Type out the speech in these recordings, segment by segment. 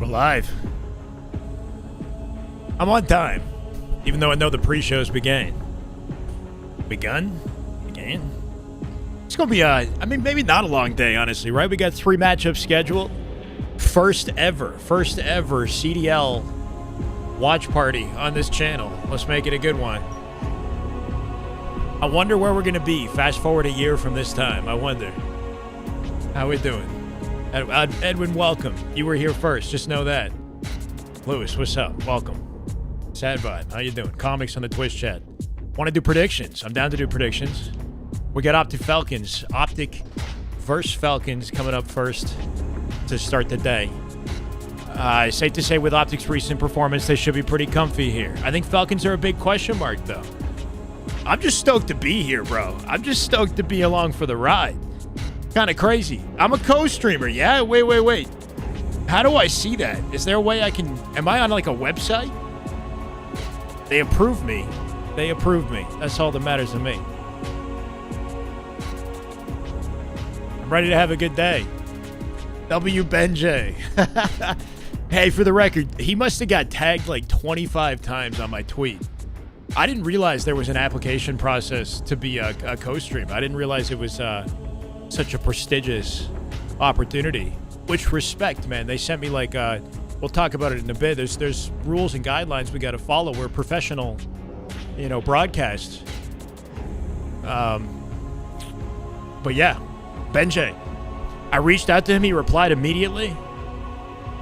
We're live. I'm on time, even though I know the pre-shows began. Began? It's gonna be maybe not a long day, honestly, right? We got 3 matchups scheduled. First ever CDL watch party on this channel. Let's make it a good one. I wonder where we're gonna be. Fast forward a year from this time. I wonder. How we doing? Edwin, welcome. You were here first. Just know that. Lewis, what's up? Welcome. Sad Vibe, how you doing? Comics on the Twitch chat. Want to do predictions? I'm down to do predictions. We got Optic versus Falcons coming up first to start the day. Safe to say with Optic's recent performance, they should be pretty comfy here. I think Falcons are a big question mark, though. I'm just stoked to be here, bro. I'm just stoked to be along for the ride. Kind of crazy. I'm a co-streamer, yeah? Wait. How do I see that? Is there a way I can... Am I on, like, a website? They approved me. That's all that matters to me. I'm ready to have a good day. W. Benjay. Hey, for the record, he must have got tagged like 25 times on my tweet. I didn't realize there was an application process to be a co-stream. I didn't realize it was such a prestigious opportunity. Which respect, man. They sent me like... we'll talk about it in a bit. There's rules and guidelines we got to follow. We're professional, broadcasts. But yeah, Benjay. I reached out to him. He replied immediately.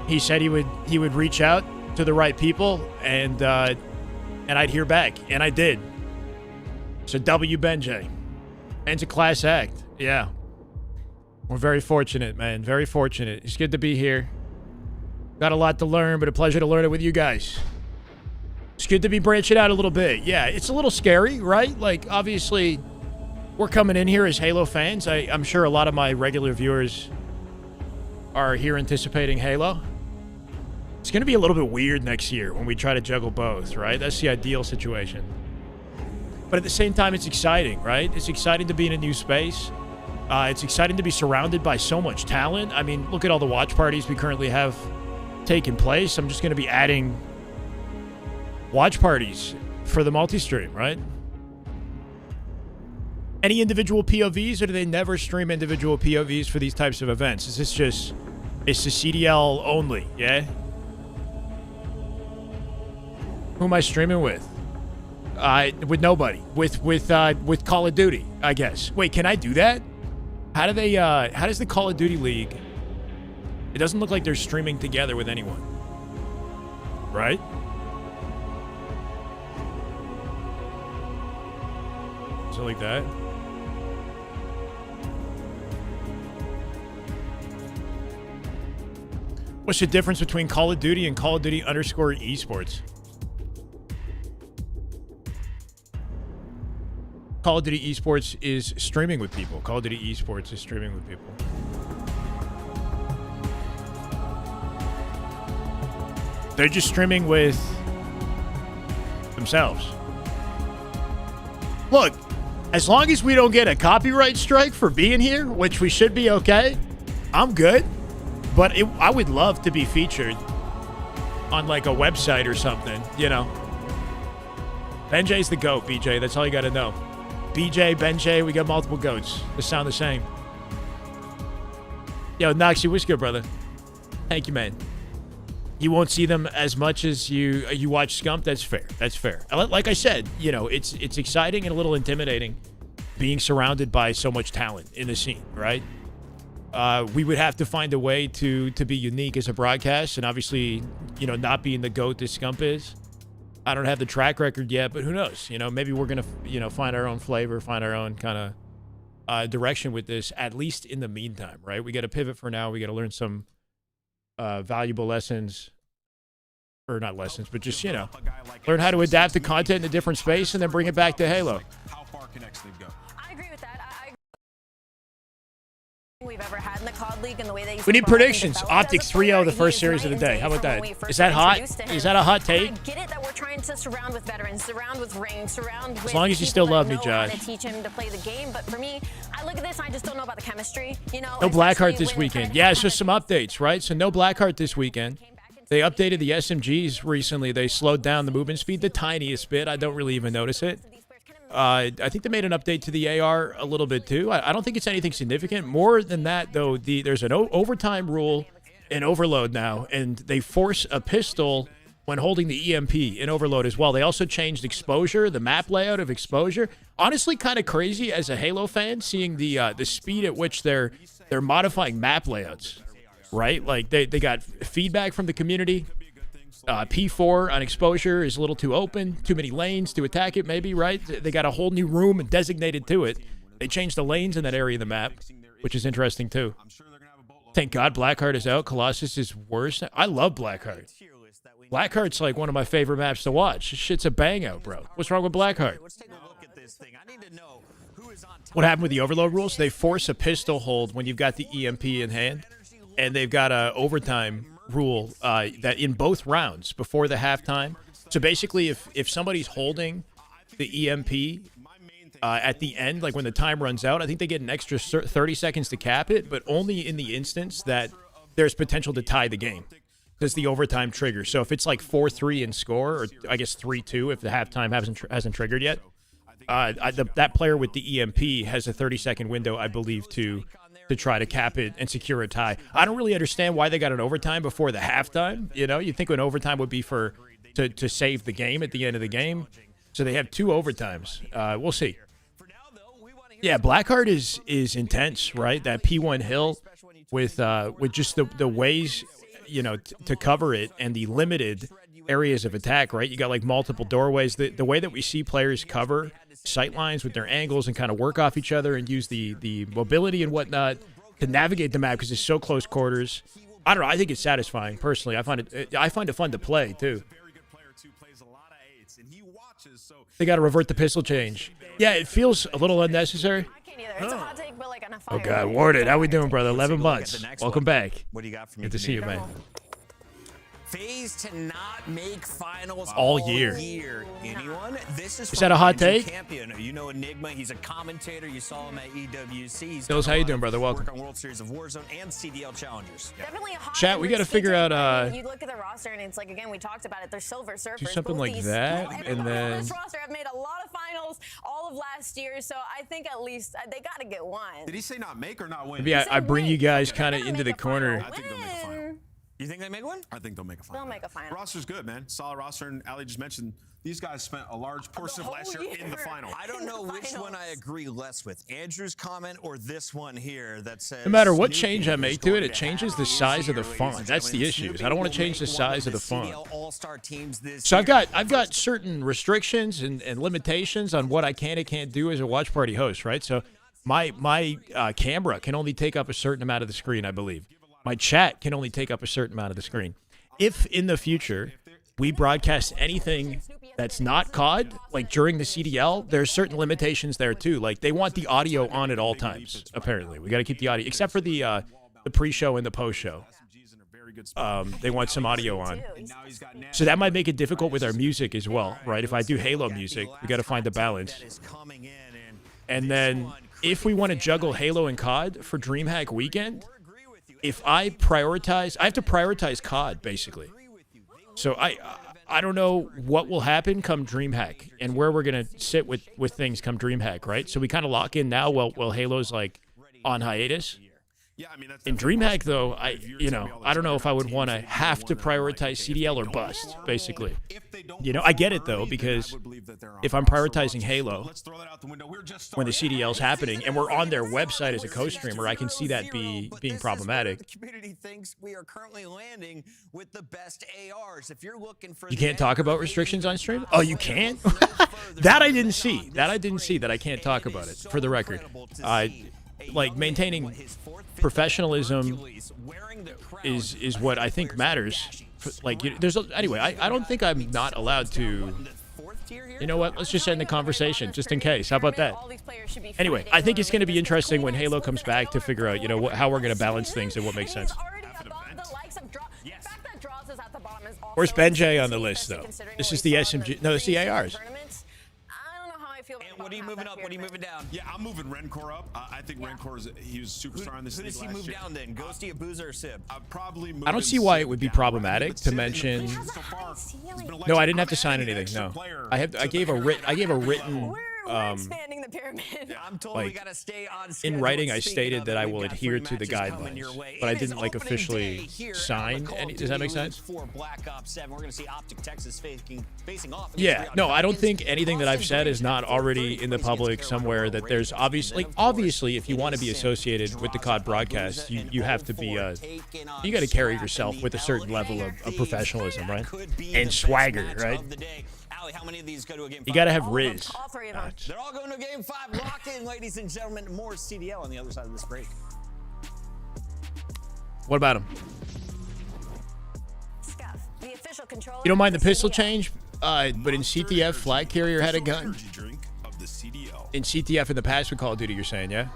He said he would reach out to the right people and I'd hear back, and I did. So W Benjay. And it's a class act. Yeah. We're very fortunate, man. Very fortunate. It's good to be here. Got a lot to learn, but a pleasure to learn it with you guys. It's good to be branching out a little bit. Yeah, it's a little scary, right? Like, obviously, we're coming in here as Halo fans. I'm sure a lot of my regular viewers are here anticipating Halo. It's going to be a little bit weird next year when we try to juggle both, right? That's the ideal situation. But at the same time, it's exciting, right? It's exciting to be in a new space. It's exciting to be surrounded by so much talent. I mean, look at all the watch parties we currently have taking place. I'm just going to be adding watch parties for the multi-stream, right? Any individual POVs, or do they never stream individual POVs for these types of events? Is this just, it's the CDL only, yeah? Who am I streaming with? With nobody. With Call of Duty, I guess. Wait, can I do that? How do they, how does the Call of Duty League... It doesn't look like they're streaming together with anyone. Right? So like that. What's the difference between Call of Duty and Call of Duty _esports? Call of Duty esports is streaming with people. Call of Duty esports is streaming with people. They're just streaming with themselves. Look, as long as we don't get a copyright strike for being here, which we should be okay, I'm good. But I would love to be featured on like a website or something, Benjay's the GOAT, BJ. That's all you got to know. BJ, Benjay, we got multiple GOATs. They sound the same. Yo, Noxy, what's good, brother? Thank you, man. You won't see them as much as you watch Scump. That's fair. That's fair. Like I said, it's exciting and a little intimidating being surrounded by so much talent in the scene, right? We would have to find a way to be unique as a broadcast, and obviously, not being the GOAT that Scump is. I don't have the track record yet, but who knows? Maybe we're gonna, find our own flavor, find our own kind of direction with this. At least in the meantime, right? We got to pivot for now. We got to learn some valuable lessons, or not lessons, but just learn how to adapt the content in a different space and then bring it back to Halo. How far can X-League go? I agree with that. We've ever had in the COD League and the way they we need predictions. Optic 3-0 the first series of the day. How about that? Is that hot? Is that a hot take? I get it that we're trying to surround with veterans, surround with ranks, surround with as long as you still love me, Josh. To teach him to play the game, but for me, I look at this and I just don't know about the chemistry. No Blackheart this weekend. Yeah, it's just some updates, right? So no Blackheart this weekend. They updated the SMGs recently. They slowed down the movement speed the tiniest bit. I don't really even notice it. I think they made an update to the AR a little bit too. I don't think it's anything significant. More than that, though, there's an overtime rule in Overload now, and they force a pistol when holding the EMP in Overload as well. They also changed exposure, the map layout of exposure. Honestly, kind of crazy as a Halo fan, seeing the speed at which they're modifying map layouts, right? Like they got feedback from the community. P4 on exposure is a little too open, too many lanes to attack it, maybe, right? They got a whole new room designated to it. They changed the lanes in that area of the map, which is interesting too. Thank God Blackheart is out. Colossus is worse. I love Blackheart. Blackheart's like one of my favorite maps to watch. This shit's a bang out, bro. What's wrong with Blackheart? What happened with the overload rules? They force a pistol hold when you've got the EMP in hand, and they've got a overtime rule that in both rounds before the halftime. So basically, if somebody's holding the EMP at the end, like when the time runs out, I think they get an extra 30 seconds to cap it, but only in the instance that there's potential to tie the game. That's the overtime trigger. So if it's like 4-3 in score, or I guess 3-2 if the halftime hasn't triggered yet, that player with the EMP has a 30-second window, I believe, to try to cap it and secure a tie. I don't really understand why they got an overtime before the halftime. You know, you'd think an overtime would be to save the game at the end of the game. So they have 2 overtimes. We'll see. Yeah, Blackheart is intense, right? That P1 hill with just the ways, you know, to cover it and the limited areas of attack, right? You got like multiple doorways. The way that we see players cover sight lines with their angles and kind of work off each other and use the mobility and whatnot to navigate the map because it's so close quarters. I don't know. I think it's satisfying personally. I find it fun to play too. They got to revert the pistol change. Yeah, it feels a little unnecessary. I can't either. It's a hot take, but like on a fire. Oh God, Warden, how we doing, brother? 11 months. Welcome back. What do you got for me? Good to see you, man. Faze to not make finals all year. Anyone? This is that a hot take? Champion. You know Enigma. He's a commentator. You saw him at EWC. Bills, how you doing, brother? Welcome. Work on World Series of Warzone and CDL Challengers. Definitely a hot Chat, we got to figure out. You look at the roster, and it's like, again, we talked about it. They're Silver Surfers. Do something like that, and then. On this roster have made a lot of finals all of last year, so I think at least they got to get one. Did he say not make or not win? Maybe I bring you guys kind of into the corner. I think they'll make a final. You think they make one? I think they'll make a final. They'll make a final. Roster's good, man. Solid roster, and Ali just mentioned these guys spent a large portion of last year in the final. I don't know which one I agree less with, Andrew's comment or this one here that says. No matter what change I make to it, it changes the size of the font. That's the issue. I don't want to change the size of the font. So I've got certain restrictions and limitations on what I can and can't do as a watch party host, right? So my camera can only take up a certain amount of the screen, I believe. My chat can only take up a certain amount of the screen. If in the future we broadcast anything that's not COD, like during the CDL, there's certain limitations there too. Like they want the audio on at all times, apparently. We got to keep the audio, except for the pre-show and the post-show. They want some audio on. So that might make it difficult with our music as well, right? If I do Halo music, we got to find the balance. And then if we want to juggle Halo and COD for DreamHack Weekend, if I have to prioritize COD, basically. So I don't know what will happen come DreamHack and where we're going to sit with things come DreamHack, right? So we kind of lock in now while Halo's like on hiatus. In DreamHack, though, I don't know if I would want to have to prioritize CDL or bust, basically. You know, I get it, though, because if I'm prioritizing Halo when the CDL's happening and we're on their website as a co-streamer, I can see that being problematic. The community thinks we are currently landing with the best ARs. If you're looking for you can't talk about restrictions on stream? Oh, you can't? That I didn't see. That I can't talk about it, for the record. Like maintaining professionalism is what I think matters. Like anyway, I don't think I'm not allowed to. You know what? Let's just end the conversation just in case. How about that? Anyway, I think it's going to be interesting when Halo comes back to figure out, how we're going to balance things and what makes sense. Where's Benjay on the list, though? This is the SMG. No, it's the ARs. What are you moving up? What are you moving down? Yeah, I'm moving Rencor up. I think Rencor's he was a superstar in this Who league does he last move year. down then? Ghosty, Abuza, or Sib? Probably I don't see why it would be problematic to mention. No, I didn't have to sign anything. No, I gave a written. We're expanding the pyramid. I'm told like, we gotta stay on in schedule. writing, I Speaking stated of that it, I we've will got adhere 3 to the matches coming guidelines, your way. but I It is didn't like opening officially day here sign on the Call of any. Does that make Duty sense? For Black Ops 7, we're gonna see Optic Texas facing off. Yeah, no, I don't think anything that I've said is not already in the public somewhere. That there's obviously, if you want to be associated with the COD broadcast, you have to be you got to carry yourself with a certain level of professionalism, right? And swagger, right? How many of these go to a game 5? You got to have Riz. All 3 of them. They're all going to game 5. Lock in, ladies and gentlemen. More CDL on the other side of this break. What about him? Scuff, the official controller. You don't mind the of pistol CDL. change? But in CTF, flag carrier had a gun. In CTF in the past with Call of Duty, you're saying, yeah?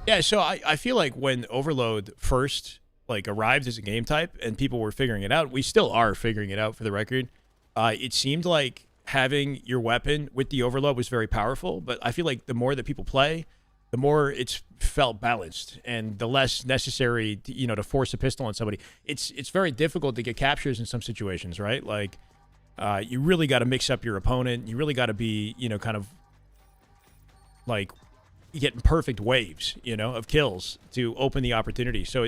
Yeah, so I feel like when Overload first arrived as a game type and people were figuring it out, we still are figuring it out for the record. It seemed like having your weapon with the Overload was very powerful, but I feel like the more that people play, the more it's felt balanced and the less necessary to force a pistol on somebody. It's very difficult to get captures in some situations, right? Like you really got to mix up your opponent. You really got to be, kind of like getting perfect waves, of kills to open the opportunity. So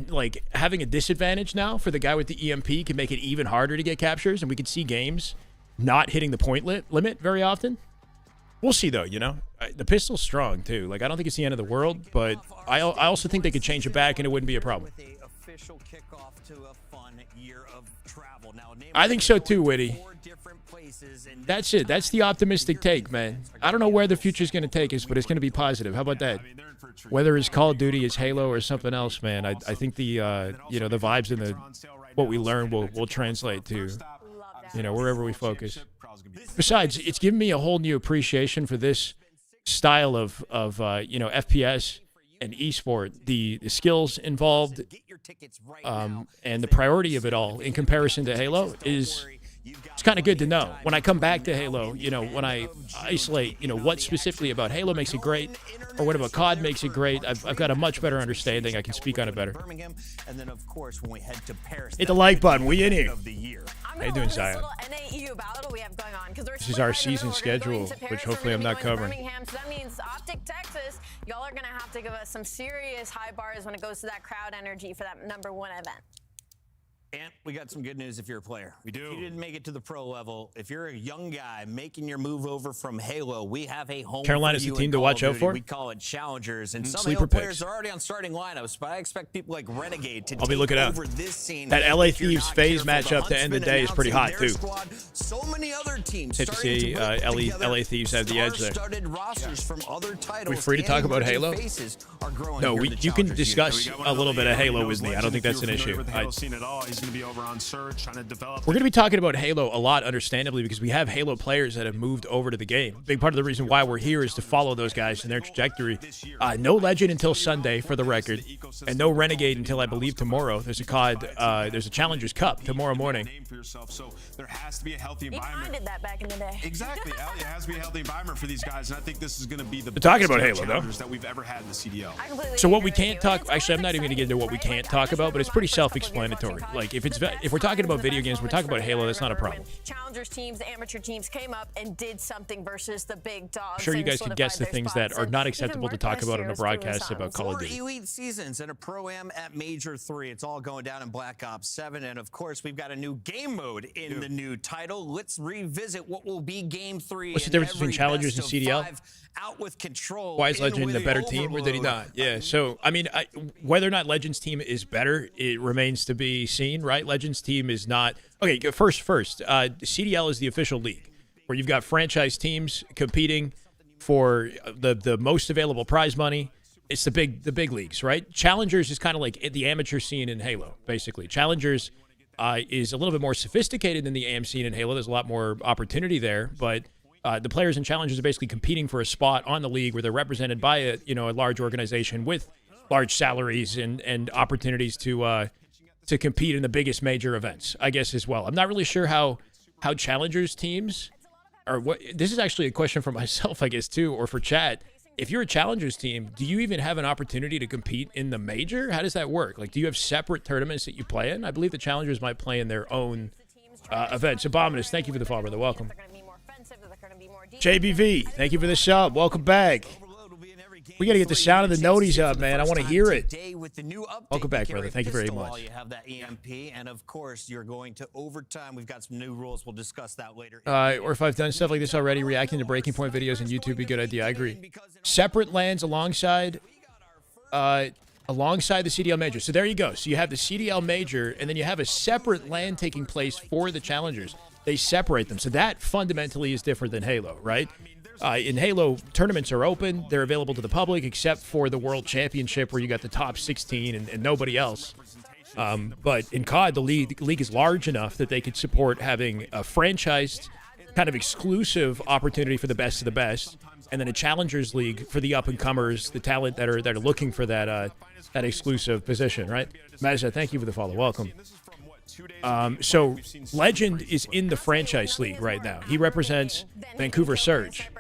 like having a disadvantage now for the guy with the EMP can make it even harder to get captures, and we could see games not hitting the point limit very often. We'll see though, the pistol's strong too. Like I don't think it's the end of the world, but I also think they could change it back and it wouldn't be a problem. I think so too, Witty. That's it. That's the optimistic take, man. I don't know where the future's going to take us, but it's going to be positive. How about that? Whether it's Call of Duty, it's Halo, or something else, man. I think the the vibes and what we learn will translate to wherever we focus. Besides, it's given me a whole new appreciation for this style of FPS and esport, the skills involved, and the priority of it all in comparison to Halo it's kind of good to know. When I come back to Halo, when I isolate, what specifically about Halo makes it great, or what about COD makes it great, I've got a much better understanding. I can speak on it better. Hit the like button. We in here. How you doing, Zion? This is our season schedule, which hopefully I'm not covering. So that means Optic Texas, y'all are going to have to give us some serious high bars when it goes to that crowd energy for that #1 event. And we got some good news if you're a player. We do. If you didn't make it to the pro level, if you're a young guy making your move over from Halo, we have a home Carolina's for you the team in to Call watch of out Duty. for? We call it Challengers, and some Sleeper Halo players picks. are already on starting lineups, but I expect people like Renegade to I'll be take looking out. over this scene. That LA If you're Thieves not Faze careful, matchup the to end the Huntsmen day is pretty hot, announcing too. their squad. So many other teams Good to starting see put together LA Thieves have the edge there. star-studded rosters from other titles. We free to talk and about emerging Halo? faces are growing No, here in the you can Challengers discuss unit. a little bit of Halo with me. I don't think that's an issue. He's going to be over on Surge trying to develop. We're going to be talking about Halo a lot, understandably, because we have Halo players that have moved over to the game. Big part of the reason why we're here is to follow those guys and their trajectory. No Legend until Sunday, for the record, and no Renegade until I believe tomorrow. There's a COD, there's a Challengers Cup tomorrow morning. So there has to be a healthy You environment. did that back in the day. Exactly, Ellie. It has to be a healthy environment for these guys, and I think this is going to be the We're talking best about Halo, though. challengers that we've ever had in the CDL. I completely So what we agree can't with you. And talk, it's actually, I'm always not even going to get into what we exciting, can't right? talk Like, I about, but it's just pretty remember my first couple of years self-explanatory. watching COD. Like, if we're The talking about best video times games, was we're the talking about best Halo, times. that's not a I remember problem. when Challengers teams, amateur teams came up and did something versus the big dogs. I'm sure you and guys can guess the solidified their things that spots. are And not even acceptable to Mark talk last about year on a was doing broadcast something. about Call of 4 Duty. elite seasons and a Pro-Am at Major 3. It's all going down in Black Ops 7. And, of course, we've got a new game mode in the new title. Let's revisit what will be Game 3. What's the and difference between every Challengers and best of CDL? 5 out with Control. Why is in Legend with a better team, or did he Overload. not? Yeah, so, I mean, whether or not Legend's team is better, it remains to be seen, right? Legend's team is not... Okay, first, CDL is the official league, where you've got franchise teams competing for the most available prize money. It's the big leagues, right? Challengers is kind of like the amateur scene in Halo, basically. Challengers is a little bit more sophisticated than the AM scene in Halo. There's a lot more opportunity there, but the players and challengers are basically competing for a spot on the league where they're represented by a large organization with large salaries and opportunities to compete in the biggest major events, I guess, as well. I'm not really sure how challengers teams or what? This is actually a question for myself, I guess, too, or for chat. If you're a challengers team, do you even have an opportunity to compete in the major? How does that work? Like, do you have separate tournaments that you play in? I believe the challengers might play in their own events. Abominus, thank you for the follow, brother. Welcome. JBV, thank you for the sub. Welcome back. We got to get the sound of the noties up, man. I want to hear it. Welcome back, brother. Thank you very much. You have that EMP, and of course, you're going to overtime. We've got some new rules. We'll discuss that later. Or if I've done stuff like this already, reacting to breaking point videos on YouTube, be a good idea. I agree. Separate lands alongside the CDL major. So there you go. So you have the CDL major, and then you have a separate land taking place for the challengers. They separate them. So that fundamentally is different than Halo, right? In Halo, tournaments are open. They're available to the public, except for the World Championship, where you got the top 16 and nobody else. But in COD, the league is large enough that they could support having a franchised, kind of exclusive opportunity for the best of the best, and then a Challengers League for the up-and-comers, the talent that are looking for that exclusive position, right? Mazza, thank you for the follow. Welcome. So Legend is in the franchise league right now. He represents Vancouver Surge.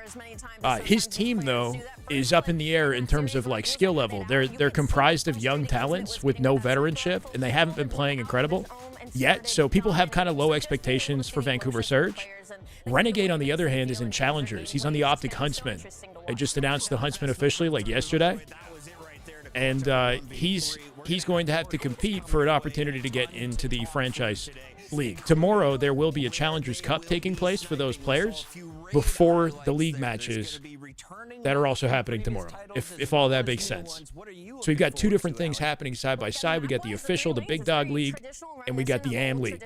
His team, though, is up in the air in terms of like skill level. They're comprised of young talents with no veteranship, and they haven't been playing incredible yet. So people have kind of low expectations for Vancouver Surge. Renegade, on the other hand, is in Challengers. He's on the Optic Huntsman. They just announced the Huntsman officially like yesterday. And he's going to have to compete for an opportunity to get into the franchise league. Tomorrow, there will be a Challengers Cup taking place for those players before the league matches that are also happening tomorrow, if all that makes sense. So we've got two different things happening side by side. We got the official, the Big Dog League, and we got the AM League.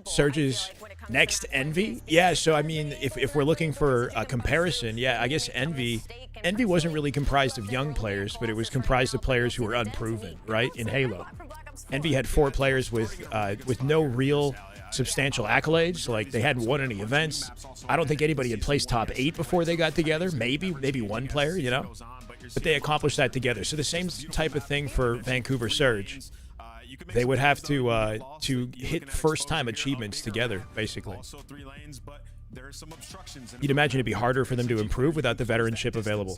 Surge's next Envy? Yeah, so I mean, if we're looking for a comparison, yeah, I guess Envy wasn't really comprised of young players, but it was comprised of players who were unproven, right, in Halo. Envy had 4 players with no real substantial accolades. Like, they hadn't won any events. I don't think anybody had placed top 8 before they got together. Maybe one player, you know? But they accomplished that together. So the same type of thing for Vancouver Surge. They would have to hit first-time achievements together, basically. You'd imagine it'd be harder for them to improve without the veteranship available.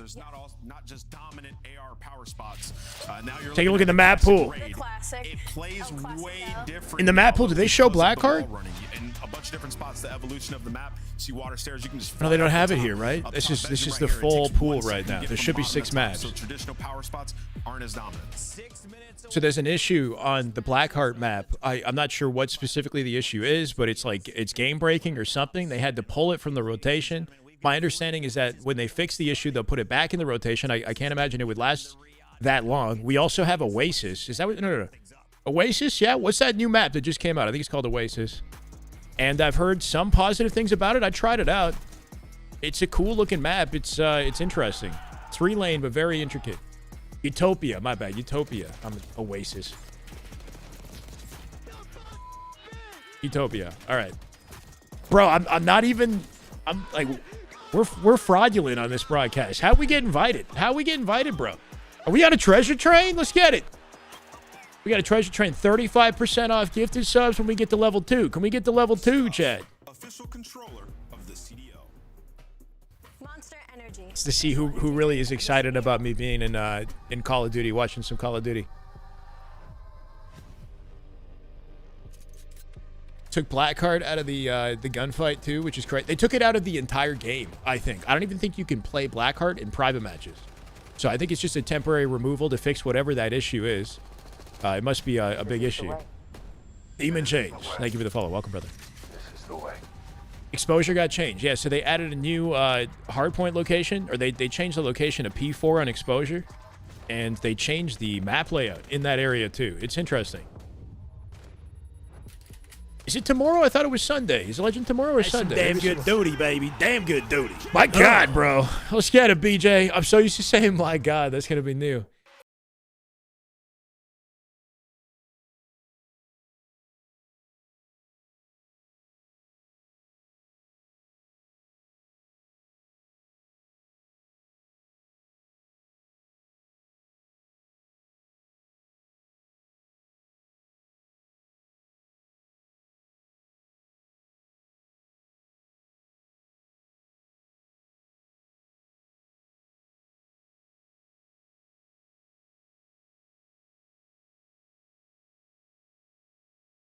Take a look at the map pool. It plays way different. In the map pool, do they show Blackheart? In a bunch of different spots, the evolution of the map. See water stairs, you can just. No, they don't have it here, right? This is the full pool right now. There should be 6 maps. So traditional power spots aren't as dominant. So there's an issue on the Blackheart map. I'm not sure what specifically the issue is, but it's like it's game breaking or something. They had to pull it from the rotation. My understanding is that when they fix the issue, they'll put it back in the rotation. I can't imagine it would last that long. We also have Oasis. Is that what? No. Oasis? Yeah. What's that new map that just came out? I think it's called Oasis. And I've heard some positive things about it. I tried it out. It's a cool looking map. It's interesting. 3-lane, but very intricate. Utopia. My bad. Utopia. I'm Oasis. Utopia. All right. Bro, I'm not even. I'm like, we're fraudulent on this broadcast. How we get invited? How we get invited, bro? Are we on a treasure train? Let's get it. We got a treasure train. 35% off gifted subs when we get to level 2. Can we get to level 2, Chad? Official controller of the CDO. Monster Energy. It's to see who really is excited about me being in Call of Duty, watching some Call of Duty. Took Blackheart out of the gunfight too, which is great. They took it out of the entire game, I think. I don't even think you can play Blackheart in private matches. So I think it's just a temporary removal to fix whatever that issue is. It must be a big issue. Demon Change. Thank you for the follow. Welcome, brother. This is the way. Exposure got changed. Yeah, so they added a new hardpoint location, or they changed the location of P4 on exposure, and they changed the map layout in that area too. It's interesting. Is it tomorrow? I thought it was Sunday. Is Legend tomorrow or Sunday? Damn good duty, baby. Damn good duty. My God, bro. Let's get it, BJ. I'm so used to saying, my God. That's going to be new.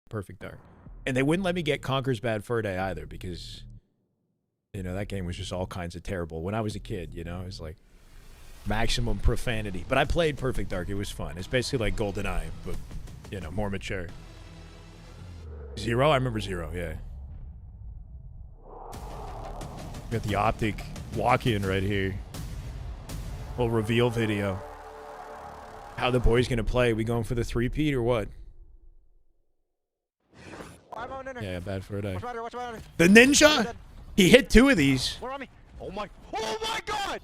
Perfect Dark. And they wouldn't let me get Conker's Bad Fur Day either because, you know, that game was just all kinds of terrible. When I was a kid, you know, it was like maximum profanity. But I played Perfect Dark. It was fun. It's basically like GoldenEye, but, you know, more mature. Zero? I remember Zero, yeah. Got the Optic walk-in right here. Little reveal video. How the boys gonna play? We going for the three-peat or what? Yeah, bad for a day. The ninja? He hit 2 of these. Oh my God!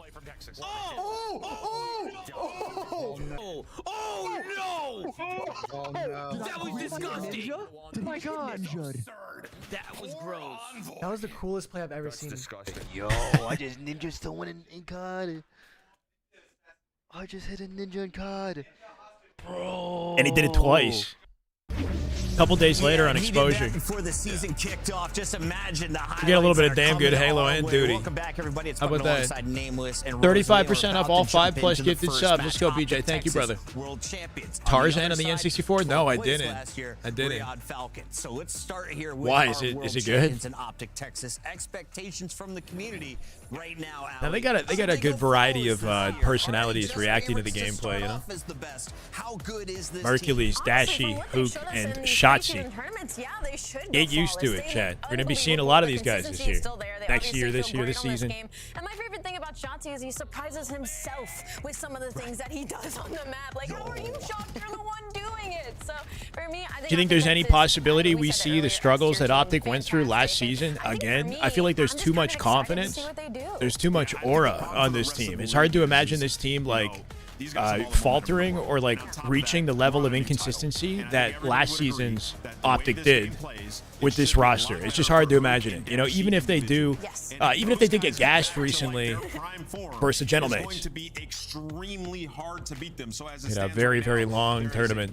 That was disgusting. Oh my God! That was gross. That was the coolest play I've ever seen. Disgusting. Yo, I just ninja someone in COD. I just hit a ninja in COD. Bro. And he did it twice. A couple days later on he did exposure. that before the season kicked off. Just imagine the highlights. We get a little bit of that are damn good coming Halo our and way. Duty. Welcome back, everybody. It's How about Button that? alongside Nameless and 35% off all 5+ gifted gifted subs. Let's go, BJ. Thank you, brother. World champions. Tarzan on the the other N64? side, No, I 12th place didn't. last year, I didn't. Riyadh Falcons. So let's start here with Why? our Is it world good? champions in Optic, Texas. Expectations from the community right now. Now they got a good variety of personalities reacting to the gameplay, you know. Mercules, Dashy, Hook, and Shotzi. Get used to it, Chad. We're gonna be seeing a lot of these guys this year. Next year, this year, this season. And my favorite thing about Shotzi is he surprises himself with some of the things that he does on the map. Like, how are you shocked you're the one doing it? So for me, I think. Do you think there's any possibility we see the struggles that Optic went through last season again? I feel like there's too much confidence. There's too much aura on this team. It's hard to imagine this team like faltering or like reaching the level of inconsistency that last season's Optic did with this roster. It's just hard to imagine it. You know, even if they do, even if they did get gassed recently versus the Gentlemen. You know, very, very long tournament.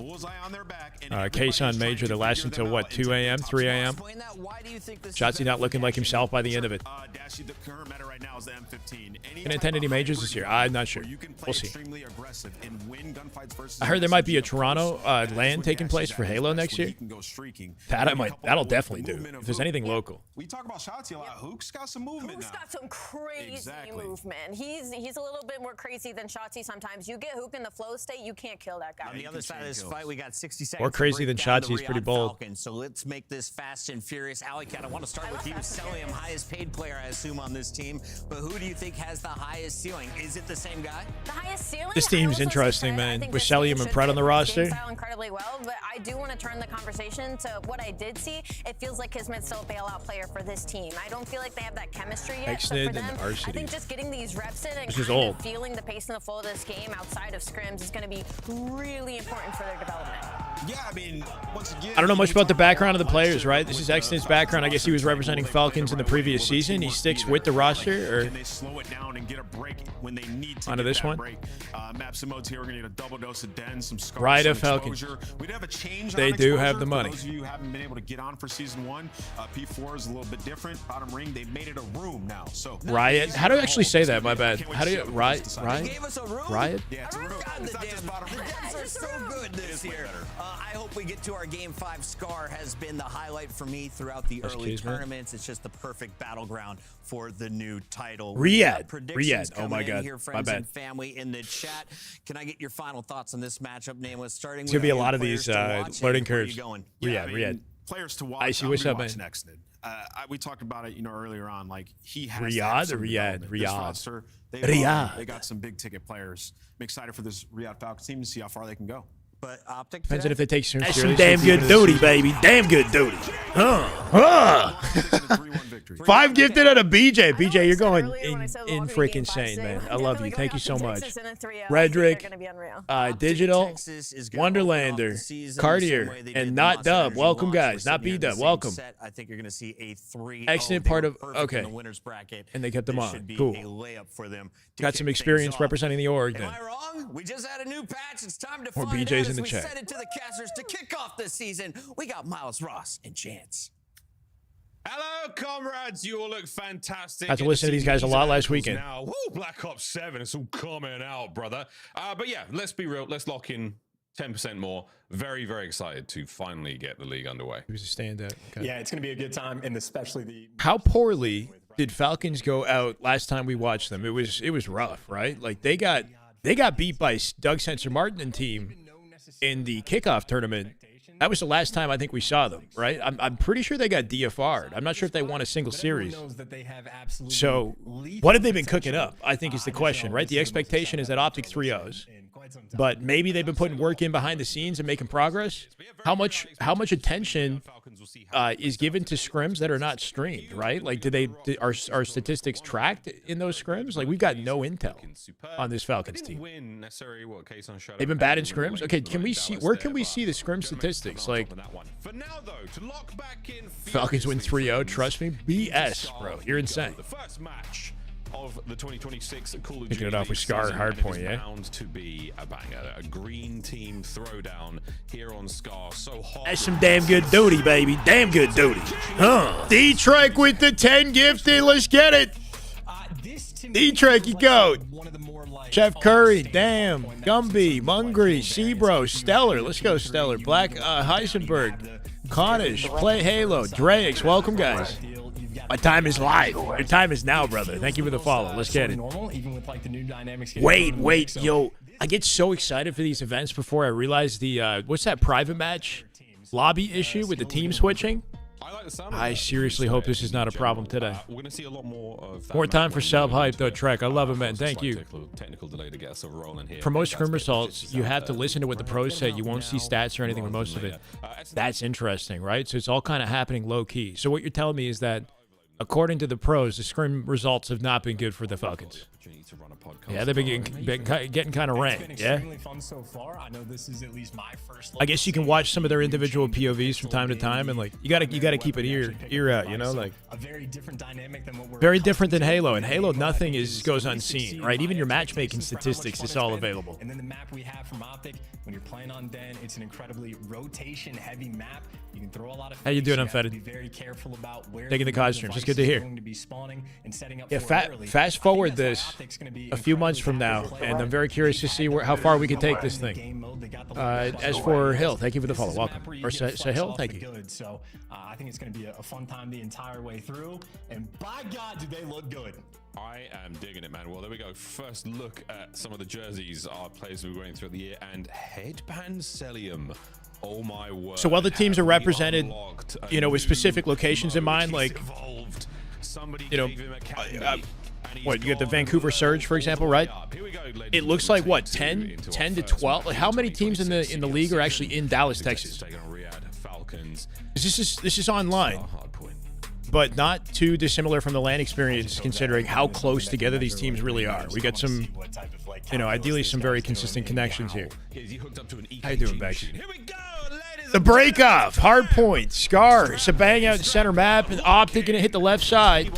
Case on Major that lasts until what, 2 a.m., 3 a.m.? Shotzi not looking like himself by the end of it. Can attend any majors this year? I'm not sure. We'll see. I heard there might be a Toronto LAN taking place for Halo next year. That'll definitely do. If there's anything local. We talk about Shotzi a lot. Hook's got some movement Hook's now. got some crazy movement. He's a little bit more crazy than Shotzi sometimes. You get Hook in the flow state, you can't kill that guy. On the other side of this fight, we got 60 seconds. More crazy than Shotzi. He's pretty bold. So let's make this fast and furious. Alicat, I want to start with you. Celium, highest paid player, I assume, on this team. But who do you think has the highest ceiling? Is it the same guy? The highest ceiling? This team's interesting, man. With Celium and Pred on the roster. Incredibly well, but I do want to turn the conversation to what I did see. It feels like Kismet's still a bailout player for this team. I don't feel like they have that chemistry yet. So for them, I think just getting these reps in and kind of feeling the pace and the flow of this game outside of scrims is going to be really important for their development. Yeah, I mean, once again, I don't know much about the background of the players, right? This is Exton's background. I guess he was representing Falcons in the previous season. He sticks with the roster, or they slow it down and get a break when they need to. Onto this one. Maps and modes here. We're gonna need a double dose of Den, some scars, Riot some Falcons. We'd have a change. They on do exposure. have the money. For those of you who haven't been able to get on for season 1, P4 is a little bit different. Bottom ring, they've made it a room now. So Riot. How do you actually say that? My bad. How do you Riot? Gave us a room? Riot? Yeah, it's a room. God, It's not just bottom ring. are so good this year. I hope we get to our Game 5. Scar has been the highlight for me throughout the early tournaments. It's just the perfect battleground for the new title. Riyadh. Oh my God. Here, My friends bad. and family in the chat. Can I get your final thoughts on this matchup? Nameless, starting with There's gonna be a you, lot of players these to watch learning and where curves. you going? Yeah, I mean, Riyadh. Players to watch. I see what's up, man. Next, we talked about it, earlier on. Like he has Riyadh or Riyadh? This Riyadh. roster, Riyadh. They got some big ticket players. I'm excited for this Riyadh Falcons team to see how far they can go. But Optic Depends on if they take some That's seriously. some damn good duty, baby. Damn good duty. Huh. 5 gifted out of BJ. BJ, you're going Earlier when I said in Walker freaking Game 5 insane, today, man. we're I love you. definitely Thank you so going much. Texas in a 3-0. Redrick, They're gonna be unreal. Digital, Texas is gonna Wonderlander, open off the season the Cartier, same way they and did Not Monster Dub. Energy Welcome, launch. guys. We're Not sitting here in B-Dub. the same Welcome. set. I think you're going to see a 3-0. Excellent They part were of- perfect okay. in the winners bracket. And they kept them This on. should be Cool. a layup for them to Got kick some things experience off. representing the org Am then. I wrong? We just had a new patch. It's time to More find BJs out in as the we chat. send it to the casters to kick off this season. We got Miles Ross and Chance. Hello, comrades. You all look fantastic. Got to listen to these guys a lot last weekend. Now, woo, Black Ops 7. It's all coming out, brother. But yeah, let's be real. Let's lock in 10% more. Very, very excited to finally get the league underway. He was a standout. Okay. Yeah, it's going to be a good time, and especially the... How poorly did Falcons go out last time we watched them? It was rough, right? Like they got beat by Doug Sensor Martin and team in the kickoff tournament. That was the last time I think we saw them, right? I'm pretty sure they got DFR'd. I'm not sure if they won a single series. So what have they been cooking up, I think is the question, right? The expectation is that Optic 3-0s. But maybe they've been putting work in behind the scenes and making progress. How much attention is given to scrims that are not streamed, right? Like, are statistics tracked in those scrims? Like, we've got no intel on this Falcons team. They've been bad in scrims. Okay, can we see where can we see the scrim statistics? Like, Falcons win 3-0. Trust me, BS, bro. You're insane. The first match of the 2026 Call of Picking it off with Scar Hardpoint, yeah? Bound to be a banger. A green team throwdown here on Scar. So hot. That's some damn good duty, baby. Damn good duty. Huh. D-Trek with the 10 gifted. Let's get it. D-Trek, you go. Chef Curry, damn. Gumby, Mungry, Sebro, Stellar. Let's go, Stellar. Black Heisenberg, Conish, Play Halo, Drex. Welcome, guys. My time is live. Your time is now, brother. Thank you for the follow. Let's get it. Wait, yo. I get so excited for these events before I realize the, what's that private match lobby issue with the team switching? I seriously hope this is not a problem today. We're going to see a lot more of that. More time for self-hype, though, Trek. I love it, man. Thank you. Technical delay to get us rolling here. For most scrim results, you have to listen to what the pros say. You won't see stats or anything with most of it. That's interesting, right? So it's all kind of happening low-key. So what you're telling me is that, according to the pros, the scrim results have not been good for the Falcons. Yeah, they've been getting kind of ranked, yeah? I guess you can watch some of their individual POVs from time to time, and like you gotta keep an ear out, you know, like very different than Halo. In Halo, nothing goes unseen, right? Even your matchmaking statistics, it's all available. And then the map we have from Optic, when you're playing on Den, it's an incredibly rotation-heavy map. You can throw a lot of. How you doing, Unfettered? Be very careful about where taking the costumes. It's good to hear. Yeah, fast forward this a few months from now, and I'm very curious to see how far we can take this thing. As for Hill, thank you for the follow. Welcome. Or Hill, thank you. So I think it's going to be a fun time the entire way through. And by God, do they look good. I am digging it, man. Well, there we go. First look at some of the jerseys our players will be wearing throughout the year. And Headband Celium. Oh my word. So while the teams are represented, you know, with specific locations in mind, like, you know, what, you get the Vancouver Surge, for example, right? It looks like, what, 10 to 12? Like, how many teams in the league are actually in Dallas, Texas? This is online, but not too dissimilar from the LAN experience, considering how close together these teams really are. We got some, you know, ideally some very consistent connections here. How you doing, Bex? The break-off, Hardpoint, Scar, it's a bang out in center map, and Optic gonna hit the left side.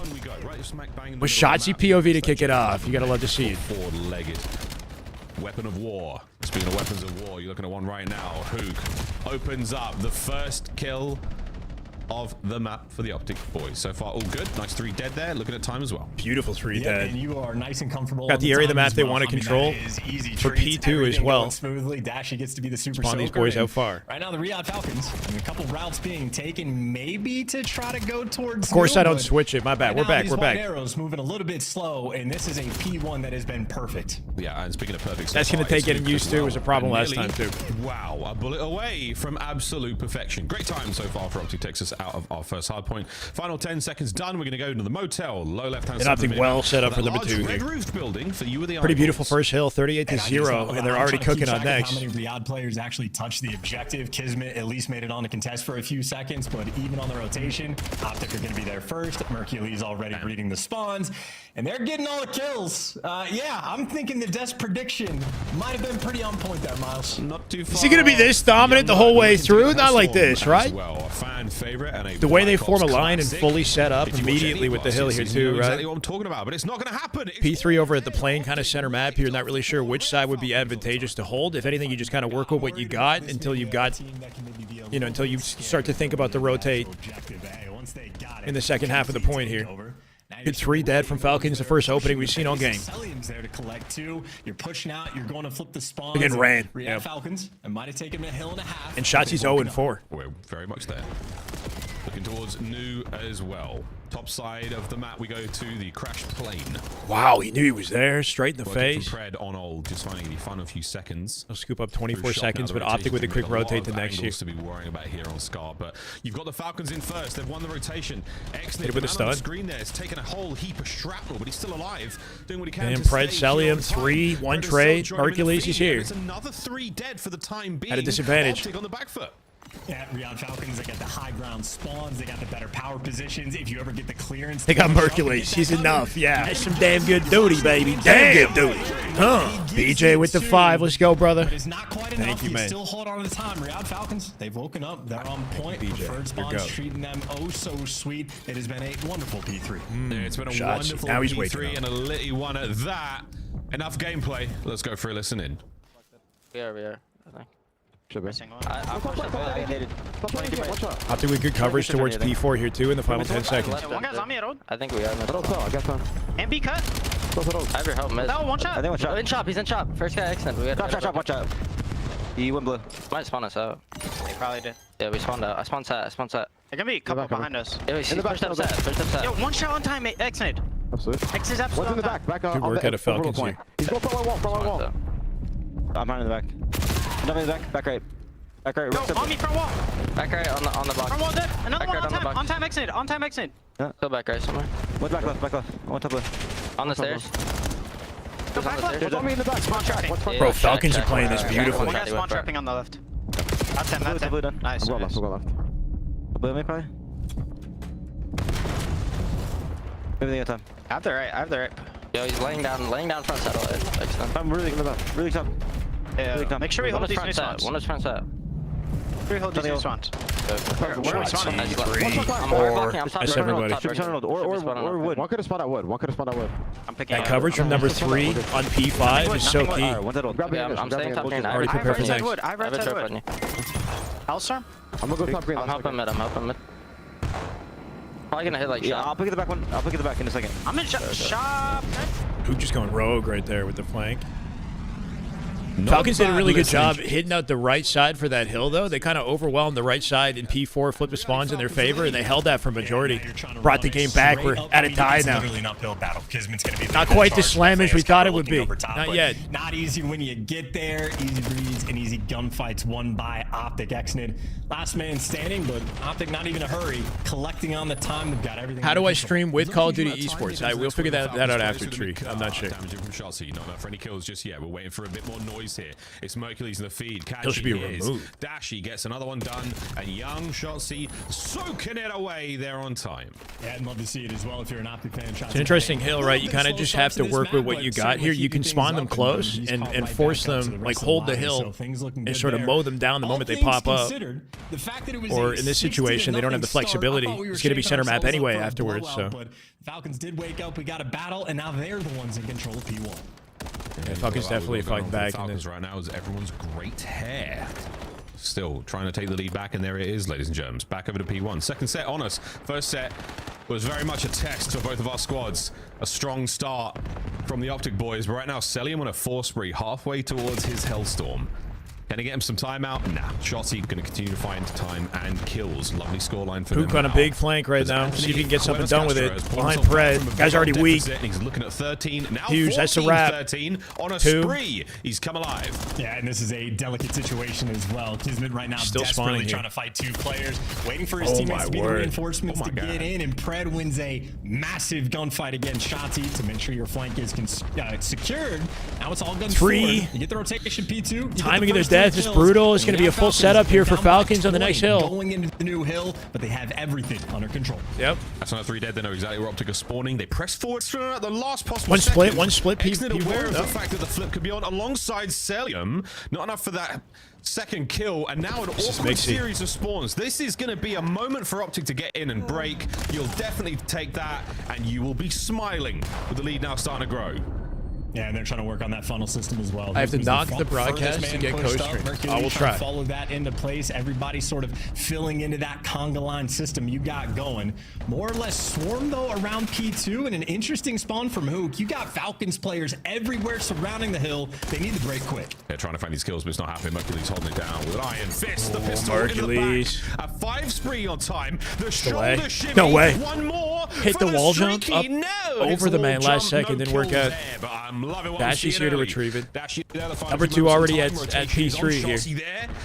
With Shotzi POV to kick it off. You gotta love to see it. Four-legged weapon of war. Speaking of weapons of war, you're looking at one right now. Hook opens up the first kill of the map for the Optic boys. So far, all good. Nice 3 dead there. Looking at time as well. Beautiful 3 dead. And you are nice and comfortable. Got the area of the map they want to control for P2 as well. Smoothly. Dashy gets to be the super Spawn these boys out far. Right now, the Riyadh Falcons, and a couple routes being taken, maybe to try to go towards. Of course, I don't switch it. My bad. We're back. We're back. Arrows moving a little bit slow, and this is a P1 that has been perfect. Yeah, and speaking of perfect, that's going to take getting used to. It was a problem last time too. Wow, a bullet away from absolute perfection. Great time so far for Optic Texas out of our first hardpoint. Final 10 seconds done. We're going to go into the motel. Low left-hand side. Optic well set up for number 2 here. Building for you, the pretty beautiful first hill, 38-0, and they're already cooking on next. How many Riyadh players actually touched the objective? Kismet at least made it on to contest for a few seconds, but even on the rotation, Optic are going to be there first. Mercury's already reading the spawns, and they're getting all the kills. Yeah, I'm thinking the Death's prediction might have been pretty on point there, Miles. Not too far. Is he going to be this dominant the whole way through? Not like this, right? Well, a fan favorite and the way they form a line and fully set up immediately with the hill here too, right? Exactly what I'm talking about, but it's not going to happen. P3 over at the plane kind of center map here. Not really sure which side would be advantageous to hold. If anything, you just kind of work with what you got until you've got, you know, until you start to think about the rotate in the second half of the point here. Good 3 dead from Falcons, the first opening we've seen all game. Celium's there to collect 2. You're pushing out. You're going to flip the spawn. Again, ran. Yep. Falcons. It might have taken a hill and a half. And Shotzi's 0-4. We're very much there. Looking towards new as well. Top side of the map, we go to the crashed plane. Wow, he knew he was there. Straight in the face. Pred on old, just finding the fun of a few seconds. He'll scoop up 24 seconds, but Optic with a quick rotate to next year. To be worrying about here on Scar, but you've got the Falcons in first. They've won the rotation. Hit with a stun. On the screen there has taken a whole heap of shrapnel, but he's still alive, doing what he can. And Pred, Celium, 3, 1 trade. Hercules is here. It's another 3 dead for the time being. At a disadvantage. Optic on the back foot. Yeah, Riyadh Falcons, they got the high ground spawns, they got the better power positions. If you ever get the clearance, they got Hercules. He's enough. Yeah, that's some damn good duty, baby. Damn good duty. Huh? BJ with the 5. Let's go, brother. But it's not quite enough. Thank you, man. Still hold on to the time. Riyadh Falcons, they've woken up. They're on point. Preferred spawns treating them oh so sweet. It has been a wonderful P3. It's been a Shots. wonderful Now he's P3 and a litty one at that. Enough gameplay. Let's go for a listen in. We are, I think. Should be. Optic with good coverage towards P4 here too in the final 10 seconds. One guy's on me, road. I think we are. MB cut. I have your help, mid. No, one shot. I think one shot. In chop, he's in chop. First guy extend. We got chop, watch out. He went blue. Might spawn us out. They probably did. Yeah, we spawned out. I spawned set. They're gonna be a couple behind us. Yeah, we first up set. Yo, one shot on time, X-nade. Absolutely. X is absolutely. One's in the back. Back Good work out of Falcons here. He's going for my wall. I'm behind in the back. Jump in the back. Back right. Yo, on me, front wall. Back right on the box. Front wall dead. Another back one right on time. On time X-nade. Yeah. Go back right somewhere. One back left. One top left. On the stairs. Go back left. There's on me in the back. Spawn trapping. Bro, Falcons are playing this beautifully. One guy's spawn trapping on the left. That's him. Nice. I'll go left. Blue me probably. Maybe they got time. I have the right. Yo, he's laying down front satellite. I'm really tough. Yeah, really make sure we hold these new spawns. One is front set. We hold these new spawns. Where are we spawning? Nice. That's everybody. Or wood. One could have spawned at wood. I'm picking That coverage from number 3 on P5 is so key. Yeah, I'm staying top green. Already prepared for next. I have red side wood. Hellstorm? I'm gonna go top green. I'm helping mid. Probably gonna hit like shot. I'll pick the back one. I'll pick the back in a second. I'm in shop. Who just going rogue right there with the flank? Falcons did a really good job hitting out the right side for that hill, though. They kind of overwhelmed the right side in P4, flipped the spawns in their favor, and they held that for majority. Brought the game back. We're at a tie now. Not quite the slammage we thought it would be. Not yet. Not easy when you get there. Easy breeds and easy gunfights won by Optic. Xnid, last man standing, but Optic not even a hurry. Collecting on the time. They've got everything. How do I stream with Call of Duty Esports? I will figure that out after Tree. I'm not sure. Damaging from Shotzi. Not enough for any kills just yet. We're waiting for a bit more noise here. It's Mercules in the feed. He'll should be removed. Dashy gets another one done, and young Shotzi soaking it away there on time. Yeah, I'd love to see it as well if you're an Optic fan. It's an interesting hill, right? You kind of just have to work with what you got here. You can spawn them close and force them, like hold the hill and sort of mow them down the moment they pop up. Or in this situation, they don't have the flexibility. It's going to be center map anyway afterwards. So Falcons did wake up. We got a battle, and now they're the ones in control of P1. Yeah, Falcons definitely fighting back. Falcons right now is everyone's great hair. Still trying to take the lead back, and there it is, ladies and germs. Back over to P1. Second set on us. First set was very much a test for both of our squads. A strong start from the Optic boys, but right now Celium on a 4 spree halfway towards his Hellstorm. Can he get him some time out? Nah. Shotzi going to continue to find time and kills. Lovely scoreline for Pook on a big flank right now. See if he can get something done with it. Behind Pred. Guy's already weak. He's looking at 13. Now huge. That's a wrap. 13 on a spree. He's come alive. Yeah, and this is a delicate situation as well. Kismet right now still desperately trying to fight 2 players, waiting for his teammates to be the reinforcements to get in, and Pred wins a massive gunfight against Shotzi to make sure your flank is secured. Now it's all guns forward. You get the rotation P2. Timing of their death is brutal. It's going to be a full setup here for Falcons on the next hill. Going into the new hill, but they have everything under control. Yep. That's another 3 dead. They know exactly where Optic are spawning. They press forward at the last possible One split. Xnid aware of the fact that the flip could be on alongside Celium. Not enough for that second kill, and now an awkward series of spawns. This is going to be a moment for Optic to get in and break. You'll definitely take that, and you will be smiling with the lead now starting to grow. Yeah, and they're trying to work on that funnel system as well. I have to Who's knock the the broadcast to get co-stream. I will try. Follow that into place. Everybody sort of filling into that conga line system you got going. More or less swarm, though, around P2, and an interesting spawn from Hook. You got Falcons players everywhere surrounding the hill. They need to break quick. They're trying to find these kills, but it's not happening. Mercury's holding it down with an iron fist. The pistol Mercury's. in the back. A 5 spree on time. The shoulder shimmy. No way. One more. Hit the wall jump up over the man last jump, second. Didn't work out. There, but I'm loving what Dashy's here to retrieve it. Number 2 2 already at P3 here.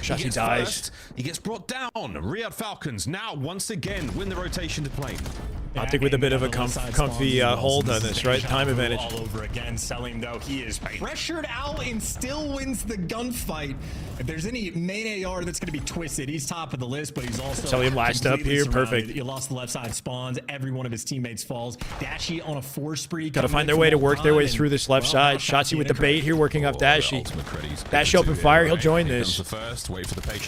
Shotzi dies. First. He gets brought down. Riyadh Falcons now once again win the rotation to plane. Optic with a bit of a comfy hold on this, right? Time advantage. All over again. Selim, though, he is pressured out and still wins the gunfight. If there's any main AR that's going to be twisted, he's top of the list, but he's also Selim last up here. surrounded. Perfect. He lost the left side spawns. Every one of his teammates falls. Dashy on a 4 spree. Got to find their way to work their way through this left side. Shotzi with the bait here, working up Dashy. Dashy open fire. He'll join this.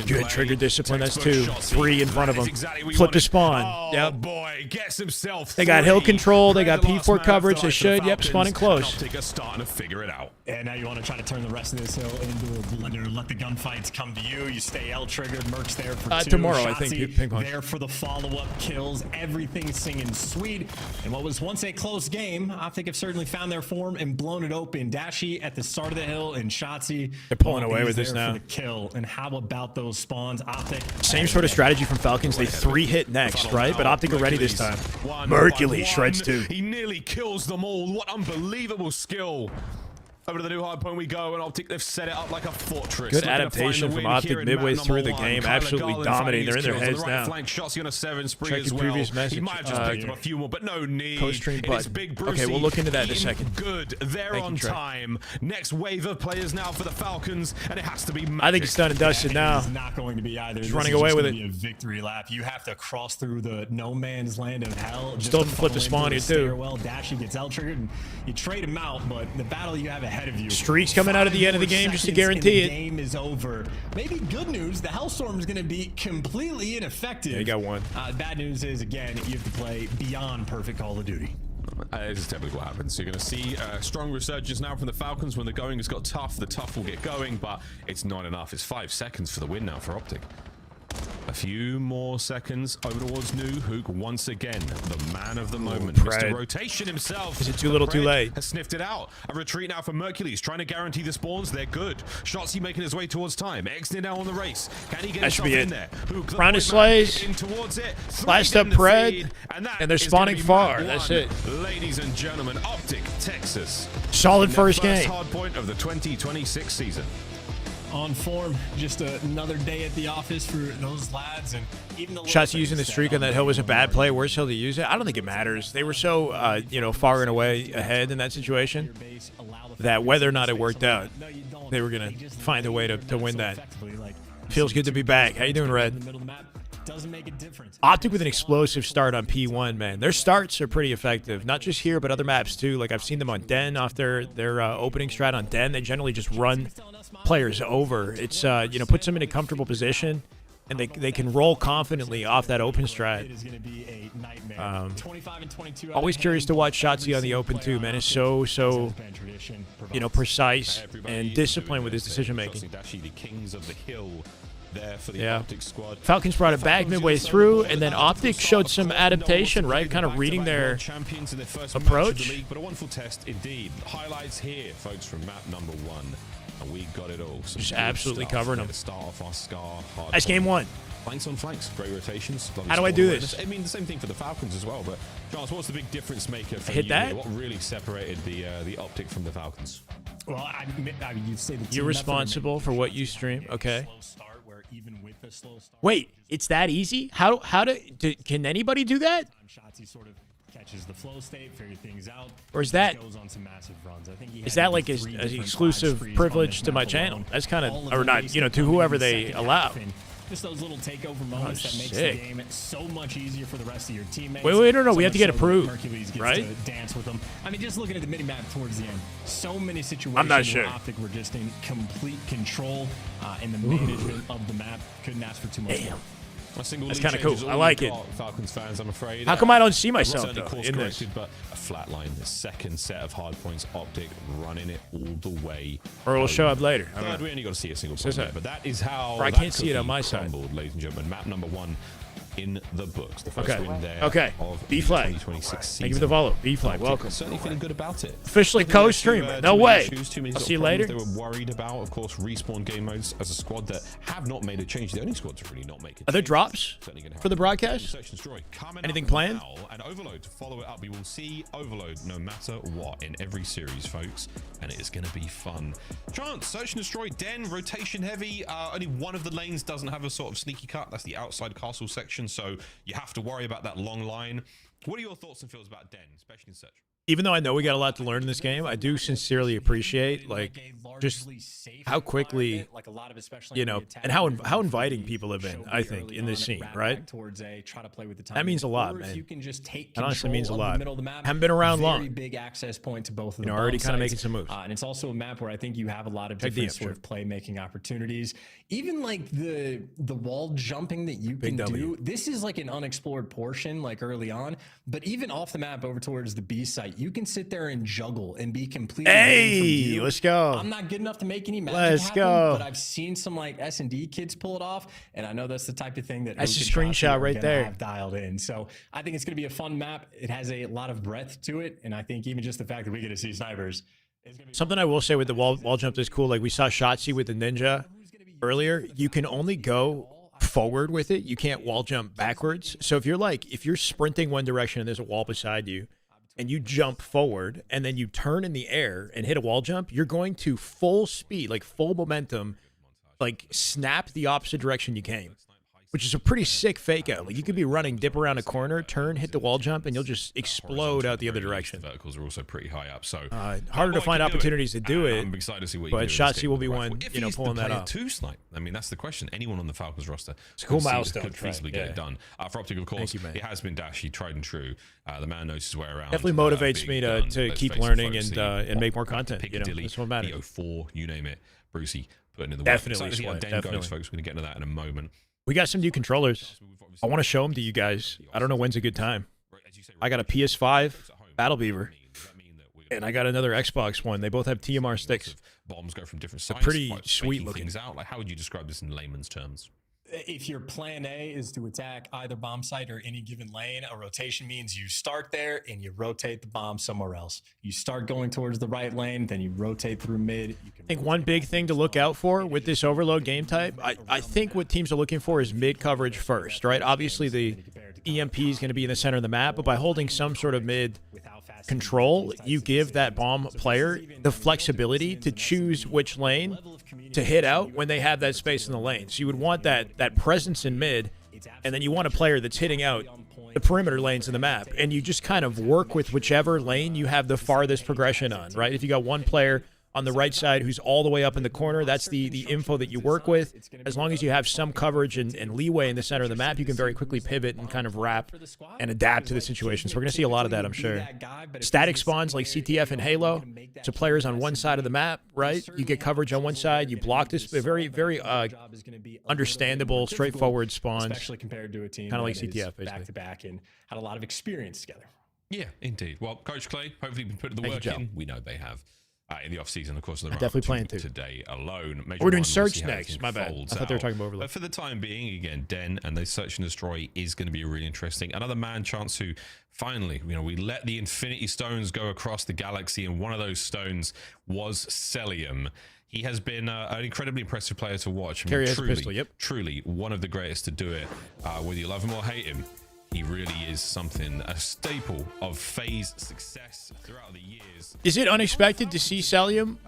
Good trigger discipline. That's 2. 3 in front of him. Flip to spawn. Yep. Boy, gets himself. They got hill control. They got P4 coverage. They should. Yep, spawning close. Starting to figure it out. And now you want to try to turn the rest of this hill into a blender. Let the gunfights come to you. You stay L-triggered. Merc's there for 2. Tomorrow, I think. Ping pong. There for the follow-up kills. Everything singing sweet. And what was once a close game, I think have certainly found their form and blown it open. Dashy at the start of the hill and Shotzi. They're pulling away with this now. For the kill. And how about those spawns? Optic. Same sort of strategy from Falcons. They 3-hit next, right? But Optic are ready this time. Mercury shreds 2. He nearly kills them all. What unbelievable skill. Over to the new hardpoint we go, and Optic, they've set it up like a fortress. Good adaptation from Optic midway through the game. Absolutely dominating. They're in their heads now. Shotzi on a 7 spree Check as your well. previous message. He might have just picked up a few more, but no need. Co-stream button. Okay, we'll look into that in a second. Good. They're on time. Next wave of players now for the Falcons, and it has to be magic. I think it's done and dusted now. It's not going to be either. Just running away with it. Be a victory lap. You have to cross through the no man's land of hell. Still flip the spawn here too. Well, Dashy gets L-triggered, and you trade him out, but the battle you have ahead of you. Streaks coming out at the end of the game just to guarantee it. The game is over. Maybe good news, the Hellstorm is going to be completely ineffective. Yeah, you got one. Bad news is, again, you have to play beyond perfect Call of Duty. This is typically what happens. So you're going to see strong resurgence now from the Falcons. When the going has got tough, the tough will get going, but it's not enough. It's 5 seconds for the win now for Optic. A few more seconds over towards New Hook once again. The man of the moment. Mr. Rotation himself. Is it too little too late? Has sniffed it out. A retreat now for Mercules. Trying to guarantee the spawns. They're good. Shotzi making his way towards time. Exnid now on the race. Can he get himself in there? Hook, round of slays. in towards it. Last up Pred. And they're spawning far. That's it. Ladies and gentlemen, Optic, Texas. Solid first game. Hard point of the 2026 season. On form, just another day at the office for those lads, and even the shots using the streak on that hill was a bad play. Worst hill to use it. I don't think it matters. They were so far and away ahead in that situation that whether or not it worked out, they were gonna find a way to win that. Feels good to be back. How you doing, Red? Doesn't make a difference. Optic with an explosive start on P1, man. Their starts are pretty effective, not just here but other maps too. Like I've seen them on Den off their opening strat on Den. They generally just run players over. It's puts them in a comfortable position, and they can roll confidently off that open strat. Always curious to watch Shotzi on the open too, man. It's so precise and disciplined with his decision making. There for the yeah. Optic squad. Falcons brought it back midway through, and then Optic showed some adaptation, right? Kind of reading their champions in their first approach. Match of the league, but a wonderful test indeed. Highlights here, folks, from map number 1, and we got it all. Just absolutely covering them. Start off our Scar. That's game 1. Flanks on flanks, great rotations. How do I do this? I mean, the same thing for the Falcons as well. But Charles, what's the big difference maker for hit you that? Here? What really separated the Optic from the Falcons? Well, I mean, you'd say the you're responsible for what you stream. Okay. Wait, it's that easy? How can anybody do that? Sort of catches the flow state, figure things out, or is that goes on some massive runs. I think is that like an exclusive privilege to my channel? That's kind of, or not, to whoever they allow. Just those little takeover moments that makes the game so much easier for the rest of your teammates. Wait, no, we have to get approved, right? To dance with them. I mean, just looking at the mini-map towards the end, so many situations I'm not sure. where Optic were just in complete control, and the management of the map couldn't ask for too much. Damn. That's kind of cool. I like it. Falcons fans, I'm afraid. How come I don't see myself Certainly though, course in this? corrected, but a flat line. The second set of hard points. Optic running it all the way. Or it'll show up later. I don't Third, know. we only got to see a single point there, but that is how. Or I that can't see it on my side. crumbled, ladies and gentlemen. Map number 1 in the books. The first Okay. win there. Okay. Of B the flag. 2026 season. Thank you for the follow. B flag. Optic Welcome. Certainly feeling good about it. Officially co-streamer. No way. I'll see you later. They were worried about, of course, respawn game modes as a squad that have not made a change. The only squad to really not make a change. Are there drops for the broadcast? Search and destroy. Anything planned? And Overload to follow it up. We will see Overload no matter what in every series, folks, and it is going to be fun. Chance, search and destroy. Den, rotation heavy. Only one of the lanes doesn't have a sort of sneaky cut. That's the outside castle section, so you have to worry about that long line. What are your thoughts and feels about Den, especially in search? Even though I know we got a lot to learn in this game, I do sincerely appreciate just how quickly, you know, and how inviting people have been. I think in this scene, right? That means a lot, man. That honestly means a lot. Haven't been around long. Big access point to both of them. Already kind of making some moves. And it's also a map where I think you have a lot of different sort of playmaking opportunities. Even like the wall jumping that you can do. This is like an unexplored portion, like early on. But even off the map over towards the B site, you can sit there and juggle and be completely. Hey, let's go. I'm not good enough to make any magic Let's happen, go. but I've seen some like S&D kids pull it off, and I know that's the type of thing that That's a Oak and screenshot Chauncey are right gonna there. have dialed in. So I think it's going to be a fun map. It has a lot of breadth to it, and I think even just the fact that we get to see snipers. Something I will say with the wall jump is cool. Like we saw Shotzi with the ninja earlier. You can only go forward with it. You can't wall jump backwards. So if you're sprinting one direction and there's a wall beside you, and you jump forward and then you turn in the air and hit a wall jump, you're going to full speed, like full momentum, like snap the opposite direction you came, which is a pretty sick fake out. Like you could be running, dip around a corner, turn, hit the wall jump, and you'll just explode out the other direction. Verticals are also pretty high up, so harder to find opportunities to do it. I'm excited to see what but Shotzi will be one, if you know, he's pulling the that player off. to snipe. I mean, that's the question. Anyone on the Falcons roster, It's a cool milestone. could feasibly get it done. For Optic, of course, it has been dashy, tried and true. The man knows his way around. Definitely motivates me to keep learning and make more content. You know, that's what matters. EO4, you name it. Brucey putting in the work. Definitely, See how Den definitely. goes, folks. We're going to get into that in a moment. We got some new controllers. I want to show them to you guys. I don't know when's a good time. I got a PS5 Battle Beaver, and I got another Xbox One. They both have TMR sticks. Bombs go from different They're sides. pretty like sweet faking looking. things out. Like, how would you describe this in layman's terms? If your plan A is to attack either bomb site or any given lane, a rotation means you start there and you rotate the bomb somewhere else. You start going towards the right lane, then you rotate through mid. I think one big thing to look out for with this overload game type, I think what teams are looking for is mid coverage first, right? Obviously, the EMP is going to be in the center of the map, but by holding some sort of mid control, you give that bomb player the flexibility to choose which lane to hit out when they have that space in the lane. So you would want that presence in mid, and then you want a player that's hitting out the perimeter lanes in the map, and you just kind of work with whichever lane you have the farthest progression on, right? If you got one player on the right side who's all the way up in the corner, that's the info that you work with. As long as you have some coverage and leeway in the center of the map, you can very quickly pivot and kind of wrap and adapt to the situation. So we're going to see a lot of that, I'm sure. Static spawns like CTF and Halo. So players on one side of the map, right? You get coverage on one side, you block this very, very understandable, straightforward spawns. Especially compared to a team kind of like that is CTF, basically. back-to-back and had a lot of experience together. Yeah, indeed. Well, Coach Clay, hopefully you've been putting the Thank work you, Joe. in. We know they have. In the off-season, of course, definitely plan to. Today alone. We're doing search next. My bad. I thought they were talking about overload. But for the time being, again, Den and the search and destroy is going to be really interesting. Another man, Chance, who finally, you know, we let the Infinity Stones go across the galaxy, and one of those stones was Celium. He has been an incredibly impressive player to watch. I mean, truly one of the greatest to do it. Whether you love him or hate him, he really is something, a staple of Faze success throughout the years. Is it unexpected to see Celium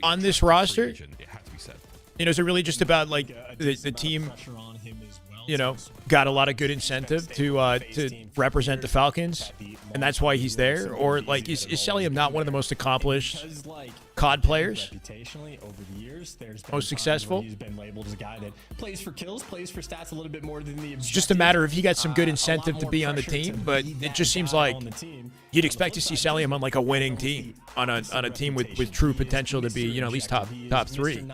on this roster? It had to be said. You know, is it really just about like the team, you know, got a lot of good incentive to represent the Falcons, and that's why he's there? Or like is Celium not one of the most accomplished COD players. Reputationally, over the years, there's been Most times successful. where he's been labeled as a guy that plays for kills, plays for stats a little bit more than the It's just a matter of he got some good incentive to be on the team, but it just seems like you'd expect to see Celium on like a winning team, on a team with true potential to be, you know, at least top 3.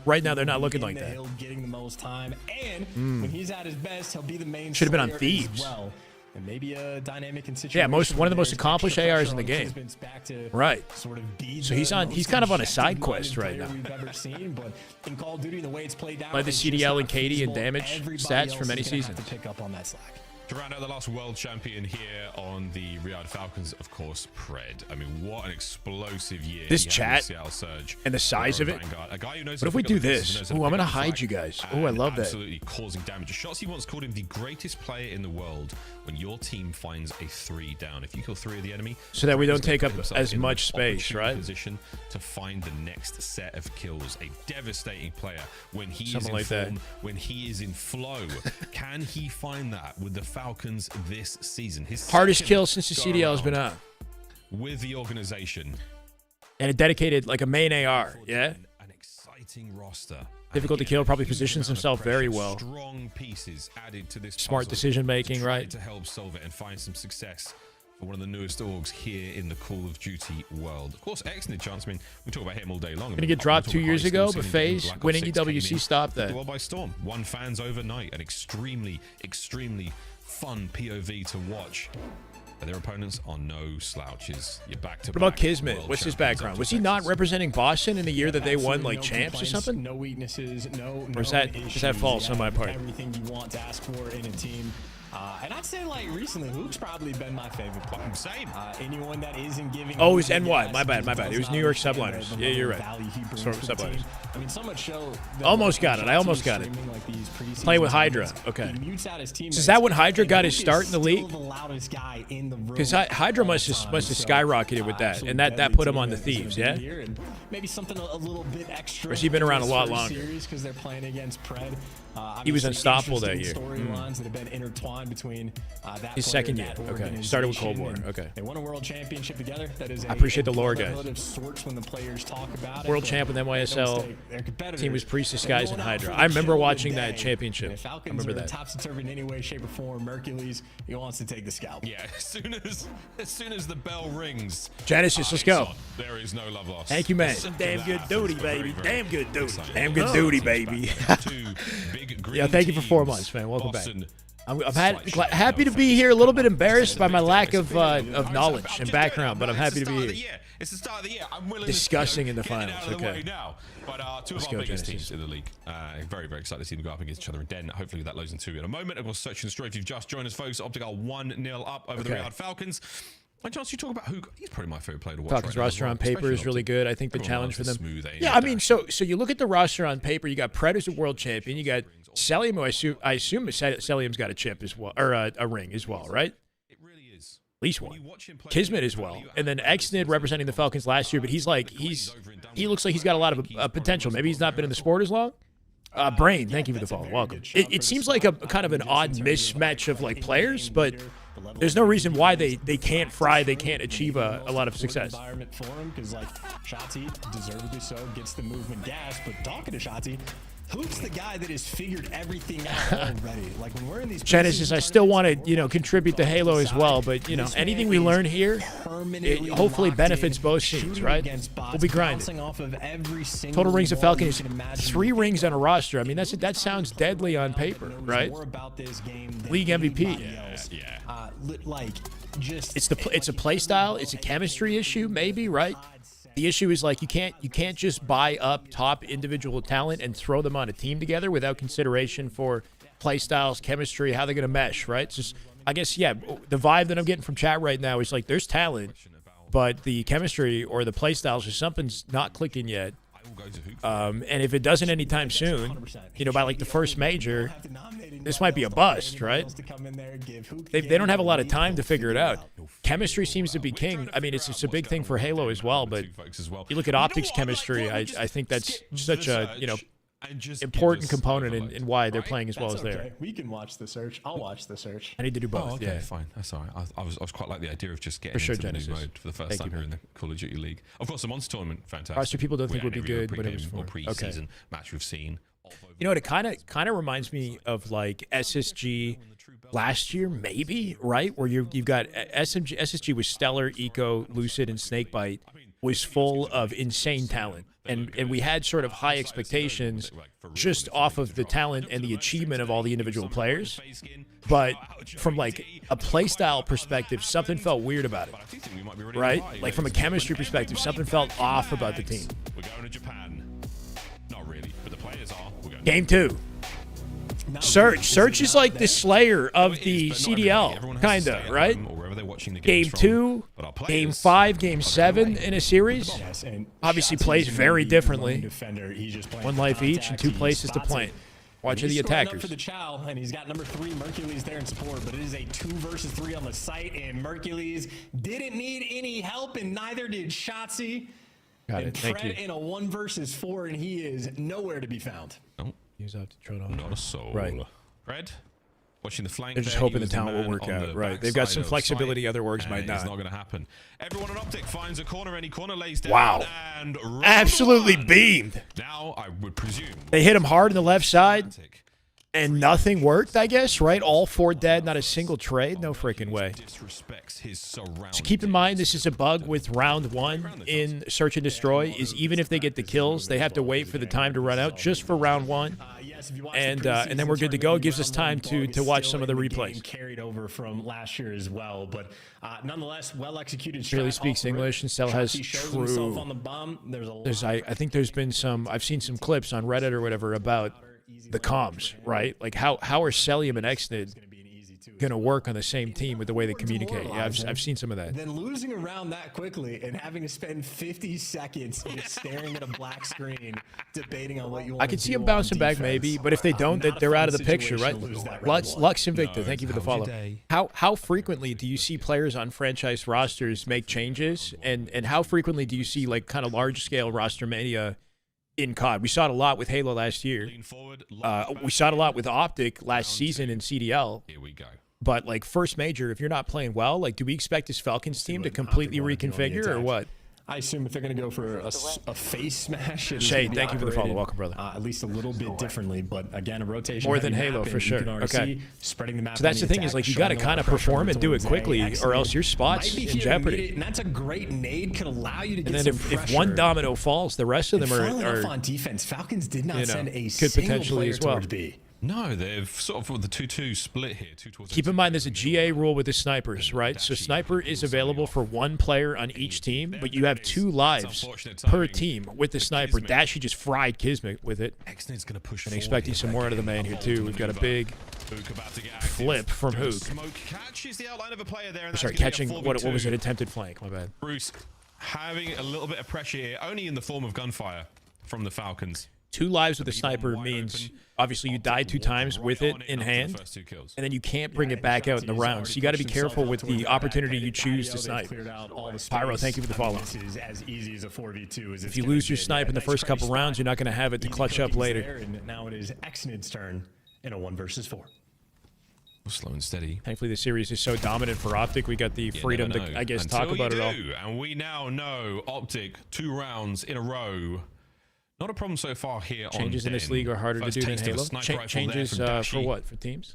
Right now, they're not looking like that. Getting the most time, and when he's at his best, he'll be the main. Should have been on player Thieves. as well. And maybe a dynamic situation. Yeah, one of the most accomplished ARs in the game. Right. Sort of So he's kind of on a side quest right now. We've ever seen, but in Call of Duty, the way it's played out, By the it's CDL just and not KD and feasible. damage Everybody stats else for many is gonna have seasons. to pick up on that slack. To round out the last world champion here on the Riyadh Falcons, of course, Pred. I mean, what an explosive year. This he had chat with Seattle Surge. and the size of it. A guy who knows What if we do this? Ooh, I'm going to hide you guys. Ooh, I love that. Absolutely causing damage. Shotzi once called him the greatest player in the world when your team finds a 3 down. If you kill 3 of the enemy, So that we don't he's gonna take up put himself as in much an space, opportune right? Position to find the next set of kills. A devastating player when he Something is like in that. form, when he is in flow. Can he find that with the Falcons this season? His Hardest second kill since the go CDL has been around out. with the organization. And a dedicated, like a main AR, yeah? An exciting roster. Difficult to kill, probably positions himself very well. Strong pieces added to this Smart puzzle decision making, to try right? to help solve it and find some success for one of the newest orgs here in the Call of Duty world. Of course, excellent chance. I mean, we talk about him all day long. Gonna get dropped 2 years ago, but Faze winning EWC stopped that. Well, by storm. Won fans overnight. An extremely fun POV to watch. But their opponents are no slouches. You're back to What about Kismet? What's his background? Was he not representing Boston in the year that they won like champs or something? No weaknesses, Or is that false on my part? Everything you want to ask for in a team. And I'd say, like, recently, Hook's probably been my favorite player. Same. Anyone that isn't giving... Oh, it was NY. My bad. It was New York Subliners. Yeah, you're right. Subliners. I mean, so much show... Almost got it. I almost got it. Playing with Hydra. Okay. So is that when Hydra got his start in the league? Because Hydra must have skyrocketed with that, and that put him on the Thieves, yeah? Maybe something a little bit extra. Or has he been around a lot longer? Because they're playing against Pred. He was unstoppable that year. Storylines that have been intertwined between his second year. Okay, started with Cold War. Okay. They won a world championship together. That is. I appreciate the lore, guys. When the players talk about World champ with NYSL. Team was Priestess Guys and Hydra. I remember watching that championship. I remember that. Topsy turvy in any way, shape, or form. Mercules, he wants to take the scalp. Yeah, as soon as the bell rings. Genesis, let's go. There is no love lost. Thank you, man. Damn good duty, baby. Damn good duty. Damn good duty, baby. Yeah, thank you for 4 months, man. Welcome back. I'm happy to be here. A little bit embarrassed by my lack of knowledge and background, but I'm happy to be here. It's the start of the year. I'm willing Discussing to in the finals. Okay. But 2 of Let's our go, biggest Genesis. teams in the league. Very, very excited to see them go up against each other in Den. Hopefully that loads into in a moment. And we'll search and destroy if you've just joined us, folks. Optic are 1-0 up over the Riyadh Falcons. And Chance, you talk about who he's probably my favorite player to watch. Falcons right roster now on paper is really good. I think the challenge for them. Yeah, I mean, so you look at the roster on paper. You got Pred as a world champion. You got Celium, who I assume Celium's got a chip as well, or a ring as well, right? It really is. At least one. Kismet as well, and then Xnid representing the Falcons last year, but he looks like he's got a lot of potential. Maybe he's not been in the sport as long. Brain, thank you for the follow. Welcome. It seems like a kind of an odd mismatch of like players, but there's no reason why they can't fry, they can't achieve a lot of success. Environment for him, because like Shotzi, deservedly so, gets the movement gas. But talking to Shotzi, Hook's the guy that has figured everything out already. Like when we're in these Genesis, I still want to contribute to Halo as well, but anything we learn here, it hopefully benefits both teams, right? We'll be grinding. Total rings of Falcon is 3 rings on a roster. I mean, that sounds deadly on paper, right? League MVP. Yeah. It's a play style. It's a chemistry issue, maybe, right? The issue is like you can't just buy up top individual talent and throw them on a team together without consideration for play styles, chemistry, how they're gonna mesh, right? It's just, I guess, yeah, the vibe that I'm getting from chat right now is like there's talent, but the chemistry or the play styles or something's not clicking yet. And if it doesn't anytime soon, by like the first major, this might be a bust, right? They don't have a lot of time to figure it out. Chemistry seems to be king. I mean, it's a big thing for Halo as well, but you look at Optic's chemistry, I think that's such a, important component in why they're playing as well as they are. We can watch the search. I'll watch the search. I need to do both. Okay, yeah, fine. That's all right. I was quite like the idea of just getting for sure, into the Genesis. new mode for the first time here in the Call of Duty League. Of course, the Monster Tournament, fantastic. Roster people don't think would be good, but it was or fun. pre-season match we've seen. You know what? It kind of reminds me of like SSG last year, maybe, right? Where you've got SSG was stellar, Eco, Lucid, and Snakebite was full of insane talent. And we had sort of high expectations just off of the talent and the achievement of all the individual players. But from like a playstyle perspective, something felt weird about it, right? Like from a chemistry perspective, something felt off about the team. We're going to Japan. Not really, but the players are. Game 2. Search is like the slayer of the CDL, kind of, right? Game 2, Game 5, Game 7 in a series. Obviously plays very differently. 1 life each and 2 places to plant. Watching the attackers. For the Chow, and he's got number 3 Mercules there in support, but it is a 2 versus 3 on the site, and Mercules didn't need any help, and neither did Shotzi. Got it. Thank you. In a 1 versus 4, and he is nowhere to be found. Oh. Use out to try on. Not a soul. Right. Fred, watching the flank. They're just hoping the talent will work out. Right. They've got some flexibility other orgs might not. It's not going to happen. Everyone on Optic finds a corner. Any corner lays down. Wow. And absolutely beamed. Now I would presume they hit him hard on the left side. And nothing worked, I guess, right? All 4 dead, not a single trade. No freaking way. So keep in mind, this is a bug with round 1 in Search and Destroy, is even if they get the kills, they have to wait for the time to run out just for round 1. And then we're good to go. It gives us time to watch some of the replays. Carried over from last year as well, but nonetheless, well executed. Really speaks English, and Cell has true. I think there's been some, I've seen some clips on Reddit or whatever about the comms, right? Like how are Celium and Exnid going to work on the same team with the way they communicate? Yeah, I've seen some of that. Then losing around that quickly and having to spend 50 seconds just staring at a black screen, debating on what you want. I could see them bouncing back maybe, but if they don't, they're out of the picture, right? Lux Invicta, thank you for the follow. How frequently do you see players on franchise rosters make changes, and how frequently do you see like kind of large scale roster mania in COD? We saw it a lot with Halo last year. We saw it a lot with Optic last season in CDL. Here we go. But like first major, if you're not playing well, like do we expect this Falcons team to completely reconfigure or what? I assume if they're going to go for a face smash, Shay, thank you for the follow. Welcome, brother. At least a little bit differently, but again, a rotation. More than Halo, for sure. Okay. Spreading the map. So that's the thing is like you got to kind of perform and do it quickly, or else your spot's in jeopardy. And that's a great nade, could allow you to get some pressure. And then if one domino falls, the rest of them are on defense. Falcons did not send a could potentially as well. No, they've sort of with the 2-2 split here. Keep in mind there's a GA rule with the snipers, right? So sniper is available for 1 player on each team, but you have 2 lives per team with the sniper. Dashy just fried Kismet with it. And expecting some more out of the man here too. We've got a big flip from Hook. Sorry, catching, what was it? Attempted flank, my bad. Bruce having a little bit of pressure here, only in the form of gunfire from the Falcons. 2 lives with a sniper means obviously you die 2 times with it in hand, and then you can't bring it back out in the round. So you got to be careful with the opportunity you choose to snipe. Pyro, thank you for the follow. If you lose your snipe in the first couple rounds, you're not going to have it to clutch up later. Now it is Exnid's turn in a 1 versus 4. Slow and steady. Thankfully, the series is so dominant for Optic. We got the freedom to, I guess, talk about it all. And we now know Optic 2 rounds in a row. Not a problem so far here. Changes in this league are harder to do than Halo. Changes for what? For teams?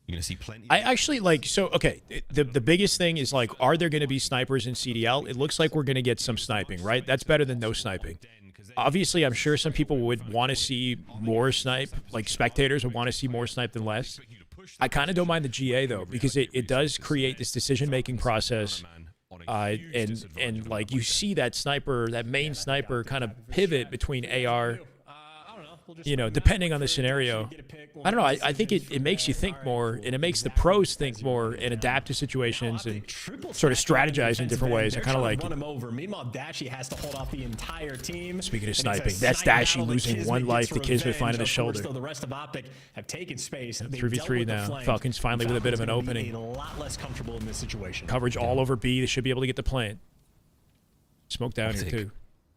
You're gonna see plenty. I actually like okay. The biggest thing is like, are there going to be snipers in CDL? It looks like we're going to get some sniping, right? That's better than no sniping. Obviously, I'm sure some people would want to see more snipe. Like spectators would want to see more snipe than less. I kind of don't mind the GA though, because it does create this decision-making process. And like you see that sniper, that main sniper kind of pivot between AR, you know, depending on the scenario. I don't know. I think it makes you think more, and it makes the pros think more and adapt to situations and sort of strategize in different ways. I kind of like it. Meanwhile, Dashy has to hold off the entire team. Speaking of sniping, that's Dashy losing 1 life to Kismet finding the shoulder. The rest of Optic have taken space. 3v3 now. Falcons finally with a bit of an opening. A lot less comfortable in this situation. Coverage all over B. They should be able to get the plant. Smoke down here too.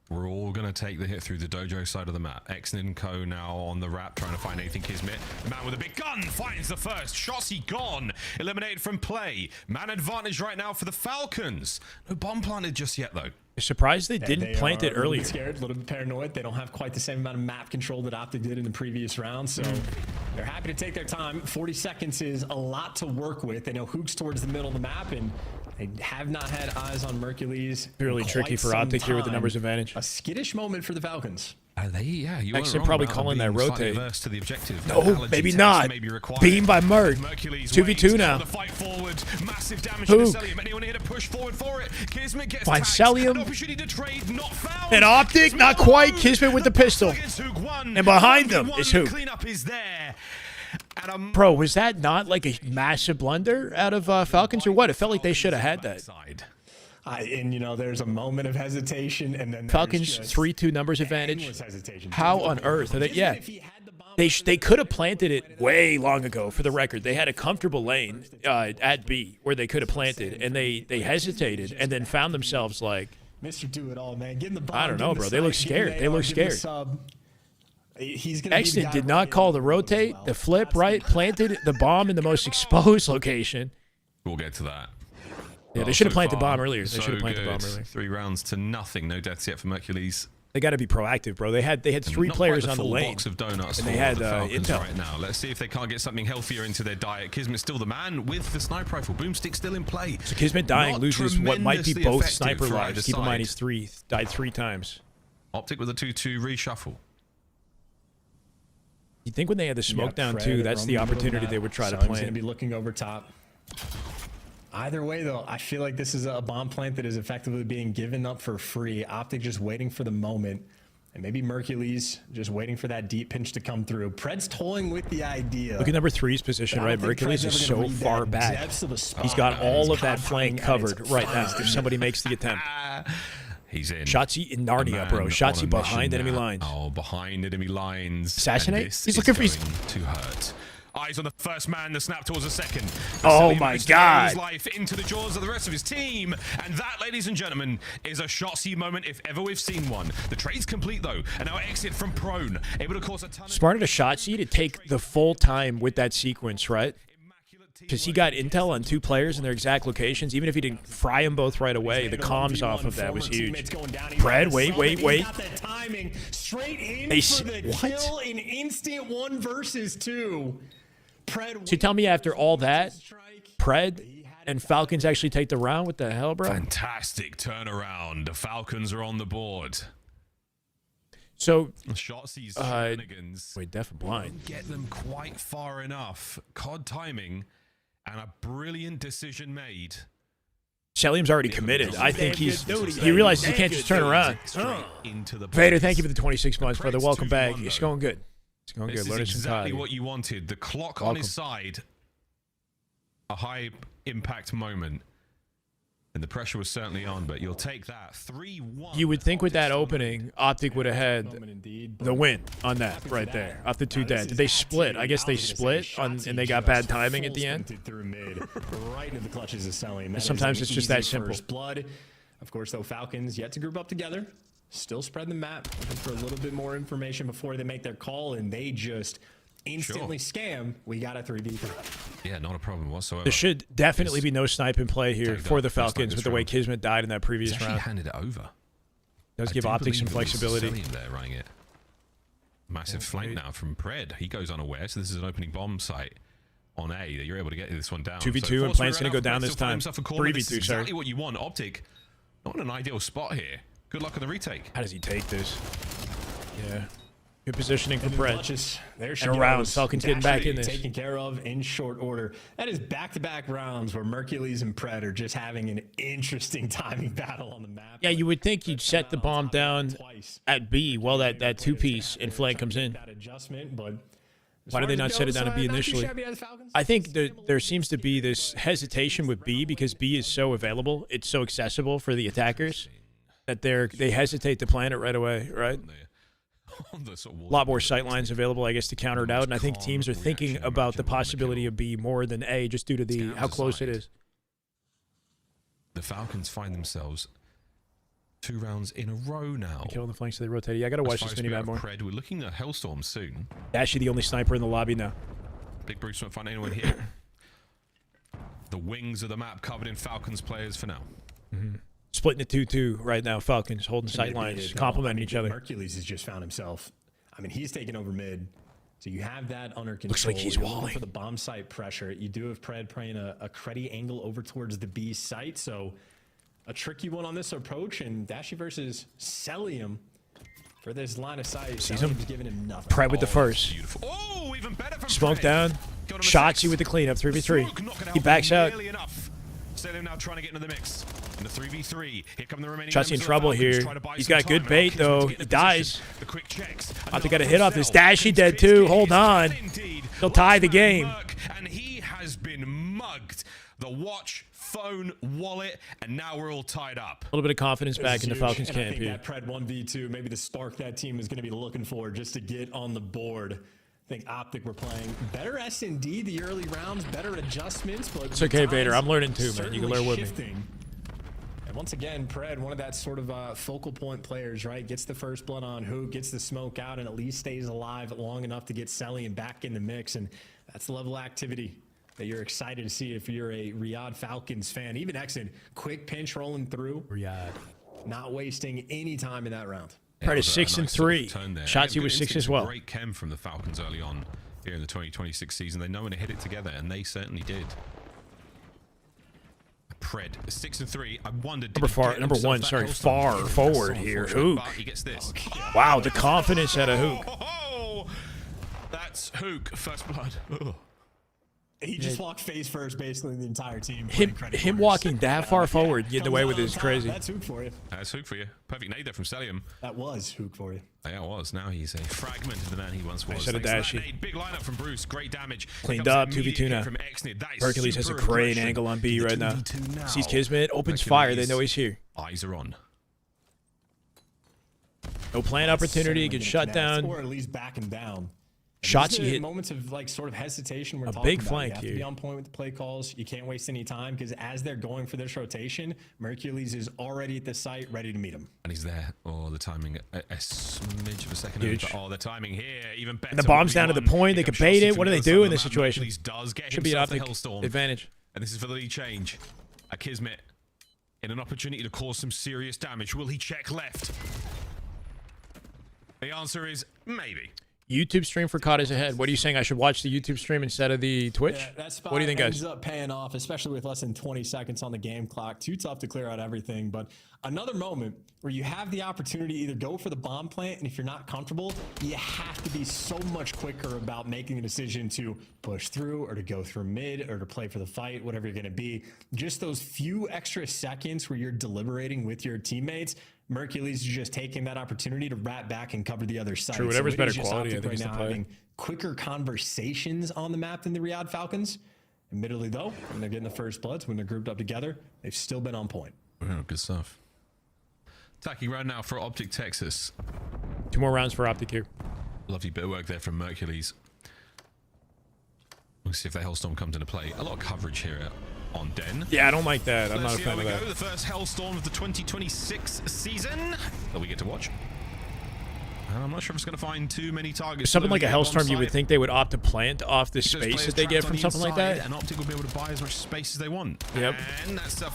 We're all going to take the hit through the dojo side of the map. Exnid and Co now on the wrap, trying to find anything Kismet. The man with a big gun finds the first. Shotzzy gone. Eliminated from play. Man advantage right now for the Falcons. No bomb planted just yet, though. Surprised they didn't plant it earlier. Scared, a little bit paranoid. They don't have quite the same amount of map control that Optic did in the previous round, so they're happy to take their time. 40 seconds is a lot to work with. They know Hook's towards the middle of the map, and they have not had eyes on Mercules. Really tricky for Optic here with the numbers advantage. A skittish moment for the Falcons. Yeah, you Actually, probably calling that rotate. To the objective. No, maybe not. Beam by Merc. 2v2 now. The fight forward. Massive damage Hook. to Celium. Anyone here to push forward for it? Kismet gets Find tagged. Celium. An opportunity to trade, not found. And Optic, not quite. Kismet with the pistol. And behind them is Hook. Cleanup is there. And Bro, was that not like a massive blunder out of Falcons or what? It felt like they should have had that. And you know, there's a moment of hesitation, and then Falcons 3-2 numbers advantage. How on earth are they? Yeah, they could have planted it way long ago. For the record, they had a comfortable lane at B where they could have planted, and they hesitated and then found themselves like, Mr. Do It All, man, getting the bomb. I don't know, bro. They look scared. They look scared. Exton did right not call the rotate, the flip, right? Planted the bomb in the most exposed location. We'll get to that. Yeah, they should have planted the bomb earlier. They should have planted the bomb good. earlier. 3 rounds to nothing. No deaths yet for Mercules. They got to be proactive, bro. They had 3 players on the lane. Box of donuts and for they had the Falcons intel right now. Let's see if they can't get something healthier into their diet. Kismet's still the man with the sniper rifle. Boomstick still in play. So Kismet dying Not loses what might be both tremendously sniper effective for lives. either Keep in mind side. he's died 3 times. Optic with a 2-2 reshuffle. You think when they had the smoke down too, that's the opportunity they would try to Sun's gonna plant. be looking over top. Either way, though, I feel like this is a bomb plant that is effectively being given up for free. Optic just waiting for the moment. And maybe Mercules just waiting for that deep pinch to come through. Pred's toying with the idea. Look at number 3's position, right? Mercules is so far back. He's got all of that flank covered right now if somebody makes the attempt. He's in. Shotzzy in Narnia, bro. Shotzzy behind enemy lines. Oh, behind enemy lines. Assassinate? He's looking for his... to hurt. Eyes on the first man, the snap towards the second. Oh my God. His life into the jaws of the rest of his team. And that, ladies and gentlemen, is a Shotzzy moment if ever we've seen one. The trade's complete though, and now exit from prone. Able to cause a ton of... Smarter to Shotzzy to take the full time with that sequence, right? Because he got intel on 2 players in their exact lokitions. Even if he didn't fry them both right away, the comms off of that was huge. Pred, wait. Straight in They for the what? kill in instant 1 versus 2. Pred, So you tell me after all that, Pred and Falcons actually take the round? What the hell, bro? Fantastic turnaround. The Falcons are on the board. So, Shotzi's shenanigans. wait, deaf and blind. Get them quite far enough. COD timing and a brilliant decision made. Celium's already committed. I think he realizes he can't just turn around. Vader, thank you for the 26 months, brother. Welcome back. It's going good. It's going good. This Learn is some exactly COD. what you wanted. The clock on his side. A high impact moment. And the pressure was certainly on, but you'll take that. 3-1. You would think with that opening, Optic would have had the win on that right there, off the 2 dead. Did they split? I guess they split, and they got bad timing at the end. Right into the clutches of Celium. Sometimes it's just that simple. Blood. Of course, though, Falcons yet to group up together. Still spread the map, looking for a little bit more information before they make their call, and they just instantly scam. We got a 3v3. Yeah, not a problem whatsoever. There should definitely be no snipe in play here for the Falcons with the way Kismet died in that previous round. Handed it over. Does give Optic some flexibility. There, running it. Massive flank now from Pred. He goes unaware, so this is an opening bomb site on A that you're able to get this one down. 2v2 and Plant's going to go down this time. 3v2, sorry. Exactly what you want. Optic, not in an ideal spot here. Good luck on the retake. How does he take this? Yeah. Good positioning for Pred. There she And around. goes. Falcons getting back in this. Taken care of in short order. That is back-to-back rounds where Mercules and Pred are just having an interesting timing battle on the map. Yeah, you would think you'd set the bomb down at B while that 2-piece in flank comes in. Why did they not set it down at B initially? I think there seems to be this hesitation with B because B is so available. It's so accessible for the attackers that they hesitate to plant it right away, right? A lot more sight lines available, I guess, to counter it out. And I think teams are thinking about the possibility of B more than A just due to how close it is. The Falcons find themselves 2 rounds in a row now. Killing the flanks, so they rotate. Yeah, I gotta watch this mini map more. Pred, we're looking at Hellstorm soon. Actually, the only sniper in the lobby now. Big Bruce won't find anyone here. The wings of the map covered in Falcons players for now. Splitting it 2-2 right now. Falcons holding sight lines, complimenting each other. Hercules has just found himself. I mean, he's taking over mid. So you have that under control. Looks like he's walling. For the bomb site pressure. You do have Pred playing a cruddy angle over towards the B site. So a tricky one on this approach. And Dashy versus Celium for this line of sight. Sees him. Giving him nothing. Pred with the first. Beautiful. Oh, even better from Smoke Pred. down. Shotzi with the cleanup. 3v3. He backs out. Celium now trying to get into the mix. In the 3v3. Here come the remaining. Shotzi in trouble here. He's got good bait though. He dies. Optic got a hit off this. Dashy dead too. Hold on. He'll tie the game. And he has been mugged. The watch, phone, wallet, and now we're all tied up. A little bit of confidence back in the Falcons camp I think here. that Pred 1v2, maybe the spark that team is going to be looking for just to get on the board. I think Optic were playing better S&D the early rounds, better adjustments, but It's okay, Vader. I'm learning too, man. You can learn with me. And once again, Pred, one of that sort of focal point players, right? Gets the first blood on Hook, gets the smoke out, and at least stays alive long enough to get Celium back in the mix. And that's the level of activity that you're excited to see if you're a Riyadh Falcons fan. Even Exon, quick pinch rolling through. Riyadh. Not wasting any time in that round. Pred is 6-3. Shotzi was 6 as well. Great chem from the Falcons early on here in the 2026 season. They know when to hit it together, and they certainly did. Pred 6-3. I wondered. Number one, sorry, far forward here. Hook. He gets this. Wow, the confidence out of Hook. Oh, that's Hook. First blood. Oh. He just walked face first, basically the entire team. Him walking that far forward, getting away with it is crazy. That's Hook for you. That's Hook for you. Perfect nade there from Celium. That was Hook for you. Yeah, it was. Now he's a fragment of the man he once was. Nice out of Dashy. Big lineup from Bruce. Great damage. Cleaned up. 2v2 now. Hercules has a great angle on B right now. Sees Kismet. Opens fire. They know he's here. Eyes are on. No plant opportunity. Gets shut down. Or at least backing down. Shotzi hit moments of like sort of hesitation. We're a talking big about. flank You have here. to be on point with the play calls. You can't waste any time because as they're going for this rotation, Hercules is already at the site ready to meet him. And he's there. Oh, the timing a smidge of a second. Huge. Oh, the timing here even better. And the bomb's down to the point. They could bait it. What do they do in this situation? Does get Should be an himself Optic the Hellstorm. advantage. And this is for the lead change. A Kismet in an opportunity to cause some serious damage. Will he check left? The answer is maybe. YouTube stream for COD is ahead. What are you saying? I should watch the YouTube stream instead of the Twitch? Yeah, that spot What do you think, guys? ends up paying off, especially with less than 20 seconds on the game clock. Too tough to clear out everything, but another moment where you have the opportunity to either go for the bomb plant, and if you're not comfortable, you have to be so much quicker about making the decision to push through or to go through mid or to play for the fight, whatever you're going to be. Just those few extra seconds where you're deliberating with your teammates, Hercules is just taking that opportunity to wrap back and cover the other side. True, whatever's so it better is just quality, I Optic think, is right the now play. having quicker conversations on the map than the Riyadh Falcons. Admittedly, though, when they're getting the first bloods, when they're grouped up together, they've still been on point. Oh, good stuff. Attacking round now for Optic Texas. 2 more rounds for Optic here. Lovely bit of work there from Hercules. We'll see if the Hellstorm comes into play. A lot of coverage here on Den. Yeah, I don't like that. I'm not a fan of that. The first Hellstorm of the 2026 season that we get to watch. And I'm not sure if it's going to find too many targets. Something like a Hellstorm, you would think they would opt to plant off the space that they get from something like that. And Optic will be able to buy as much space as they want. Yep. And that's a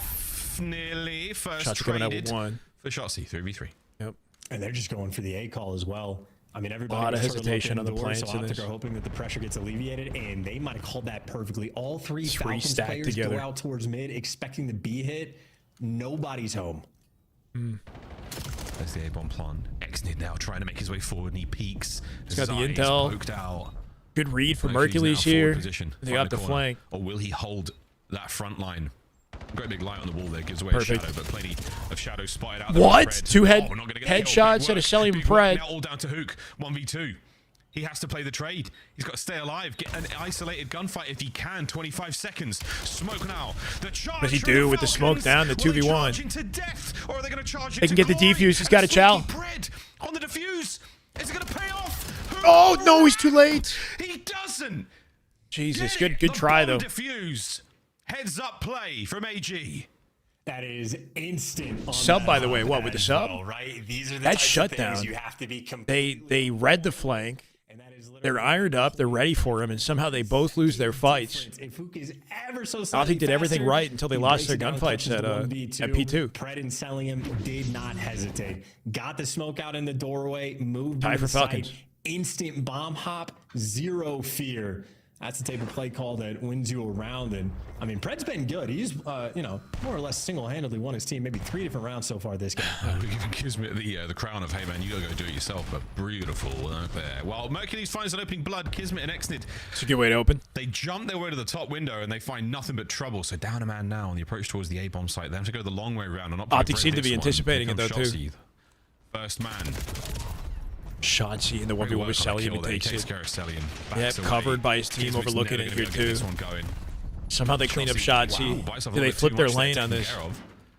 nearly first Shots coming out with traded 1. for Shotzi 3v3. Yep. And they're just going for the A call as well. I mean, everybody A lot of was sort hesitation looking on the door, plants so in Optic this. are hoping that the pressure gets alleviated, and they might have called that perfectly. All three Falcons stacked players together. go out towards mid, expecting the B hit. Nobody's home. There's the A-bomb plan. Exnid now trying to make his way forward, and he peeks. He's got the His eyes intel. poked out. Good read from Hercules Hercules now forward here. Position, They find got the corner. flank. Or will he hold that front line? Great big light on the wall there, gives away Perfect. a shadow, but plenty of shadow spotted out. What? Pred. 2 We're not gonna get the kill. headshots Big at a Celium Big work Pred. now, all down to Hook. 1v2. He has to play the trade. He's got to stay alive, get an isolated gunfight if he can. 25 seconds. Smoke now. The charge. What does he from do the with the smoke Falcons. down? The Will they 2v1. charge into death, or are they going to charge They can into get the glory? defuse. He's And got a chow. Pred on the defuse. Is it going to pay off? Oh, no, he's too late. He doesn't. Jesus, Get it. good The try, bomb though. Defuse. Heads up play from AG. That is instant. On Sub, that by the way, hop what with the sub? well, right? These are the That's types of shutdown. things you have to be They read the flank. They're ironed up. They're ready for him, and somehow they both lose their fights. If Fook is ever so Optic did everything faster, right until they he lost breaks their it down, gunfights clutches at the 1v2. P2. Pred and Sellium did not hesitate. Got the smoke out in the doorway, moved Tie into for the site, Falcons. instant bomb hop, zero fear. That's the type of play call that wins you a round. And I mean, Pred's been good. He's, you know, more or less single-handedly won his team maybe 3 different rounds so far this game. Gives me the crown of, hey man, you gotta go do it yourself, but beautiful there. While Mercules finds an opening blood, Kismet and Exnid. It's a good way to open. They jump their way to the top window and they find nothing but trouble. So down a man now on the approach towards the A-bomb site. They have to go the long way around. And Optic seem to be anticipating it though too. First man. Shotzi in the 1v1 with Sellium and takes it. Yeah, covered by his team, overlooking it here too. Somehow they clean up Shotzi. Do they flip their lane on this? A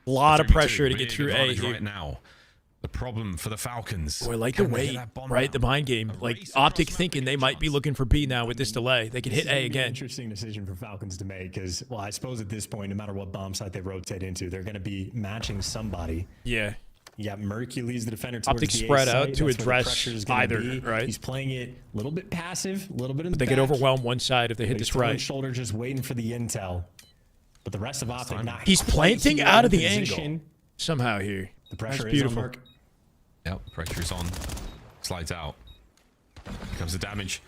lot of pressure to get through A here. Right now. The problem for the Falcons. Boy, like the wait, right? The mind game. Like Optic thinking they might be looking for B now with this delay. They could hit A again. Interesting decision for Falcons to make because, well, I suppose at this point, no matter what bomb site they rotate into, they're going to be matching somebody. Yeah. You got Mercules, the defender, towards Optic the spread A out site. to That's where the address pressure's gonna either, be. right? He's playing it a little bit passive, a little bit in the They back. could overwhelm one side if they hit He's this right. shoulder, just waiting for the intel. But the rest of Optic not. He's quite planting here out in of the position. angle somehow here. The pressure That's is beautiful. on Merc. Yep, pressure is on. Slides out. Here comes the damage.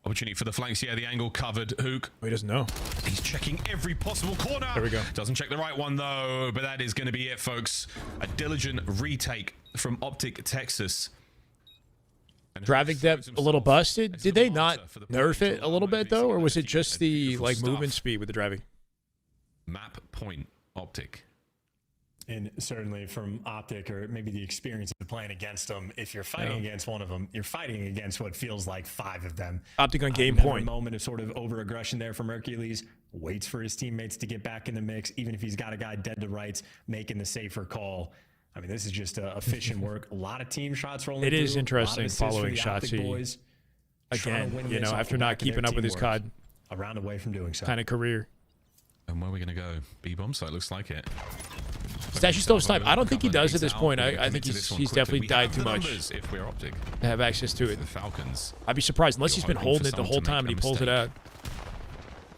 Opportunity for the flanks. Yeah, the angle covered. Hook. Oh, he doesn't know. He's checking every possible corner. There we go. Doesn't check the right one though, but that is going to be it, folks. A diligent retake from Optic Texas. Traffic depth a little busted. Did they not nerf it a little bit though, or was it just the like movement speed with the driving? Map point Optic. And certainly from Optic, or maybe the experience of playing against them, if you're fighting against one of them, you're fighting against what feels like 5 of them. Optic on game Never point. A moment of sort of over-aggression there from Hercules. Waits for his teammates to get back in the mix, even if he's got a guy dead to rights, making the safer call. I mean, this is just efficient work. A lot of team shots rolling It is through, interesting a lot of assists for following the Optic Shotzi boys, trying again, to win you this know, off after the not back of their keeping up with his teamwork. COD A round away from doing so. kind of career. And where are we going to go? B-bomb site looks like it. He's actually still a snipe. I don't think he does at this point. I think he's definitely died too much if we're Optic to have access to it. The Falcons. I'd be surprised unless he's been holding it the whole time and he pulls it out.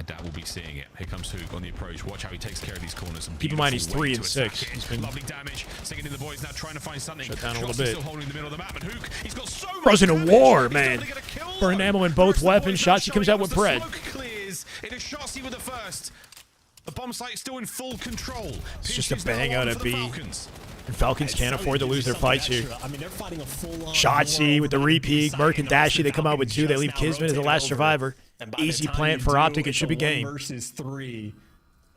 That will be seeing it. Here comes Hook on the approach. Watch how he takes care of these corners. Keep in mind he's 3 and 6. He's been lovely damage. Singing in the boys now, trying to find something. shut down a little bit. Still holding the middle of the map, and Hook, he's got so much Frozen in damage. war, He's man. not gonna get a kill, Burn though. ammo in both First, the weapons. boys not Shotzi comes showing out with us. The Pred. smoke clears. It is Shotzi with the first. The bomb site still in full control. It's just a Pinches now bang out on at for the B. Falcons. And Falcons can't afford to lose their fights here. I mean, they're fighting a full-on Shotzi with the repeat. Merc and Dashy, they come out with 2. They leave Kismet as the last survivor. Easy plant for Optic. It should be game. Versus 3,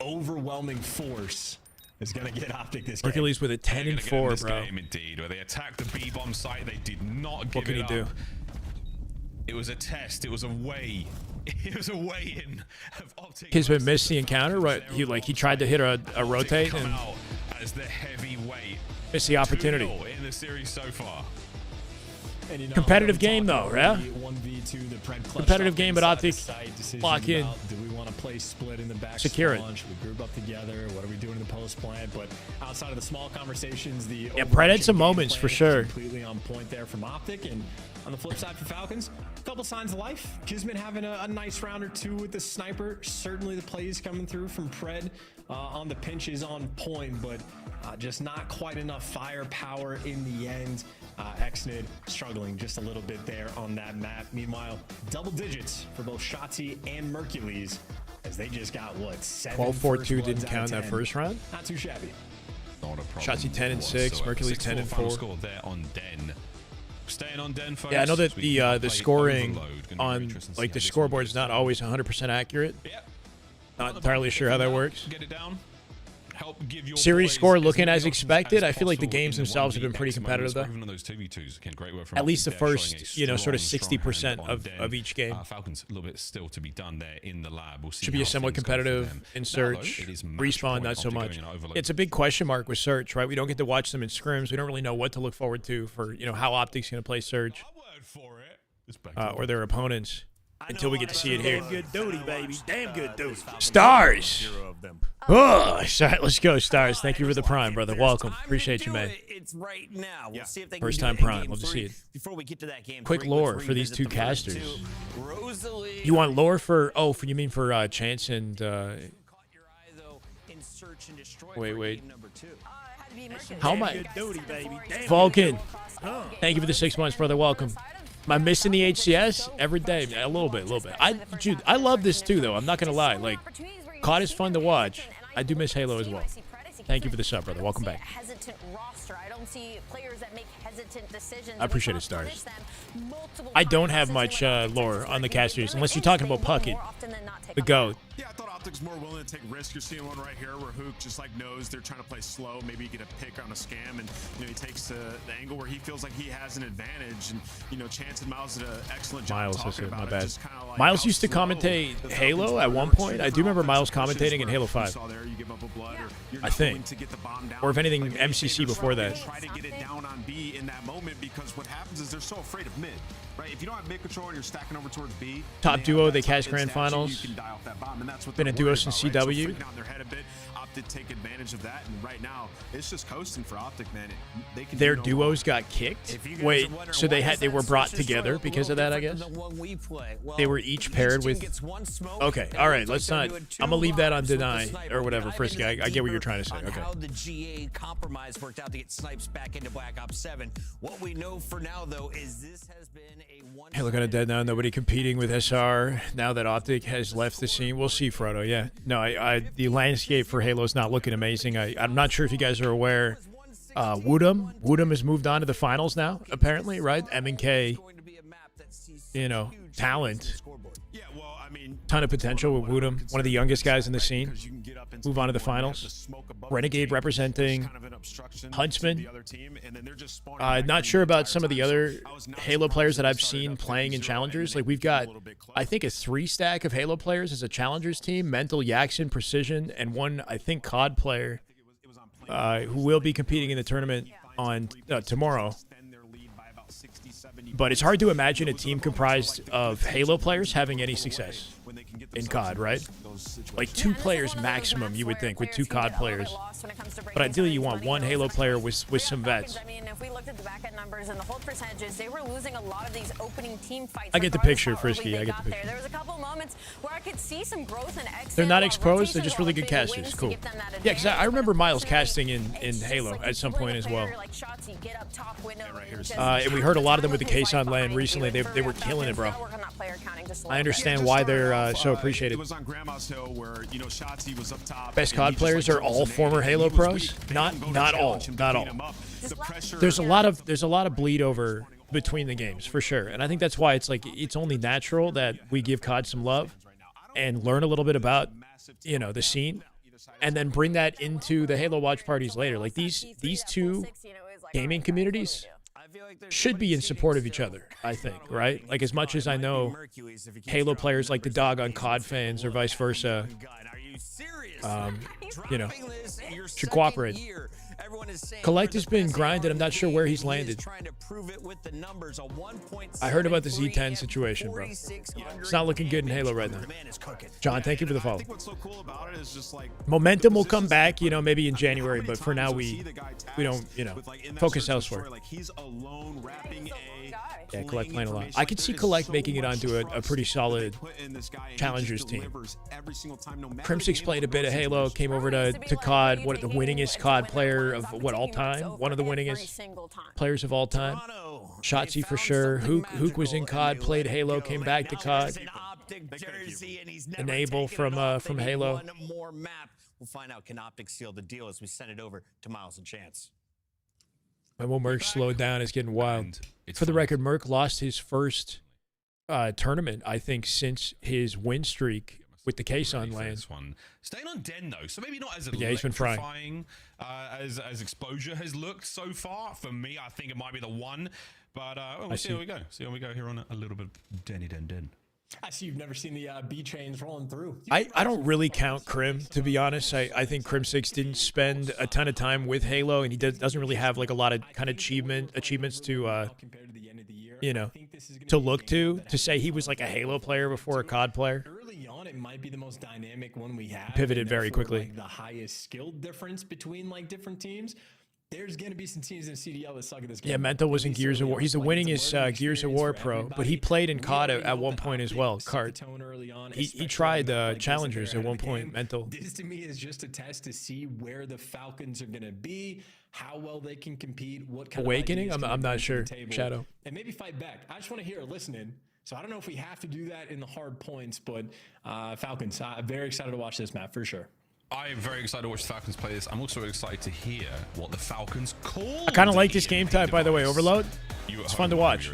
overwhelming force is going to get Optic this game. Hercules with a 10 and 4, bro. Game, indeed, where they attacked the B-bomb site. They did not give What can it he up. do? It was a test. It was a way. It was a way in of Optic. Kismet missed the encounter, right? He tried to hit a rotate and as the heavyweight. missed the opportunity. 2-0 in the series so far. And you know, Competitive game, though, yeah? 1v2, the Pred clutch Competitive up game, but inside Optic the site, decision lock in. about, do we want to play split in the back? Secure it. Should we group up together? What are we doing in the post plant? But outside of the small conversations, the Yeah, Pred had some overarching moments game for plan sure. is completely on point there from Optic. And on the flip side for Falcons, a couple signs of life. Kismet having a nice round or 2 with the sniper. Certainly the plays coming through from Pred on the pinches on point, but just not quite enough firepower in the end. Exnid struggling just a little bit there on that map. Meanwhile, double digits for both Shotzi and Mercules as they just got, what, 7 12-4-2 first bloods didn't out count of that 10. first round. Not too shabby. Not a problem. Shotzi 10 and 6, whatsoever. Mercules 10 and 4. Score there on Den. Staying on Den, folks. Yeah, I know that We can the play scoring Overload. Gonna be very on interesting to like see the how this one scoreboard's goes not down. always 100% accurate. Yep. Not entirely sure how that works. Get it down. Help give your Series boys score as looking many as options expected. I feel like the possible games in themselves have 1v been pretty X competitive, modes, though. even on those 2v2s. Again, great work from At least the Optic there, first, showing a sort of strong 60% hand on of Den. each game. Falcons, a little bit still to be done there in the lab. We'll see Should be how a somewhat things go for competitive them. in Now, Search. though, it is match Respawn, point. not so Optic much. going in Overload. It's a big question mark with Search, right? We don't get to watch them in scrims. We don't really know what to look forward to for, how Optic's going to play Search or their opponents until we get to see it here. Damn good duty, baby. Damn good duty. Stars! Oh, sorry, let's go, Stars. Thank you for the prime, brother. Welcome. Appreciate you, man. It's right now. We'll see if they First can time do it in prime. game Love to see 3. it. Before we get to that game Quick 3, lore let's for these revisit two the first casters. two. Rosalie. You want lore for? Oh, for you mean for Chance and? Wait. How am I? Vulcan. Thank you for the 6 months, brother. Welcome. Am I missing the HCS every day? A little bit. Dude, I love this too, though. I'm not gonna lie. Like, COD is fun to watch. I do miss Halo as well. Thank you for the sub, brother. Welcome back. I don't see players that make hesitant decisions. I appreciate it, Stars. I don't have much lore on the casters, unless you're talking about Puckett, the GOAT. Yeah, I thought Optic's more willing to take risks. You're seeing one right here where Hook just like knows they're trying to play slow. Maybe you get a pick on a scam, and he takes the angle where he feels like he has an advantage. And Chance and Miles did an excellent job talking about my it. bad. Just kinda like Miles how used to slow commentate the Halo Falcons at were one to point. shoot I do remember offensive Miles pushes commentating in where Halo you 5. saw there, you give up a blood, or you're I not think. willing to get the bomb down. Or if anything, Like, MCC before that. Try to get it down on B in that moment, because what happens is they're so afraid of mid, right? If you don't have mid control and you're stacking over towards B, Top duo, they cast cast grand finals. You can die off that bomb, and that's what Been a they're duo worried since about, right? So CW. freaking out in their head a bit. Optic take advantage of that, and right now it's just coasting for Optic, man. They can Their do no duos wrong. got kicked. Wait, so they were brought together because of that, I guess. They were each paired with. Okay, all right. Let's not. I'm gonna leave that on deny or whatever. Frisky, I get what you're trying to say. Okay. How the GA compromise worked out to get snipes back into Black Ops 7. What we know for now, though, is this has been a one. Hey, looking at dead now. Nobody competing with SR now that Optic has left the scene. We'll see, Frodo. Yeah. No, the landscape for Halo is not looking amazing. I'm not sure if you guys are aware. Woodham has moved on to the finals now, apparently, right? M&K, talent. Ton of potential with Woodham, one of the youngest guys in the scene. Move on to the finals. Renegade representing Huntsman. Not sure about some of the other Halo players that I've seen playing in Challengers. Like, we've got, I think, a 3-stack of Halo players as a Challengers team. Mental, Yaxon, Precision, and one, I think, COD player who will be competing in the tournament on tomorrow. But it's hard to imagine a team comprised of Halo players having any success in COD, right? Like 2 players maximum, you would think, with 2 COD players. But ideally, you want 1 Halo player with some vets. I mean, if we looked at the back end numbers and the hold percentages, they were losing a lot of these opening team fights. I get the picture, Frisky. I get the picture. There was a couple moments where I could see some growth and exit. They're not ex-pros, they're just really good casters. Cool. Yeah, because I remember Miles casting in Halo at some point as well. And we heard a lot of them with the case on land recently. They were killing it, bro. I understand why they're so appreciated. It was on Grandma's Hill where Shotzi was up top. Best COD players are all former Halo pros. Not all. There's a lot of bleed over between the games for sure, and I think that's why it's only natural that we give COD some love and learn a little bit about the scene, and then bring that into the Halo watch parties later. Like these 2 gaming communities should be in support of each other, I think, right? Like, as much as I know Halo players like the dog on COD fans or vice versa, should cooperate. Collect has been grinded. I'm not sure where he's landed. I heard about the Z10 situation, bro. It's not looking good in Halo right now. John, thank you for the follow. Momentum will come back, maybe in January, but for now we don't, focus elsewhere. Yeah, Collect playing a lot. I could see Collect making it onto a pretty solid Challengers team. Crimsix played a bit of Halo, came over to COD, the winningest COD player of all time? One of the winningest players of all time. Shotzi for sure. Hook was in COD, played Halo, came back to COD. Enable from Halo. We'll find out, can Optic seal the deal as we send it over to Miles and Chance. And when Merc slowed down, it's getting wild. For the record, Merc lost his first tournament, I think, since his win streak with the case on land. Staying on Den, though, so maybe not as he's been frying. As Exposure has looked so far. For me, I think it might be the one. But we'll see how we go. See how we go here on a little bit of Den. I see you've never seen the B trains rolling through. I don't really count Crim, to be honest. I think Crim6 didn't spend a ton of time with Halo, and he doesn't really have like a lot of kind of achievements to to look to say he was like a Halo player before a COD player. one, it might be the most dynamic one we have. Pivoted and very therefore, quickly. Like, the highest skill difference between like different teams. There's going to be some teams in CDL that suck at this game. Yeah, Mento was in Gears of War. He's the winningest Gears of War pro, but he played in COD at one point as well. CART. He tried challengers at one point. Mento. This to me is just a test to see where the Falcons are going to be, how well they can compete, what kind Awakening? of I'm not sure. Shadow. And maybe fight back. I just want to hear it listening. So I don't know if we have to do that in the hard points, but Falcons, I'm very excited to watch this map for sure. I am very excited to watch the Falcons play this. I'm also excited to hear what the Falcons call. I kind of like this game type, by the way. Overload. It's fun to watch.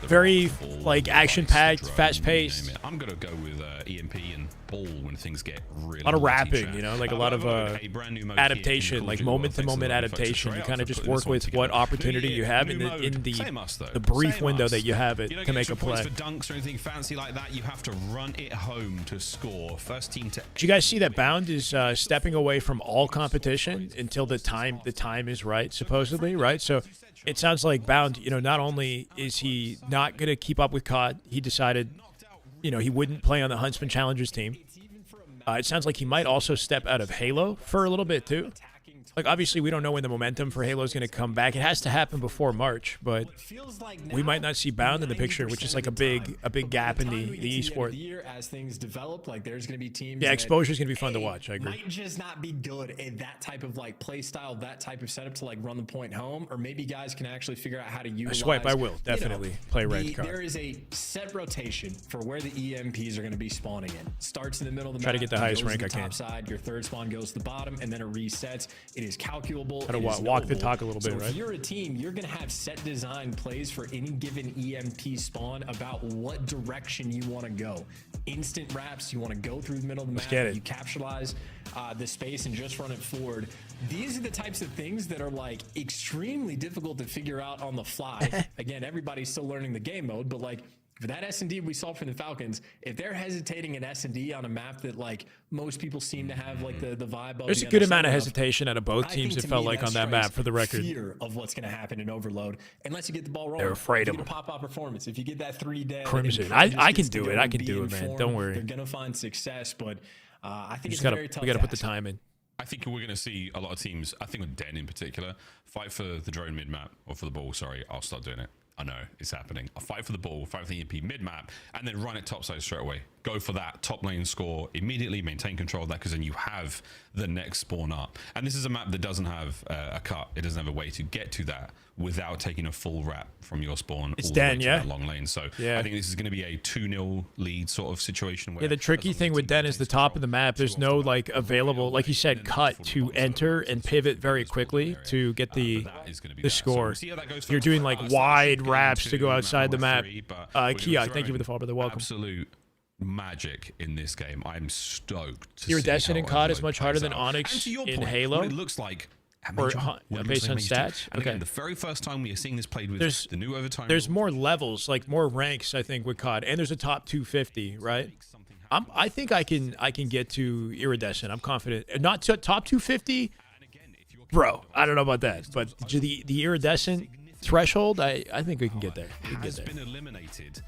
Very like action-packed, fast-paced. I'm gonna go with EMP and ball when things get really. A lot of rapping, you know, like a lot of adaptation, like moment-to-moment adaptation. You kind of just work with what opportunity you have in the brief window that you have it to make a play. For dunks or anything fancy like that, you have to run it home to score. First team to. Did you guys see that Bound is stepping away from all competition until the time is right, supposedly, right? So it sounds like Bound, you know, not only is he not going to keep up with COD, he decided, you know, he wouldn't play on the Huntsman Challengers team. It sounds like he might also step out of Halo for a little bit too. Like, obviously, we don't know when the momentum for Halo is going to come back. It has to happen before March, but we might not see Bound in the picture, which is like a big gap in the esport. As things develop, like there's going to be teams. Yeah, exposure is going to be fun to watch. I agree. Might just not be good at that type of like play style, that type of setup to like run the point home, or maybe guys can actually figure out how to utilize. I swipe. I will definitely play red card. There is a set rotation for where the EMPs are going to be spawning in. Starts in the middle of the map. Try to get the highest rank I can. Top side, your third spawn goes to the bottom, and then it resets. It is calculable. How to walk the talk a little bit, right? If you're a team, you're going to have set design plays for any given EMP spawn about what direction you want to go. Instant wraps, you want to go through the middle of the map. You capitalize the space and just run it forward. These are the types of things that are like extremely difficult to figure out on the fly. Again, everybody's still learning the game mode, but like for that S&D we saw from the Falcons, if they're hesitating an S&D on a map that like most people seem to have like the vibe of, there's a good amount of hesitation out of both teams. It felt like on that map, for the record. Fear of what's going to happen in Overload unless you get the ball rolling. They're afraid of a pop-out performance. If you get that 3 dead, Crimson. I can do it. I can do it, man. Don't worry. They're going to find success, but I think it's very tough. We got to put the time in. I think we're going to see a lot of teams, I think with Den in particular, fight for the drone mid-map, or for the ball, sorry, I'll start doing it. I know, it's happening. I'll fight for the ball, fight for the EMP mid-map, and then run it topside straight away. Go for that top lane score, immediately maintain control of that, because then you have the next spawn up. And this is a map that doesn't have a cut. It doesn't have a way to get to that without taking a full wrap from your spawn all the way to that long lane. So I think this is going to be a 2-0 lead sort of situation. Where the tricky thing with Den is the top of the map. There's no like available, like you said, cut to enter and pivot very quickly to get the score. You're doing like wide wraps to go outside the map. Kiak, thank you for the follow, brother. Welcome. Absolute magic in this game. I'm stoked. Iridescent in COD is much harder than Onyx in Halo. It looks like. Or based on stats. Okay. Again, the very first time we are seeing this played with the new overtime. There's more levels, like more ranks, I think, with COD, and there's a top 250, right? I think I can get to Iridescent. I'm confident. Not to top 250, bro. I don't know about that, but the Iridescent threshold, I think we can get there. We can get there. Been eliminated.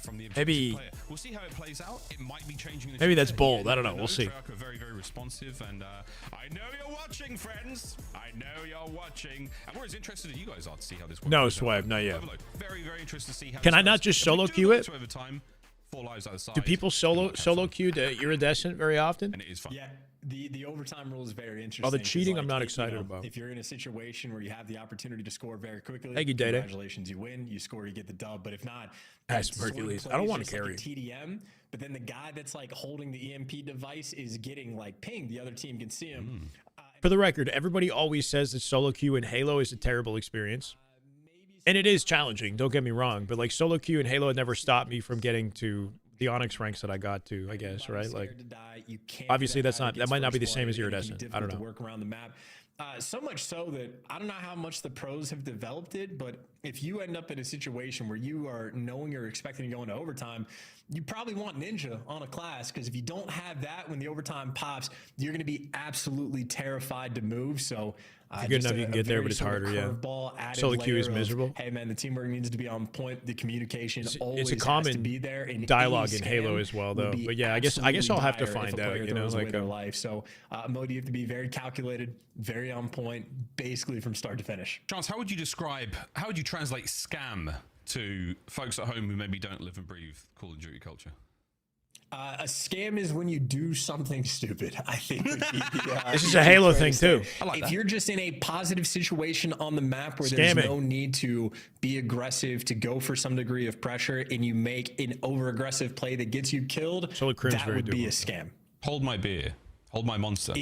From the maybe we'll see how it plays out. It might be changing. Maybe that's bold. I don't know. We'll see. Very, very responsive, and I know you're watching, friends. I know you're watching, and we're as interested as you guys are to see how this works. No, Swipe, not yet. Very, very interested to see how. Can I not just solo queue it? Do Do people solo queue the Iridescent very often? And it is fun. Yeah. The overtime rule is very interesting. Oh, the cheating like, I'm not excited about. If you're in a situation where you have the opportunity to score very quickly, thank you, Data. Congratulations, you win, you score, you get the dub. But if not, that's Hercules. I don't want to carry like TDM. But then the guy that's like holding the EMP device is getting like pinged. The other team can see him. For the record, everybody always says that solo queue in Halo is a terrible experience. And it is challenging, don't get me wrong. But like solo queue in Halo had never stopped me from getting to the Onyx ranks that I got to, I guess, right? Like, obviously that might not be the same as Iridescent. I don't know. Work around the map. So much so that I don't know how much the pros have developed it, but if you end up in a situation where you are knowing you're expecting to go into overtime, you probably want Ninja on a class, because if you don't have that when the overtime pops, you're going to be absolutely terrified to move. So good enough, you can get there, but it's harder. Yeah. Solo queue is miserable. Hey man, the teamwork needs to be on point. The communication it's a common has to be there. And dialogue in Halo as well, though. But yeah, I guess I'll have to find out. You know, like their life. So Mode, you have to be very calculated, very on point, basically from start to finish. Chance, how would you translate scam to folks at home who maybe don't live and breathe Call of Duty culture? A scam is when you do something stupid, I think. This is a Halo thing too. If you're just in a positive situation on the map where there's no need to be aggressive, to go for some degree of pressure, and you make an over-aggressive play that gets you killed, that would be a scam. Hold my beer. Hold my monster.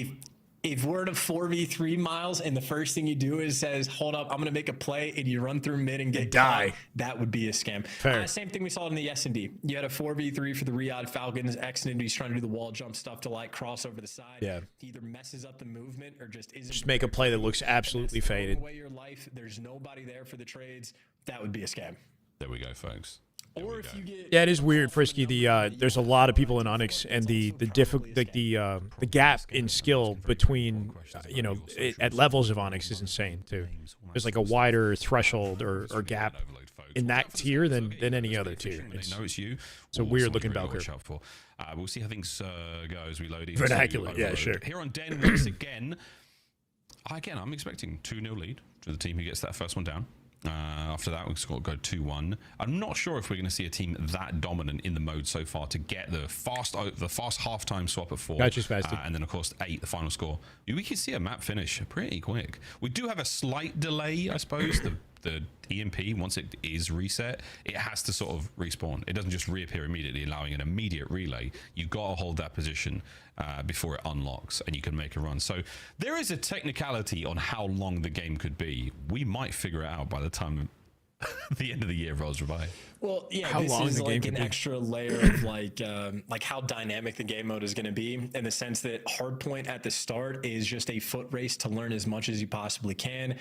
If we're at a 4v3, Miles, and the first thing you do is says, hold up, I'm going to make a play, and you run through mid and get die, that would be a scam. Same thing we saw in the S&D. You had a 4v3 for the Riyadh Falcons. X-Nindy's trying to do the wall jump stuff to like cross over the side. Yeah. He either messes up the movement or just isn't. Just make a play that looks absolutely faded. Away your life, there's nobody there for the trades. That would be a scam. There we go, folks. Or if you get, yeah, it is weird, Frisky. There's a lot of people in Onyx, and the gap in skill between at levels of Onyx is insane too. There's like a wider threshold or gap in that tier than any other tier. It's a weird looking bell curve. We'll see how things go as we load in. Vernacular, yeah, sure. Here on Den once again, I'm expecting 2-0 lead to the team who gets that first one down. After that, we've got to go 2-1. I'm not sure if we're going to see a team that dominant in the mode so far to get the fast halftime swap at 4. And then, of course, 8, the final score. We can see a map finish pretty quick. We do have a slight delay, I suppose. The EMP, once it is reset, it has to sort of respawn. It doesn't just reappear immediately, allowing an immediate relay. You've got to hold that position before it unlocks, and you can make a run. So there is a technicality on how long the game could be. We might figure it out by the time the end of the year rolls by. Well, yeah, this is like an extra layer of like how dynamic the game mode is going to be, in the sense that Hardpoint at the start is just a foot race to learn as much as you possibly can.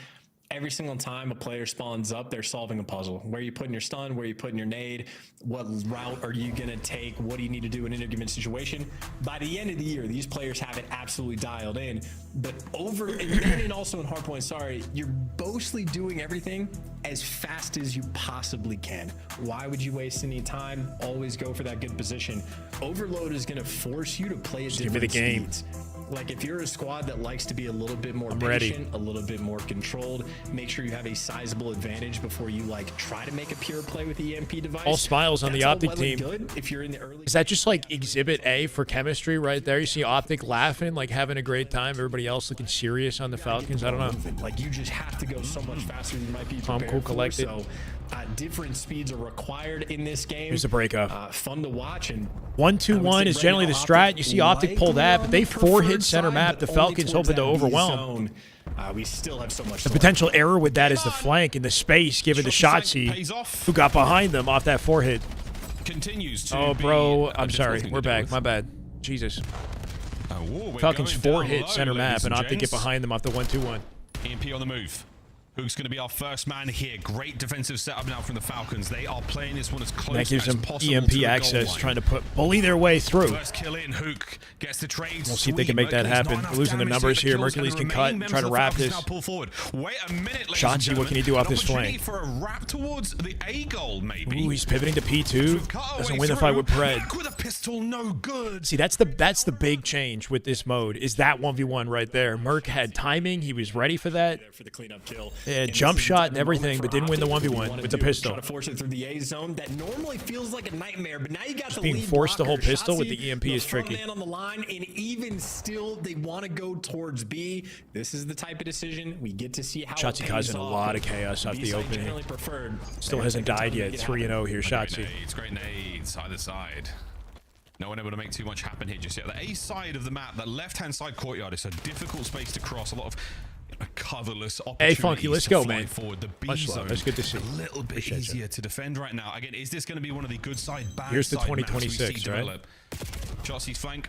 Every single time a player spawns up, they're solving a puzzle. Where are you putting your stun? Where are you putting your nade? What route are you going to take? What do you need to do in any given situation? By the end of the year, these players have it absolutely dialed in. But and also in Hardpoint, you're mostly doing everything as fast as you possibly can. Why would you waste any time? Always go for that good position. Overload is going to force you to play at different speeds. Like if you're a squad that likes to be a little bit more patient, a little bit more controlled, make sure you have a sizable advantage before you like try to make a pure play with the EMP device. All smiles on the Optic team. Good if you're in the early. Is that just like Exhibit A for chemistry right there? You see Optic laughing, like having a great time. Everybody else looking serious on the Falcons. I don't know. Like you just have to go so much faster than you might be prepared cool, collected. So different speeds are required in this game. Here's the breakup. Fun to watch. And 1-2-1 is generally the strat. You see Optic pull that, but they 4-hit center map. The Falcons hoping to overwhelm. We still have so much. The potential error with that is the flank and the space given to Shotzi, who got behind them off that 4-hit. Continues to oh, bro, I'm sorry. We're back. My bad. Jesus. Falcons 4-hit center map, and Optic get behind them off the 1-2-1. EMP on the move. Hook's going to be our first man here. Great defensive setup now from the Falcons. They are playing this one as close as possible. That gives them EMP access, trying to bully their way through. First kill in. Hook gets the trade. We'll see if they can make that happen. They're losing their numbers here. Mercules can cut and try to wrap this. Wait a minute, Shotzi, what can he do off this flank? For a wrap towards the A goal, maybe. Ooh, he's pivoting to P2. Doesn't win the fight with Pred. With a pistol, no good. See, that's the big change with this mode. Is that 1v1 right there? Merc had timing. He was ready for that. For the cleanup kill. Yeah, jump shot and everything, but didn't win the 1v1 with the pistol. Try to force it through the A zone. That normally feels like a nightmare, but now you got the being lead forced to blocker. hold pistol with Shotzi, the EMP is tricky. Man on the line, and even still, they want to go towards B. This is the type of decision we get to see how. Shotzi causing a lot of chaos off the opening. Still hasn't died yet. 3-0 here, Shotzi. It's great nades either side. No one able to make too much happen here just yet. The A side of the map, that left-hand side courtyard, is a difficult space to cross. A lot of coverless opportunities. Hey, Funky, let's go, man. Forward. The B Much zone, love. That's good to see. A little bit easier to defend right now. Again, is this going to be one of the good side, bad Here's the side 2026, right? Shotzi's flank.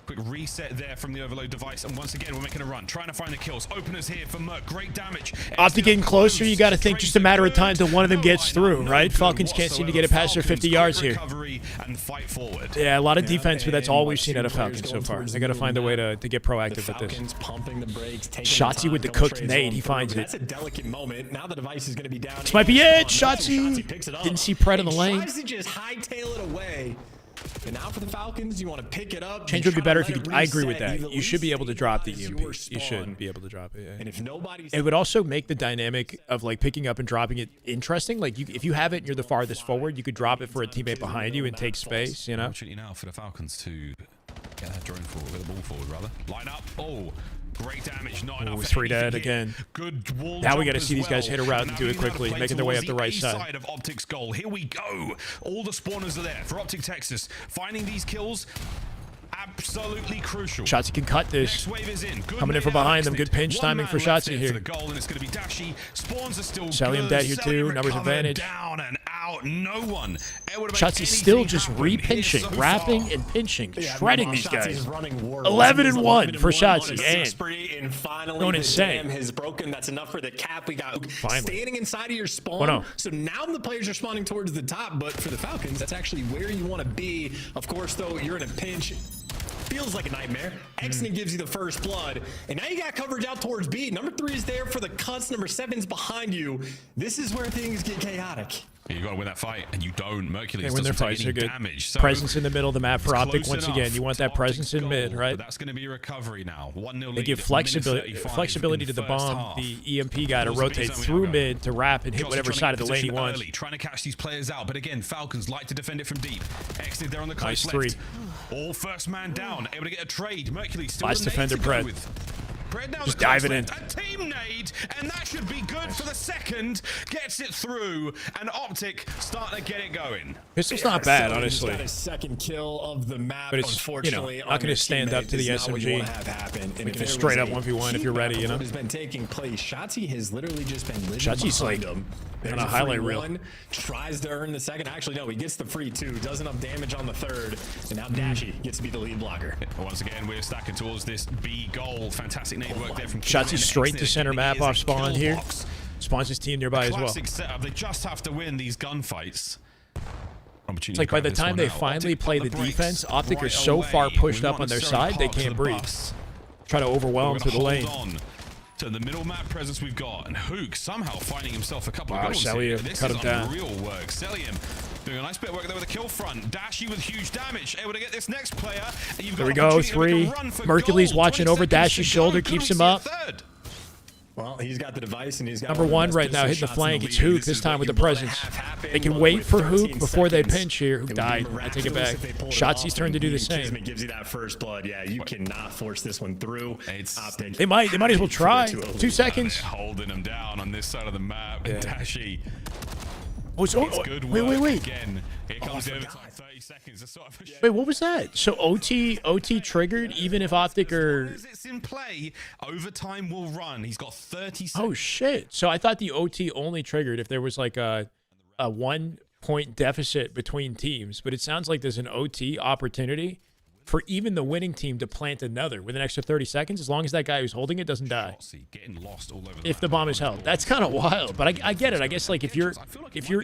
Quick reset there from the overload device, and once again we're making a run, trying to find the kills. Openers here for Merc, great damage. Optic getting closer, you got to think just a matter of time till one of them gets through, right? Falcons can't seem to get it past their 50 yards here. And fight forward. Yeah, a lot of defense, but that's all we've seen out of Falcons so far. They got to find a way to get proactive with this. Shotzi with the cooked nade, he finds it. That's a delicate moment. Now the device is going to be down. This might be it. Shotzi didn't see Pred in the lane. Tries to just hightail it away. And now for the Falcons, you want to pick it up. Change would be better if you could. I agree with that. You should be able to drop the EMP. You should be able to drop it. Yeah. And if nobody's... It would also make the dynamic of like picking up and dropping it interesting. Like if you have it and you're the farthest forward, you could drop it for a teammate behind you and take space. You know. Opportunity now for the Falcons to get that drone forward, with the ball forward rather. Line up. Oh. Great damage, not enough. 3 dead again. Good wall. Now we got to see these guys hit a route and do it quickly, making their way up the right side. Of Optic's goal. Here we go. All the spawners are there for Optic Texas. Finding these kills, absolutely crucial. Shotzi can cut this. Coming in from behind them. Good pinch timing for Shotzi here. Salium dead here too. Numbers advantage. Down and out. No one. Shotzi's still just re-pinching, wrapping and pinching, shredding these guys. 11-1 for Shotzi. And going insane. Has broken. That's enough for the cap. We got standing inside of your spawn. So now the players are spawning towards the top, but for the Falcons, that's actually where you want to be. Of course, though, you're in a pinch. Feels like a nightmare. Exton gives you the first blood, and now you got coverage out towards B. Number 3 is there for the cuts. Number 7's behind you. This is where things get chaotic. You got to win that fight, and you don't. Mercury win their fights. They're good. Damage. Presence in the middle of the map for Optic once again. You want that presence in mid, right? That's going to be a recovery now. 1-0 They give flexibility to the bomb, the EMP guy to rotate through mid to wrap and hit whatever side of the lane he wants. Trying to catch these players out, but again, Falcons like to defend it from deep. Exit there on the nice 3. All first man down, able to get a trade. Mercury still last defender Pred. Just dive it in. A team nade, and that should be good for the second. Gets it through, and Optic starting to get it going. Pistol's not bad, honestly. Got a second kill of the map, but it's, unfortunately, not going to stand up to the SMG. We can straight up 1v1 if you're ready, you know? What has been taking place? Shotzi has literally just been living Shotzi's like him. on a highlight reel. Tries to earn the second. Actually, no, he gets the free 2. Does enough damage on the 3rd, and now Dashy gets to be the lead blocker. Once again, we're stacking towards this B goal. Fantastic nade work there from Shotzi straight to center map off spawn here. Spawns his team nearby as well. Setup. They just have to win these gunfights. It's like by the time they finally play the defense, Optic are so far pushed up on their side, they can't breathe. Try to overwhelm through the lane. To the middle map presence we've got, and Hook somehow finding himself a couple of goals. This cut him down. Real work. Salium doing a nice bit of work there with the kill front. Dashy with huge damage, able to get this next player. There we go, 3. Mercury's watching over Dashy's shoulder, keeps him up. Well, he's got the device, and he's got number 1 right now hitting the flank. It's Hook this time with the presence. They can wait for Hook before they pinch here. Hook died. I take it back. Shotzi's turn to do the same. Gives you that first blood. Yeah, you cannot force this one through. They might as well try. 2 seconds. Holding him down on this side of the map. Yeah. Dashy. Wait. Again. Here comes the overtime. 30 seconds. Wait, what was that? So OT triggered even if Optic are... It's in play. Overtime will run. He's got 30 seconds. Oh, shit. So I thought the OT only triggered if there was like a 1-point deficit between teams. But it sounds like there's an OT opportunity for even the winning team to plant another with an extra 30 seconds, as long as that guy who's holding it doesn't die. If the bomb is held. That's kind of wild, but I get it. I guess like if you're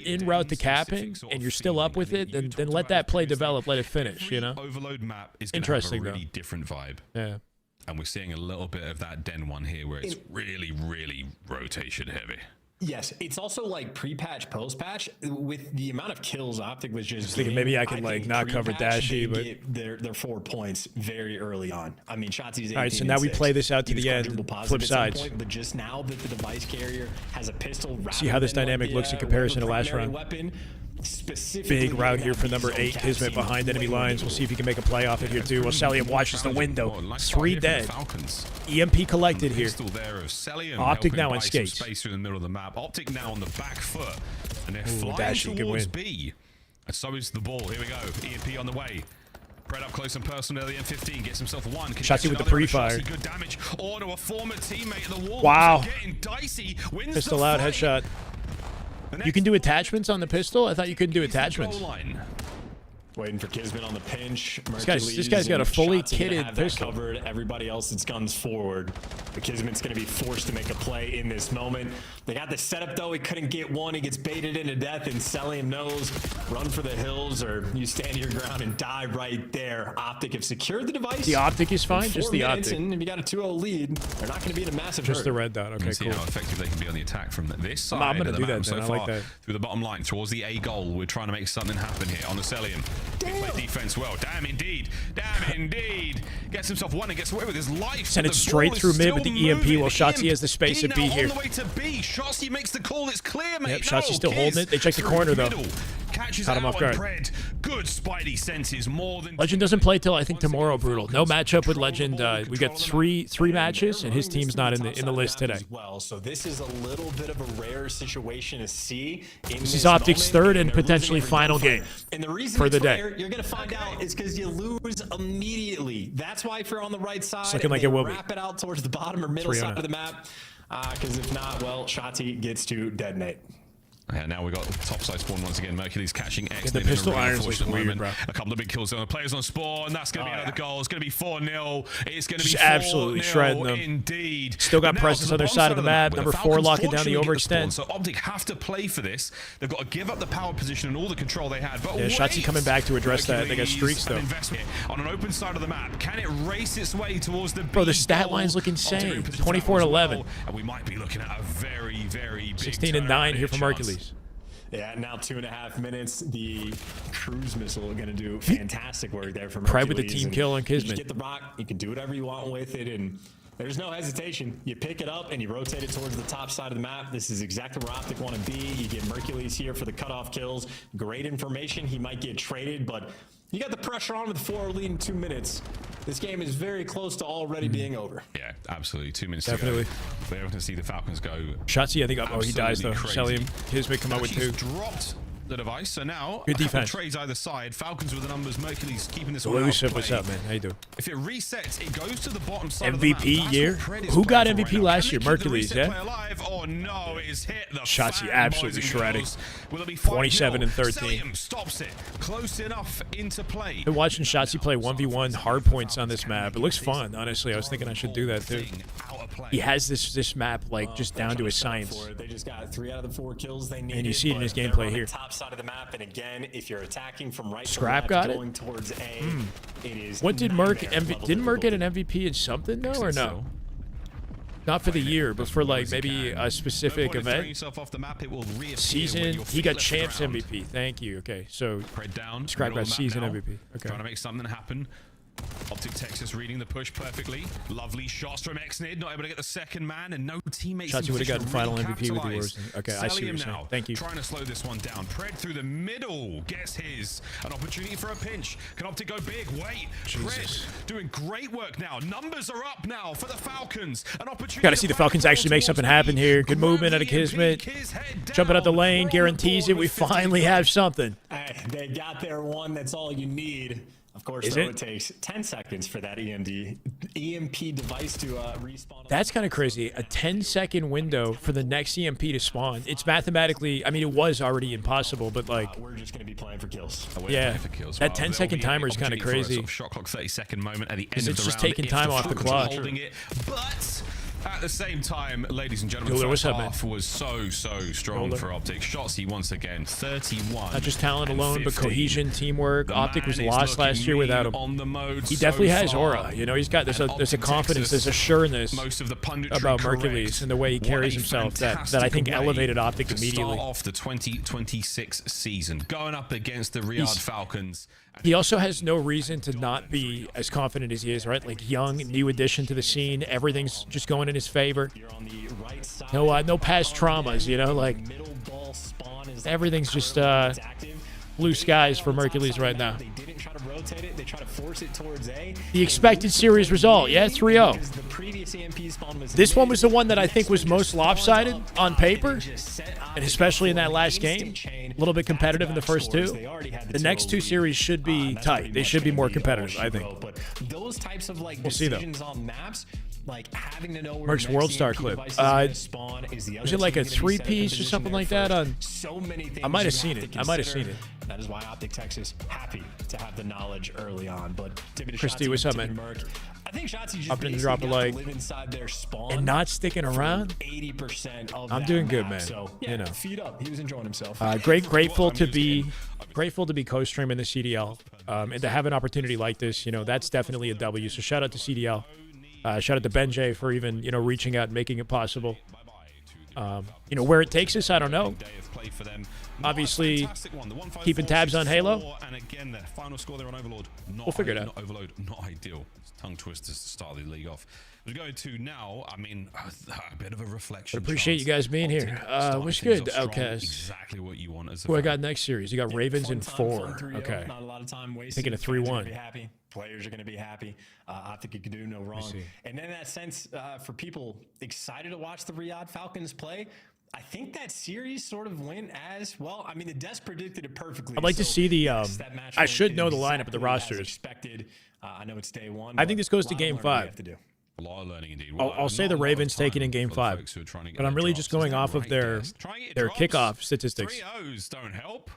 en route to capping and you're still up with it, then let that play develop, let it finish, you know? Overload map is interesting, have a really different vibe. Yeah. And we're seeing a little bit of that Den one here where it's really, really rotation heavy. Yes, it's also like pre-patch, post-patch. With the amount of kills Optic was just thinking maybe I can like not cover Dashy, but their 4 points very early on. I mean, Shotzi's 18. All right, so now we play this out to the end. Flip sides. Point, but just now that the device carrier has a pistol. See how this dynamic looks in comparison to last round. Big route here for number 8. Kismet behind enemy lines. We'll see if he can make a play off it here too. While Salium watches the window. 3 dead. EMP collected here. Optic now on skates. Space through the middle of the map. Optic now on the back foot, and they're flying towards B. And so is the ball. Here we go. EMP on the way. Pred up close and personal near the M15. Gets himself 1. Shotzi with the pre-fire. Good damage. Or to a former teammate at the wall. Wow. Getting dicey. Wins pistol out, headshot. You can do attachments on the pistol? I thought you couldn't do attachments. Waiting for Kismet on the pinch. This guy's got a fully kitted pistol. Covered. Everybody else, it's guns forward. But Kismet's going to be forced to make a play in this moment. They got the setup, though. He couldn't get one. He gets baited into death, and Celium knows, run for the hills, or you stand your ground and die right there. Optic have secured the device. The Optic is fine, just the Optic. And if you got a 2-0 lead, they're not going to be in a massive Just hurt. the red dot. Okay, see cool. how effective they can be on the attack from this side. I'm going to do that so then. I far, like that. Through the bottom line, towards the A goal, we're trying to make something happen here on the Celium. He played defense well. Damn indeed. Damn indeed. Gets himself one and gets away with his life. Send it straight through mid with the EMP while Shotzi has the space at B here. On the way to B. Shotzi makes the call. It's clear, mate. Yep, Shotzi's still holding it. They check the corner, though. Caught him off guard. Good Spidey senses, more than Legend doesn't play till I think tomorrow. Brutal. No matchup with Legend. We got three matches, and his team's not in the list today. Well, so this is a little bit of a rare situation to see. This is Optic's third and potentially final game for the day. You're gonna find out is because you lose immediately. That's why if you're on the right side, it's looking like it will be. Wrap it out towards the bottom or middle side of the map. Because if not, well, Shotzi gets to detonate. Yeah, now we got topside spawn once again. Mercury's catching X. The pistol irons look weird, bro. A couple of big kills on the players on spawn. That's going to be another goal. It's going to be 4-0. It's going to be 4-0 absolutely shredding them. Indeed. Still got presence on their side of the map. Number 4 locking down the overextend. So Optic have to play for this. They've got to give up the power position and all the control they had. But yeah, Shotzi coming back to address that. They got streaks though. On an open side of the map, can it race its way towards the? Bro, the stat lines look insane. 24-11. And we might be looking at a very, very big 16-9 here from Hercules. Yeah, now 2.5 minutes. The cruise missile are going to do fantastic work there for Hercules. Pride with the team kill on Kismet. You just get the rock. You can do whatever you want with it, and there's no hesitation. You pick it up and you rotate it towards the top side of the map. This is exactly where Optic want to be. You get Hercules here for the cutoff kills. Great information. He might get traded, but you got the pressure on with 4 lead in 2 minutes. This game is very close to already being over. Yeah, absolutely. 2 minutes Definitely. to go. We're able to see the Falcons go. Shotzi, I think. Oh, he dies though. Celium, Kismet come out with 2. Dropped the device, so now good defense. Trades either side. Falcons with the numbers. Mercury's keeping this one Elusive, what's up, man? How you doing? If it resets, it goes to the bottom side. MVP of the year. Who got MVP last year? Mercules, yeah. Alive? Oh no, it is hit the Shotzi absolutely shredding. 27 and 13. Stops it. Close enough into play. Been watching Shotzi play 1v1 hardpoints on this map. It looks fun, honestly. I was thinking I should do that too. He has this map like just down to his science. They just got 3 out of the 4 kills they needed. And you see it in his gameplay here. Top side of the map, and again, if you're attacking from right Scrap to left, got going towards A, it is. What did Merc didn't Merc get an MVP in something though, or no? Not for the year, but for like maybe a specific event. Season, he got champs MVP. Thank you. Okay, so Scrap got season MVP. Okay. Trying to make something happen. Optic Texas reading the push perfectly. Lovely shots from Xnid, not able to get the second man, and no teammates. Shotzi would have gotten final MVP with the worst. Okay, I see what you're saying. Thank you. Trying to slow this one down. Pred through the middle gets his. An opportunity for a pinch. Can Optic go big? Wait. Pred doing great work now. Numbers are up now for the Falcons. An opportunity. Got to see the Falcons actually make something happen here. Good movement out of Kismet. Jumping out the lane guarantees it. We finally have something. Hey, they got their one. That's all you need. Of course, though, it takes 10 seconds for that EMP device to respawn. That's kind of crazy. A 10-second window for the next EMP to spawn. It's mathematically, I mean, it was already impossible, but like... we're just going to be playing for kills. Yeah, that 10-second timer is kind of crazy. Shot clock 30-second moment at the end of the round. It's just taking time off the clock. But... at the same time, ladies and gentlemen, the first half was so strong for Optic. Shotzi once again, 31. Not just talent alone, but cohesion, teamwork. Optic was lost last year without him. He definitely has aura. You know, he's got there's a confidence, there's a sureness about Mercules and the way he carries himself that I think elevated Optic immediately. Start off the 2026 season, going up against the Riyadh Falcons. He also has no reason to not be as confident as he is, right? Like young, new addition to the scene. Everything's just going in his favor. No past traumas, you know, like everything's just blue skies for Mercules right now. The expected series result, yeah, 3-0. This one was the one that I think was most lopsided on paper, and especially in that last game. A little bit competitive in the first 2. The next 2 series should be tight. They should be more competitive, I think. We'll see, though. Like having to know Merc's World Star clip. Was it like a 3-piece or something like that? I might have seen it. That is why Optic Texas happy to have the knowledge early on. But Christy, what's up, man? I think Shotzi just Up and drop a like live inside their spawn and not sticking around. 80% of I'm that doing good, map. man. So yeah, you know, feed up. He was enjoying himself. Grateful to be co-streaming the CDL and to have an opportunity like this. You know, that's definitely a W. So shout out to CDL. Shout out to Benjay for even reaching out and making it possible. You know, where it takes us, I don't know. Obviously, keeping tabs on Halo. And again, the final score there on Overlord. We'll figure it out. Not Overload, not ideal. Tongue twisters to start the league off. We're going to now, I mean, a bit of a reflection. But appreciate you guys being here. What's good, Outcast? Exactly what you want as a Who I got next series? You got Ravens in 4. Okay. Not a lot of time wasted. Thinking a 3-1. Players are going to be happy. Optic could do no wrong. And in that sense, for people excited to watch the Riyadh Falcons play, I think that series sort of went as well. I mean, the desk predicted it perfectly. I'd like to see the. I should know the lineup of the rosters. Expected. I know it's day 1. I think this goes to Game 5. A lot of learning indeed. I'll say the Ravens taking in Game 5, but I'm really just going off of their kickoff statistics. 3-0s don't help.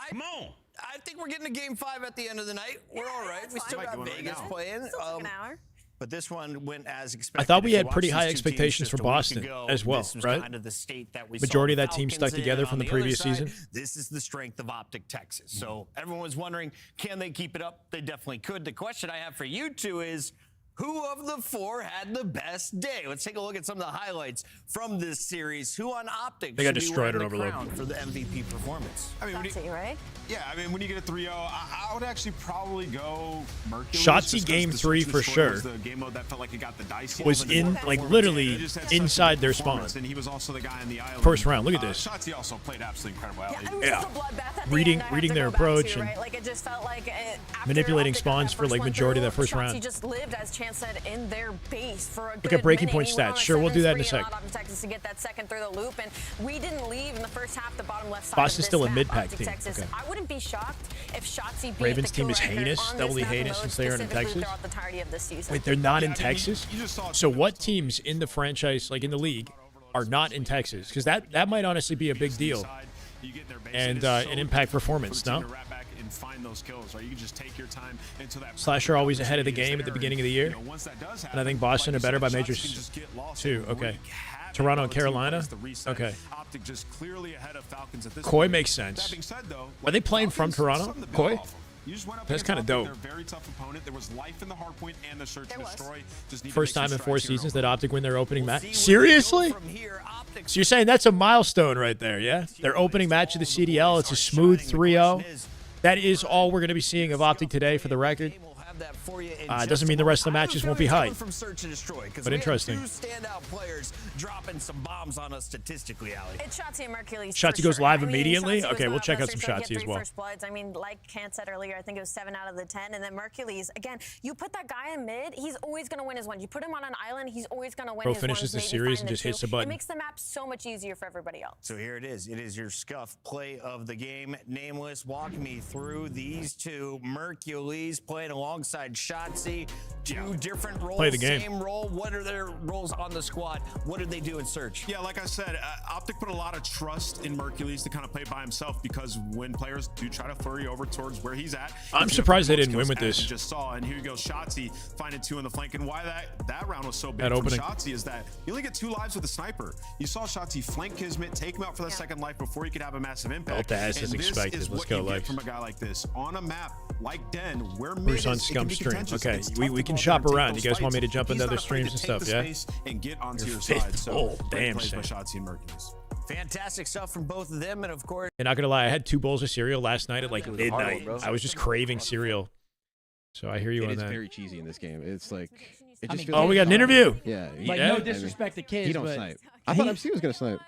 Come on. I think we're getting to Game 5 at the end of the night. We're all right. We still got Vegas playing. An hour. But this one went as expected. I thought we had pretty high expectations for Boston as well, right? Kind of the state that we Majority of saw that team Falcons stuck together from the previous season. This is the strength of Optic Texas. So everyone was wondering, can they keep it up? They definitely could. The question I have for you two is, who of the 4 had the best day? Let's take a look at some of the highlights from this series. Who on Optic they got destroyed on Overload for the MVP performance? I mean, right? Yeah, I mean, when you get a 3-0, I would actually probably go Mercury. Shotzi Game 3 for sure. Was the game mode that felt like it got the dice. Was in literally inside their spawn. And he was also the guy in the island. First round. Look at this. Shotzi also played absolutely incredible. Yeah. Reading their approach and like it just felt like manipulating spawns for like majority of that first round. He just lived, as Chance said, in their base for a good Look at breaking minute. point stats. Sure, we'll do that in a sec. Texas to get that second through the loop, and we didn't leave in the first half. The bottom left side. Boston's still a mid-pack team. Okay. I wouldn't be shocked if Shotzi beat Ravens the team is record heinous, on doubly this heinous mode since they are in Texas. throughout the entirety of this season. Wait, they're not in Texas? So what teams in the franchise, like in the league, are not in Texas? Because that might honestly be a big deal and an impact performance, no? Slasher always ahead of the game at the beginning of the year. And I think Boston are better by majors too. Okay. Toronto and Carolina? Okay. Koi makes sense. Are they playing from Toronto? Koi? That's kind of dope. First time in 4 seasons that Optic win their opening match. Seriously? So you're saying that's a milestone right there, yeah? Their opening match of the CDL, it's a smooth 3-0. That is all we're going to be seeing of Optic today, for the record. Doesn't mean the rest of the matches won't be hype, but interesting. Standout players dropping some bombs on us statistically, Ali. It's Shotzi and Mercury. Shotzi goes live immediately? Okay, we'll check out some Shotzi as well. First bloods. I mean, like Kant said earlier, I think it was 7 out of the 10. And then Mercury's, again, you put that guy in mid, he's always going to win his one. You put him on an island, he's always going to win his one. Finishes the series and just hits the button. It makes the map so much easier for everybody else. So here it is. It is your scuff play of the game. Nameless, walk me through these two. Mercury's playing alongside Shotzi. 2 different roles, play the game. Same role. What are their roles on the squad? What did they do in Search? Yeah, like I said, Optic put a lot of trust in Mercules to kind of play by himself, because when players do try to flurry over towards where he's at, I'm surprised they didn't win with this. Just saw, and here goes Shotzi finding 2 in the flank. And why that round was so big for Shotzi is that you only get 2 lives with a sniper. You saw Shotzi flank Kismet, take him out for the second life before he could have a massive impact. As expected. Let's go, Lex. From a guy like this on a map like Den, where Bruce on Scum stream. Okay, we can shop around. You guys want me to jump into other streams and stuff, yeah? And get onto your side. So damn shame. Fantastic stuff from both of them, and of course. And not gonna lie, I had 2 bowls of cereal last night at like midnight. I was just craving cereal. So I hear you on that. It's very cheesy in this game. It's like it just we got an interview. Yeah. Like no disrespect to Kiz, he don't but snipe. I thought MC was gonna snipe.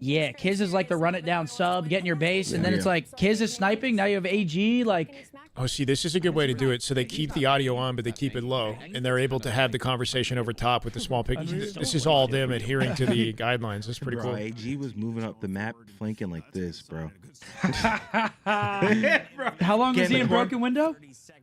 Yeah, Kiz is like the run it down sub, get in your base, and then it's like Kiz is sniping. Now you have AG. Like Oh, see, this is a good way to do it. So they keep the audio on, but they keep it low, and they're able to have the conversation over top with the small pic. This is all them adhering to the guidelines. That's pretty cool. AG was moving up the map, flanking like this, bro. How long was he in broken window?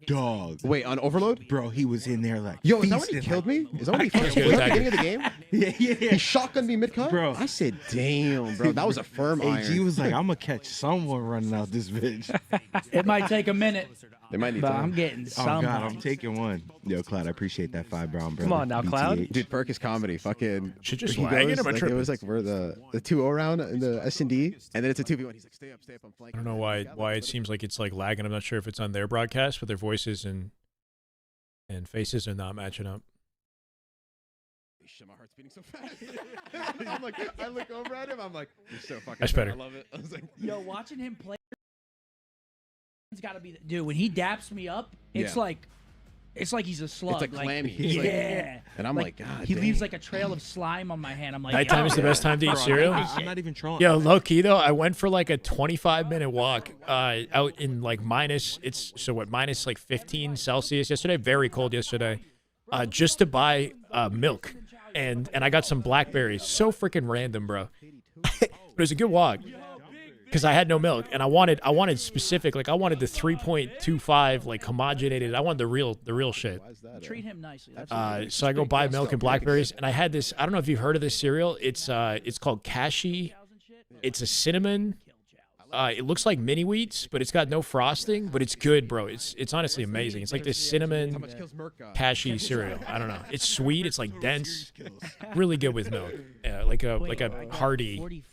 Dog. Wait, on Overload? Bro, he was in there like. Yo, is that when he killed me? Is that when he first killed me at the beginning of the game? Yeah. He shotgunned me mid-cut? Bro. I said, damn, bro. That was a firm iron. AG was like, I'm going to catch someone running out this bitch. It might take a minute. They might need but time. I'm getting some. Oh, God, I'm taking one. Yo, Cloud, I appreciate that 5 brown, bro. Come on now, Cloud. Dude, Perk is comedy. Fucking. Should just he lag goes, in. like, it was like we're the 2-0 round in the S&D, and then it's a 2v1. He's like, stay up, I'm flanking. I don't know why it seems like it's like lagging. I'm not sure if it's on their broadcast, but their voices and faces are not matching up. Shit, my heart's beating so fast. I'm like, I look over at him. I'm like, you're so fucking. That's better. I love it. I was like, Yo, watching him play, it's got to be. Dude, when he daps me up, it's like he's a slug. It's like clammy. Yeah. And I'm like, God. He dang. leaves like a trail of slime on my hand. I'm like, Nighttime is the best time to eat cereal. I'm not even trolling. Yo, low key though, I went for like a 25-minute walk out in like minus like 15 Celsius yesterday. Very cold yesterday, just to buy milk, and I got some blackberries. So freaking random, bro. But it was a good walk because I had no milk, and I wanted specific, like I wanted the 3.25 like homogenated. I wanted the real shit. Treat him nicely. That's So I go buy milk and blackberries, and I had this. I don't know if you've heard of this cereal. It's called Kashi. It's a cinnamon. It looks like mini wheats, but it's got no frosting. But it's good, bro. It's honestly amazing. It's like this cinnamon Kashi cereal. I don't know. It's sweet. It's like dense. Really good with milk. Like a hearty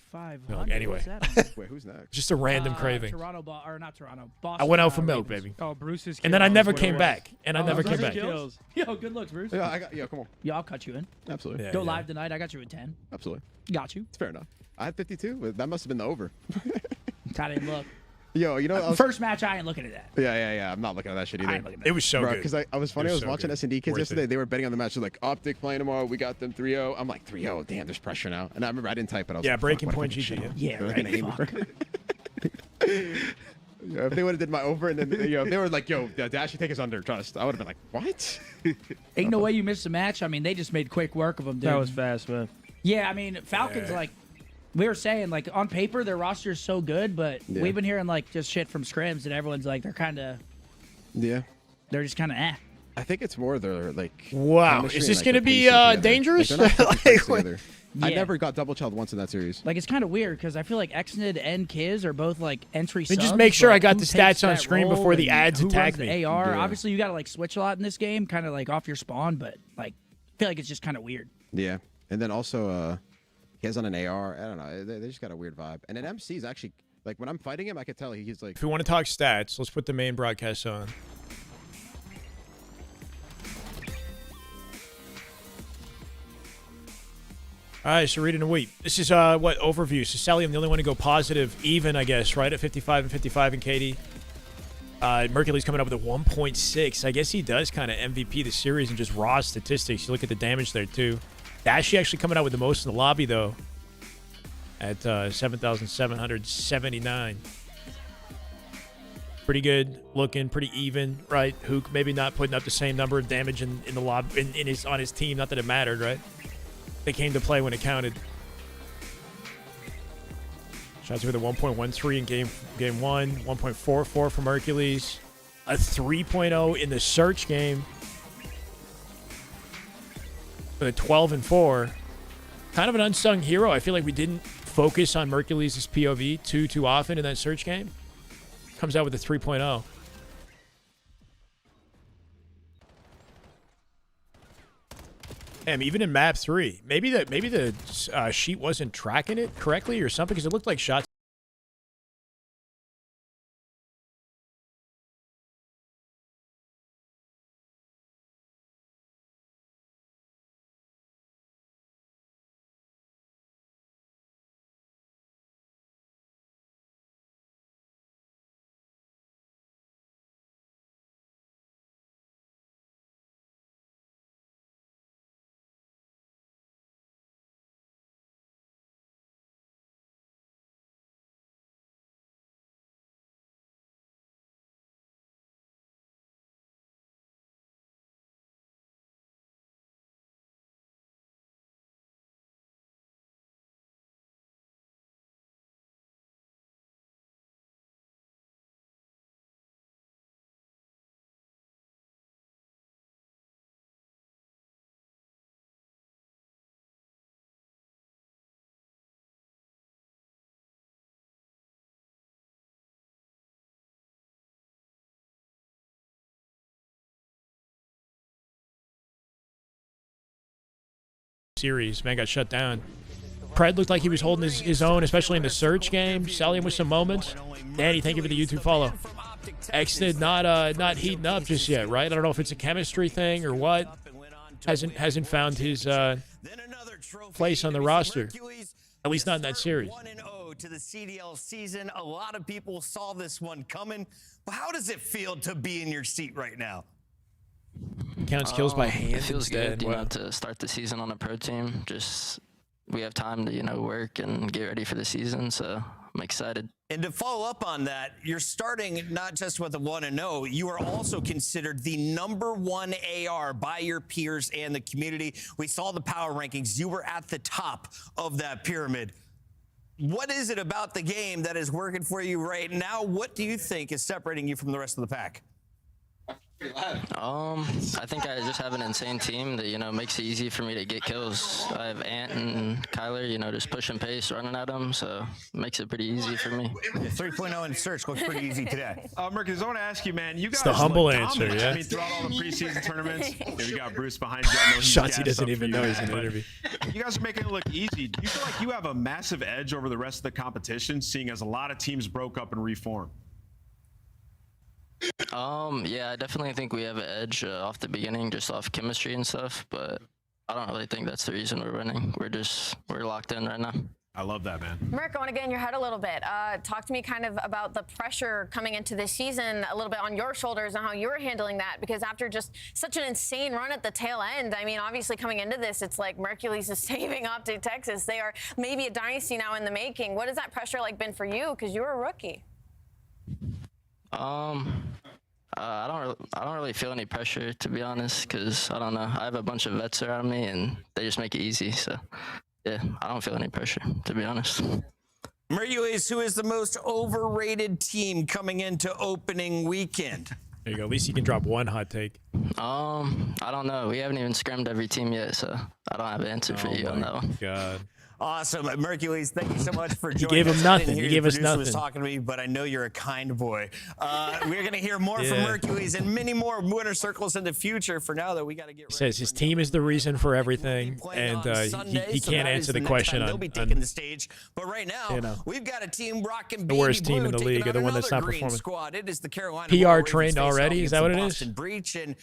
milk. Anyway, Wait, who's next? just a random craving. Not Toronto. Boston. I went out for milk, baby. Oh, Bruce's. And then I never came back. And I never came back. Yo, good looks, Bruce. Yeah, come on. Yo, I'll cut you in. Absolutely. Yeah, Go yeah. live tonight. I got you at 10. Absolutely. Got you. It's fair enough. I had 52, but that must have been the over. I didn't look. Yo, you know, First match, I ain't looking at that. Yeah. I'm not looking at that shit either. It was so Bro, good. because I was funny. I was so watching good. S&D kids Worth yesterday. it. They were betting on the match. They're like, Optic playing tomorrow. We got them 3-0. I'm like, 3-0. Damn, there's pressure now. And I remember I didn't type it. I was Yeah, like, breaking fuck, what point if I GG. shit on? Yeah, They're right, gonna hate me for Yeah, if they would have did my over and then if they were like, yo, Dash, you take us under, trust. I would have been like, what? Ain't no way you missed a match. I mean, they just made quick work of them, dude. That was fast, man. Yeah, I mean, Falcons, like, we were saying, like, on paper, their roster is so good, but we've been hearing, like, just shit from scrims, and everyone's like, they're kind of, they're just kind of I think it's more their, like, Wow, chemistry is and, this like, going to their be pacing together. dangerous? Like, they're not picking fights together. I Yeah. never got double chilled once in that series. Like, it's kind of weird, because I feel like Xnid and Kiz are both, like, entry Let me just subs, make sure but I got who the takes stats on that screen role before the and ads who attack runs the me. AR. Yeah. Obviously, you got to, like, switch a lot in this game, kind of, like, off your spawn, but, like, I feel like it's just kind of weird. Yeah. And then also, he has on an AR. I don't know. They just got a weird vibe. And an MC is actually, like, when I'm fighting him, I could tell he's like... If we want to talk stats, let's put the main broadcast on. All right, so reading the wheat. This is what overview. So Sally, I'm the only one to go positive, even, I guess, right at 55 and 55 in KD. Mercury's coming up with a 1.6. I guess he does kind of MVP the series and just raw statistics. You look at the damage there too. Dashy actually coming out with the most in the lobby though, at 7,779. Pretty good looking, pretty even, right? Hook maybe not putting up the same number of damage in the lobby on his team. Not that it mattered, right? They came to play when it counted. Shots with a 1.13 in game 1, 1.44 from Hercules, a 3.0 in the search game, with a 12 and 4. Kind of an unsung hero. I feel like we didn't focus on Hercules' POV too often in that search game. Comes out with a 3.0. Damn, even in map 3, maybe the sheet wasn't tracking it correctly or something, because it looked like shots series. Man got shut down. Pred looked like he was holding his own, especially in the search game. Selling with some moments. Danny, thank you for the YouTube follow. Extended not heating up just yet, right? I don't know if it's a chemistry thing or what. Hasn't found his place on the roster. At least not in that series. 1-0 to the CDL season. A lot of people saw this one coming. But how does it feel to be in your seat right now? Counts kills by hand. It feels good, you know, to start the season on a pro team. Just we have time to, you know, work and get ready for the season. So I'm excited. And to follow up on that, you're starting not just with a 1-0, you are also considered the #1 AR by your peers and the community. We saw the power rankings. You were at the top of that pyramid. What is it about the game that is working for you right now? What do you think is separating you from the rest of the pack? I think I just have an insane team that, you know, makes it easy for me to get kills. I have Ant and Kyler, you know, just pushing pace, running at them, so it makes it pretty easy for me. 3.0 in search looks pretty easy today. Marcus, I want to ask you, man, you guys It's the humble answer, dominant. yeah. I mean, throughout all the preseason tournaments, you got Bruce behind you. I know he's Shots he gassed doesn't up even for know you, he's in man, an interview. You guys are making it look easy. Do you feel like you have a massive edge over the rest of the competition, seeing as a lot of teams broke up and reformed? Yeah, I definitely think we have an edge off the beginning, just off chemistry and stuff, but I don't really think that's the reason we're winning. We're locked in right now. I love that, man. Merc, I want to get in your head a little bit. Talk to me kind of about the pressure coming into this season, a little bit on your shoulders and how you're handling that, because after just such an insane run at the tail end, I mean, obviously coming into this, it's like Mercules is saving Optic Texas. They are maybe a dynasty now in the making. What has that pressure like been for you? Because you're a rookie. I don't really feel any pressure, to be honest, because I don't know. I have a bunch of vets around me, and they just make it easy. So, yeah, I don't feel any pressure, to be honest. Mercules, who is the most overrated team coming into opening weekend? There you go. At least you can drop one hot take. I don't know. We haven't even scrimmed every team yet, so I don't have an answer for you on that one. God. Awesome. Mercules, thank you so much for joining us. Gave him nothing. He gave us nothing. Was talking to me, but I know you're a kind boy. We're going to hear more from Mercules and many more winner circles in the future. For now, though, we got to get ready. He says his team is the reason for everything, and he can't answer the question on, they'll be taking the stage. But right now, we've got a team rocking the worst team in the league, or the one that's not performing. Squad. It is the Carolina PR trained already? Is that what it is? Breach and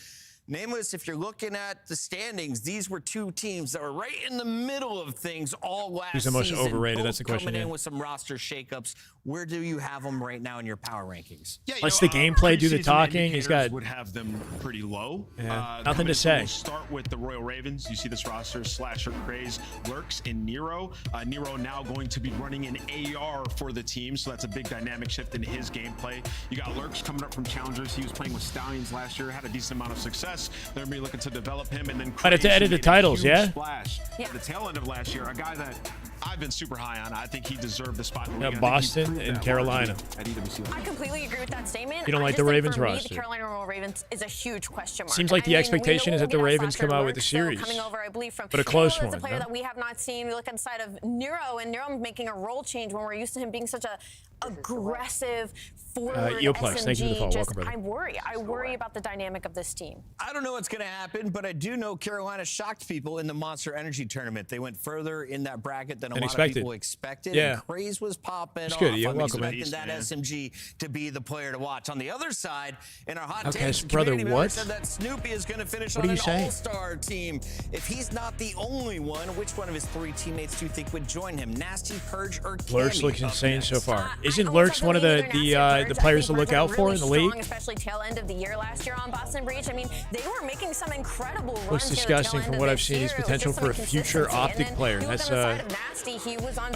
Nameless, if you're looking at the standings, these were two teams that were right in the middle of things all last season. Who's the most overrated? That's the question. Coming in with some roster shakeups. Where do you have them right now in your power rankings? Yeah, Let's the gameplay do the talking. He's got would have them pretty low. Nothing to say. We'll start with the Royal Ravens. You see this roster: Slasher, Craze, Lurks, and Nero. Nero now going to be running an AR for the team, so that's a big dynamic shift in his gameplay. You got Lurks coming up from Challengers. He was playing with Stallions last year, had a decent amount of success. They're going to be looking to develop him, and then Craze to edit the titles, yeah. Splash at the tail end of last year, a guy that I've been super high on. I think he deserved the spot in the league. Boston and Carolina. I completely agree with that statement. You don't like the Ravens roster? The Carolina Royal Ravens is a huge question mark. Seems like the expectation is that the Ravens come out with a series, coming over, I believe, from but a close one. A player that we have not seen. We look inside of Nero, and Nero making a role change when we're used to him being such a aggressive forward Eoplex, SMG. thank you for the follow. Welcome, brother. I worry about the dynamic of this team. I don't know what's going to happen, but I do know Carolina shocked people in the Monster Energy tournament. They went further in that bracket than a lot of people expected. Yeah. And Craze was popping off. Good. Yeah, I'm welcome, expecting that SMG to be the player to watch. On the other side, in our hot takes, the brother, community member what? said that Snoopy is going to finish what on an saying? all-star team. If he's not the only one, which one of his three teammates do you think would join him? Nasty, Purge, or Cammy? Lurks looks insane so far. Isn't Lurks one of the players to look out for in the league? Especially tail end of the year last year on Boston Breach. I mean, they were making some incredible runs. Looks disgusting from what I've seen. He's potential for a future Optic player. That's a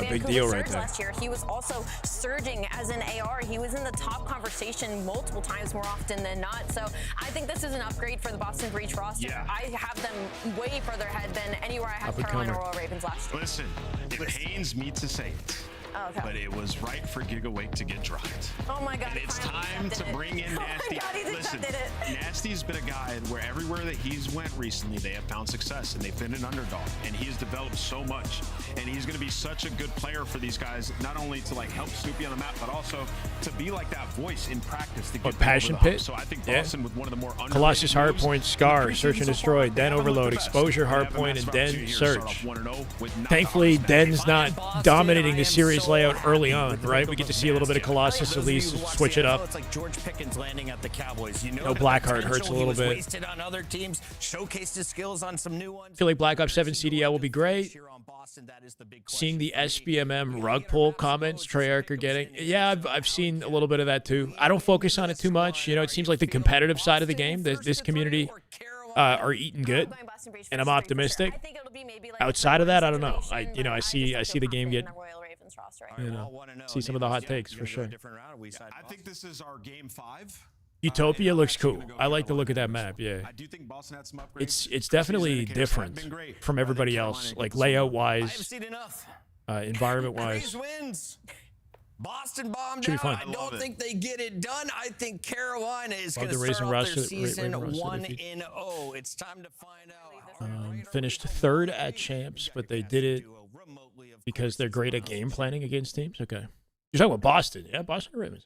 big deal right there. Last year, he was also surging as an AR. He was in the top conversation multiple times more often than not. So I think this is an upgrade for the Boston Breach roster. Yeah. I have them way further ahead than anywhere I had Carolina Royal Ravens last year. Listen, it pains me to say it. Oh, okay. but it was right for Gigawake to get dropped. Oh my God. And it's time to bring in Nasty. Listen, Nasty's been a guy where everywhere that he's went recently, they have found success and they've been an underdog. And he has developed so much. And he's going to be such a good player for these guys, not only to like help Snoopy on the map, but also to be like that voice in practice. To get Passion Pit? So I think Boston with one of the more Colossus, Hardpoint, Scar, Search and Destroy, Den Overload, Exposure, Hardpoint, and Den Search. Thankfully, Den's not dominating the series layout early on, right? We get to see a little bit of Colossus at least switch it up. It's like George Pickens landing at the Cowboys. You know, no, Blackheart hurts a little bit. Wasted on other teams, showcased his skills on some new ones. I feel like Black Ops 7 CDL will be great. Seeing the SBMM rug pull comments Treyarch are getting. Yeah, I've seen a little bit of that too. I don't focus on it too much. You know, it seems like the competitive side of the game, this community are eating good, and I'm optimistic. Outside of that, I don't know. I see the game get, see some of the hot takes for sure. I think this is our game 5. Utopia looks cool. I like the look of that map. Yeah, I do think Boston had some upgrades. It's definitely different from everybody else, like layout wise, environment wise. Boston bombed Should be out. fun. I don't think they get it done. I think Carolina is Love going the to start off their Raisin season Roster 1-0. It's time to find out. Finished third at champs, but they did it because they're great at game planning against teams. Okay, you're talking about Boston, yeah? Boston or Ravens?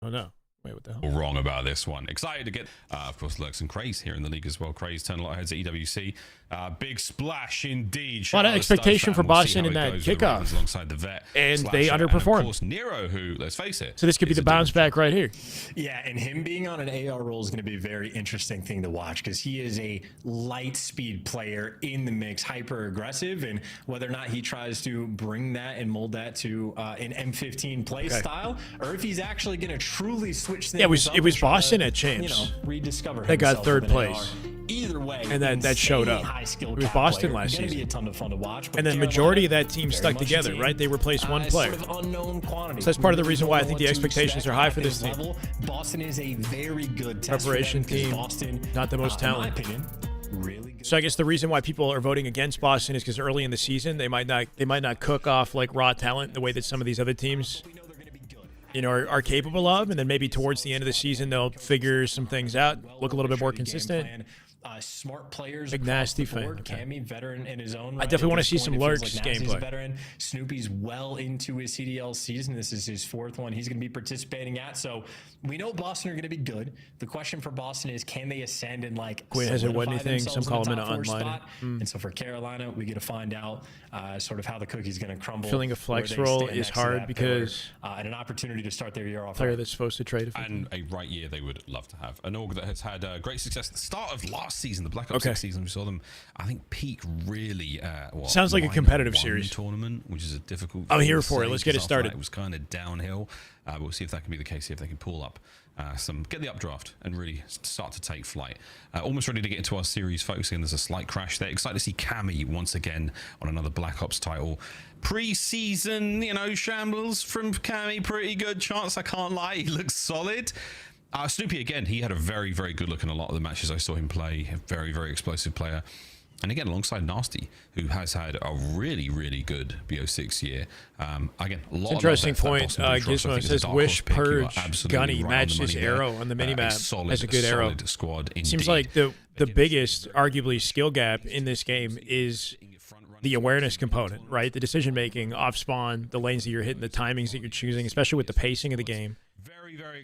Oh no. Wait, what the hell? Wrong about this one. Excited to get, of course, Lurks and Craze here in the league as well. Craze turn a lot of heads at EWC. Big splash indeed. A lot of expectation for Boston in that kickoff. Alongside the vet. And they underperformed. And of course, Nero, who, let's face it. So this could be the bounce back right here. Yeah, and him being on an AR role is going to be a very interesting thing to watch because he is a light speed player in the mix, hyper aggressive, and whether or not he tries to bring that and mold that to an M15 play style, or if he's actually going to truly switch things. Yeah, it was Boston at champs. Rediscover. They got third place. Either way, and that showed up. It was Boston last season. Be a ton of fun to watch, and then majority of that team stuck together, right? They replaced one player. Sort of unknown quantity. So that's part of the reason why I think the expectations are high for this team. Boston is a very good preparation team. Boston, not the most talented. In my opinion, really good. So I guess the reason why people are voting against Boston is because early in the season they might not cook off like raw talent the way that some of these other teams are capable of, and then maybe towards the end of the season they'll figure some things out, look a little bit more consistent. Smart players. Big Nasty fan. Okay. Cammy, veteran in his own right. I definitely want to see some Lurks gameplay. Veteran. Snoopy's well into his CDL season. This is his 4th one he's going to be participating at. So we know Boston are going to be good. The question for Boston is, can they ascend and like Quinn hasn't won anything. Some call him an unliner. And so for Carolina, we get to find out sort of how the cookie's going to crumble. Filling a flex role is hard because and an opportunity to start their year off. Player that's supposed to trade. And a right year they would love to have. An org that has had great success at the start of last season, the Black Ops 6 season. We saw them, I think, peak really. Sounds like a competitive series tournament, which is a difficult. I'm here for it. Let's get it started. It was kind of downhill. But we'll see if that can be the case. See if they can pull up get the updraft and really start to take flight. Almost ready to get into our series, focusing. There's a slight crash there. Excited to see Cammy once again on another Black Ops title. Pre-season, shambles from Cammy. Pretty good chance. I can't lie. He looks solid. Snoopy, again, he had a very, very good look in a lot of the matches I saw him play. A very, very explosive player. And again, alongside Nasty, who has had a really, really good BO6 year. Again, a lot interesting point. Gizmo says, wish Purge Gunny matched his arrow on the minimap as a good arrow. Squad seems like the biggest, arguably, skill gap in this game is the awareness component, right? The decision-making, off-spawn, the lanes that you're hitting, the timings that you're choosing, especially with the pacing of the game.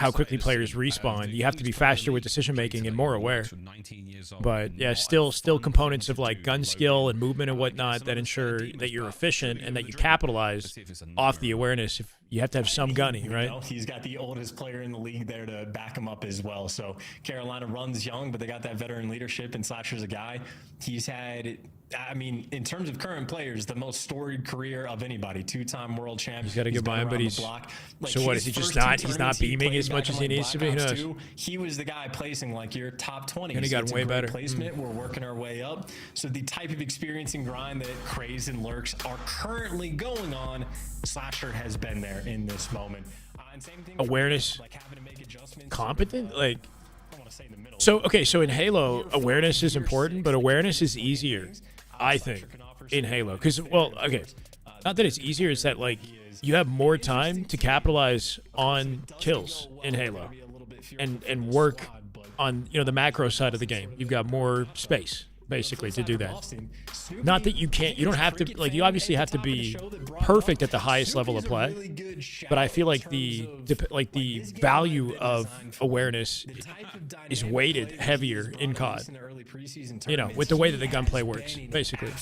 How quickly players respawn. You have to be faster with decision making and more aware. But yeah, still components of like gun skill and movement and whatnot that ensure that you're efficient and that you capitalize off the awareness. If you have to have some gunny, right? He's got the oldest player in the league there to back him up as well. So Carolina runs young, but they got that veteran leadership, and Slasher's a guy. He's had, I mean, in terms of current players, the most storied career of anybody. 2-time world champ. He's got a good mind, but he's so what? Is he just not? He's not beaming as much as he needs to be. He was the guy placing like your top 20. And he got way better. Placement. We're working our way up. So the type of experience and grind that Craze and Lurks are currently going on, Slasher has been there in this moment. And same thing awareness, like having to make adjustments. Competent, like. So okay, so in Halo, awareness is important, but awareness is easier, I think, in Halo, because well, okay. Not that it's easier, it's that like you have more time to capitalize on kills in Halo and work on the macro side of the game. You've got more space basically to do that. Not that you don't have to, like, you obviously have to be perfect at the highest level of play, but I feel like the value of awareness is weighted heavier in COD. With the way that the gunplay works, basically.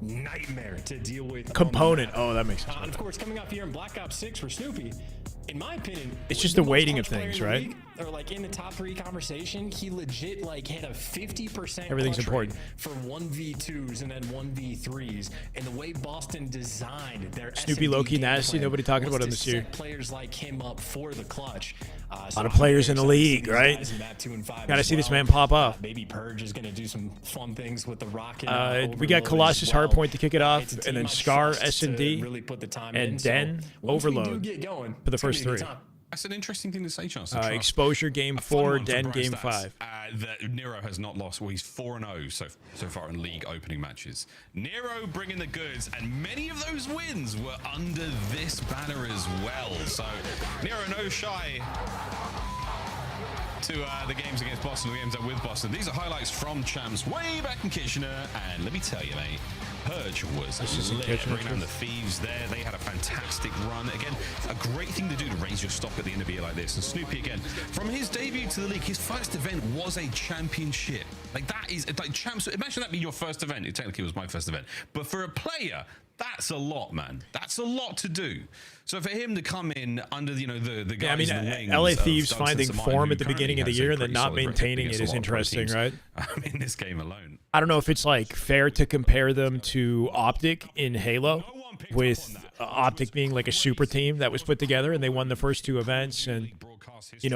Nightmare to deal with. Component. Oh, that makes sense. Of course, coming off here in Black Ops 6 for Snoopy, in my opinion, it's just the weighting of things, right? Or like in the top 3 conversation, he legit like had a 50% everything's important for 1v2s and then 1v3s, and the way Boston designed their Snoopy low-key nasty. Nobody talking about him this year. Players like him up for the clutch. A lot of players in the league, right? Gotta see this man pop up. Baby Purge is gonna do some fun things with the rocket. We got Colossus Hardpoint to kick it off, and then Scar S&D, and Den Overload for the first 3. That's an interesting thing to say, Chance. Exposure game 4, Den game 5. Nero has not lost. Well, he's 4-0 so far in league opening matches. Nero bringing the goods, and many of those wins were under this banner as well. So Nero no shy to the games against Boston, the games that with Boston. These are highlights from champs way back in Kitchener, and let me tell you, mate, Purge was lit. Bringing down the Thieves there. They had a fantastic run. Again, a great thing to do to raise your stock at the end of the year like this. And Snoopy, again, from his debut to the league, his first event was a championship. Like, that is, like, champs. Imagine that being your first event. It technically was my first event. But for a player, that's a lot, man. That's a lot to do. So for him to come in under, the guys in the wings LA Thieves of finding Samai, form who at the beginning of the currently year has and a then not pretty solid maintaining record it against is a lot of pro interesting, teams, right? In this game alone. I don't know if it's like fair to compare them to Optic in Halo, with Optic being like a super team that was put together and they won the first 2 events and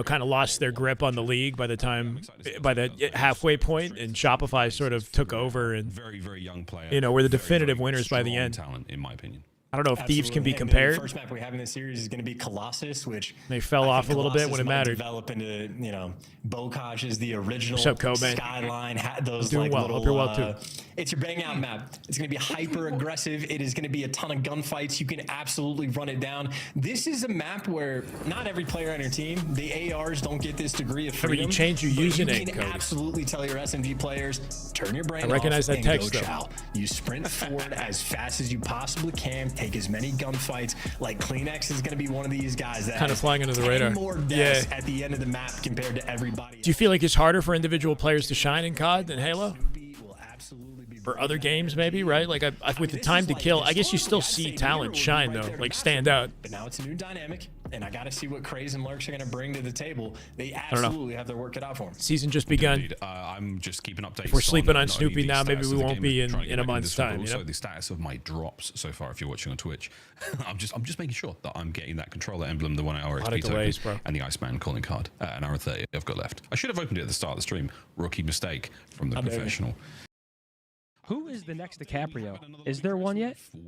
kind of lost their grip on the league by the halfway point, and Shopify sort of took over and very, very young player. Were the definitive winners by the end. Talent, in my opinion. I don't know if Thieves can be And compared. the first map we have in this series is going to be Colossus, which they fell off a little bit when it mattered. Develop into, Bokaj is the original What's up, Kobe? Skyline. Those Doing like well. little. Hope you're well too. It's your bang out map. It's going to be hyper aggressive. It is going to be a ton of gunfights. You can absolutely run it down. This is a map where not every player on your team, the ARs don't get this degree of freedom. You change your username, You can absolutely tell your SMG players, turn your brain off. I recognize that and text go though. chow. You sprint forward as fast as you possibly can. Take as many gunfights. Like Kleenex is going to be one of these guys that kind of flying under the radar. More deaths at the end of the map compared to everybody. Do you feel like it's harder for individual players to shine in COD than Halo? For other games, maybe, right? Like, with the time to kill, I guess you still see talent shine, though, like stand out. But now it's a new dynamic, and I got to see what Craze and Lurks are going to bring to the table. They absolutely have their work cut out for them. Season just begun. I'm just keeping updates. If we're sleeping on not Snoopy only the now, maybe status we of the won't game, be trying to in get a back into month's this one, but time. Also, the status of my drops so far, if you're watching on Twitch. I'm just making sure that I'm getting that controller emblem, the 1 hour XP delays, token, and the Iceman calling card. An hour and 30 I've got left. I should have opened it at the start of the stream. Rookie mistake from the professional. Who is the next DiCaprio? Is there one yet? You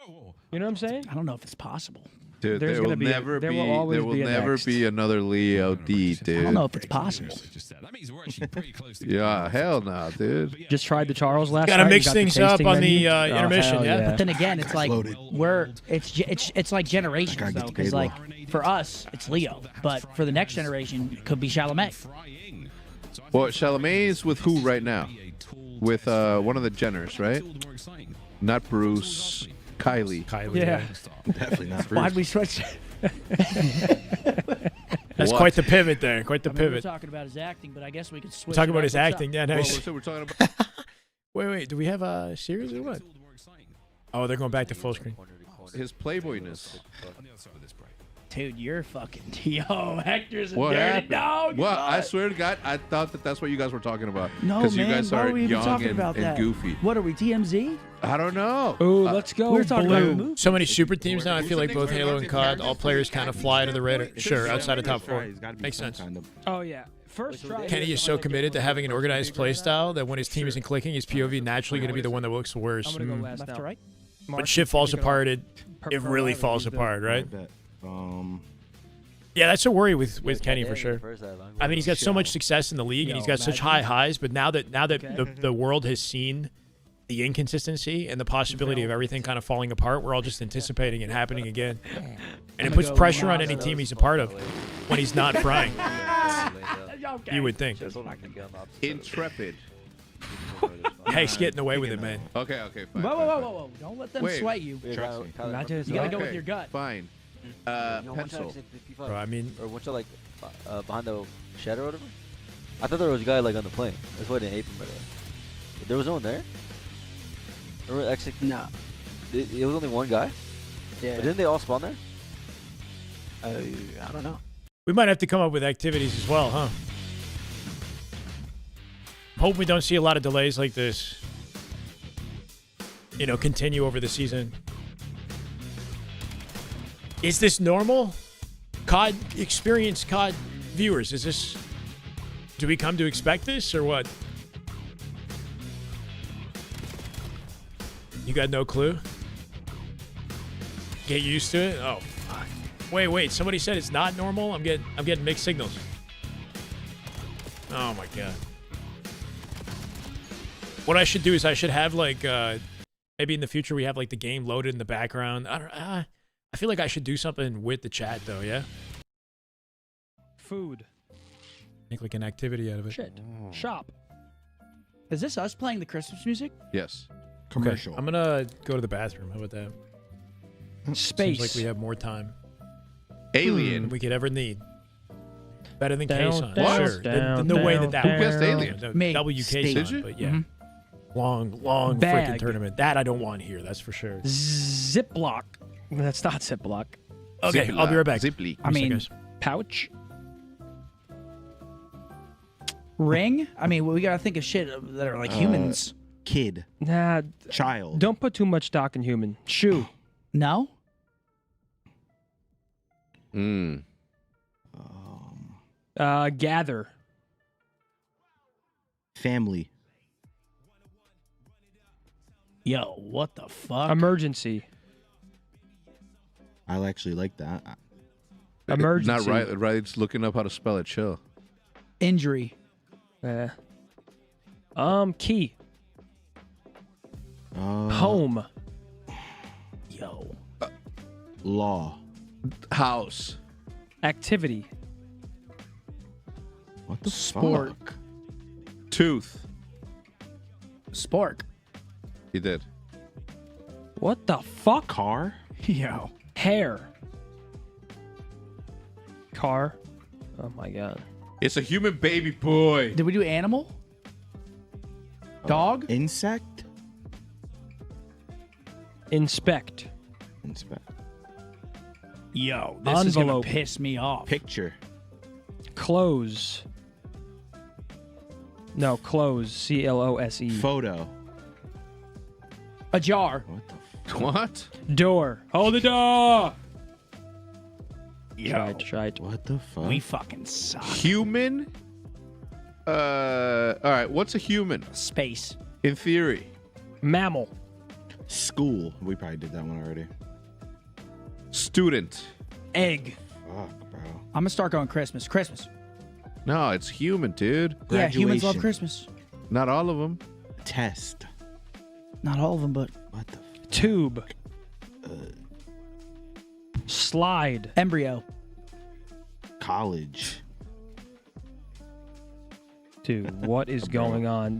know what I'm saying? I don't know if it's possible. Dude, there will never be another Leo D, dude. I don't know if it's possible. That means we're actually pretty close to Yeah, hell no, dude. Just tried the Charles last Gotta night. mix got things the up tasting on the menu. intermission, yeah. But then again, it's like it's like generations though, because like for us it's Leo, but for the next generation it could be Chalamet. Well, Chalamet is with who right now? With one of the Jenners, right? Not Bruce. Kylie. Yeah. Definitely not Bruce. Why'd we switch? That's quite the pivot there. Quite the We were pivot. talking about his acting, but I guess we could switch. Talking about it his up. acting, yeah. Nice. Well, we're talking about. Wait. Do we have a series or what? Oh, they're going back to full screen. His playboyness. Dude, you're fucking Hector's a What dirty happened? dog. Well, dog. I swear to God, I thought that's what you guys were talking about. No, Because man. you guys why are are we even young talking and, about that? goofy. What are we, TMZ? I don't know. Ooh, let's go. We're talking about the movie. So many super teams now. I feel like both Halo and COD, all players kind of fly under the radar. Sure, outside of top 4. Makes sense. Oh yeah. First try. Kenny is so committed to having an organized playstyle that when his team isn't clicking, his POV naturally going to be the one that looks worse. I'm gonna go last Left now. to right? When shit falls apart, it really falls apart, right? Yeah, that's a worry with Kenny for sure. I mean, he's got so much success in the league and he's got such high highs, but now that the world has seen the inconsistency and the possibility of everything kind of falling apart. We're all just anticipating it happening again. And it puts pressure on any team he's a part of when he's not frying. You would think. Intrepid. He's getting away with it, man. Okay, fine. Whoa. Don't let them sweat you. Trust me. You gotta go with your gut. Fine. Pencil. Bro, I mean, or once you're like behind the shed or whatever. I thought there was a guy like on the plane. That's why I didn't ape him by the way. There was no one there. No. It was only one guy. Yeah. But didn't they all spawn there? I don't know. we might have to come up with activities as well, huh? Hope we don't see a lot of delays like this, continue over the season. Is this normal? Experienced COD viewers, do we come to expect this or what? You got no clue? Get used to it? Oh, fuck. Wait, somebody said it's not normal? I'm getting mixed signals. Oh my god. What I should do is I should have maybe in the future we have the game loaded in the background. I feel like I should do something with the chat though, yeah? Food. Make an activity out of it. Shit. Shop. Is this us playing the Christmas music? Yes. Commercial. Okay, I'm gonna go to the bathroom. How about that? Space. Seems like we have more time Alien. than we could ever need. Better than Down, K-Son. down, Sure. down, No way that down, was. Who guessed Alien? Me. WK-Son, but yeah. Long Bag. freaking tournament. That I don't want here, that's for sure. Ziploc. That's not Ziploc. Okay, I'll be right back. Ziply. I mean, Pouch. ring? I mean, we gotta think of shit that are like humans. Kid. Nah. Child. Don't put too much stock in human. Shoe. No? Gather. Family. Yo, what the fuck? Emergency. I actually like that. Emergency. Not right. Riley's looking up how to spell it. Chill. Injury. Key. Home. Yo. Law. House. Activity. What the Sport. fuck? Tooth. Spork. He did. What the fuck? Car. Yo. Hair. Car. Oh my god. It's a human baby boy. Did we do animal? Dog? Insect. Inspect. Inspect. Yo, this is gonna Envelope. piss me off. Picture. Close. No, close. C-L-O-S-E. Photo. A jar. What the fuck? What? Door. Hold the door. Yo. Shite. What the fuck? We fucking suck. Human? All right. What's a human? Space. In theory. Mammal. School. We probably did that one already. Student. Egg. Fuck, bro. I'm gonna start going Christmas. Christmas. No, it's human, dude. Yeah, humans love Graduation. Christmas. Not all of them. Test. Not all of them, but What the Tube. Slide. embryo. college. Dude, what is going on?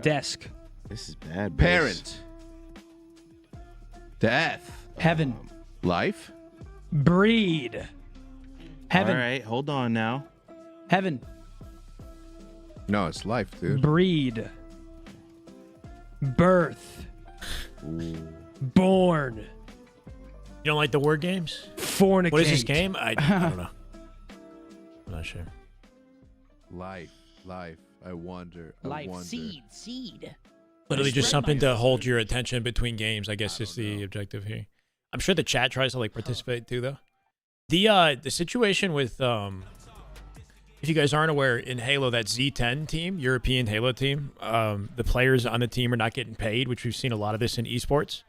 Desk. This is bad. boys. Parent. Death. Heaven. Life. Breed. Heaven. All right, hold on now. Heaven. No, it's life, dude. Breed. Birth. Born. You don't like the word games? Fornicate. What is this game? I don't know. I'm not sure. Life. I wonder. I Life. wonder. Seed. Literally just Spread something my to hold your attention between games, I guess is the objective here. I'm sure the chat tries to participate too though. The situation with if you guys aren't aware, in Halo, that Z10 team, European Halo team, the players on the team are not getting paid, which we've seen a lot of this in esports.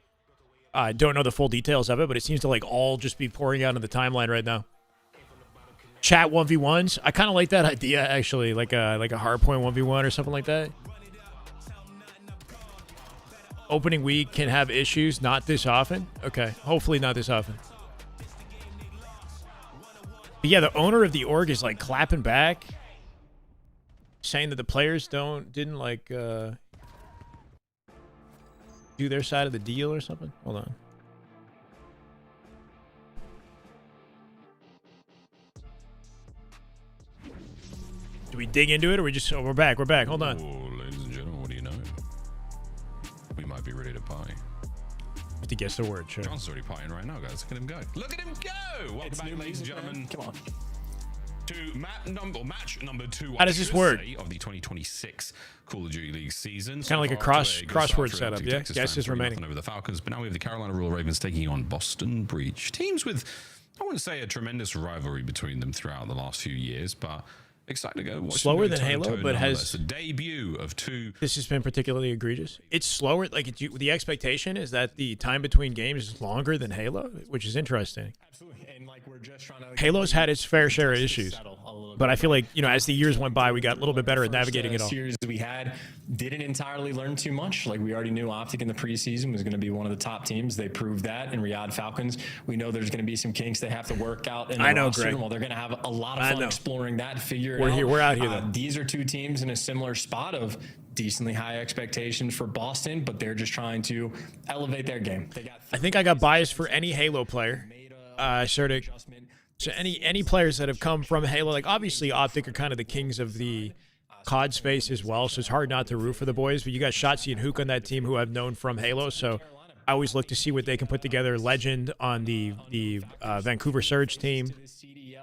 I don't know the full details of it, but it seems to all just be pouring out on the timeline right now. Chat 1v1s. I kind of like that idea actually, like a hardpoint 1v1 or something like that. opening week can have issues. Not this often. Okay, hopefully not this often. But yeah, the owner of the org is like clapping back, saying that the players didn't like do their side of the deal or something. Hold on. Do we dig into it, or we just? Oh, we're back. We're back. Hold on. Oh, ladies and gentlemen, what do you know? We might be ready to party. Have to guess the word. Sure. John's already partying right now, guys. Look at him go. Look at him go! Welcome back, ladies and gentlemen. Come on. To match number 2. How does this work? Of the 2026 Call of Duty League season. Kind of like a crossword setup, yeah. Guess is remaining. Over the Falcons, but now we have the Carolina Royal Ravens taking on Boston Breach. Teams with, I wouldn't say a tremendous rivalry between them throughout the last few years, but excited to go. Slower than Halo, but has a debut of 2. This has been particularly egregious. It's slower. Like the expectation is that the time between games is longer than Halo, which is interesting. Absolutely, and like we're just trying to. Halo's had its fair share of issues, but I feel like as the years went by, we got a little bit better at navigating it all. Series we had didn't entirely learn too much. Like we already knew Optic in the preseason was going to be one of the top teams. They proved that in Riyadh Falcons. We know there's going to be some kinks they have to work out in the roster. Greg. Well, they're going to have a lot of fun exploring that, figuring We're out. here. We're out here. Though. These are two teams in a similar spot of decently high expectations for Boston, but they're just trying to elevate their game. I think I got biased for any Halo player. So any players that have come from Halo, like obviously Optic are kind of the kings of the COD space as well, so it's hard not to root for the boys. But you got Shotzi and Hook on that team who I've known from Halo, so I always look to see what they can put together. Legend on the Vancouver Surge team,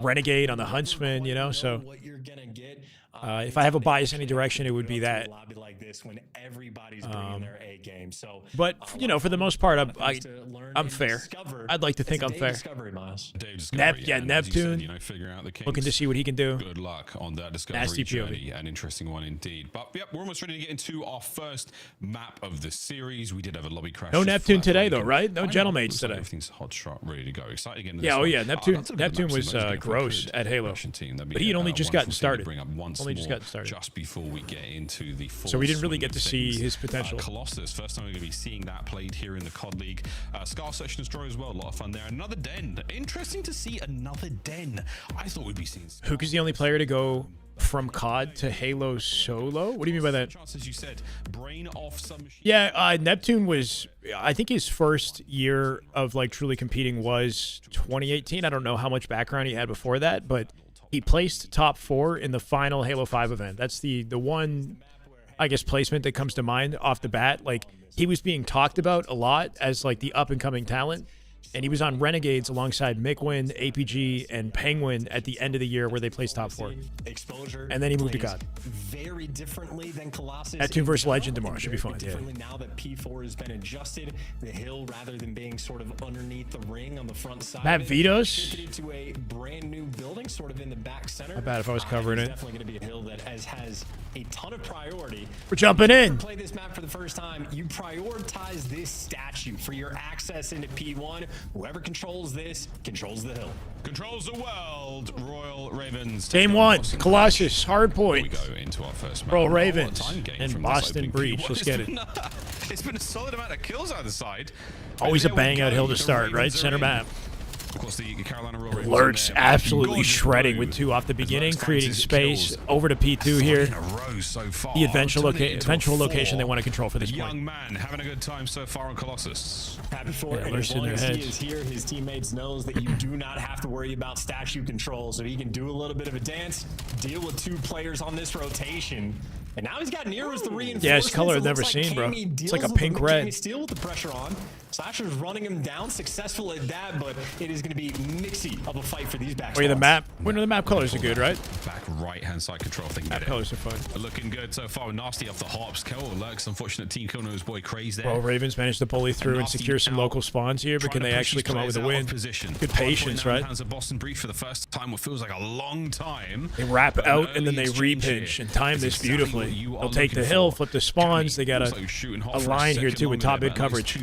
Renegade on the Huntsman, so if I have a bias any direction, it would be that. But for the most part, I'm fair. I'd like to think I'm fair. Neptune, looking to see what he can do. Good luck on that discovery journey, an interesting one indeed. But yep, we're almost ready to get into our first map of the series. We did have a lobby crash. No Neptune today, though, right? No Gentlemates today. Everything's hot shot, ready to go. Excited again. Yeah, Neptune was gross at Halo, but he had only just gotten started. Just before we get into the full so we didn't really get to see his potential. Colossus, first time we're going to be seeing that played here in the COD League. Scar Search and Destroy as well, a lot of fun there. Another den. Interesting to see another den. I thought we'd be seeing. Hook is the only player to go from COD to Halo solo. What do you mean by that? As you said, brain off some. Yeah, Neptune was. I think his first year of truly competing was 2018. I don't know how much background he had before that, but he placed top 4 in the final Halo 5 event. That's the one, I guess, placement that comes to mind off the bat. He was being talked about a lot as the up-and-coming talent, and he was on Renegades alongside Mikwin, APG, and Penguin at the end of the year where they placed top 4. Exposure. And then he moved to COD. Very differently than Colossus. Neptune versus Legend tomorrow should be fun. Yeah. Now that P4 has been adjusted, the hill rather than being sort of underneath the ring on the front side. Matt Vitos. To a brand new building, sort of in the back center. Not bad if I was covering it. Definitely going to be a hill that has a ton of priority. We're jumping in. Play this map for the first time. You prioritize this statue for your access into P1. Whoever controls this controls the hill. Controls the world. Royal Ravens. Game 1, Colossus, Hardpoint. We go into our first Royal Ravens and Boston Breach. Let's get it. It's been a solid amount of kills either side. Always a bang out hill to start, right? Center map. Of course, the Carolina Royal Ravens. Lurks absolutely shredding with 2 off the beginning, creating space over to P2 here. The eventual location they want to control for this point. Young man having a good time so far on Colossus. Happy for it. As long as he is here, his teammates knows that you do not have to worry about statue control, so he can do a little bit of a dance, deal with 2 players on this rotation. And now he's got Nero's the reinforcements. Yeah, his color I've never seen, bro. It's like a pink red. Steel with the pressure on. Slasher's running him down, successful at that, but it is going to be mixy of a fight for these back. The map. The map colors are good, right? Back right hand side control thing. Map colors are fun. Looking good so far. Nasty off the hops. Kill Lurks. Unfortunate team kill his boy Craze there. Well, Ravens managed to bully through and secure some local spawns here, but can they actually come out with a win? Good patience, right? Hands of Boston Breach for the first time. What feels like a long time. They wrap out and then they repinch and time this beautifully. They'll take the hill, flip the spawns. They got a line here too with top mid coverage.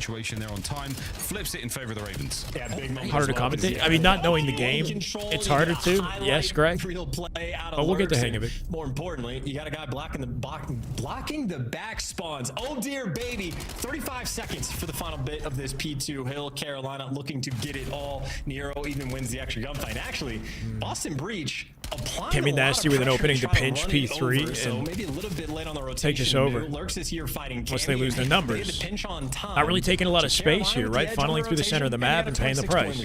situation there on time. Flips it in favor of the Ravens. Yeah, big moment. Harder to commentate. I mean, not knowing the game, it's harder to. Yes, Greg. But we'll get the hang of it. More importantly, you got a guy blocking the back spawns. Oh dear, baby. 35 seconds for the final bit of this P2 Hill. Carolina looking to get it all. Nero even wins the extra gunfight. Actually, Boston Breach Kimmy Nasty with an opening to pinch P3 and so maybe a little bit late on the rotation. take this over. Lurks is here fighting once they lose their numbers. Not really taking a lot of space here, right? Funneling through the center of the map and paying the price.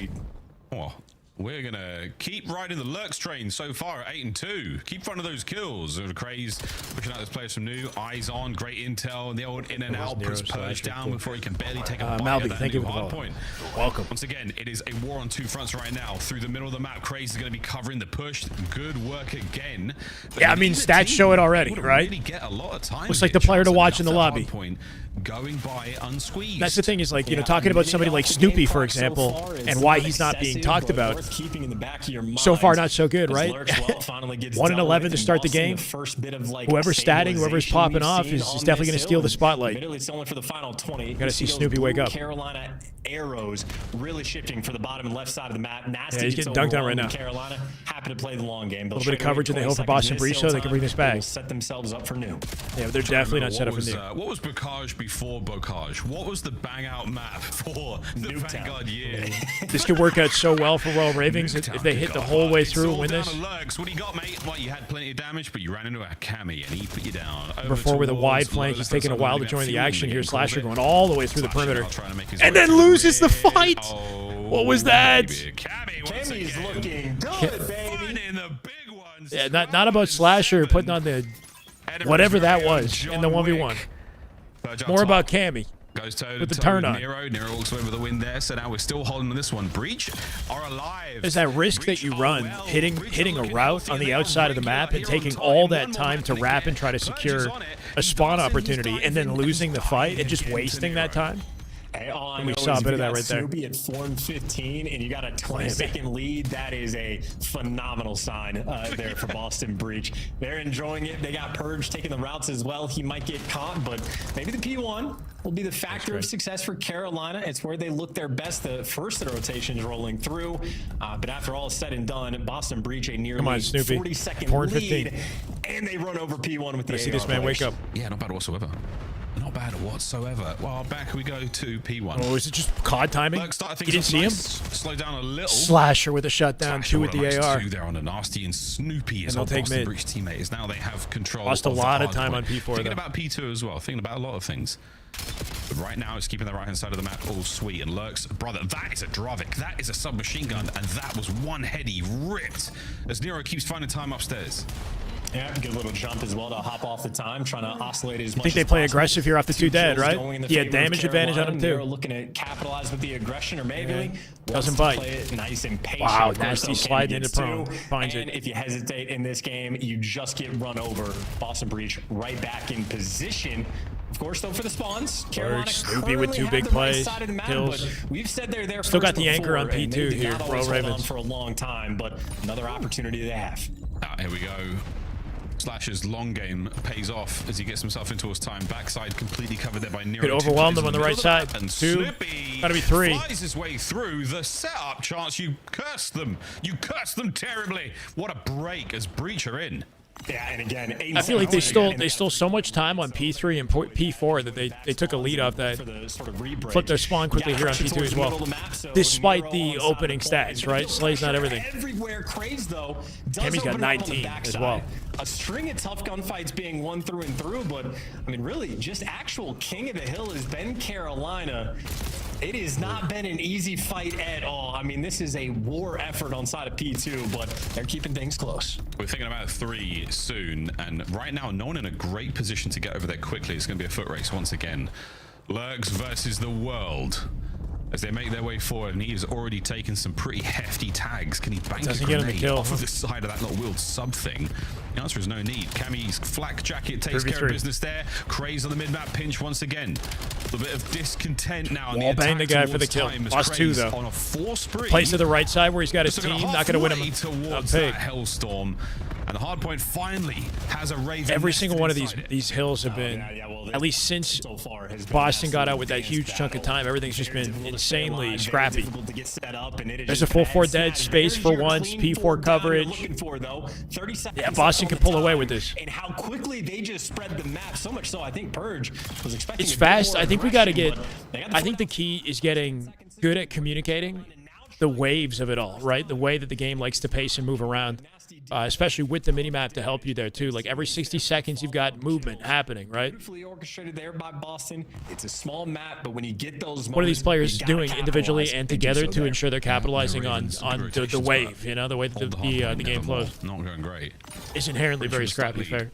Oh, we're gonna keep riding the Lurks train so far at 8-2. Keep finding those kills. Craze pushing out those players from new. Eyes on, great intel, and the old in and out puts Purge down before he can barely take a bite Malby, of that thank new you for the Hardpoint. Welcome. Once again, it is a war on two fronts right now. Through the middle of the map, Craze is going to be covering the push. Good work again. But yeah, I mean, stats show it already, right? Really get a lot of time. Looks like the player to watch in the lobby. Going by unsqueezed. That's the thing is, like, you know, talking about somebody like Snoopy, for example, and why he's not being talked about. So far, not so good, right? 1 in 11 to start the game. Whoever's statting, whoever's popping off is definitely going to steal the spotlight. Got to see Snoopy wake up. Carolina arrows really shifting for the bottom and left side of the map. Nasty, yeah, he's getting dunked on right now. Carolina happy to play the long game. A little bit of coverage and they hope for Boston Breach so they can bring this back. Set themselves up for new. Yeah, but they're definitely not set up for new. What was Bocage before Bocage? What was the bang out map for the Vanguard year? This could work out so well for Royal Ravens if they hit the whole way through and win this. What do you got, mate? Well, you had plenty of damage, but you ran into a Cammy and he put you down. Number 4 with a wide flank. He's taking a while to join the action here. Slasher going all the way through the perimeter. And then loses the fight! What was that? Cammy's looking good, baby. Yeah, not about Slasher putting on the whatever that was in the 1v1. More about Cammy. Goes toe with the turn on. Nero walks away with the win there, so now we're still holding on this one. Breach are alive. There's that risk that you run, hitting a route on the outside of the map and taking all that time to wrap and try to secure a spawn opportunity and then losing the fight and just wasting that time. And we saw a bit of that right there. Snoopy at 4 and 15, and you got a 20-second lead. That is a phenomenal sign there for Boston Breach. They're enjoying it. They got Purge taking the routes as well. He might get caught, but maybe the P1 will be the factor of success for Carolina. It's where they look their best. The first of the rotation is rolling through, but after all is said and done, Boston Breach a nearly 40-second lead, and they run over P1 with the AR. See this man wake up. Yeah, not bad whatsoever. Not bad whatsoever. Well, back we go to P1. Oh, is it just COD timing? You didn't see him? Slow down a little. Slasher with a shutdown, 2 with the AR. 2 there on a nasty, and Snoopy is our Boston Breach teammate. Is now they have control. Lost a lot of time on P4. Thinking about P2 as well. Thinking about a lot of things. But right now, it's keeping the right-hand side of the map all sweet. And Lurks, brother, that is a Dravik. That is a submachine gun. And that was one heady ripped as Nero keeps finding time upstairs. Yeah, good little jump as well to hop off the time, trying to oscillate as much. I think they play aggressive here off the 2 dead, right? He had damage advantage on him too. Looking to capitalize with the aggression, or maybe doesn't bite. Play it nice and patient. Wow, Nasty sliding into prone. Finds and it. If you hesitate in this game, you just get run over. Boston Breach right back in position. Of course, though, for the spawns, Carolina Snoopy with 2 big plays, kills. We've said they're there. Still got the anchor on P2 here, Royal Ravens. For a long time, but another opportunity they have. Here we go. Slash's long game pays off as he gets himself into his time. Backside completely covered there by Nero. Could overwhelm them on the right side. And 2. Gotta be 3. Flies his way through the setup chance. You curse them. You curse them terribly. What a break as Breach are in. Yeah, and again, I feel like they stole so much time on P3 and P4 that they took a lead off that. Flipped their spawn quickly here on P2 as well. Despite the opening stats, right? Slay's not everything. Everywhere Craze though. Cammy's got 19 as well. A string of tough gunfights being won through and through, but I mean, really, just actual king of the hill has been Carolina. It has not been an easy fight at all. I mean, this is a war effort on side of P2, but they're keeping things close. We're thinking about 3 soon, and right now, no one in a great position to get over there quickly. It's going to be a foot race once again. Lurks versus the world. As they make their way forward, and he's already taken some pretty hefty tags. Can he bank a grenade off of the side of that little wheeled sub thing? The answer is no need. Cammy's flak jacket takes care of business there. Craze on the mid-map pinch once again. A little bit of discontent now. Wall bang the guy for the kill. Lost 2 though. On a 4 spree. Plays to the right side where he's got his team. Not going to win him towards that Hellstorm. And the Hardpoint finally has a Raven. Every single one of these hills have been, at least since Boston got out with that huge chunk of time, everything's just been insanely scrappy. There's a full 4 dead, space for once, P4 coverage. Yeah, Boston can pull away with this. And how quickly they just spread the map, so much so I think Purge was expecting. It's fast. I think we got to get, I think the key is getting good at communicating the waves of it all, right? The way that the game likes to pace and move around. Especially with the minimap to help you there too. Like every 60 seconds, you've got movement happening, right? Beautifully orchestrated there by Boston. It's a small map, but when you get those, what are these players doing individually and together to ensure they're capitalizing on the wave? You know, the way that the game flows. Not going great. It's inherently very scrappy. Fair.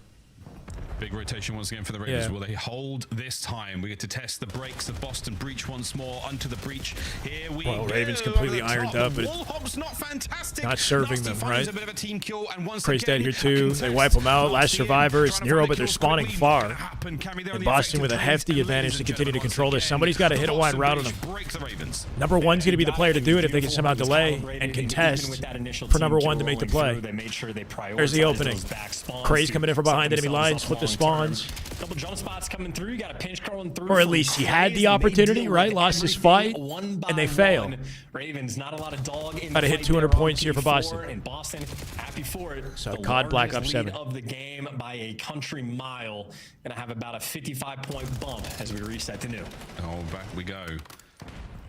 Big rotation once again for the Ravens. Will they hold this time? We get to test the brakes of Boston. Breach once more onto the breach. Here we go. Ravens completely ironed up, but not fantastic. Not serving them, right? A bit of a team kill, and once Craze dead here too. They wipe them out. Last survivor is Nero, but they're spawning far. And Boston with a hefty advantage to continue to control this. Somebody's got to hit a wide route on them. Number 1's going to be the player to do it if they can somehow delay and contest for number 1 to make the play. There's the opening. Craze coming in from behind enemy lines. Flip the spawns. Couple jump spots coming through. You got a pinch crawling through. Or at least he had the opportunity, right? Lost his fight, and they fail. Ravens, not a lot of dog in got to hit 200 points here for Boston. And Boston happy for it. So COD Black Ops 7 of the game by a country mile. Gonna have about a 55-point bump as we reset to new. Oh, back we go.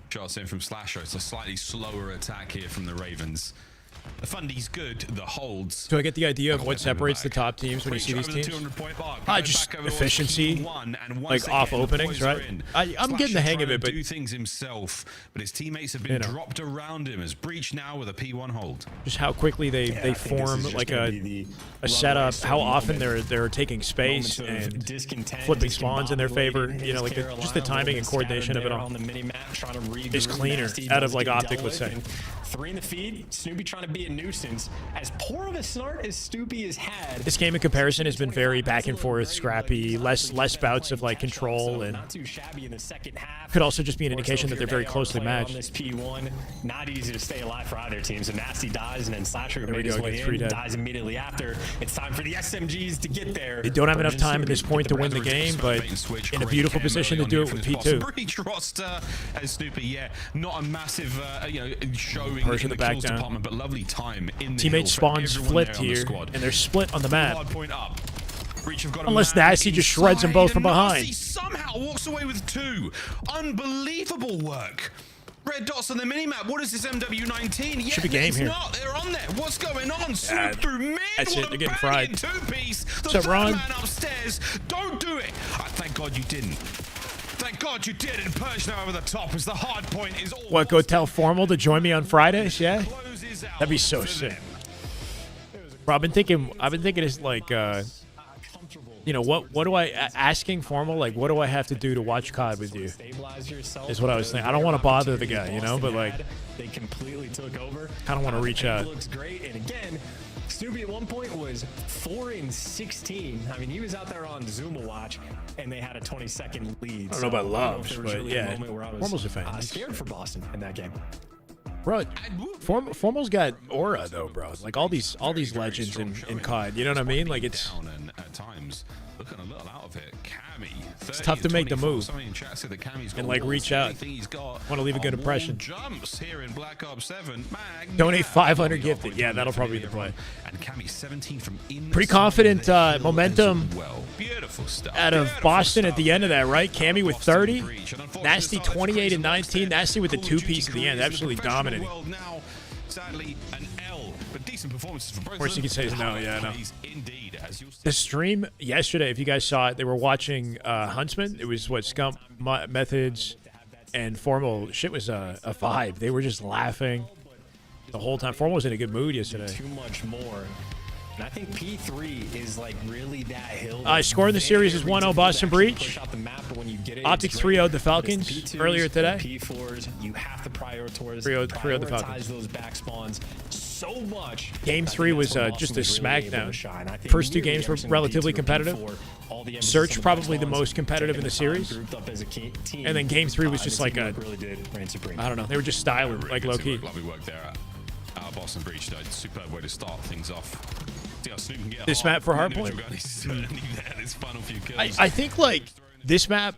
Shots in from Slasher. It's a slightly slower attack here from the Ravens. The fundy's good, the holds. So I get the idea of what separates the top teams when you see these teams? Just efficiency, like off openings, right? I'm getting the hang of it, but do things himself, but his teammates have been dropped around him as Breach now with a P1 hold. Just how quickly they form like a setup, how often they're taking space and flipping spawns in their favor. You know, like just the timing and coordination of it all is cleaner out of like Optic, let's say. 3 in the feed. Snoopy trying to be a nuisance. As poor of a start as Snoopy has had. This game in comparison has been very back and forth, scrappy, less bouts of like control, and not too shabby in the second half. Could also just be an indication that they're very closely matched. On this P1, not easy to stay alive for either team. So Nasty dies, and then Slasher there made his way in, dead. dies immediately after. It's time for the SMGs to get there. They don't have enough time at this point to win the game, but in a beautiful position to do it with P2. Breach roster as Snoopy, yeah, not a massive, showing Perch in the the back kills down. department, but lovely time in the Teammate spawns flipped here, and they're split on the map. Unless Nasty just shreds them both from behind. Nasty somehow walks away with 2. Unbelievable work. Red dots on the minimap. What is this MW19? Should be game here. Not. They're on there. What's going on? Swoop through mid. That's it. They're getting fried. Two-piece. What's up, Ron? Man upstairs. Don't do it. Thank God you didn't. Thank God you did it. Purge now over the top as the hard point is all. What, go tell Formal to join me on Fridays? Yeah? That'd be so sick. Bro, I've been thinking it's like, you know, what do I, asking Formal, like, what do I have to do to watch COD with you? Is what I was thinking. I don't want to bother the guy, you know, but like, they completely took over. I don't want to reach out. Looks great. And again, Snoopy at one point was 4 in 16. I mean, he was out there on Zuma watch, and they had a 20-second lead. I don't know about loves, but yeah, Formal's a fan. Scared for Boston in that game. Bro, Formal's got aura though, bro. Like all these legends in COD. You know what I mean? Like it's at times looking a little out of it. It's tough to make the move and like reach out. Want to leave a good impression. Jumps here in Black Ops 7. Donate 500 gifted. Yeah, that'll probably be the play. And Cammy 17 from pretty confident momentum beautiful stuff out of Boston at the end of that, right? Cammy with 30, Nasty 28 and 19. Nasty with the 2-piece at the end, absolutely dominating. Now, sadly, an L, but decent performances from both. Of course, you can say no. Yeah, no. The stream yesterday, if you guys saw it, they were watching Huntsman. It was what Scump, Methods, and Formal. Shit was a vibe. They were just laughing the whole time. Formal was in a good mood yesterday. Too much more. And I think P3 is like really that hill. Score in the series is 1-0 Boston Breach. Optic 3-0'd the Falcons earlier today. P4s, you have to prioritize the Falcons. those back spawns so much. Game 3 was just a smackdown. First 2 games were relatively competitive. Search probably the most competitive in the series. And then Game 3 was just like a, I don't know, they were just styling, like low-key. Lovely work there at Boston Breach. Superb way to start things off. This map for Hardpoint? I think, like, this map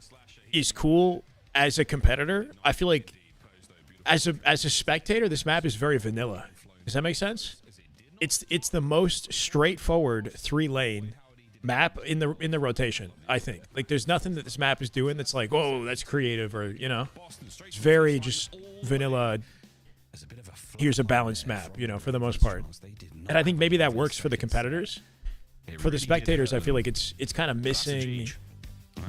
is cool as a competitor. I feel like as a spectator, this map is very vanilla. Does that make sense? It's the most straightforward 3-lane map in the rotation, I think. Like, there's nothing that this map is doing that's like, oh, that's creative, or, you know. It's very just vanilla. Here's a balanced map, you know, for the most part. And I think maybe that works for the competitors. For the spectators, I feel like it's kind of missing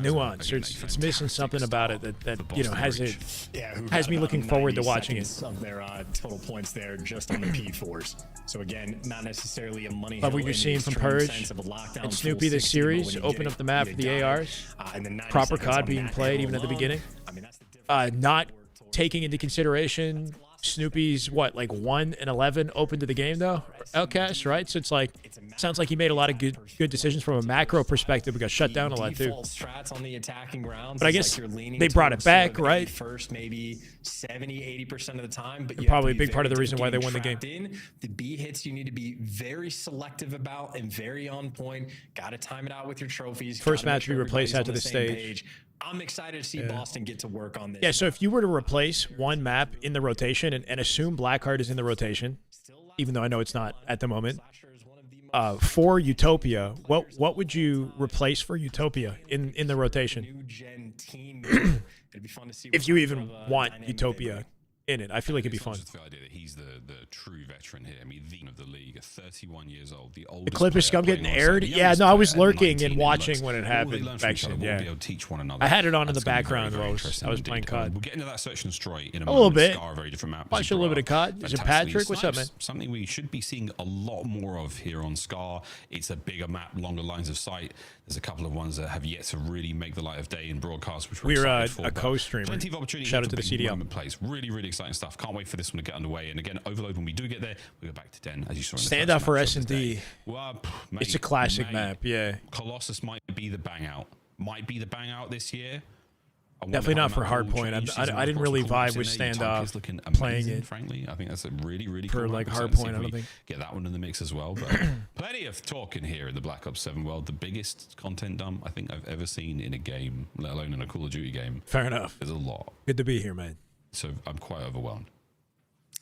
nuance, or it's missing something about it that you know has me looking forward to watching it. Of their total points there just on the P4s. So again, not necessarily a money. Love what you're seeing from Purge and Snoopy this series. Open up the map for the ARs. Proper COD being played even at the beginning. Not taking into consideration Snoopy's what, like 1-11 open to the game though, Outcast, right? So it's like, sounds like he made a lot of good decisions from a macro perspective. We got shut down a lot too. But I guess they brought it back, right? First, maybe 70-80% of the time, but probably a big part of the reason why they won the game. The B hits you need to be very selective about and very on point. Got to time it out with your trophies. First match we replaced out to the stage. I'm excited to see Boston get to work on this. Yeah, so if you were to replace one map in the rotation and assume Blackheart is in the rotation, even though I know it's not at the moment, for Utopia, what would you replace for Utopia in the rotation? If you even want Utopia in it, I feel like it'd be fun. The idea that he's the true veteran here. I mean, the of the league, 31 years old, the The oldest. clip of Scum getting aired? Yeah, no, I was lurking and watching when it happened back then. Yeah, I had it on in the background while I was playing COD. We'll get into that search and destroy in a little moment. bit. Scar, a very different map. Watch a little bit of COD. Is it Patrick? What's up, man? Something we should be seeing a lot more of here on Scar. It's a bigger map, longer lines of sight. There's a couple of ones that have yet to really make the light of day in broadcast, which we're a co-streamer. Plenty of opportunity. Shout out to the CDL. Plays. Really, really exciting stuff. Can't wait for this one to get underway. And again, Overload, when we do get there, we go back to 10, as you saw in the Stand first out for match S&D. Well, It's a classic map, yeah. Colossus might be the bang out. Might be the bang out this year. Definitely not for Hardpoint. I didn't really vibe with Standoff playing it. Frankly, I think that's a really for cool like map. Hardpoint. I don't think get that one in the mix as well. But plenty of talk in here in the Black Ops 7 world. The biggest content dump I think I've ever seen in a game, let alone in a Call of Duty game. Fair enough. There's a lot. Good to be here, man. So I'm quite overwhelmed.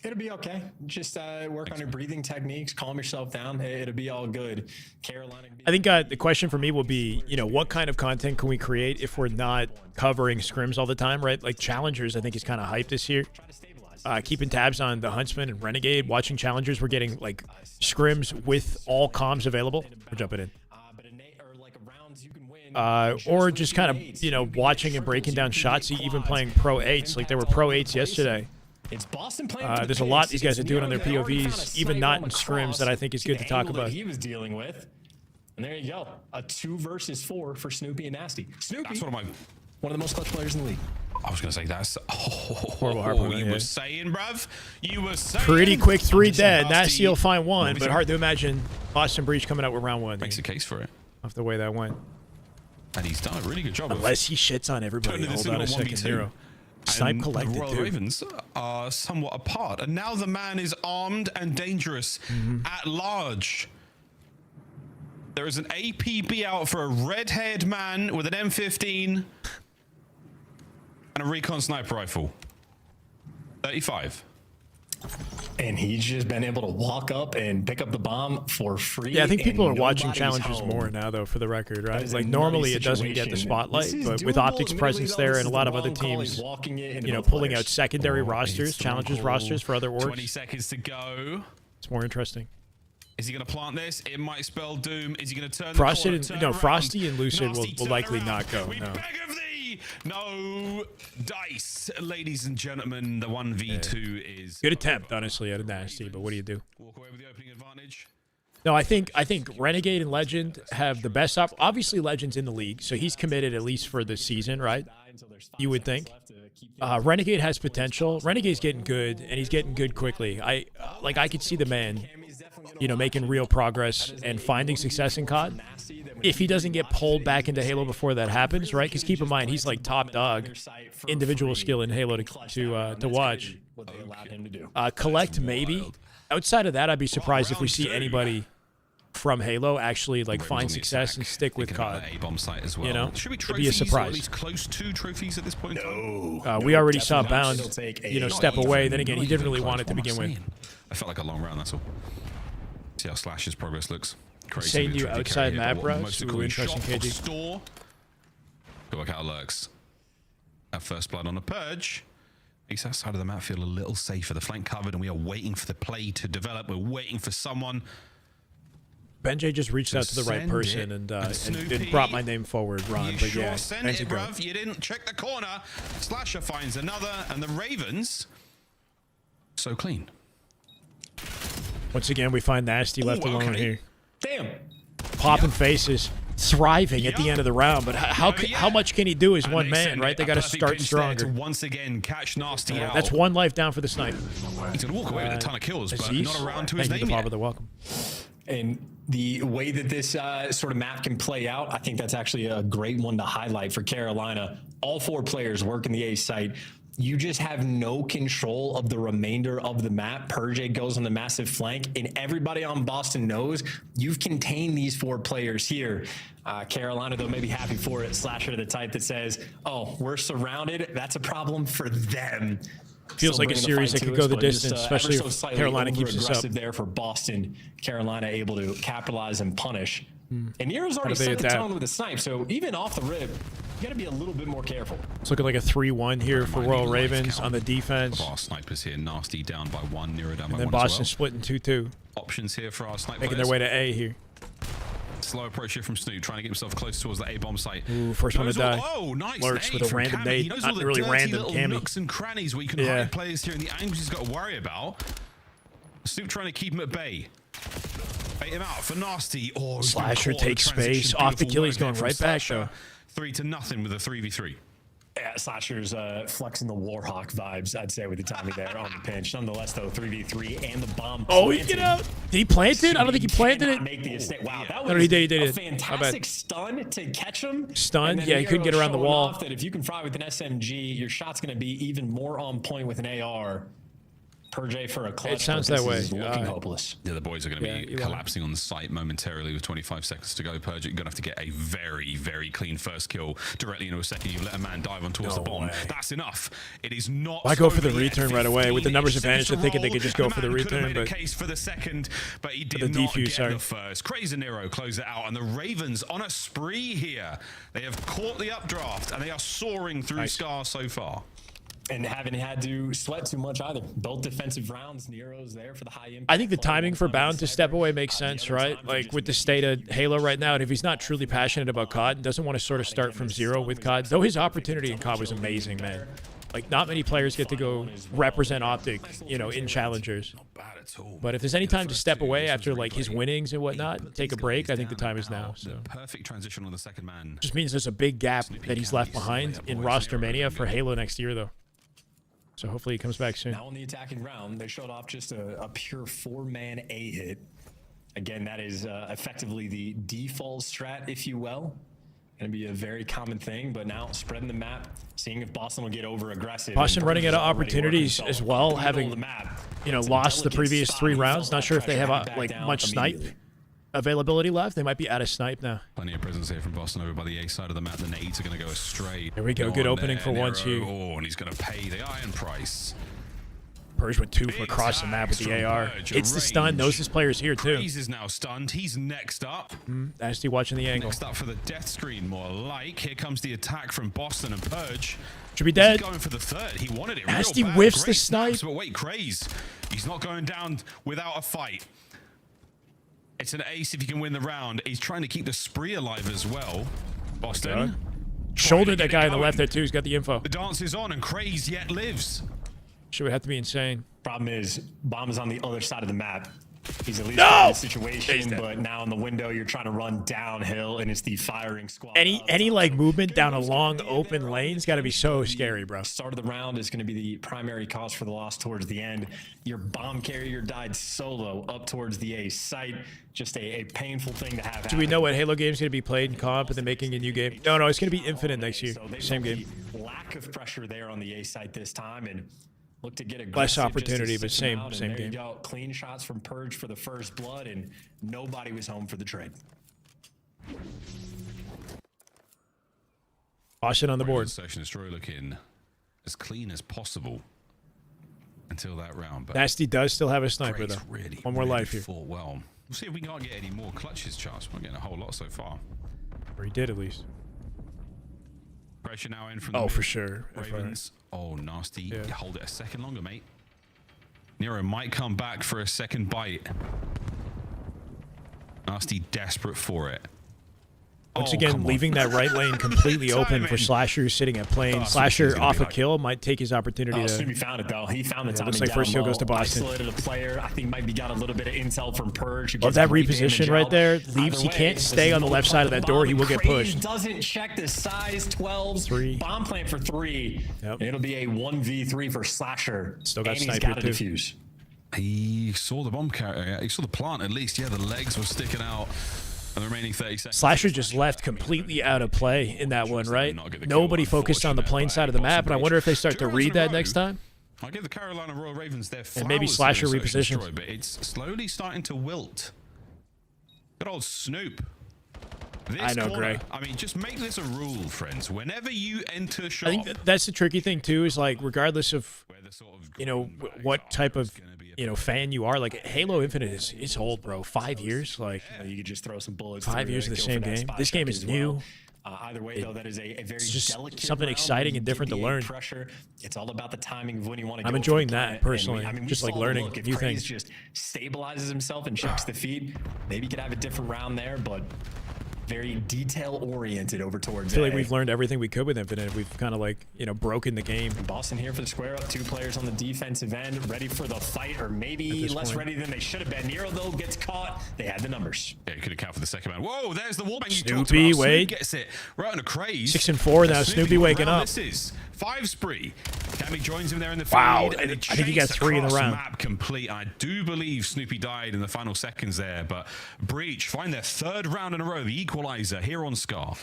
It'll be okay. Just work on your breathing techniques, calm yourself down. It'll be all good. Carolina. I think the question for me will be, you know, what kind of content can we create if we're not covering scrims all the time, right? Like Challengers, I think is kind of hyped this year. Keeping tabs on the Huntsman and Renegade, watching Challengers. We're getting like scrims with all comms available. We're jumping in. Or just kind of, you know, watching and breaking down shots, even playing Pro 8s. Like there were Pro 8s yesterday. It's Boston playing there's a lot these guys are doing on their POVs, even not in scrims, that I think is good to talk about. He was dealing with, and there you go, a 2 versus 4 for Snoopy and Nasty. Snoopy, that's one of the most clutch players in the league. I was gonna say that's horrible. Hardpoint, you were saying, bruv. You were saying. Pretty quick 3 dead. Nasty will find 1, but hard to imagine Boston Breach coming out with round 1. Makes a case for it. Off the way that went. And he's done a really good job. Unless he shits on everybody. Hold on a second, Hero. Snipe collected, the Royal Ravens are somewhat apart, and now the man is armed and dangerous at large. There is an APB out for a red-haired man with an M15 and a recon sniper rifle. 35. And he's just been able to walk up and pick up the bomb for free. Yeah, I think people are watching Challengers more now, though, for the record, right? Like, normally it doesn't get the spotlight, but with Optic's presence there and a lot of other teams, you know, pulling out secondary rosters, Challengers rosters for other orgs. 20 seconds to go. It's more interesting. Is he going to plant this? It might spell doom. Is he going to turn Frosted the and, no, Frosty and Lucid will likely not go, no. No dice, ladies and gentlemen. The 1v2 is good attempt, honestly, at a Nasty, but what do you do? Walk away with the opening advantage. No, I think Renegade and Legend have the best obviously Legend's in the league, so he's committed at least for the season, right? You would think. Renegade has potential. Renegade's getting good, and he's getting good quickly. I could see the man, making real progress and finding success in COD. If he doesn't get pulled back into Halo before that happens, right? Because keep in mind, he's like top dog, individual skill in Halo to watch. Collect maybe. Outside of that, I'd be surprised if we see anybody from Halo actually find success and stick with COD. A-bomb site as well. It'd be a surprise. At least close to trophies at this point. No. We already saw Bound, step away. Then again, he didn't really want it to begin with. I felt like a long round. That's all. See how Slash's progress looks. Crazy. Saying you outside map, bro. Interesting, KG. Store. Good work out lurks. At first blood on a purge. East outside of the map feel a little safer. The flank covered, and we are waiting for the play to develop. We're waiting for someone. Benjay just reached out to the right person and brought my name forward, Ron. But yeah, send it, bruv. You didn't check the corner. Slasher finds another, and the Ravens so clean. Once again, we find Nasty left alone here. Damn. Popping faces, thriving at the end of the round. But how much can he do as one man, right? They got to start stronger. Once again, catch Nasty out. That's one life down for the snipe. He's gonna walk away with a ton of kills, but Aziz, not around to his name yet. They're welcome. And the way that this sort of map can play out, I think that's actually a great one to highlight for Carolina. All 4 players work in the A site. You just have no control of the remainder of the map. Purge goes on the massive flank, and everybody on Boston knows you've contained these 4 players here. Carolina, though, may be happy for it. Slasher, the type that says, oh, we're surrounded. That's a problem for them. Feels like a series that could go the distance, especially if Carolina keeps this up. There for Boston, Carolina able to capitalize and punish. And Nero's already set the tone with a snipe, so even off the rip, you got to be a little bit more careful. It's looking like a 3-1 here for Royal Ravens on the defense. Our snipers here, Nasty down by 1, Nero down by 1 then Boston splitting 2-2. Options here for our snipers. Making their way to A here. Slow approach here from Snoop, trying to get himself close towards the A-bomb site. Ooh, first one to die. Oh, nice. Lurks with a random nade. Not really random, Cammy. Nooks and crannies where you can hide players here and the angles he's got to worry about. Snoop trying to keep him at bay. Bait him out for Nasty. Oh, Slasher takes space. Off the kill, he's going right back, though. 3-0 with a 3v3. Yeah, Slasher's flexing the Warhawk vibes, I'd say, with the timing there on the pinch. Nonetheless, though, 3v3 and the bomb. Oh, he get out. Did he plant it? I don't think he planted it. Make the estate. Wow, that was no, he did a fantastic stun to catch him. Stunned? Yeah, he couldn't get around the wall. That if you can fry with an SMG, your shot's going to be even more on point with an AR. Purge for a clutch. It sounds that way. Looking hopeless. Yeah, the boys are going to be collapsing on the site momentarily with 25 seconds to go. Purge, you're going to have to get a very, very clean first kill directly into a second. You let a man dive on towards the bomb. That's enough. It is not. Why go for the return right away? With the numbers advantage, they're thinking they could just go for the return. But case for the second, but he did not get the first. Crazy Nero close it out, and the Ravens on a spree here. They have caught the updraft, and they are soaring through Scar so far. And haven't had to sweat too much either. Both defensive rounds, Nero's there for the high impact. I think the timing for Bound to step away makes sense, right? Like with the state of Halo right now, and if he's not truly passionate about COD and doesn't want to sort of start from zero with COD, though his opportunity in COD was amazing, man. Like not many players get to go represent Optic, in challengers. But if there's any time to step away after like his winnings and whatnot, take a break, I think the time is now. So perfect transition on the second man. Just means there's a big gap that he's left behind in roster mania for Halo next year, though. So hopefully he comes back soon. Now on the attacking round, they showed off just a pure 4-man A hit. Again, that is effectively the default strat, if you will. Going to be a very common thing, but now spreading the map, seeing if Boston will get over aggressive. Boston running out of opportunities as well, having lost the previous 3 rounds. Not sure if they have like much snipe availability left. They might be out of snipe now. Plenty of presence here from Boston over by the A side of the map. The nades are going to go astray. There we go. Good opening for once here. Oh, and he's going to pay the iron price. Purge with 2 from across the map with the AR. It's the stun. Knows this player's here too. Faze is now stunned. He's next up. Nasty watching the angle. Next up for the death screen, more like. Here comes the attack from Boston and Purge. Should be dead. He's going for the third. He wanted it. Nasty real bad. whiffs Great the snipe. But wait, Craze. He's not going down without a fight. It's an ace if you can win the round. He's trying to keep the spree alive as well. Boston. Shouldered that guy on the left there too. He's got the info. The dance is on and Craze yet lives. Should have to be insane. Problem is, bomb is on the other side of the map. He's at least in the situation, but now in the window, you're trying to run downhill, and it's the firing squad. Any like movement down a long open lane's got to be so scary, bro. Start of the round is going to be the primary cause for the loss towards the end. Your bomb carrier died solo up towards the A site. Just a painful thing to have. Do we know what Halo game's going to be played in comp and then making a new game? No, it's going to be Infinite next year. Same game. Lack of pressure there on the A site this time, and look to get less opportunity, but same there game. You go. Clean shots from Purge for the first blood, and nobody was home for the trade. Caution on the board. Search and destroy looking as clean as possible until that round. But Nasty does still have a sniper though. Really, one more life here. Fought well. We'll see if we can't get any more clutches, Charles. We're getting a whole lot so far. Or he did at least. Pressure now in from the for sure. Ravens. Oh, nasty. Yeah. Hold it a second longer, mate. Nero might come back for a second bite. Nasty desperate for it. Once again, leaving that right lane completely open for Slasher sitting at plane. Slasher off a kill might take his opportunity to... Snoopy found it, though. He found the timing. Looks like first kill goes to Boston. Isolated a player. I think maybe got a little bit of intel from Purge. Love that reposition right there. Leaves. He can't stay on the left side of that door. He will get pushed. Doesn't check the size 12s. Bomb plant for 3. Yep. It'll be a 1v3 for Slasher. Still got sniper sniper too. Defuse. He saw the bomb carrier. He saw the plant at least. Yeah, the legs were sticking out. And the remaining 30 seconds. Slasher just left completely out of play in that one, right? Nobody focused on the plane side of the map, and I wonder if they start to read that next time. I give the Carolina Royal Ravens their flowers. And maybe Slasher repositions. But it's slowly starting to wilt. Good old Snoop. I know, Greg. I mean, just make this a rule, friends. Whenever you enter shop, I think that's the tricky thing too. Is like, regardless of what type of fan you are, like Halo Infinite is old, bro. 5 years, like you could just throw some bullets. 5 years of the same game. This game is new. Either way, though, that is a very delicate something exciting and different to learn. Pressure. It's all about the timing of when you want to go. I'm enjoying that personally. Just like learning new things. Just stabilizes himself and checks the feed. Maybe you could have a different round there, but very detail-oriented over towards I feel like we've learned everything we could with Infinite. We've kind of like, broken the game. Boston here for the square up. 2 players on the defensive end, ready for the fight, or maybe less ready than they should have been. Nero, though, gets caught. They had the numbers. Yeah, you could account for the second man. Whoa, there's the wallbang you talked Snoopy, about. Wade. Snoop gets it right on a craze. 6 and 4 now. Snoopy waking up. This is 5 spree. Cammy joins him there in the wow. feed. I think he got 3 in the round. Map complete. I do believe Snoopy died in the final seconds there, but Breach find their 3rd round in a row, the equalizer here on Scar.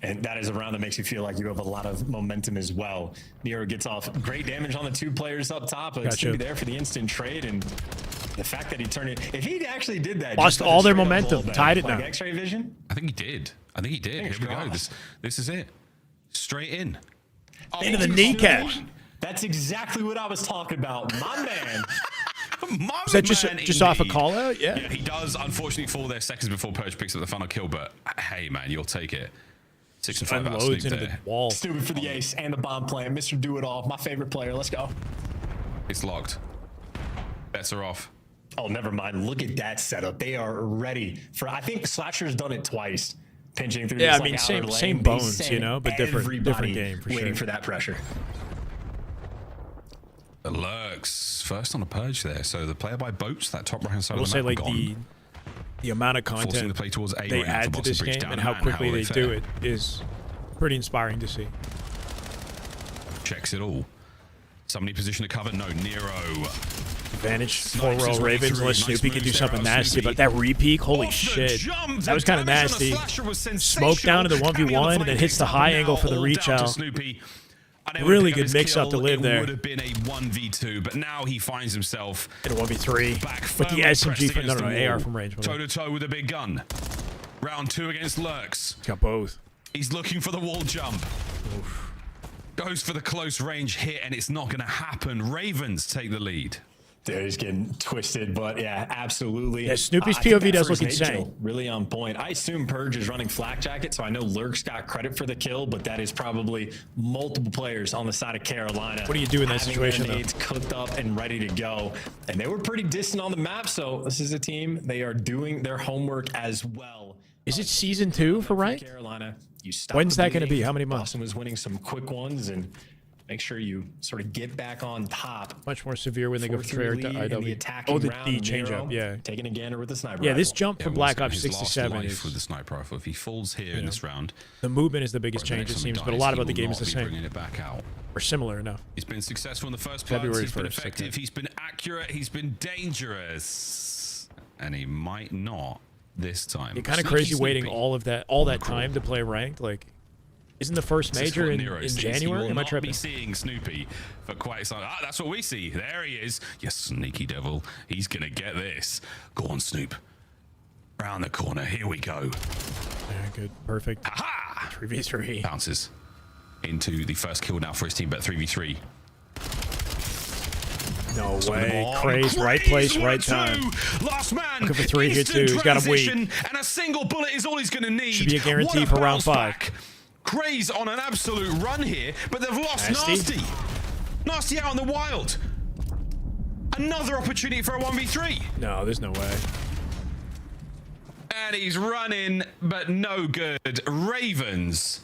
And that is a round that makes you feel like you have a lot of momentum as well. Nero gets off great damage on the 2 players up top, but it's going to be there for the instant trade. And the fact that he turned it, if he actually did that, lost all their momentum, tied it now. X-ray vision? I think he did. Here we go. This is it. Straight in. Into the kneecap. That's exactly what I was talking about. My man. Is that just off a call out? Yeah. He does unfortunately fall there seconds before Purge picks up the final kill, but hey, man, you'll take it. 6 and 5 out Snoop into there. The wall. Stupid for the ace and the bomb plan. Mr. Do It All, my favorite player. Let's go. It's locked. Bets are off. Oh, never mind. Look at that setup. They are ready for. I think Slasher's done it twice. Pinching through. Yeah, this, I mean, like, same bones, but different game for waiting sure. for that pressure. The Lurks first on a Purge there, so the player by boats, that top right hand side I will of the say, map, like the amount of content the play towards A they right now add for to Boston this Breach game down and a how man. quickly they Fair. do it is pretty inspiring to see. Checks it all. Somebody position to cover. No, Nero. Advantage for Royal Ravens unless Snoopy can do something nasty, but that re-peek, holy shit. That was kind of nasty. Smoke down to the 1v1 and then hits the high angle for the reach out. Really good mix-up to live there. It would have been a 1v2, but now he finds himself in a 1v3 with the SMG from AR from range. Toe-to-toe with a big gun. Round 2 against Lurks. He's got both. He's looking for the wall jump. Oof. Goes for the close range hit, and it's not going to happen. Ravens take the lead. There, he's getting twisted, but yeah, absolutely. Yeah, Snoopy's POV does look insane. Really on point. I assume Purge is running flak jacket, so I know Lurks got credit for the kill, but that is probably multiple players on the side of Carolina. What do you do in that situation, though? It's cooked up and ready to go, and they were pretty distant on the map, so this is a team. They are doing their homework as well. Is it season 2 for ranked? Carolina. When's that going to be? How many months? Boston was winning some quick ones, and Make sure you sort of get back on top. Much more severe when they go from 4-3 Treyarch to lead in the IW. attacking Oh, the round, change Nero up, yeah. taking a gander with the sniper Yeah, this rifle. jump from Black Ops His 67 last life is with the sniper rifle. If he falls here in this round, the movement is the biggest change, it seems, but a lot about the game is the same. Bringing it back out. Or similar enough. He's been successful in the first February parts. He's been 1st, effective. okay. He's been accurate. He's been dangerous, and he might not this time. It's kind of Sneaky, crazy waiting sneaky. all that time to play ranked. Like, isn't the first major in January? Am I tripping? Be seeing Snoopy for quite some. Ah, that's what we see. There he is. You sneaky devil. He's gonna get this. Go on, Snoop. Round the corner. Here we go. Yeah, good. Perfect. Aha! 3v3. Bounces into the first kill now for his team, but 3v3. No way. Craze, right place, right time. Last man. Looking for 3 here too. He's got him weak. And a single bullet is all he's going to need. Should be a guarantee for round 5. Craze on an absolute run here, but they've lost Nasty. Nasty out in the wild. Another opportunity for a 1v3. No, there's no way. And he's running, but no good. Ravens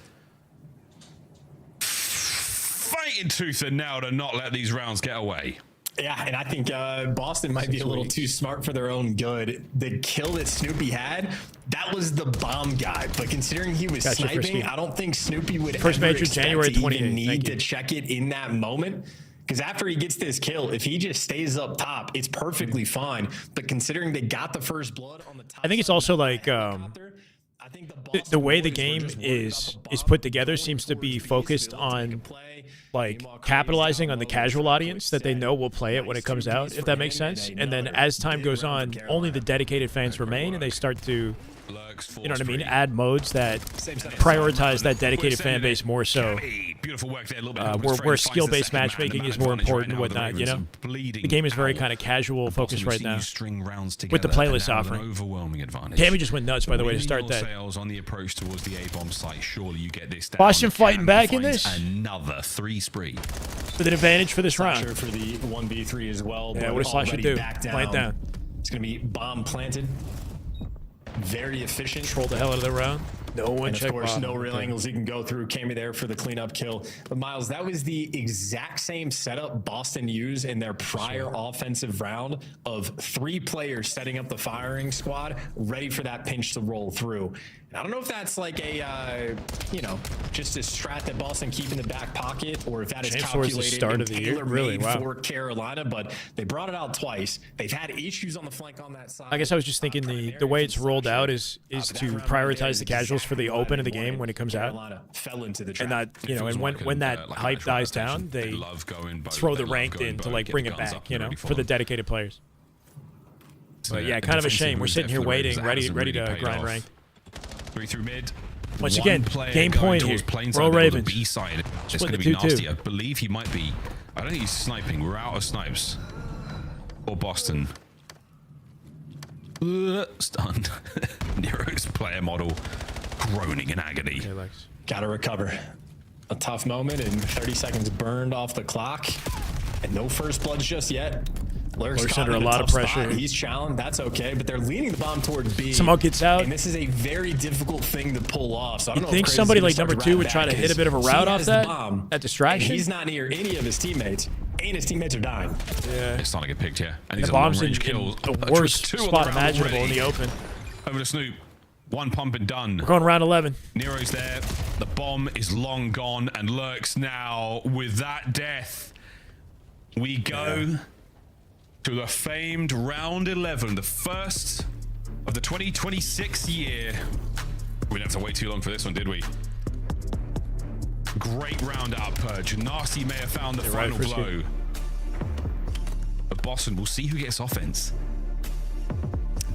fighting tooth and nail to not let these rounds get away. Yeah, and I think Boston might be a little too smart for their own good. The kill that Snoopy had, that was the bomb guy. But considering he was sniping, I don't think Snoopy would ever expect January to 28th. even need to check it in that moment. Because after he gets this kill, if he just stays up top, it's perfectly fine. But considering they got the first blood on the top, I think it's also like the way the game is put together seems to be focused on like capitalizing on the casual audience that they know will play it when it comes out, if that makes sense. And then as time goes on, only the dedicated fans remain, and they start to, you know what I mean, add modes that prioritize that dedicated fan base more so. Beautiful work there, where skill-based matchmaking is more important and whatnot, you know? The game is very kind of casual focused right now with the playlist offering. Overwhelming advantage. Tammy just went nuts, by the way, to start that. Sales on the approach towards the A-bomb site. Surely you get this down. Boston fighting back in this. Another 3 spree. With an advantage for this round. Sure for the 1v3 as well. Yeah, what does Slash should do? Plant down. It's going to be bomb planted. Very efficient. Control the hell out of the round. No one and check of course, bottom. no real angles he can go through. Cammy there for the cleanup kill. But Miles, that was the exact same setup Boston used in their prior offensive round of 3 players setting up the firing squad, ready for that pinch to roll through. And I don't know if that's like a, you know, just a strat that Boston keep in the back pocket, or if that is calculated and tailor-made for Carolina. But they brought it out twice. They've had issues on the flank on that side. I guess I was just thinking the way it's rolled out is to prioritize the casuals for the open of the game when it comes out, and not, you know, and when that hype dies down, they throw the ranked in to like bring it back, you know, for the dedicated players. But yeah, kind of a shame. We're sitting here waiting, ready to grind ranked. 3 through mid. Once again, game point here. Roll Ravens. B side. It's going to be nasty. I believe he might be. I don't think he's sniping. We're out of snipes. Or Boston. Stunned. Nero's player model groaning in agony. Gotta recover. A tough moment, and 30 seconds burned off the clock. And no first bloods just yet. Lurk's under a lot of pressure. He's challenged. That's okay, but they're leaning the bomb towards B. Someone gets out. And this is a very difficult thing to pull off. So I don't know think if somebody like number 2 would try to hit a bit of a route off that distraction. He's not near any of his teammates, and his teammates are dying. Yeah. It's not to get picked here. And the bomb's in the worst spot imaginable in the open. Over to Snoop. 1 pump and done. We're going round 11. Nero's there. The bomb is long gone, and Lurks now with that death. We go to the famed round 11, the first of the 2026 year. We didn't have to wait too long for this one, did we? Great round out purge. Nasty may have found the final blow. But Boston, we'll see who gets offense.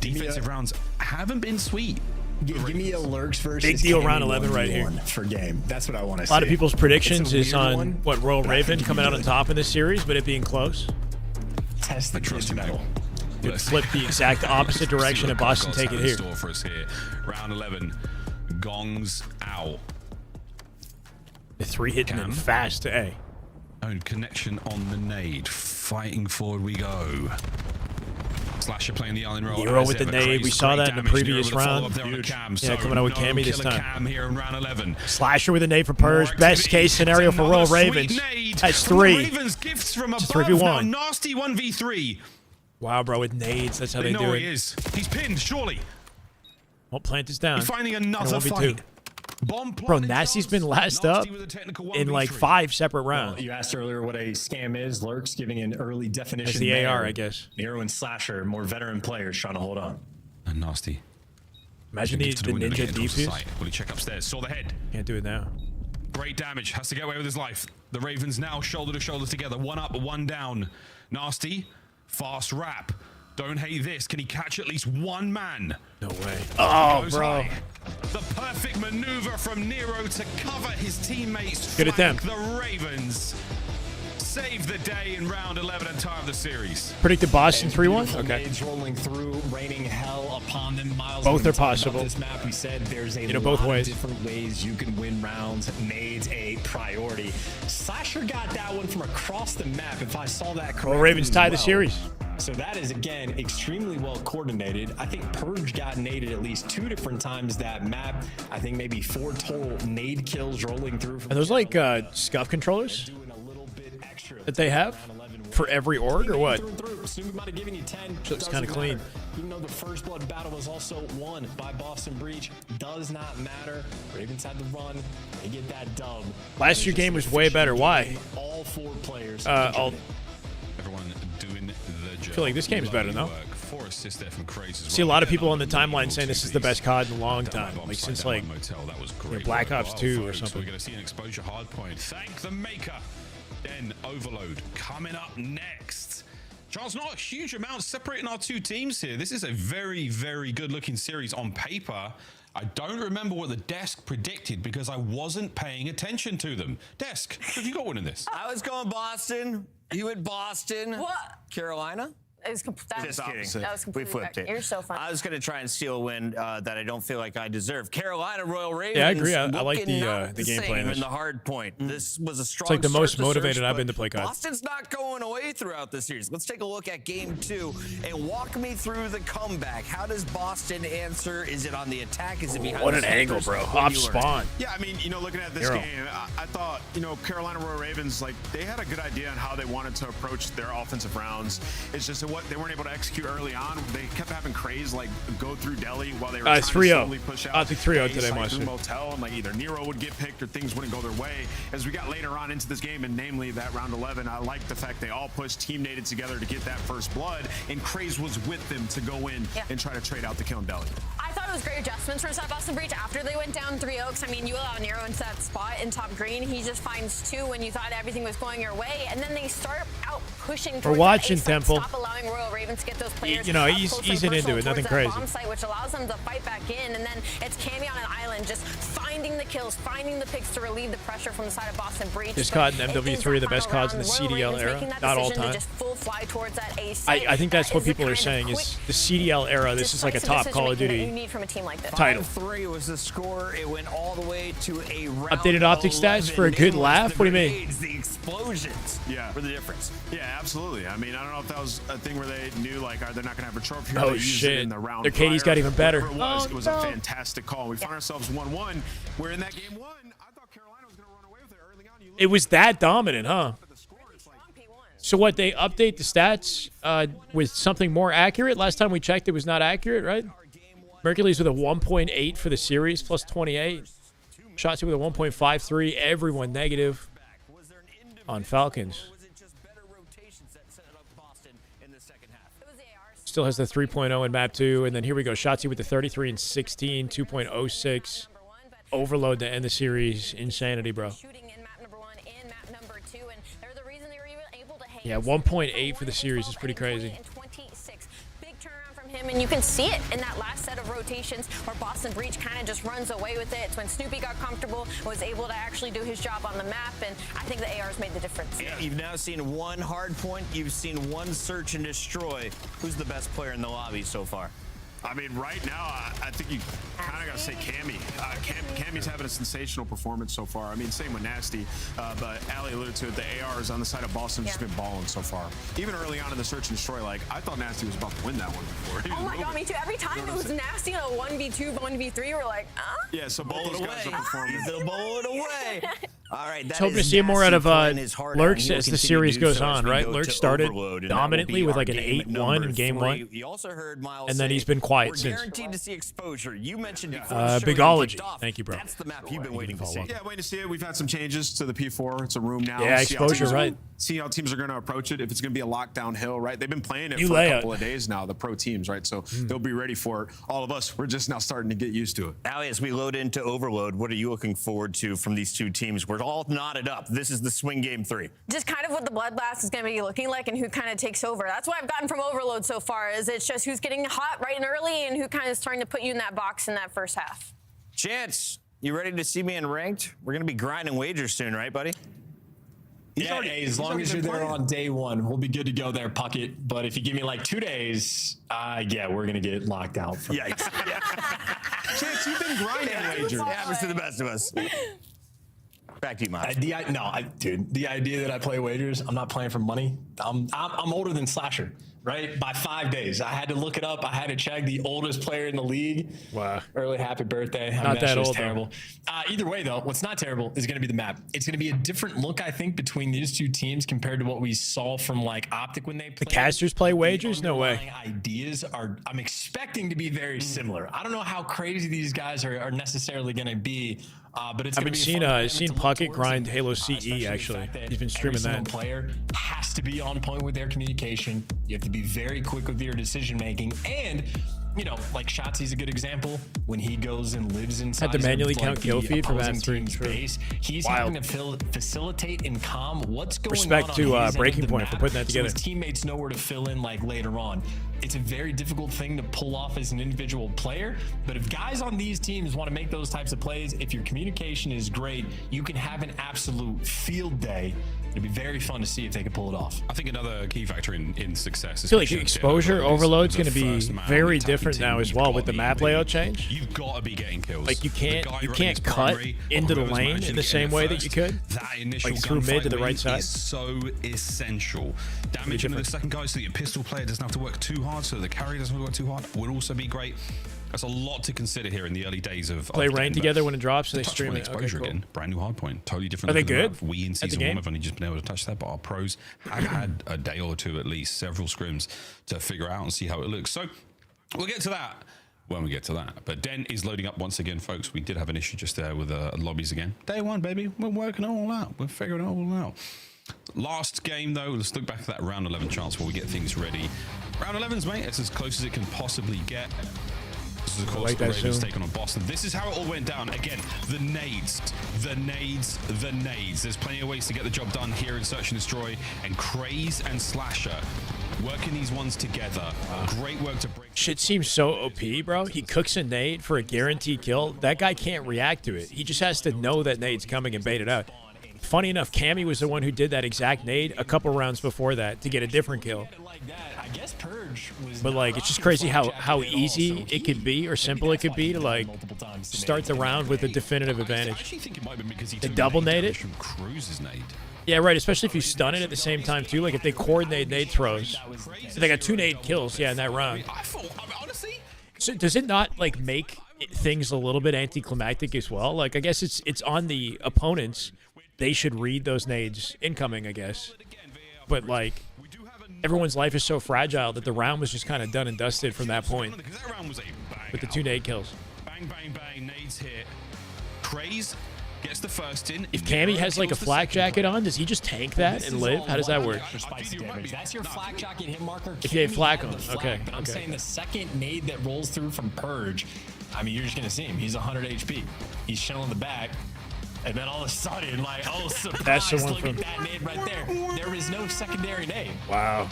Defensive rounds haven't been sweet. Give me a Lurks versus big deal round 11 right here for game. That's what I want to see. A lot of people's predictions is on what Royal Raven coming out on top in this series, but it being close. Test the kid's metal. Flip the exact opposite direction and Boston take it here. For us here. Round 11, gongs out. The 3 hitting them fast to A. Own connection on the nade. Fighting forward we go. Slasher playing the island role. Nero with the nade. We saw that in the previous round. Yeah, coming out with Cammy this time. Cam here in round 11. Slasher with a nade for Purge. Best case scenario for Royal Ravens. That's 3. Ravens gifts from above. 3v1. Now, nasty 1v3. Wow, bro, with nades. That's how they do it. He is. He's pinned, surely. Won't plant this down. He's finding another fight. Bro, Nasty's been last up in like 5 separate rounds. Well, you asked earlier what a scam is. Lurks giving an early definition. That's the AR, I guess. Nero and Slasher, more veteran players trying to hold on. And Nasty. Imagine the ninja defuse. Will he check upstairs? Saw the head. Can't do it now. Great damage. Has to get away with his life. The Ravens now shoulder to shoulder together. 1 up, 1 down. Nasty. Fast wrap. Don't hate this. Can he catch at least 1 man? No way. Oh, bro. High. The perfect maneuver from Nero to cover his teammates. Good attempt. The Ravens save the day in round 11 and tie of the series. Predicted Boston 3-1. Okay. Nades rolling through, raining hell upon them. Miles, both are possible. This map, we said there's a both lot ways. of different ways you can win rounds. Nades a priority. Slasher got that one from across the map. If I saw that correctly. Well, Ravens tie the series. So that is, again, extremely well coordinated. I think Purge got naded at least 2 different times that map. I think maybe 4 total nade kills rolling through. Are those like scuff controllers that they have for every org or what? Snoopy might have given you 10. Looks kind of clean. Even though the first blood battle was also won by Boston Breach, does not matter. Ravens had the run. They get that dub. Last year's game was way better. Why? All 4 players. Everyone doing the job. I feel like this game's better, though. 4 assists there from Craze as well. See a lot of people on the timeline saying this is the best COD in a long time, like since like Black Ops 2 or something. So we're going to see an exposure hardpoint. Thank the maker. Then Overload coming up next. Charles, not a huge amount separating our 2 teams here. This is a very, very good looking series on paper. I don't remember what the desk predicted because I wasn't paying attention to them. Desk, have you got one in this? I was going Boston. You went Boston. What? Carolina? Just kidding. That was completely we flipped it. You're so funny. I was going to try and steal a win that I don't feel like I deserve. Carolina Royal Ravens. Yeah, I agree. I like the gameplay in this. In the hard point. This was a strong. It's like the most motivated search, I've been to play COD. Boston's not going away throughout the series. Let's take a look at game 2 and walk me through the comeback. How does Boston answer? Is it on the attack? Is it behind? What the an angle, bro! Off spawn. Yeah, I mean, looking at this game, I thought, Carolina Royal Ravens, like, they had a good idea on how they wanted to approach their offensive rounds. It's just that what they weren't able to execute early on. They kept having Craze like go through Delhi while they were trying to slowly push out. Optic 3-0 today, through Motel, and like either Nero would get picked or things wouldn't go their way. As we got later on into this game, and namely that round 11, I like the fact they all pushed, team nated together to get that first blood, and Craze was with them to go in and try to trade out the kill in Delhi. I thought it was great adjustments from South Boston Breach after they went down 3-0. I mean, you allow Nero into that spot in top green. He just finds 2 when you thought everything was going your way, and then they start out pushing. We're watching Temple. Stop allowing Royal Ravens to get those players. Easing into it, nothing crazy. Bomb site, which allows them to fight back in, and then it's Cammy on an island, just finding the kills, finding the picks to relieve the pressure from the side of Boston Breach. This COD and MW3 are the best CODs in the CDL era, not all time. I think that's what people are saying is the CDL era. This is like a top Call of Duty title. 5-3 was the score. It went all the way to a round. Updated Optic stats for a good laugh. What do you mean? The explosions. Were the difference. Yeah, absolutely. I mean, I don't know if that was a thing where they knew like, they're not gonna have a trophy. Oh shit! Their KD's got even better. It was a fantastic call. We find ourselves 1-1. We're in that game 1. I thought Carolina was gonna run away with it early on. It was that dominant, huh? So what, they update the stats with something more accurate? Last time we checked, it was not accurate, right? Mercury's with a 1.8 for the series, plus 28. Shots with a 1.53. Everyone negative on Falcons. Still has the 3.0 in map 2. And then here we go. Shotzi with the 33 and 16, 2.06. Overload to end the series. Insanity, bro. Yeah, 1.8 for the series is pretty crazy. Him, and you can see it in that last set of rotations where Boston Breach kind of just runs away with it. It's when Snoopy got comfortable and was able to actually do his job on the map, and I think the ARs made the difference. Yeah, you've now seen 1 hard point. You've seen 1 search and destroy. Who's the best player in the lobby so far? I mean, right now, I think you kind of got to say Cammy. Cammy's having a sensational performance so far. I mean, same with Nasty, but Ali alluded to it. The ARs on the side of Boston has been balling so far. Even early on in the search and destroy, like, I thought Nasty was about to win that one before. Oh my God, me too. Every time it was Nasty in a 1v2, 1v3, we're like, Yeah, so both those guys are performing. The bullet away. All right, Let's hope to see more out of Lurks as the series goes on, right? Lurks started dominantly with like an 8-1 in game 1. You also heard Miles and then say, he's been quiet we're since. guaranteed to see exposure. You mentioned before the show Bigology. kicked off. Thank you, bro. That's the map you've been waiting to see. Yeah, waiting to see it. We've had some changes to the P4. It's a room now. Yeah, exposure, right. See how teams are going to approach it. If it's going to be a lockdown hill, right? They've been playing it New for layout. a couple of days now, the pro teams, right? So they'll be ready for it. All of us, we're just now starting to get used to it. Ali, as we load into Overload, what are you looking forward to from these two teams? We're all knotted up. This is the swing game 3. just kind of what the bloodbath is going to be looking like and who kind of takes over. That's what I've gotten from Overload so far, is it's just who's getting hot right and early and who kind of is starting to put you in that box in that first half. Chance, you ready to see me in ranked? We're going to be grinding wagers soon, right, buddy? Yeah, as long as you're there on day 1, we'll be good to go there, Puckett. But if you give me like 2 days, yeah, we're going to get locked out. Yikes. Chance, you've been grinding wagers. It happens to the best of us. Back to you, Miles. Dude, the idea that I play wagers, I'm not playing for money. I'm older than Slasher, right? By 5 days. I had to look it up. I had to check the oldest player in the league. Wow. Early happy birthday. Not that old. Terrible. Either way, though, what's not terrible is going to be the map. It's going to be a different look, I think, between these two teams compared to what we saw from like Optic when they played. The casters play wagers? No way. Ideas are, I'm expecting to be very similar. I don't know how crazy these guys are necessarily going to be. But it's I've been seen Puckett grind Halo CE actually. He's been streaming that. Player has to be on point with their communication. You have to be very quick with your decision making, and you know, like Shotzi's a good example. When he goes and lives inside, had to manually count kill feed for that base. He's having to facilitate and calm what's going on. Respect to Breaking Point for putting that together. So his teammates know where to fill in like later on. It's a very difficult thing to pull off as an individual player, but if guys on these teams want to make those types of plays, if your communication is great, you can have an absolute field day. It'd be very fun to see if they can pull it off. I think another key factor in success is I feel like exposure overload's going to be very different now as well with the map layout change. You've got to be getting kills. Like you can't cut into the lane in the same way that you could. Like through mid to the right side. Is so essential. Damage into the second guy so that your pistol player doesn't have to work too hard, so the carry doesn't work too hard, would also be great. That's a lot to consider here in the early days of play rain together when it drops and they stream it. Exposure again, brand new hardpoint, totally different. Are they good? We in season 1 have only just been able to touch that, but our pros have had a day or two at least, several scrims to figure out and see how it looks. So we'll get to that when we get to that. But Den is loading up once again, folks. We did have an issue just there with lobbies again. Day 1, baby. We're working it all out. We're figuring it all out. Last game though, let's look back at that round 11 chance while we get things ready. Round 11's, mate, it's as close as it can possibly get. This is, of course, the Ravens taking on Boston. This is how it all went down. Again, the nades. There's plenty of ways to get the job done here in Search and Destroy. And Craze and Slasher working these ones together. Great work to break. Shit seems so OP, bro. He cooks a nade for a guaranteed kill. That guy can't react to it. He just has to know that nade's coming and bait it out. Funny enough, Cammy was the one who did that exact nade a couple rounds before that to get a different kill. But like, it's just crazy how easy it could be or simple it could be to like start the round with a definitive advantage. To double nade it. Yeah, right. Especially if you stun it at the same time too. Like if they coordinate nade throws, they got 2 nade kills. Yeah, in that round. So does it not like make things a little bit anticlimactic as well? Like I guess it's on the opponents. They should read those nades incoming, I guess. But, like, everyone's life is so fragile that the round was just kind of done and dusted from that point. With the 2 nade kills. Bang, bang, bang, nades hit. Craze gets the first in. If Cammy has, like, a flak jacket on, does he just tank that and live? How does that work? That's your flak jacket hit marker. If you have flak on, okay. But I'm saying the second nade that rolls through from Purge, I mean, you're just going to see him. He's 100 HP. He's chilling the back. And then all of a sudden, like, oh, surprise, that's the one look at that nade right there. There is no secondary nade. Wow.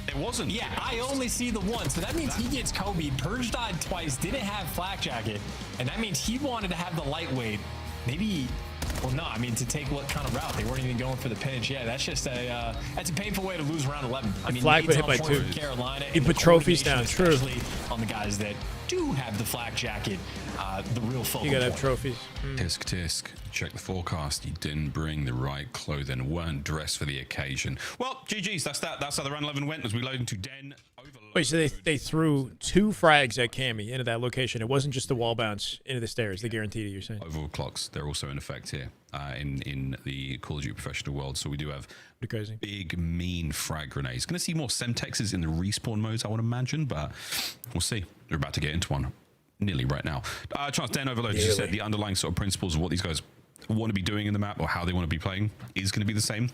It wasn't. Yeah, I only see the one. So that means he gets Kobe. Purge died twice, didn't have flak jacket. And that means he wanted to have the lightweight. Maybe Well, no, I mean, to take what kind of route? They weren't even going for the pinch. Yeah, that's just that's a painful way to lose round 11. I mean, Flag, but hit by 2. He put trophies down, true. On the guys that do have the flak jacket, the real focal You gotta point. have trophies. Tisk. Check the forecast. You didn't bring the right clothing, weren't dressed for the occasion. Well, GG's. That's that. That's how the round 11 went as we load into Den. Wait, so they threw 2 frags at Cammy into that location. It wasn't just the wall bounce into the stairs. They guaranteed it, you're saying? Overall clocks, they're also in effect here in the Call of Duty Professional world. So we do have crazy. Big, mean frag grenades. Going to see more Semtexes in the respawn modes, I would imagine, but we'll see. We're about to get into one nearly right now. Chance Den Overload, as you said, the underlying sort of principles of what these guys want to be doing in the map or how they want to be playing is going to be the same.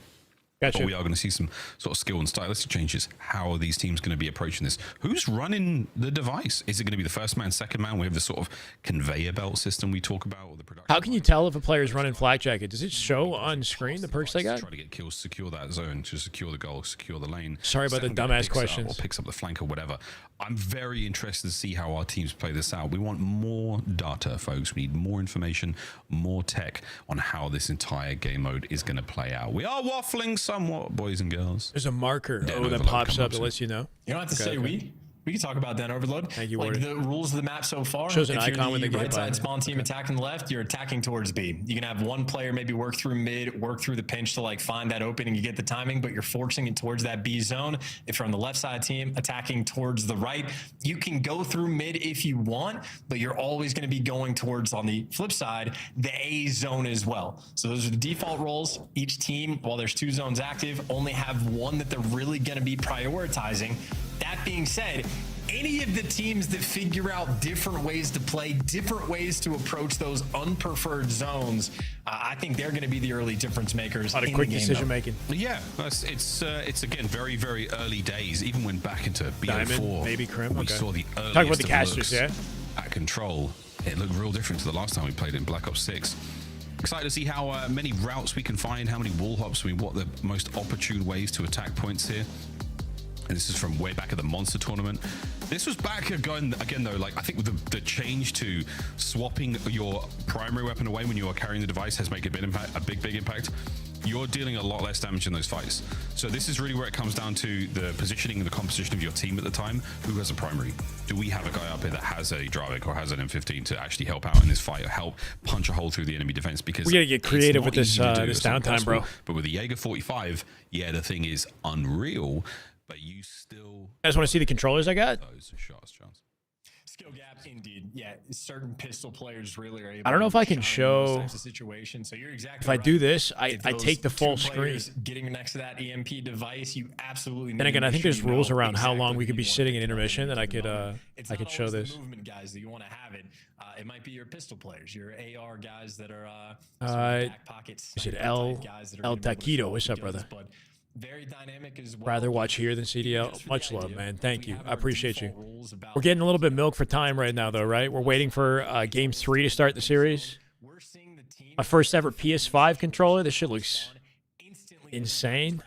Gotcha. But we are going to see some sort of skill and stylistic changes. How are these teams going to be approaching this? Who's running the device? Is it going to be the first man, second man? We have the sort of conveyor belt system we talk about. Or the production. How can you tell if a player's running flak jacket? Does it show on screen the perks they got? Try to get kills, secure that zone, to secure the goal, secure the lane. Sorry about the Second guy dumbass picks it up questions. Or picks up the flank or whatever. I'm very interested to see how our teams play this out. We want more data, folks. We need more information, more tech on how this entire game mode is going to play out. We are waffling somewhat, boys and girls. There's a marker Den that Overload pops coming up that lets you know. You don't have to say we can talk about Den Overload. Thank you, like Warden. the rules of the map so far. Shows an if icon you're when they the get hit right by side it. spawn team attacking the left, you're attacking towards B. You can have one player maybe work through mid, work through the pinch to like find that opening, you get the timing, but you're forcing it towards that B zone. If you're on the left side team attacking towards the right, you can go through mid if you want, but you're always going to be going towards, on the flip side, the A zone as well. So those are the default roles. Each team, while there's 2 zones active, only have one that they're really going to be prioritizing. That being said, any of the teams that figure out different ways to play, different ways to approach those unpreferred zones, I think they're going to be the early difference makers. A lot of quick decision making. Yeah, it's again very, very early days. Even when back into BO4, Diamond, maybe Crim. we saw the earliest Talk about the of casters, looks yeah. at Control. It looked real different to the last time we played in Black Ops 6. Excited to see how many routes we can find, how many wall hops, what the most opportune ways to attack points here. And this is from way back at the Monster Tournament. This was back again though, like I think with the change to swapping your primary weapon away when you are carrying the device has made a big impact. You're dealing a lot less damage in those fights. So this is really where it comes down to the positioning and the composition of your team at the time. Who has a primary? Do we have a guy up here that has a Dravik or has an M15 to actually help out in this fight or help punch a hole through the enemy defense? Because we gotta get creative with this this downtime, bro. But with the Jaeger 45, yeah, the thing is unreal. But you still... You guys want to see the controllers I got? Those shots, Chance. Skill gap, indeed. Yeah, certain pistol players really are able. I don't know if I can show. So you're exactly If I right. do this, I If take the those full 2 screen. players getting next to that EMP device, you absolutely. Then again, I think there's need to rules know around how long exactly we could who be you want sitting to in pick intermission that I It's could not show always this. The movement guys that you want to have it. It might be your pistol players, your AR guys that are. Back pockets. Is it El Taquito? What's up, brother? Very dynamic as well. Rather watch here than CDL. Much love, man. Thank you. I appreciate you. We're getting a little bit milk for time right now, though, right? We're waiting for Game 3 to start the series. My first ever PS5 controller. This shit looks insane.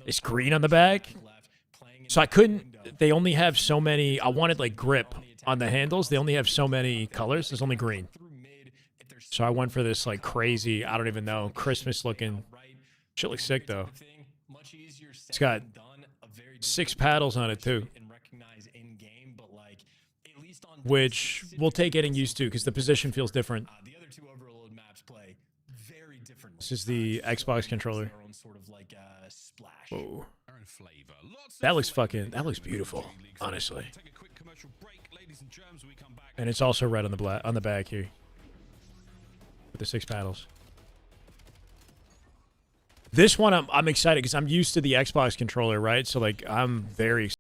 It's green on the back. So I couldn't... They only have so many... I wanted, like, grip on the handles. They only have so many colors. There's only green. So I went for this, like, crazy, I don't even know, Christmas-looking... Shit looks sick, though. It's got 6 paddles on it, too. Which we'll take getting used to, because the position feels different. This is the Xbox controller. Whoa. That looks beautiful, honestly. And it's also red on the back here. With the 6 paddles. This one, I'm excited because I'm used to the Xbox controller, right? So, like, I'm very excited.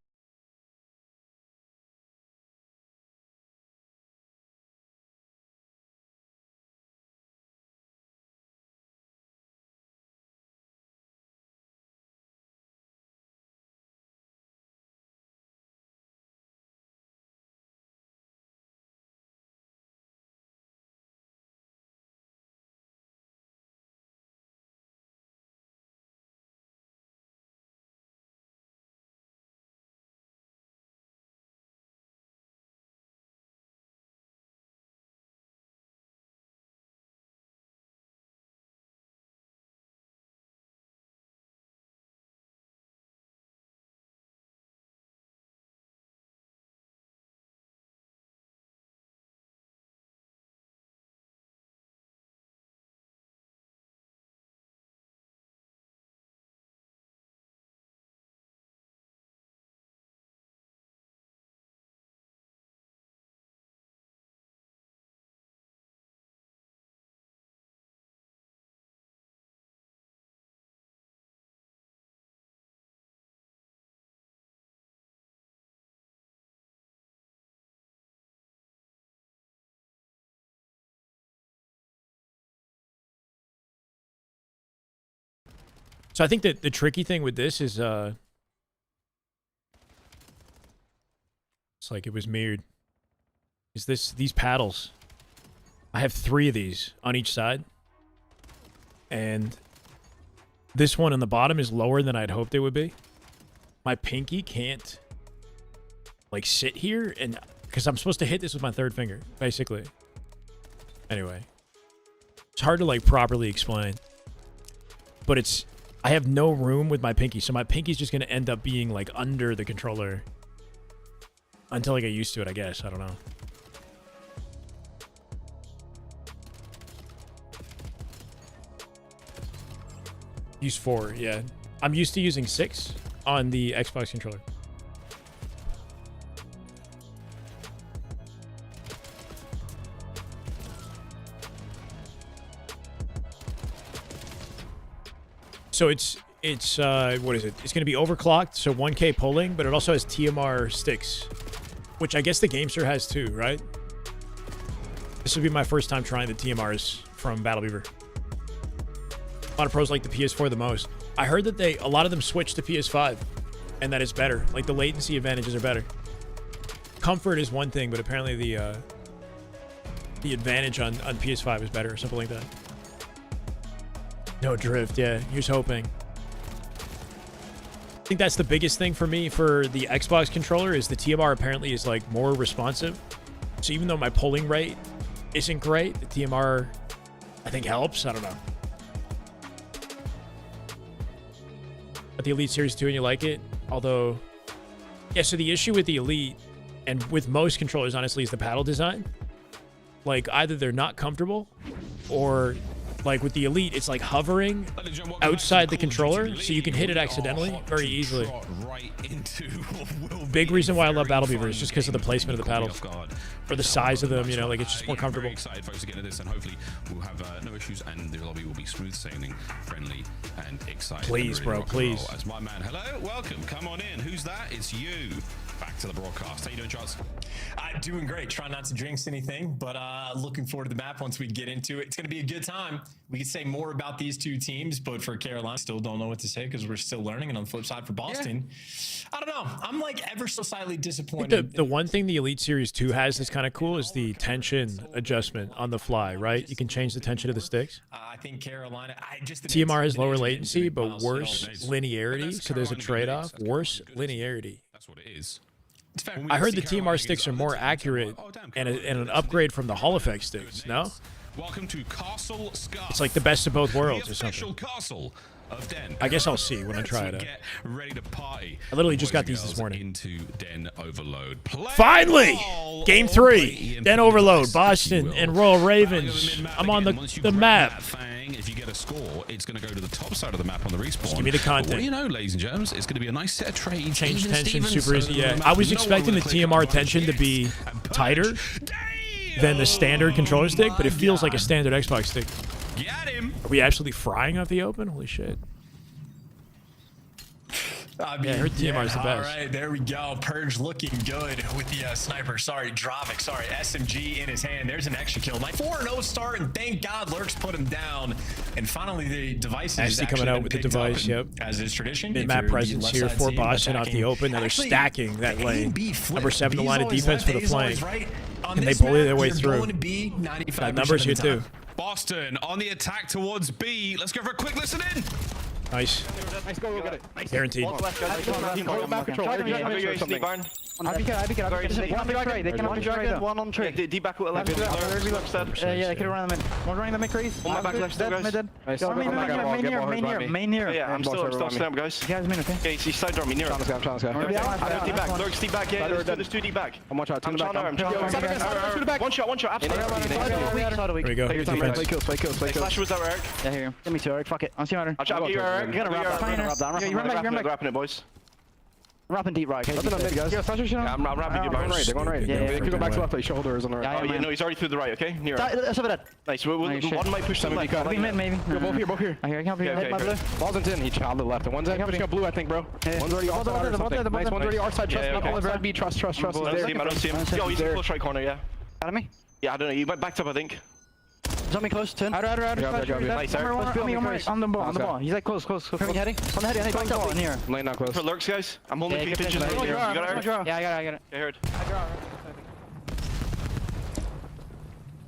So I think that the tricky thing with this is it's like it was mirrored. Is these paddles? I have 3 of these on each side, and this one on the bottom is lower than I'd hoped it would be. My pinky can't like sit here, and because I'm supposed to hit this with my 3rd finger, basically. Anyway, it's hard to like properly explain, but I have no room with my pinky, so my pinky's just gonna end up being like under the controller until I get used to it, I guess. I don't know. Use 4, yeah. I'm used to using 6 on the Xbox controller. So it's what is it? It's going to be overclocked, so 1K polling, but it also has TMR sticks, which I guess the Gamester has too, right? This would be my first time trying the TMRs from Battle Beaver. A lot of pros like the PS4 the most. I heard that a lot of them switched to PS5 and that it's better. Like the latency advantages are better. Comfort is one thing, but apparently the advantage on PS5 is better or something like that. No drift, yeah. Here's hoping. I think that's the biggest thing for me for the Xbox controller is the TMR apparently is like more responsive. So even though my polling rate isn't great, the TMR I think helps. I don't know. But the Elite Series 2 and you like it, although yeah, so the issue with the Elite and with most controllers honestly is the paddle design. Like either they're not comfortable or like with the Elite it's like hovering outside the controller so you can hit it accidentally very easily. Big reason why I love Battle Beaver is just because of the placement of the paddles or the size of them, you know, like it's just more comfortable. Excited folks to get into this, and hopefully we'll have no issues and the lobby will be smooth sailing, friendly and excited. Please, bro, please. As my man, hello, welcome, come on in. Who's that? It's you. Back to the broadcast. How you doing, Charles? Doing great. Trying not to jinx anything, but looking forward to the map once we get into it. It's going to be a good time. We could say more about these two teams, but for Carolina, still don't know what to say because we're still learning. And on the flip side for Boston, I don't know. I'm like ever so slightly disappointed. The one thing the Elite Series 2 has that's kind of cool is the tension adjustment on the fly, right? You can change the tension of the sticks. I think Carolina, TMR has lower latency, but worse linearity. So there's a trade-off. Worse linearity. That's what it is. I heard the TMR sticks are more accurate and an upgrade from the Hall Effect sticks, no? Welcome to Castle Scarf. It's like the best of both worlds or something. Castle of Den. I guess I'll see when I try it out. Get ready to party. I literally just got these this morning. Into Den Overload. Finally! Game 3. Den Overload, Boston, and Royal Ravens. I'm on the map. If you get a score, it's going to go to the top side of the map on the respawn. Just give me the content. What do you know, ladies and germs? It's going to be a nice set of trades. Change tension, super easy. Yeah, I was expecting the TMR tension to be tighter than the standard controller stick, but it feels like a standard Xbox stick. Get him! Are we absolutely frying out the open? Holy shit. I mean, yeah, her TMR is the best. All right, there we go. Purge looking good with the sniper. Sorry, Dravik. Sorry, SMG in his hand. There's an extra kill. 4-0 start, and thank God Lurks put him down. And finally, the device is actually coming out with the device. Yep. As is tradition. Mid-map presence here for Boston off the open. Now they're stacking that lane. Number 7, the line of defense for the flank. And they bully their way through. Numbers here too. Boston on the attack towards B. Let's go for a quick listen in. Nice. Nice, go get it. Guaranteed. One on tree. D back with 11. Yeah, they could have run them in. One running the mid crease. One back left, guys. Main here. Yeah, I'm still snap, guys. You guys main, okay? Yeah, he's side door me near. Chance, go. D back. Lurks D back. Yeah, there's 2 D back. I'm watching. I'm trying. One shot. Absolutely. There we go. Play kills. Flash was that, Eric? Yeah, here. Give me 2, Eric. Fuck it. I'm seeing Eric. I'll you, Eric. You're gonna wrap that. You run back. Wrapping it, boys. Wrapping deep right. Okay. I'm wrapping deep right. They're going right. Yeah, they could go back to left. Shoulders on the right. Oh yeah, no, he's already through the right. Okay, near. That's over that. Nice. One might push to the left. Maybe. Both here. I can't be hit my blue. Wasn't in. He child to the left. One's got blue, I think, bro. One's already our side or something. Nice. One's already our side. Trust me. Trust. I don't see him. Yo, he's in close right corner. Yeah. Got me? Yeah, I don't know. He went backed up, I think. Something close, 10. Out. Nice, sir. On the ball. He's like close. Heading. On the head. Back up in here. I'm laying down close. For lurks, guys. I'm holding feet. You got it, Eric? Yeah, I got it. I heard.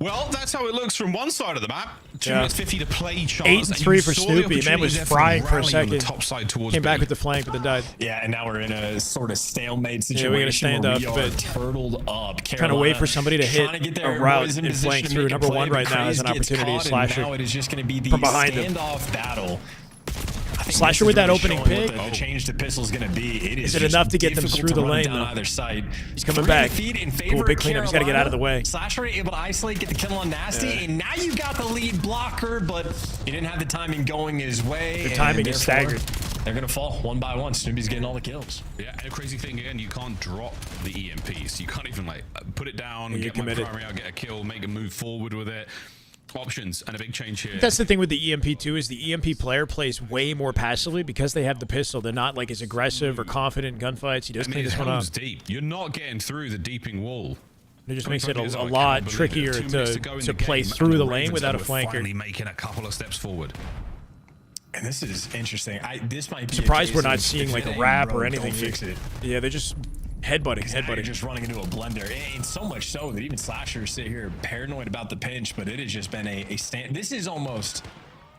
Well, that's how it looks from one side of the map. 2 minutes 50 to play, Charles. 8 and 3 for Snoopy. Man was frying for a second. Came back with the flank, but then died. Yeah, and now we're in a sort of stalemate situation. Yeah, we gotta stand up a bit. Turtled up. Trying to wait for somebody to hit a route and flank through. Number 1 right now has an opportunity to Slasher now it is just going to be the from behind him. standoff battle. Slasher with that opening pick. The change to pistol is going to be. Is it enough to get them through the lane? Though? Either side. He's coming back. Cool, big cleanup. He's got to get out of the way. Slasher able to isolate, get the kill on Nasty, and now you got the lead blocker, but he didn't have the timing going his way. The timing is staggered. They're going to fall one by one. Snoopy's getting all the kills. Yeah, and a crazy thing again, you can't drop the EMP, so you can't even like put it down, get my primary out, get a kill, make a move forward with it. Options and a big change here. That's the thing with the EMP too, is the EMP player plays way more passively because they have the pistol. They're not like as aggressive or confident in gunfights. He does clean this one up. Deep. You're not getting through the deeping wall. It just makes it a lot trickier to play through the lane without a flanker. Finally making a couple of steps forward. And this is interesting. This might be surprised we're not seeing like a wrap or anything. Yeah, they're just headbutting. Just running into a blender, and so much so that even slashers sit here paranoid about the pinch. But it has just been a stand. This is almost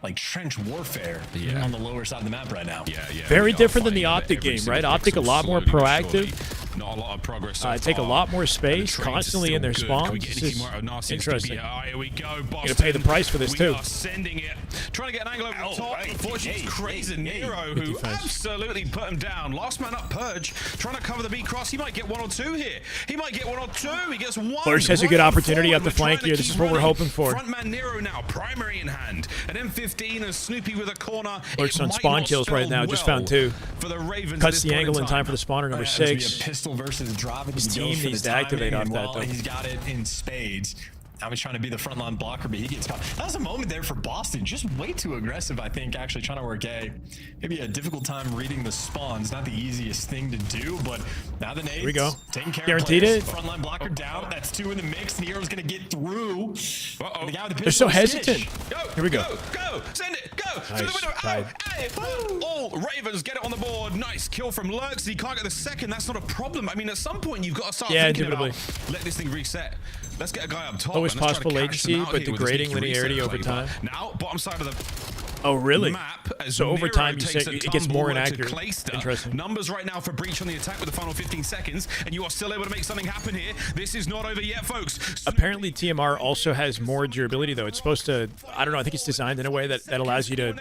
like trench warfare on the lower side of the map right now. Yeah. Very different than the Optic game, right? Optic a lot more proactive. Not a lot of progress. Take a lot more space, constantly in their spawns. This is interesting. Here we go, Boston. Gonna pay the price for this too. We are sending it. Trying to get an angle over the top. Unfortunately, it's crazy Nero who absolutely put him down. Last man up, Purge. Trying to cover the B cross. He might get 1 or 2 here. He might get 1 or 2. He gets 1. Lurch has a good opportunity up the flank here. This is what we're hoping for. Frontman Nero now, primary in hand. An M15 and Snoopy with a corner. Lurch on spawn kills right now. Just found 2. For the Ravens. Cuts the angle in time for the spawner, number 6. Pistol versus drop. His team needs to activate off that, though. He's got it in spades. Now he's trying to be the frontline blocker, but he gets caught. That was a moment there for Boston. Just way too aggressive, I think, actually trying to work A. Maybe a difficult time reading the spawns. Not the easiest thing to do, but now the nades. Here we go. Taking care Guaranteed of it. Frontline blocker down. That's 2 in the mix. Nero's going to get through. The guy with the They're so pistol, hesitant. Here we go. Go. Send it. Go. Nice. All Ravens get it on the board. Nice kill from Lurks. He can't get the second. That's not a problem. I mean, at some point, you've got to start thinking about, let this thing reset. Let's get a guy up top. Always possible latency, but degrading linearity over time. Now, bottom side of the map. So over time, it gets more inaccurate. Interesting. Numbers right now for Breach on the attack with the final 15 seconds, and you are still able to make something happen here. This is not over yet, folks. Apparently, TMR also has more durability, though. It's supposed to, I don't know, I think it's designed in a way that allows you to,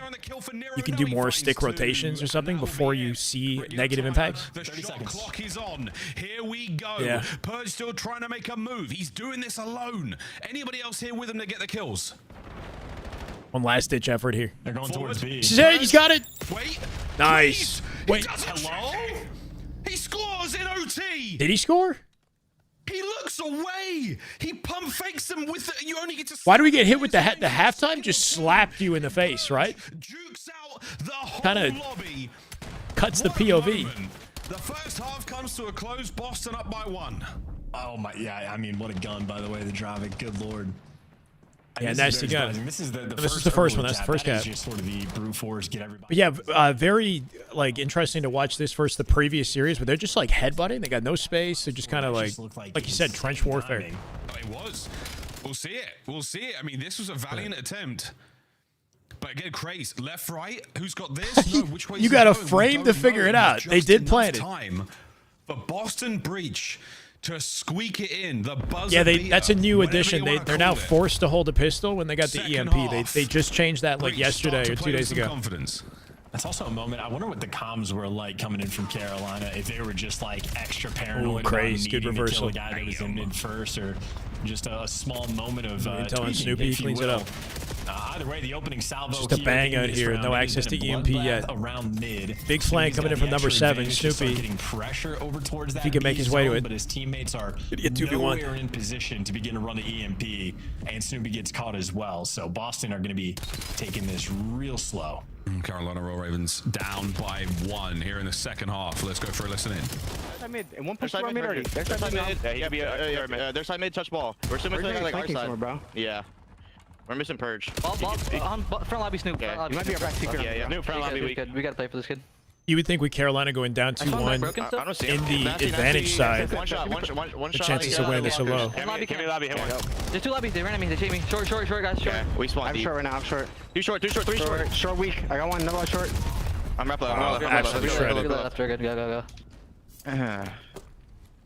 you can do more stick rotations or something before you see negative impacts. The shot clock is on. Here we go. Yeah. Purge still trying to make a move. He's doing this alone. Anybody else here with him to get the kills? One last-ditch effort here. They're going towards B. He's got it. Wait. Nice. Wait. Hello? He scores in OT. Did he score? He looks away. He pump fakes him with the, you only get to. Why do we get hit with the halftime? Just slapped you in the face, right? Jukes out the whole kind of lobby. Cuts the POV. The first half comes to a close. Boston up by 1. Oh my, yeah. I mean, what a gun, by the way. The driving. Good lord. Yeah, nasty gun. This is the first one. That's the first cap. Just sort of the brute force, get everybody. But yeah, very like interesting to watch this versus the previous series, where they're just like headbutting. They got no space. They're just kind of like you said, trench warfare. It was. We'll see it. We'll see it. I mean, this was a valiant attempt. But again, Craze, left, right. Who's got this? No, which way? You got a frame to figure it out. They did plan it. Time for Boston Breach to squeak it in. The buzzer. Yeah, that's a new addition. They're now forced to hold a pistol when they got the EMP. They just changed that like yesterday or 2 days ago. Confidence. That's also a moment. I wonder what the comms were like coming in from Carolina. If they were just like extra paranoid. Crazy good reversal. The guy that was in mid first, or just a small moment of telling Snoopy cleans it up. Either way, the opening salvo. Just a bang out here. No access to EMP yet. Around mid. Big flank coming in from number 7. Snoopy. Getting pressure over towards that. If he can make his way to it. But his teammates are nowhere in position to begin to run the EMP, and Snoopy gets caught as well. So Boston are going to be taking this real slow. Carolina Royal Ravens down by 1 here in the second half. Let's go for a listen in. Their side mid already. Their side mid. Yeah, he could be their side mid touch ball. We're assuming something like our side. Bro. Yeah. We're missing Purge. Front lobby Snoop. Yeah, Front you might be our back secret. Okay. Yeah. Snoop, front lobby weak. We gotta play for this kid. You would think with Carolina going down 2-1 in the advantage side, One shot. the chances of winning this are low. Give me lobby. Hit one. There's 2 lobbies. They ran at me. They chased me. Short, guys. Short. Yeah, we spawned deep. I'm short right now. I'm short. Too short. 3 short. Short weak. I got one. Another one short. I'm rapping. Absolutely shredded. Left, good. Go. I'm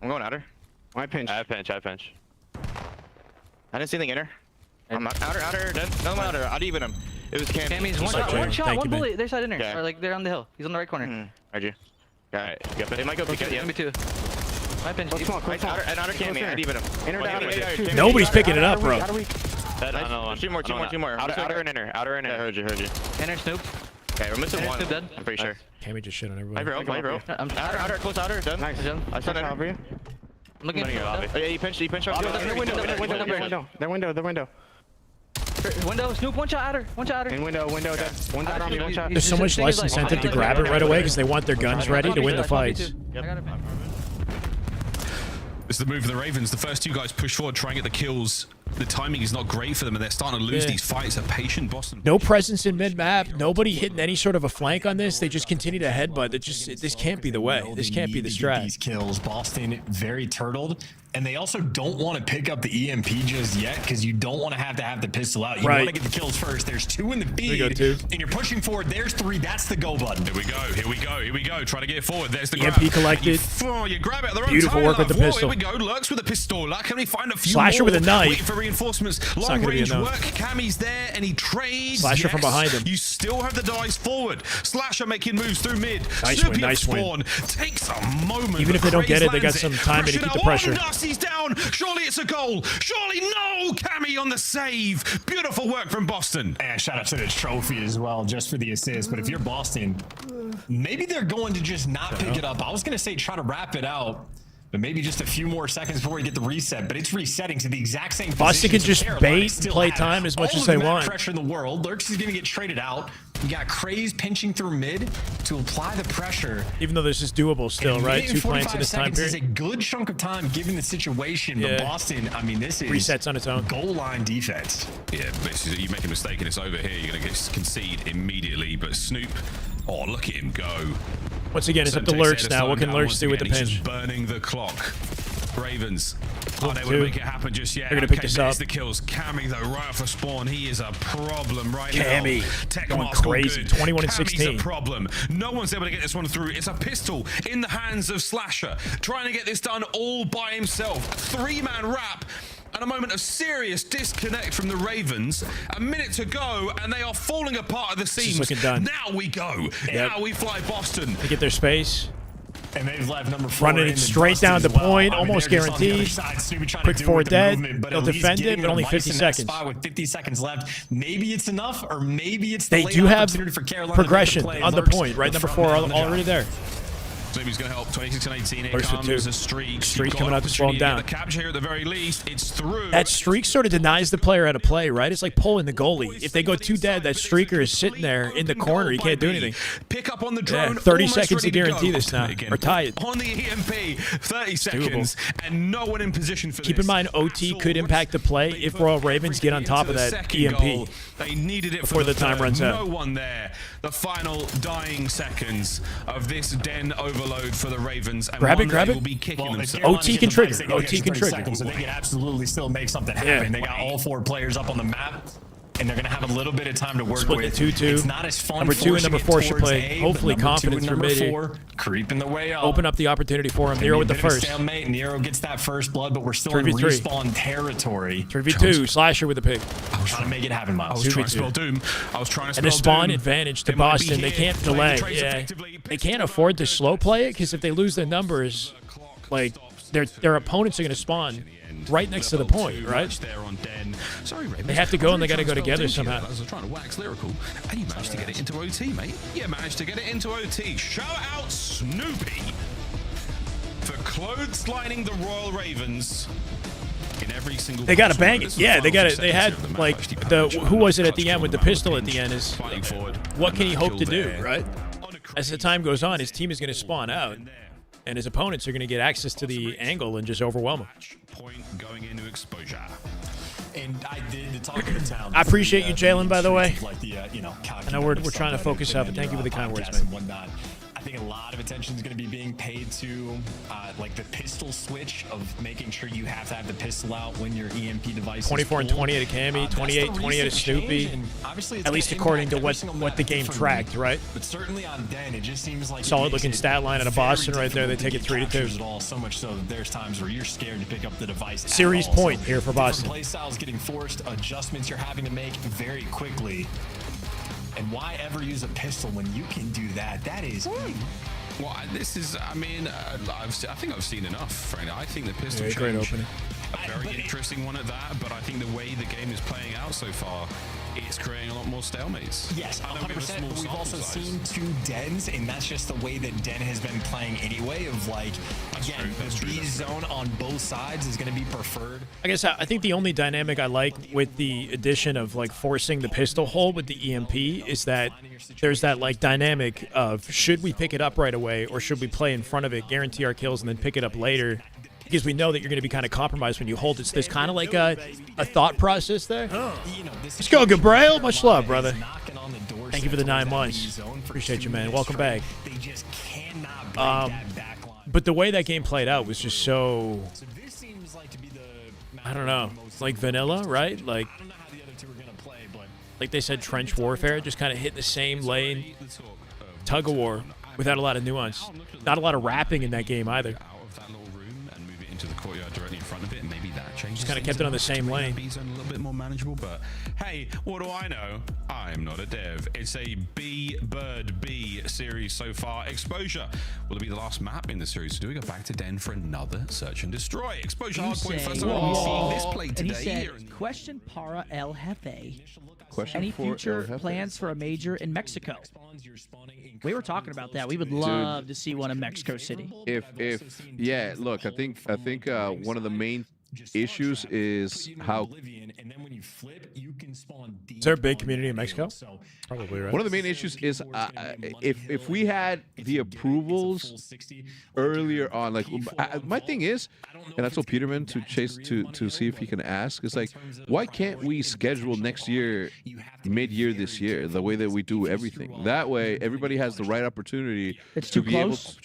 going outer. My pinch. I have pinch. I didn't see anything inner. I'm outer. Dead. No, I'm outer. I'd even him. It was Cam. Cammy's one shot, one bullet. They're side inner. Yeah. Or like they're on the hill. He's on the right corner. Heard you. Alright. They might go pick it. Yeah. Me too. My pinch. Outer Cammy. I'd even him. Inner. Nobody's picking it up, bro. Two more. Outer and inner. Yeah, heard you. Inner Snoop. Okay, we're missing one. Snoop dead. I'm pretty sure. Cammy just shit on everybody. My bro. I'm Outer, close outer. Done. Nice. I saw that. Over you. I'm looking at your lobby. Oh yeah, you pinched up. Their window. Snoop, one shot outer. In window. Dead. One shot on me. One shot. There's so much less incentive to grab it right away because they want their guns ready to win the fights. This is the move of the Ravens. The first 2 guys push forward, try and get the kills. The timing is not great for them, and they're starting to lose these fights. A patient Boston. No presence in mid-map. Nobody hitting any sort of a flank on this. They just continue to headbutt. This can't be the way. This can't be the strat. These kills. Boston very turtled. And they also don't want to pick up the EMP just yet because you don't want to have the pistol out. You want to get the kills first. There's 2 in the feed. And you're pushing forward. There's 3. That's the go button. Here we go. Try to get forward. There's the EMP collected. You grab it at the wrong Beautiful time. work with the pistol. Here we go. Lurks with a pistola. Can we find a few Slasher more? with a knife. Waiting for reinforcements. Long range work. Cammy's there and he trades. Slasher from behind him. You still have the dice forward. Slasher making moves through mid. Nice win. Takes a moment. Even if they don't get it, they got some time to keep the pressure. He's down. Surely it's a goal. Surely no. Cammy on the save. Beautiful work from Boston. And shout out to the trophy as well, just for the assist. But if you're Boston, maybe they're going to just not pick it up. I was going to say try to wrap it out, but maybe just a few more seconds before we get the reset. But it's resetting to the exact same position. Boston can just bait, play time as much as they want. Pressure in the world. Lurks is going to get traded out. You got Craze pinching through mid to apply the pressure. Even though this is doable still, right? 2 plants in this time period. Is a good chunk of time given the situation. But Boston, I mean, this is resets on its own. Goal line defense. Yeah, basically you make a mistake and it's over here. You're going to concede immediately. But Snoop, oh, look at him go. Once again, it's up to Lurks now. What can Lurks do with the pinch? He's just burning the clock. Ravens aren't able to make it happen just yet. They're going to pick this up. The kills. Cammy, though, right off the spawn. He is a problem right now. Cammy going crazy. 21 and 16. Cammy's a problem. No one's able to get this one through. It's a pistol in the hands of Slasher, trying to get this done all by himself. A 3-man wrap. And a moment of serious disconnect from the Ravens. A minute to go, and they are falling apart at the seams. Looking done. Now we go. Now we fly Boston. They get their space. And they've left number 4 running it straight down the point, almost guaranteed. Quick forward dead. They'll defend it, but only 50 seconds. With 50 seconds left, maybe it's enough, or maybe it's they do have progression on the point, right? Number 4 already there. He's going to help. 26 and 18. Here comes a streak. Streak coming out to slow him down. The capture here at the very least. It's through. That streak sort of denies the player how to play, right? It's like pulling the goalie. If they go 2 dead, that streaker is sitting there in the corner. He can't do anything. Pick up on the drone. 30 seconds to guarantee this now. Or tie it. On the EMP, 30 seconds, and no one in position for this. Keep in mind, OT could impact the play if Royal Ravens get on top of that EMP. They needed it before the time runs out. No one there. The final dying seconds of this den overload for the Ravens. And grab it. Will be kicking OT can trigger. OT can trigger. So they can absolutely still make something happen. They got all 4 players up on the map. And they're going to have a little bit of time to work with. 2-2. It's not as fun. Number 2 and number 4 should play. Hopefully confidence for mid. Creeping the way up. Open up the opportunity for him. Nero with the first. Nero gets that first blood, but we're still in respawn territory. 3v2. Slasher with the pick. I was trying to make it happen, Miles. I was trying to spell Doom. I was trying to spell And the spawn Doom. advantage to Boston. They can't delay. Yeah. They can't afford to slow play it because if they lose their numbers, like their opponents are going to spawn right next to the point, right? They have to go and they got to go together somehow. I was trying to wax lyrical, and you managed to get it into OT, mate. You managed to get it into OT. Shout out Snoopy for clotheslining the Royal Ravens. In every single they got to bang it. Yeah, they got it. They had like who was it at the end with the pistol at the end is what can he hope to do, right? As the time goes on, his team is going to spawn out. And his opponents are going to get access to the angle and just overwhelm him. Point going into exposure. And I did the talk of the town. I appreciate you, Jalen, by the way. Like the, I know we're trying to focus up, but thank you for the kind words, man. Whatnot. I think a lot of attention is going to be being paid to like the pistol switch of making sure you have to have the pistol out when your EMP device 24 is and 28 at Cammy, 28, 28 at Snoopy. At least according to what the game tracked, right? But certainly on Den, it just seems like solid looking stat line out of Boston right there. They take it 3-2. So much so that there's times where you're scared to pick up the device. Series point here for Boston. Play styles getting forced, adjustments you're having to make very quickly. And why ever use a pistol when you can do that? That is. Well, this is. I mean, I think I've seen enough, frankly. I think the pistol change, great opening. A very interesting one at that. But I think the way the game is playing out so far, it's creating a lot more stalemates. Yes, 100%. But we've also seen 2 Dens, and that's just the way that Den has been playing anyway. Of like, again, the B zone on both sides is going to be preferred. I guess I think the only dynamic I like with the addition of like forcing the pistol hole with the EMP is that there's that like dynamic of should we pick it up right away or should we play in front of it, guarantee our kills, and then pick it up later. Because we know that you're going to be kind of compromised when you hold it. So there's kind of like a thought process there. Let's go, Gabriel. Much love, brother. Thank you for the 9 months. Appreciate you, man. Welcome back. But the way that game played out was just so, I don't know, like vanilla, right? Like they said, trench warfare, just kind of hit the same lane, tug of war, without a lot of nuance. Not a lot of rapping in that game either. To the courtyard directly in front of it, and maybe that changes. Just kind of kept it on the same lane. B zone a little bit more manageable, but hey, what do I know? I'm not a dev. It's a Bird B series so far. Exposure will it be the last map in the series? So do we go back to Den for another search and destroy? Exposure Hardpoint. First time I'm seeing this play today. And he said, question para El Jefe. Question Any for future El Jefe. plans for a major in Mexico? We were talking about that. We would love to see one in Mexico City. Yeah, look, I think one of the main issues is how. Is there a big community in Mexico? Probably, right? One of the main issues is if we had the approvals earlier on, like my thing is, and I told Peterman to chase to see if he can ask, is like, why can't we schedule next year, mid-year this year, the way that we do everything? That way, everybody has the right opportunity. It's to too be close.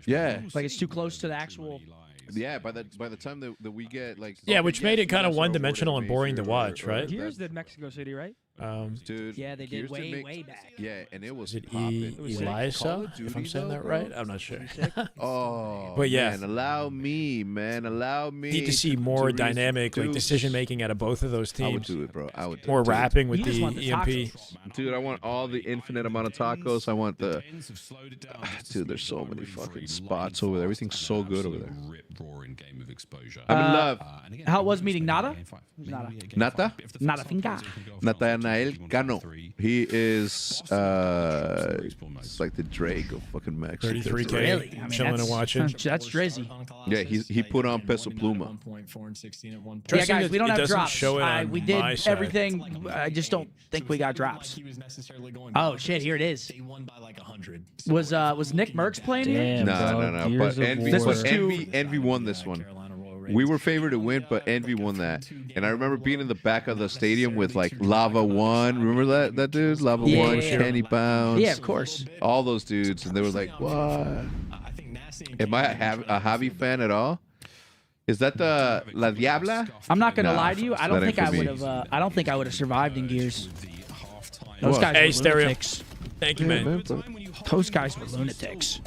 Yeah, Like it's too close to the actual. Yeah, by the time that we get like. Yeah, which made it kind of one-dimensional and boring to watch, right? Gears did Mexico City, right? Dude, Yeah, they did Gears did way back. Yeah, and it was Is it popping. Elisa? If I'm saying that right, I'm not sure. Oh, But yeah. man, allow me. Need to see more dynamic like decision making out of both of those teams. I would do it, bro. I would do more it. rapping with You just want the the EMP. tacos. Dude, I want all the infinite amount of tacos. I want the. Dude, there's so many fucking spots over there. Everything's so good over there. I'm in love. How it was meeting Nada? Nada. Nata? Nada finca. Nathanael Cano. He is it's like the Drake of fucking Mexico. 33K. Really? I mean, Chilling and watching. That's Drizzy. Yeah, he put on Peso Pluma. Yeah, guys, we don't it have doesn't drops. show it on We did my side. everything. I just don't think we got drops. Oh shit! Here it is. Was Nick Merckx playing here? No. But Envy, This was Envy won this one. We were favored to win, but Envy won that. And I remember being in the back of the stadium with like Lava One. Remember that dude? Lava One, Kenny Bounce. Yeah, of course. All those dudes, and they were like, "What? Am I a Javi fan at all? Is that the La Diabla?" I'm not gonna Nah, lie to you. I that don't ain't think I for me. would have. I don't think I would have survived in Gears. Those guys Hey, were Stereo. lunatics. Thank you, man. Those guys were lunatics.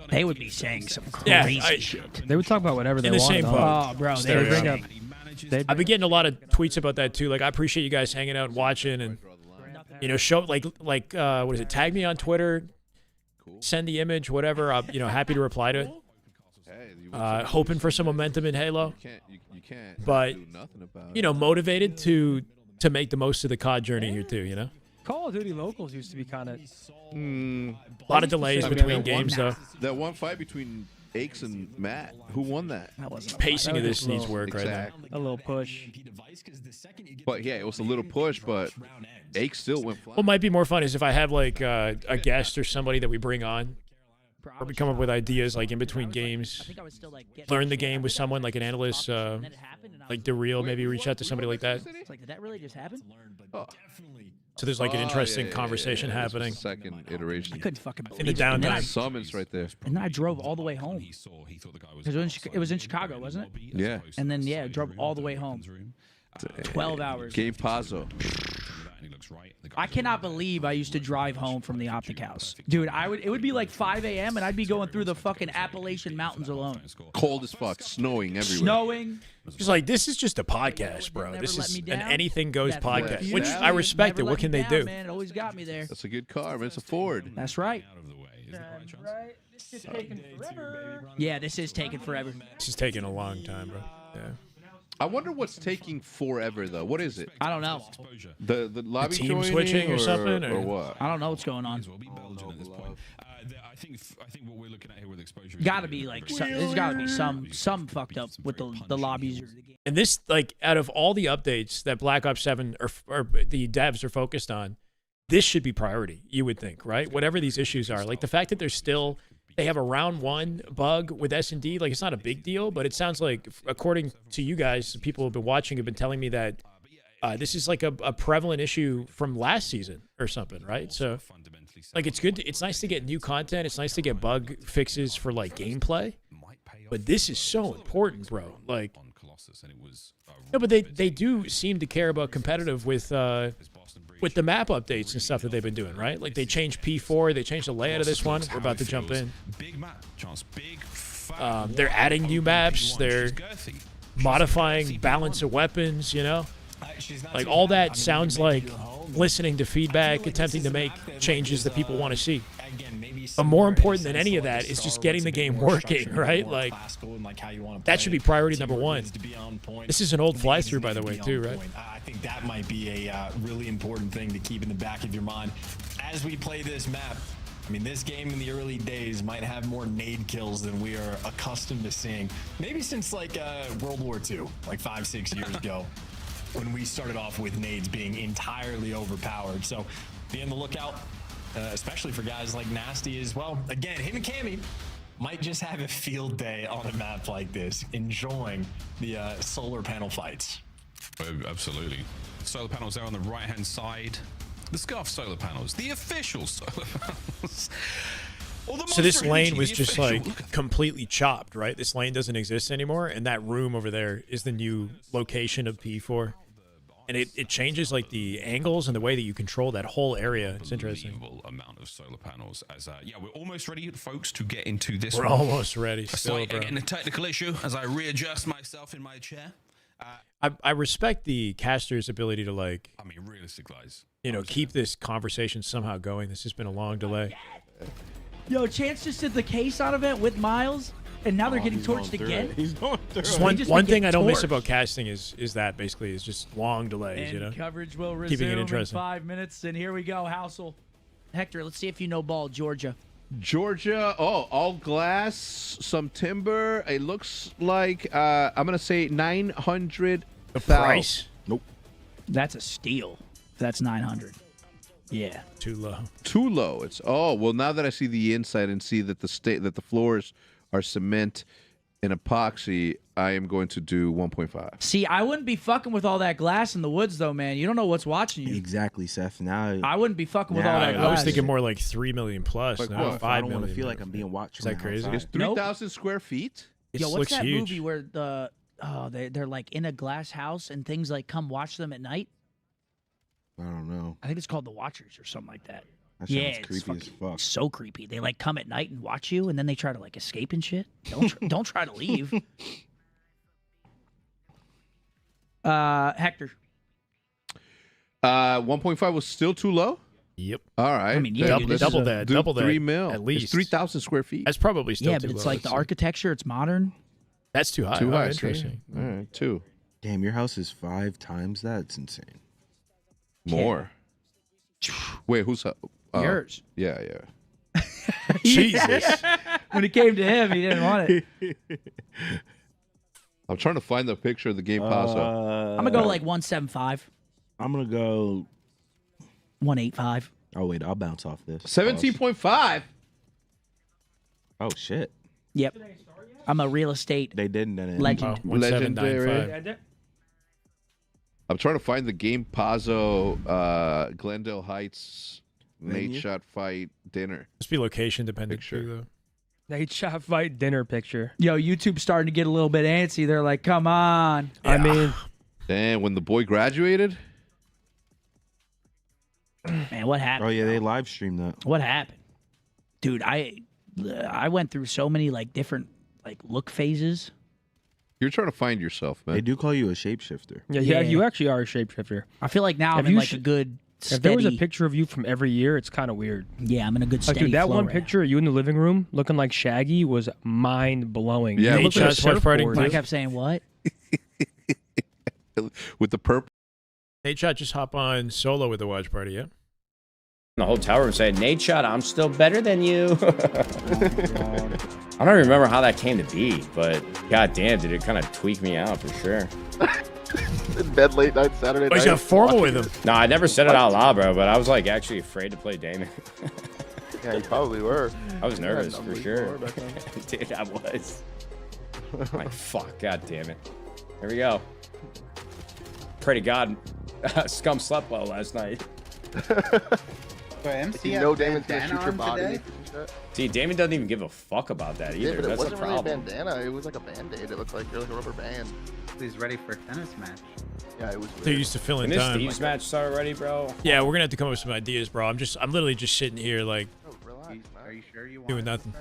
They would be saying some Yeah, crazy shit. They would talk about whatever they In the wanted. same huh? boat. Oh, bro, they Stereo. would bring up. I've been getting a lot of tweets about that too. Like, I appreciate you guys hanging out and watching, and show like what is it? Tag me on Twitter, send the image, whatever. I'm happy to reply to it. Hoping for some momentum in Halo, You can't but do nothing about it. motivated to make the most of the COD journey here too. Call of Duty locals used to be kind of. A lot of delays I mean, between that one- games though. That one fight between Aches and Matt, who won that? That wasn't Pacing of That was this just needs low. work right now. Exactly. A little push. But yeah, it was a little push, but Aches still went flat. What might be more fun is if I have like a guest or somebody that we bring on Probably come up with ideas like in between games. Learn the game with someone like an analyst, like DeReal. Maybe reach out to somebody like that. It's like, did that really just happen? Oh. So there's like an interesting conversation happening. Second iteration. I couldn't fucking in the downtime. Summons right there. And then I drove all the way home. It was in Chicago, wasn't it? Yeah. And then yeah, drove all the way home. 12 hours. Game Pazzo. I cannot believe I used to drive home from the Optic house. Dude, it would be like 5 a.m. and I'd be going through the fucking Appalachian Mountains alone. Cold as fuck, snowing everywhere. Snowing. Just like, this is just a podcast, bro. This is an anything goes That podcast, Ford which Fusion I respect it. never What let can me they down, do? Man, it always got me there. That's a good car, man. It's a Ford. That's right. This is taking forever. Yeah, this is taking forever. This is taking a long time, bro. Yeah. I wonder what's taking forever though. What is it? I don't know. The lobby team joining switching or something, or what? I don't know what's going on. I think what we're looking at here with exposure. Gotta be like there's gotta be some fucked up with the lobbies. And this, like, out of all the updates that Black Ops 7 or the devs are focused on, this should be priority. You would think, right? Whatever these issues are, like the fact that they have a round 1 bug with S&D, like it's not a big deal, but it sounds like, according to you guys, people who have been watching have been telling me that this is like a prevalent issue from last season or something, right? So, like, it's good. It's nice to get new content. It's nice to get bug fixes for like gameplay, but this is so important, bro. Like, no, but they do seem to care about competitive with the map updates and stuff that they've been doing, right? Like they changed P4, they changed the layout of this one. We're about to jump in. They're adding new maps. They're modifying balance of weapons, you know? Like all that sounds like listening to feedback, attempting to make changes that people want to see. But more important than any of that is just getting the game working, right? Like, that should be priority number 1. This is an old fly-through, by the way, too, right? I think that might be a really important thing to keep in the back of your mind as we play this map. I mean, this game in the early days might have more nade kills than we are accustomed to seeing. Maybe since like World War II, like 5-6 years ago, when we started off with nades being entirely overpowered. So be on the lookout, especially for guys like Nasty as well. Again, him and Cammy might just have a field day on a map like this, enjoying the solar panel fights. Oh, absolutely. Solar panels there on the right-hand side. The Scarf solar panels, the official solar panels. So this lane was just like completely chopped, right? This lane doesn't exist anymore, and that room over there is the new location of P4. And it changes like the angles and the way that you control that whole area. It's interesting. Amount of solar panels. As yeah, we're almost ready, folks, to get into this. We're almost ready. Still, again, a technical issue as I readjust myself in my chair. I respect the caster's ability to, like, I mean, realistic guys, you know, keep this conversation somehow going. This has been a long delay. Yo, Chance just did the K-Son event with Miles, and now they're getting torched again. He's going through Just one thing I don't miss about casting is that basically is just long delays, and you know. Coverage will keeping resume it interesting. in 5 minutes, and here we go, Housel. Hector, let's see if you know ball, Georgia. Georgia, all glass, some timber. It looks like I'm gonna say 900. The price? Nope. That's a steal. That's 900. Yeah. Too low. Too low. It's well. Now that I see the inside and see that the floors are cement and epoxy, I am going to do 1.5. See, I wouldn't be fucking with all that glass in the woods, though, man. You don't know what's watching you. Exactly, Seth. Now I wouldn't be fucking with all that glass. I was thinking more like 3 million plus. Like Now what? 5 I don't million. want to feel like I'm being watched. Is that crazy? It's 3,000 square feet. Yo, what's looks that huge. movie where they're like in a glass house and things like come watch them at night? I don't know. I think it's called The Watchers or something like that. That Yeah, sounds it's creepy as fuck. So creepy. They like come at night and watch you, and then they try to like escape and shit. Don't try to leave. Hector. 1.5 was still too low. Yep. All right. I mean, yeah, double that. Double that. 3 mil at least. It's 3,000 square feet. That's probably still Yeah, too but it's low. like the architecture. It's modern. That's too high. Too Oh, high. interesting. All right, 2. Damn, your house is 5 times that. It's insane. More. Wait, who's Yours. Yeah. Jesus. When it came to him, he didn't want it. I'm trying to find the picture of the game Paso. I'm gonna go like 175. I'm gonna go 185. Oh wait, I'll bounce off this. 17.5. Oh shit. Yep. I'm a real estate They didn't. legend. 1795. I'm trying to find the Game Pazzo Glendale Heights Nate Menu? shot fight dinner. Must be location dependent Picture. too, though. Nate shot fight dinner picture. Yo, YouTube's starting to get a little bit antsy. They're like, come on. I mean, Damn, when the boy graduated. Man, what happened? Oh yeah, they live streamed that. What happened? Dude, I went through so many like different like look phases. You're trying to find yourself, man. They do call you a shapeshifter. yeah, you actually are a shapeshifter. I feel like now If I'm in you like a good steady... If there was a picture of you from every year, it's kind of weird. Yeah, I'm in a good Like, steady dude, that flow one right picture of you in the living room looking like Shaggy was mind-blowing. Yeah, You look like a surfboard. now. I kept saying what? With the purple. Nate Shot just hop on solo with the watch party, yeah? The hotel room said, Nate Shot, I'm still better than you. I don't remember how that came to be, but goddamn, did it kind of tweak me out for sure. In bed late night Saturday night. Oh, he's got formal with him. No, I never said it out loud, bro, but I was like actually afraid to play Damon. Yeah, you probably were. I was You had nervous for numbers sure. more back then. Dude, I was. Like, fuck, god damn it. Here we go. Pray to God, Scum slept well last night. If you know Damon's gonna shoot your body. See, Damon doesn't even give a fuck about that either. Yeah, but it That's wasn't the really a problem. bandana. It was like a band-aid. It looked like you're like a rubber band. He's ready for a tennis match. Yeah, it was. They're used to filling When this time. Thieves match start already, bro? Yeah, we're gonna have to come up with some ideas, bro. I'm literally just sitting here like Are you sure you want doing nothing.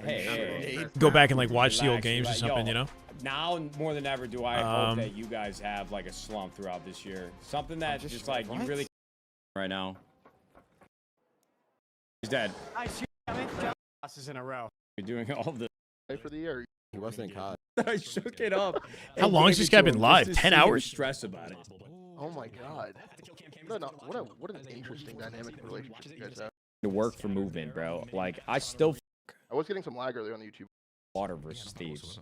Hey. Go back and like watch the old Relax, games or relax. something, Yo, you know? Now more than ever do I Um, hope that you guys have like a slump throughout this year. Something that just like you really right now. He's dead. Losses in a row. You're doing all of the For the year. He wasn't caught. I shook it up. How long has this guy been live? 10 hours? Stress about it. Oh my god. What an interesting dynamic relationship you guys have. To work for movement, bro. Like I still I was getting some lag earlier on the YouTube. water versus Thieves.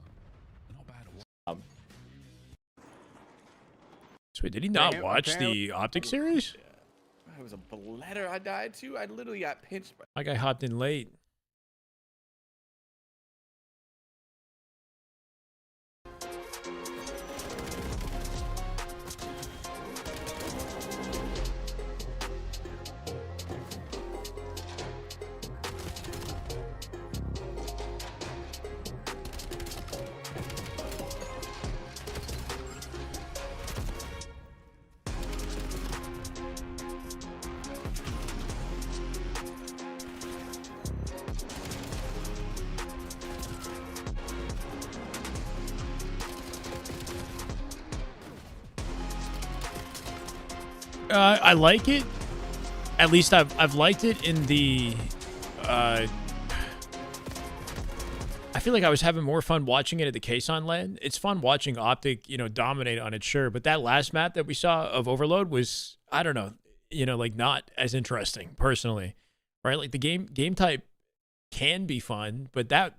So wait, did he not watch the Optic series? It was a bladder I died to. I literally got pinched. My guy hopped in late. I like it. At least I've liked it in the. I feel like I was having more fun watching it at the Kason LAN. It's fun watching Optic, dominate on it, sure. But that last map that we saw of Overload was, I don't know, like not as interesting personally, right? Like the game type can be fun, but that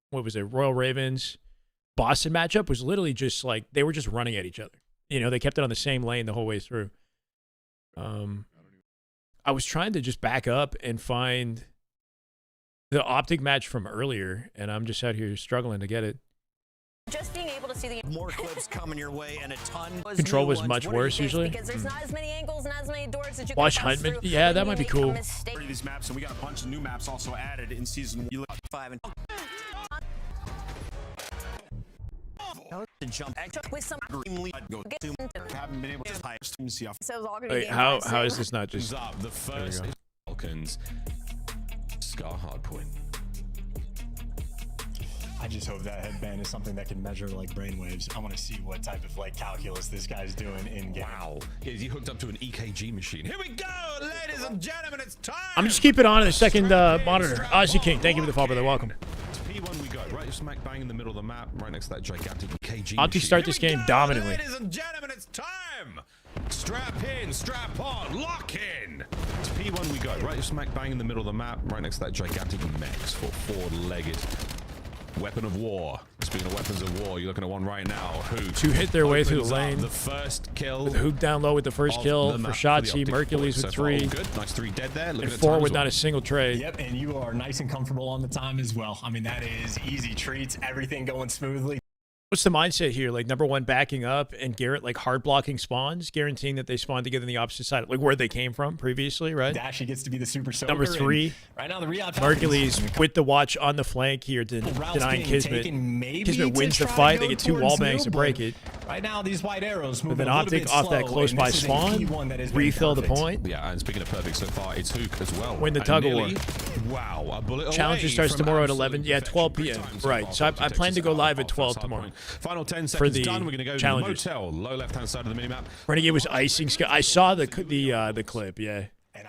what was it? Royal Ravens Boston matchup was literally just like they were just running at each other. They kept it on the same lane the whole way through. I was trying to just back up and find the Optic match from earlier, and I'm just out here struggling to get it. Just being able to see the more clips coming your way and a ton. Control was much worse usually. Because there's not as many angles and as many doors that you Watch can pass Huntman. through. Yeah, that might be cool. These maps, and we got a bunch of new maps also added in season 5 and to jump with some haven't been able to see Wait, how is this not just the first Falcons Scar Hardpoint? I just hope that headband is something that can measure like brainwaves. I want to see what type of like calculus this guy's doing in game. Wow. He hooked up to an EKG machine. Here we go, ladies and gentlemen, it's time. I'm just keeping it on in the second monitor. Ozzy King, thank you for the follow, brother. Welcome. P1 we go, right smack bang in the middle of the map, right next to that gigantic EKG Optic machine. start this Here we game go, dominantly. Ladies and gentlemen, it's time. Strap in, strap on, lock in. To P1 we go, right smack bang in the middle of the map, right next to that gigantic Mex for four-legged Weapon of war. Speaking of weapons of war, you're looking at one right now. Hook. Two hit their way through the lane. The first kill. With Hook down low with the first kill. For Shotzi, Mercules with 3. Good. Nice 3 dead there. And 4 with not a single trade. Yep, and you are nice and comfortable on the time as well. I mean, that is easy treats. Everything going smoothly. What's the mindset here? Like, number one, backing up, and Garrett, like, hard blocking spawns, guaranteeing that they spawn together on the opposite side, like where they came from previously, right? Dashy gets to be the super soaker. Number 3, right now the Riyadh Mercules with the watch on the flank here, denying Kismet. Kismet wins the fight. They get 2 wall bangs to break it. Right now, these white arrows move. But then Optic off that close by spawn, refill the point. Yeah, and speaking of perfect so far, it's Hook as well. Win the tug of war. Wow, a bullet away. Challenger starts tomorrow at 11. Yeah, 12 p.m. Right. So I plan to go live at 12 tomorrow. Final 10 seconds. For the done. We're going to go challengers. Motel, low left-hand side of the minimap. Renegade was icing. I saw the clip. Yeah. And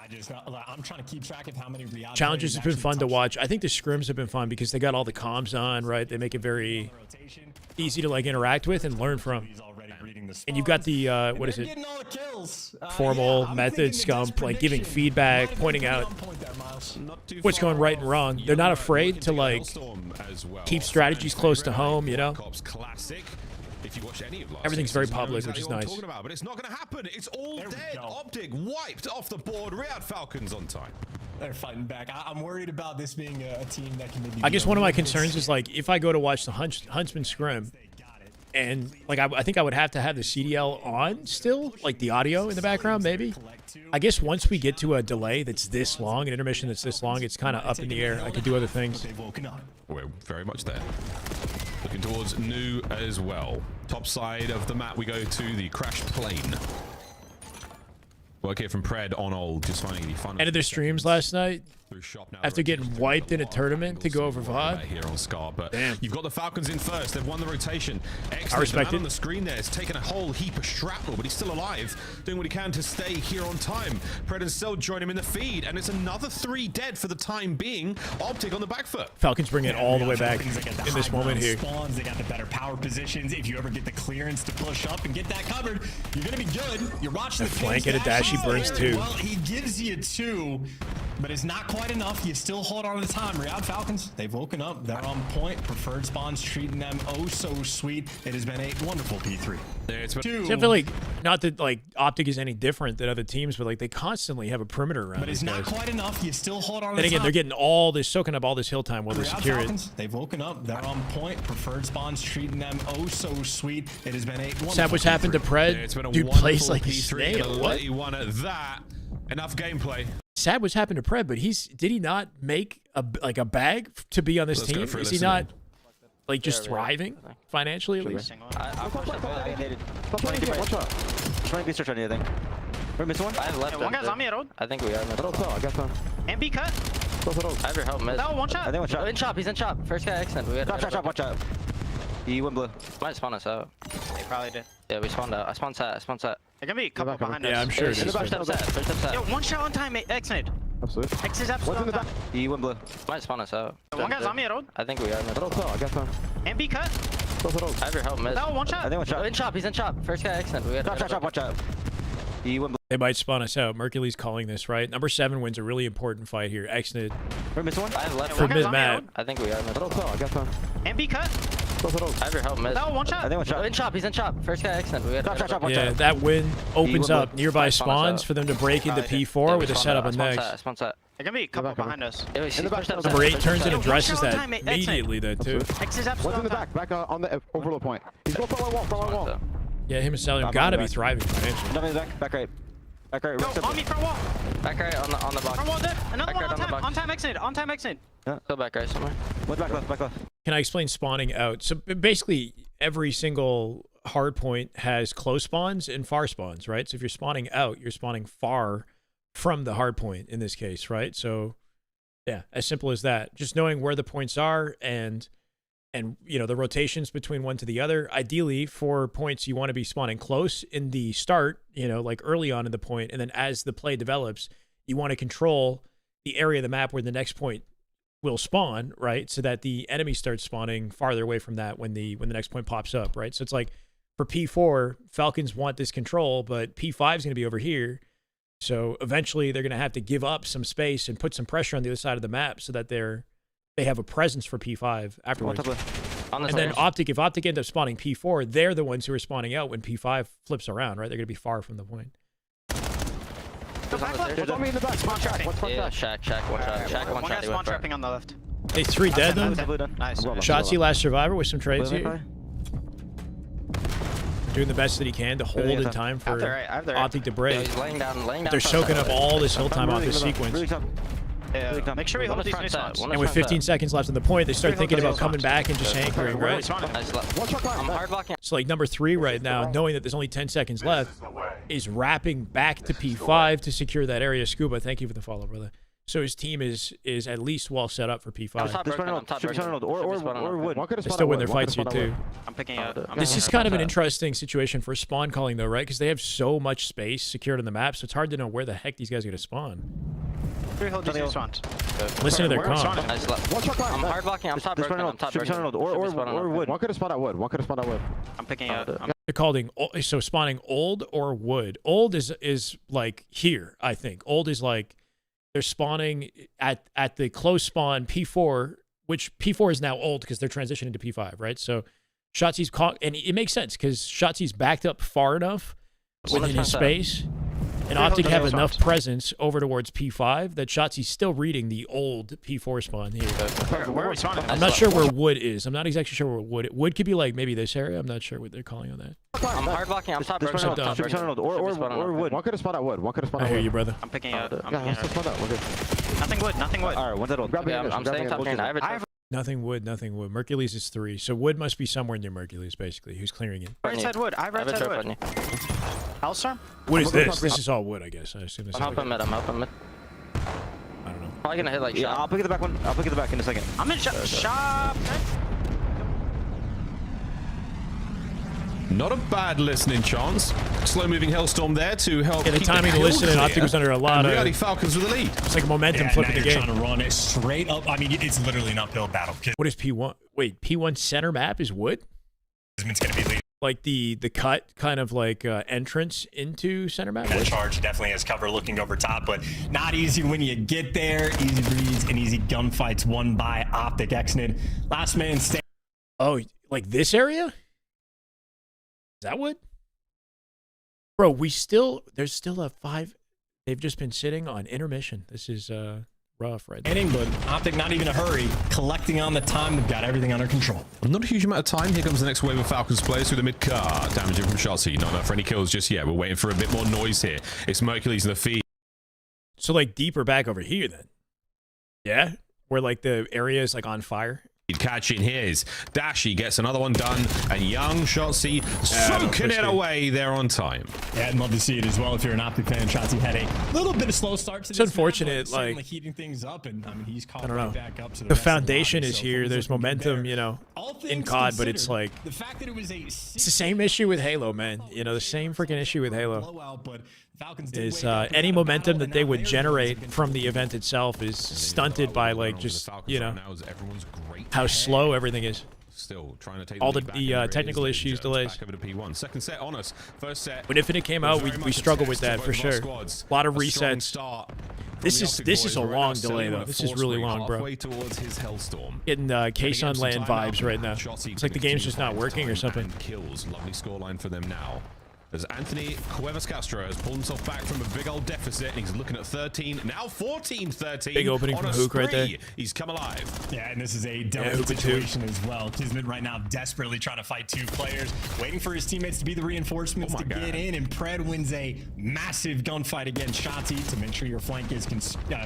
I'm trying to keep track of how many Riyadh Challenges have been fun to watch. I think the scrims have been fun because they got all the comms on, right? They make it very easy to like interact with and learn from. And you've got the what is it? Formal method scum, like giving feedback, pointing out what's going right and wrong. They're not afraid to like keep strategies close to home, you know. If you watch any of last Everything's very public, which is nice. But it's not going to happen. It's all dead. Optic wiped off the board. Riyadh Falcons on time. They're fighting back. I'm worried about this being a team that can maybe. I guess one of my concerns is like if I go to watch the Huntsman scrim, and like I think I would have to have the CDL on still, like the audio in the background, maybe. I guess once we get to a delay that's this long, an intermission that's this long, it's kind of up in the air. I could do other things. We're very much there. Looking towards new as well. Top side of the map, we go to the crashed plane. Work here from Pred on old, just finding the fun. Ended their streams last night after getting wiped in a tournament to go over VOD. Here on Scar, but damn. You've got the Falcons in first. They've won the rotation. Excellent. I respect the man it. On the screen there, it's taken a whole heap of shrapnel, but he's still alive, doing what he can to stay here on time. Pred and Cell join him in the feed, and it's another 3 dead for the time being. Optic on the back foot. Falcons bring it all the way back in this moment here. Spawns, they got the better power positions. If you ever get the clearance to push up and get that covered, you're gonna be good. You're watching the flank at a dash. He burns 2. Well, he gives you 2, but it's not quite enough. You still hold on to the time. Riyadh Falcons, they've woken up. They're on point. Preferred spawns treating them oh so sweet. It has been a wonderful P3. It's been 2. I feel like not that like Optic is any different than other teams, but like they constantly have a perimeter around. But it's not quite enough. You still hold on to the time. And again, they're getting all this, soaking up all this hill time while they secure Falcons, they've woken up. They're on point. Preferred spawns treating them oh so sweet. It has been a wonderful Sad what's happened to Pred. It's been a Dude plays like a snail. What? He won at that. Enough gameplay. Sad what's happened to Pred, but did he not make a bag to be on this team? Is he not like just thriving financially at least? Trying research on anything. We're missing one. I have left. One guy's on me at road. I think we are. I got some. MB cut. I have your help mid. No, one shot. I think one shot. In chop. He's in chop. First guy extend. We got chop. Watch out. He went blue. Might spawn us out. They probably did. Yeah, we spawned out. I spawned set. They're gonna be a couple behind us. Yeah, I'm sure it is. First up set. Yo, one shot on time, X-nade. Absolutely. X is absolutely on time. He went blue. Might spawn us out. One guy's on me at road. I think we are mid. I got some. MB cut. I have your help mid. No, one shot. I think one shot. In chop. He's in chop. First guy extend. We got chop. Watch out. He went blue. They might spawn us out. Mercules calling this, right? Number 7 wins a really important fight here. Xnid We're missing one. I have left. for mid-map. I think we are mid. I got some. MB cut. I have your help mid. No, one shot. I think one shot. In chop. He's in chop. First guy extend. We got chop. Watch Yeah, out. that win opens up nearby spawns for them to break into P4 with a setup on next. Spawn set. They're gonna be a couple behind us. Yeah, in the back. Number 8 turns and addresses Yo, that immediately though too. X is absolutely One's in on the time. back on the overload point. He's going front wall. Yeah, him and Sally gotta be thriving financially. Another in the back right. Back right. Yo, on me, front wall. Back right on the box. Front wall dead. Another Back one right on on the time. box. On time exit. Go back right somewhere. One's back left. Can I explain spawning out? So basically, every single hardpoint has close spawns and far spawns, right? So if you're spawning out, you're spawning far from the hardpoint in this case, right? So yeah, as simple as that. Just knowing where the points are and you know the rotations between one to the other. Ideally, for points you want to be spawning close in the start, you know, like early on in the point, and then as the play develops, you want to control the area of the map where the next point will spawn, right? So that the enemy starts spawning farther away from that when the next point pops up, right? So it's like for P4, Falcons want this control, but P5 is going to be over here. So eventually they're going to have to give up some space and put some pressure on the other side of the map so that they're they have a presence for P5 afterwards. On the And then stairs. Optic, if Optic ends up spawning P4, they're the ones who are spawning out when P5 flips around, right? They're going to be far from the point. Who's on the stairs? What's me in the back? Spawn trapping. What's Yeah, Shack, one shot. Shack, one shot. Spawn trapping on the left. Hey, 3 dead then. Nice. Shotzi, last survivor with some trades here. Doing the best that he can to hold in time for Optic to break. Yeah, he's laying down. They're soaking up all this hill time off this sequence. Yeah, make sure we hold these new spots. And with 15 seconds left on the point, they start thinking about coming back and just anchoring, right? I'm hard blocking. So like number 3 right now, knowing that there's only 10 seconds left, is wrapping back to P5 to secure that area. Scuba, thank you for the follow, brother. So his team is at least well set up for P5. Or wood. They still win their fights here too. I'm picking out. This is kind of an interesting situation for spawn calling though, right? Because they have so much space secured on the map, so it's hard to know where the heck these guys are going to spawn. Listen to their comp. I'm hard blocking. I'm top broken. Or wood. One could have spawned out wood. I'm picking out. They're calling so spawning old or wood. Old is like here, I think. Old is like they're spawning at the close spawn P4, which P4 is now old because they're transitioning to P5, right? So Shotzi's caught, and it makes sense because Shotzi's backed up far enough within his space, and Optic have enough presence over towards P5 that Shotzi's still reading the old P4 spawn here. Where are we spawning? I'm not sure where wood is. I'm not exactly sure where wood could be like maybe this area. I'm not sure what they're calling on that. I'm hard blocking. I'm top broken. Or wood. One could have spawned out wood. I hear you, brother. I'm picking out. We're good. Nothing wood. All right, one's at old. I'm staying top green. Nothing wood. Mercules is 3. So wood must be somewhere near Mercules, basically. Who's clearing it? I said wood. I read said wood. Hellstorm? What is this? This is all wood, I guess. I assume this is I'm helping mid. I don't know. Probably gonna hit like shot. I'll pick it the back one. I'll pick it the back in a second. I'm in shop. Not a bad listening chance. Slow moving Hellstorm there to help. Yeah, the keep timing to listen and Optic was under a lot of. Reality Falcons with the lead. It's like a momentum flip of the game. Trying to run it straight up. I mean, it's literally an uphill battle. What is P1? Wait, P1 center map is wood? It's gonna be leading. Like the cut kind of like entrance into center map? That charge definitely has cover looking over top, but not easy when you get there. Easy breeze and easy gunfights won by Optic Exnid. Last man standing. Oh, like this area? Is that wood? Bro, there's still a 5. They've just been sitting on intermission. This is rough right there. But Optic not even a hurry, collecting on the time. They've got everything under control. Not a huge amount of time. Here comes the next wave of Falcons players through the mid car. Damaging from Shotzi. Not enough for any kills just yet. We're waiting for a bit more noise here. It's Mercules and the feed. So like deeper back over here then? Yeah? Where like the area is like on fire? Catching his. Dashy gets another one done, and young Shotzi soaking it away there on time. Yeah, I'd love to see it as well if you're an Optic fan. Shotzi had a little bit of slow start to it's this unfortunate, match, like heating things up, and I mean he's caught I don't know. back up to the foundation is here. There's momentum, you know, in COD, but it's like the fact that it was it's the same issue with Halo, man. You know, the same freaking issue with Halo. Is any momentum that they would generate from the event itself is stunted by like just how slow everything is. Still trying to take all the technical issues, delays. Back over to P1. Second set on us. First set. When Infinite came out, we struggled with that for sure. A lot of resets. This is a long delay though. This is really long, bro. Getting Case on land vibes right now. It's like the game's just not working or something. Kills. Lovely scoreline for them now. As Anthony Cuevas Castro has pulled himself back from a big old deficit, and he's looking at 13, now 14-13. Big opening from Hook right there. He's come alive. Yeah, and this is a delicate situation as well. Kismet right now desperately trying to fight 2 players, waiting for his teammates to be the reinforcements to get in, and Pred wins a massive gunfight against Shotzi to make sure your flank is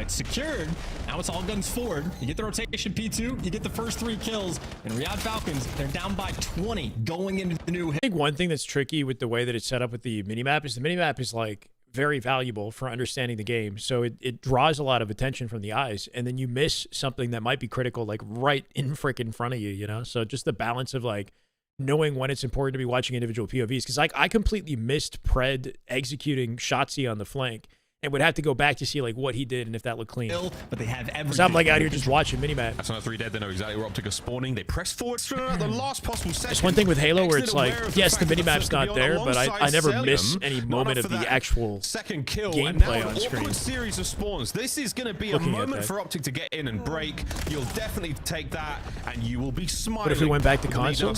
secured. Now it's all guns forward. You get the rotation P2, you get the first 3 kills, and Riyadh Falcons, they're down by 20 going into the new hit. I think one thing that's tricky with the way that it's set up with the minimap is the minimap is like very valuable for understanding the game. So it draws a lot of attention from the eyes, and then you miss something that might be critical like right in frickin' front of you, you know? So just the balance of like knowing when it's important to be watching individual POVs. Because like I completely missed Pred executing Shotzi on the flank and would have to go back to see like what he did and if that looked clean. But they have everything. So I'm like out here just watching minimap. That's another 3 dead. They know exactly where Optic are spawning. They press forward at the last possible second. It's one thing with Halo where it's like, yes, the minimap's not there, but I never miss any moment of the actual second kill gameplay on screen. Series of spawns. This is going to be a moment for Optic to get in and break. You'll definitely take that, and you will be smiling. But if we went back to console,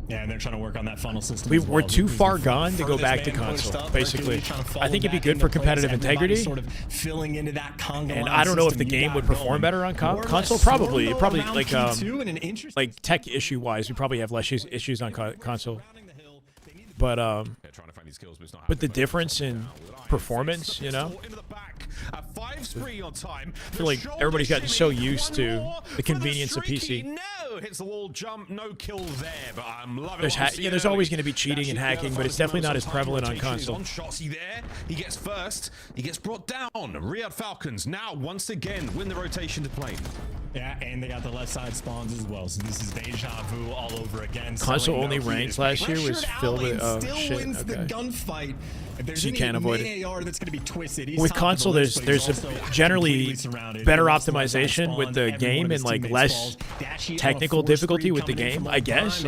yeah, and they're trying to work on that funnel system. We're too far gone to go back to console, basically. I think it'd be good for competitive integrity. Sort of filling into that and I don't know if the game would perform better on console. Probably like tech issue wise, we probably have less issues on console. But the difference in performance, you know. I feel like everybody's gotten so used to the convenience of PC. No, hits the wall jump, no kill there, but I'm loving there's always going to be cheating and hacking, but it's definitely not as prevalent on console. Shotsy there, he gets first, he gets brought down. Riyadh Falcons now once again win the rotation to plane. Yeah, and they got the left side spawns as well, so this is deja vu all over again. Console only ranked last year was filled with wins the gunfight. If there's so you can't avoid it. AR that's going to be twisted. With console, there's a generally better optimization with the game and like less technical difficulty with the game, I guess.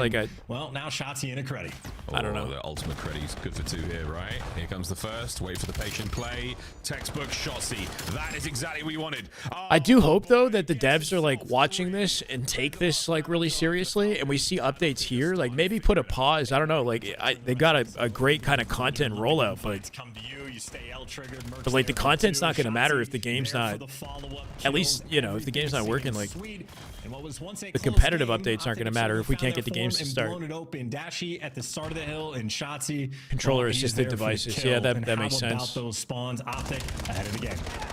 Well, now Shotsy and a credit. I don't know. The ultimate credit's good for 2 here, right? Here comes the first. Wait for the patient play. Textbook Shotsy. That is exactly what we wanted. I do hope though that the devs are like watching this and take this like really seriously, and we see updates here. Like maybe put a pause. I don't know. Like they got a great kind of content rollout, but like the content's not going to matter if the game's not. At least if the game's not working. Like the competitive updates aren't going to matter if we can't get the games to start. Controller assisted devices. Yeah, that makes sense.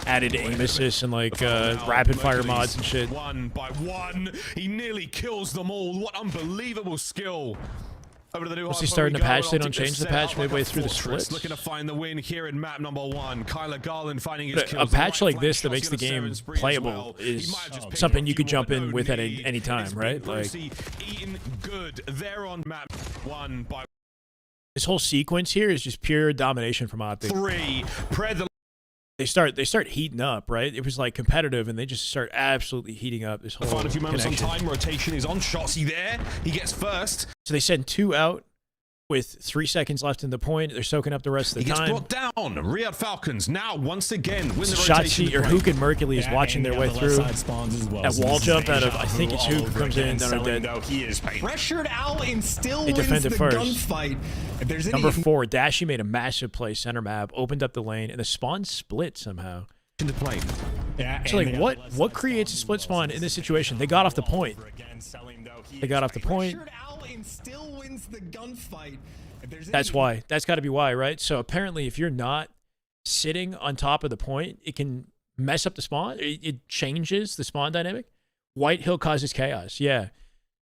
Added aim assist and like rapid fire mods and shit. One by one, he nearly kills them all. What unbelievable skill. Over to the new Was he starting to patch? They don't change the patch midway through the splits. Looking to find the win here in map number 1. Kyler Garland finding his kills. A patch like this that makes the game playable is something you could jump in with at any time, right? Like eating good there on map 1 by this whole sequence here is just pure domination from Optic. 3. They start heating up, right? It was like competitive, and they just start absolutely heating up this whole final few moments connection. On time. Rotation is on. Shotsy there. He gets first. So they send 2 out with 3 seconds left in the point. They're soaking up the rest of the time. He gets brought down. Riyadh Falcons now once again win the rotation. rotation. Hook and Mercury is watching their way through. That wall jump out of, I think it's Hook who comes in down dead. He is pressured out and still wins the first. Gunfight. Number 4, Dashy made a massive play center map, opened up the lane, and the spawn split somehow. Into plane. Yeah, so like what creates a split spawn in this situation? They got off the point. They got off the point. That's why. That's got to be why, right? So apparently if you're not sitting on top of the point, it can mess up the spawn. It changes the spawn dynamic. White Hill causes chaos. Yeah.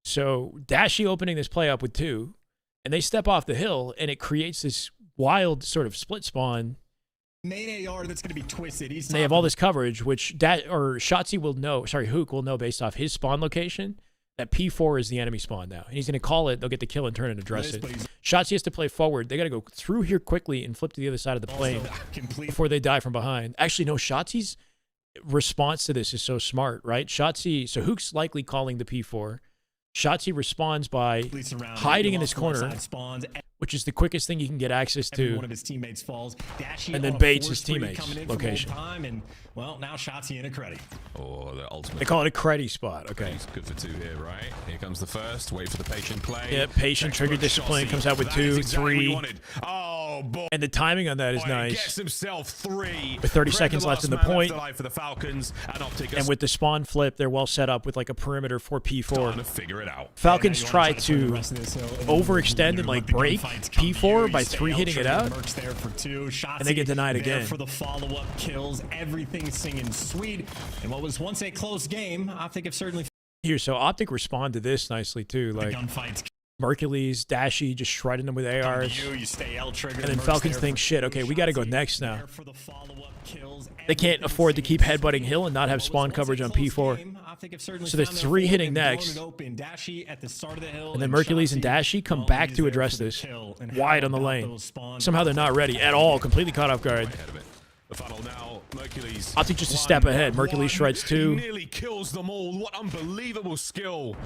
So Dashy opening this play up with 2, and they step off the hill, and it creates this wild sort of split spawn. Main AR that's going to be twisted. They have all this coverage, which Shotsy will know. Sorry, Hook will know based off his spawn location that P4 is the enemy spawn now, and he's going to call it. They'll get the kill and turn and address it. Shotsy has to play forward. They got to go through here quickly and flip to the other side of the plane before they die from behind. Actually, no. Shotsy's response to this is so smart, right? Shotsy. So Hook's likely calling the P4. Shotsy responds by hiding in this corner, which is the quickest thing you can get access to. One of his teammates falls. And then baits his teammate's location. And, well, now Shotsy in a credit. Oh, the ultimate. They call it a credit spot. Okay. Good for 2 here, right? Here comes the first. Wait for the patient play. Yeah, patient trigger discipline comes out with 2, 3. Oh, boy. And the timing on that is nice. Gets himself 3. With 30 seconds left in the point. For the Falcons and Optic. And with the spawn flip, they're well set up with like a perimeter for P4. Trying to figure it out. Falcons try to overextend and like break P4 by 3 hitting it out, and they get denied again. For the follow-up kills, everything singing sweet. And what was once a close game, Optic have certainly. Here, so Optic respond to this nicely too. Like Mercules, Dashy just shredding them with ARs. And then Falcons think, shit, okay, we got to go next now. They can't afford to keep headbutting Hill and not have spawn coverage on P4. So they're 3 hitting next. And then Mercules and Dashy come back to address this. Wide on the lane. Somehow they're not ready at all. Completely caught off guard. The funnel now, Mercules. Optic just a step ahead. Mercules shreds 2. Nearly kills them all. What unbelievable skill.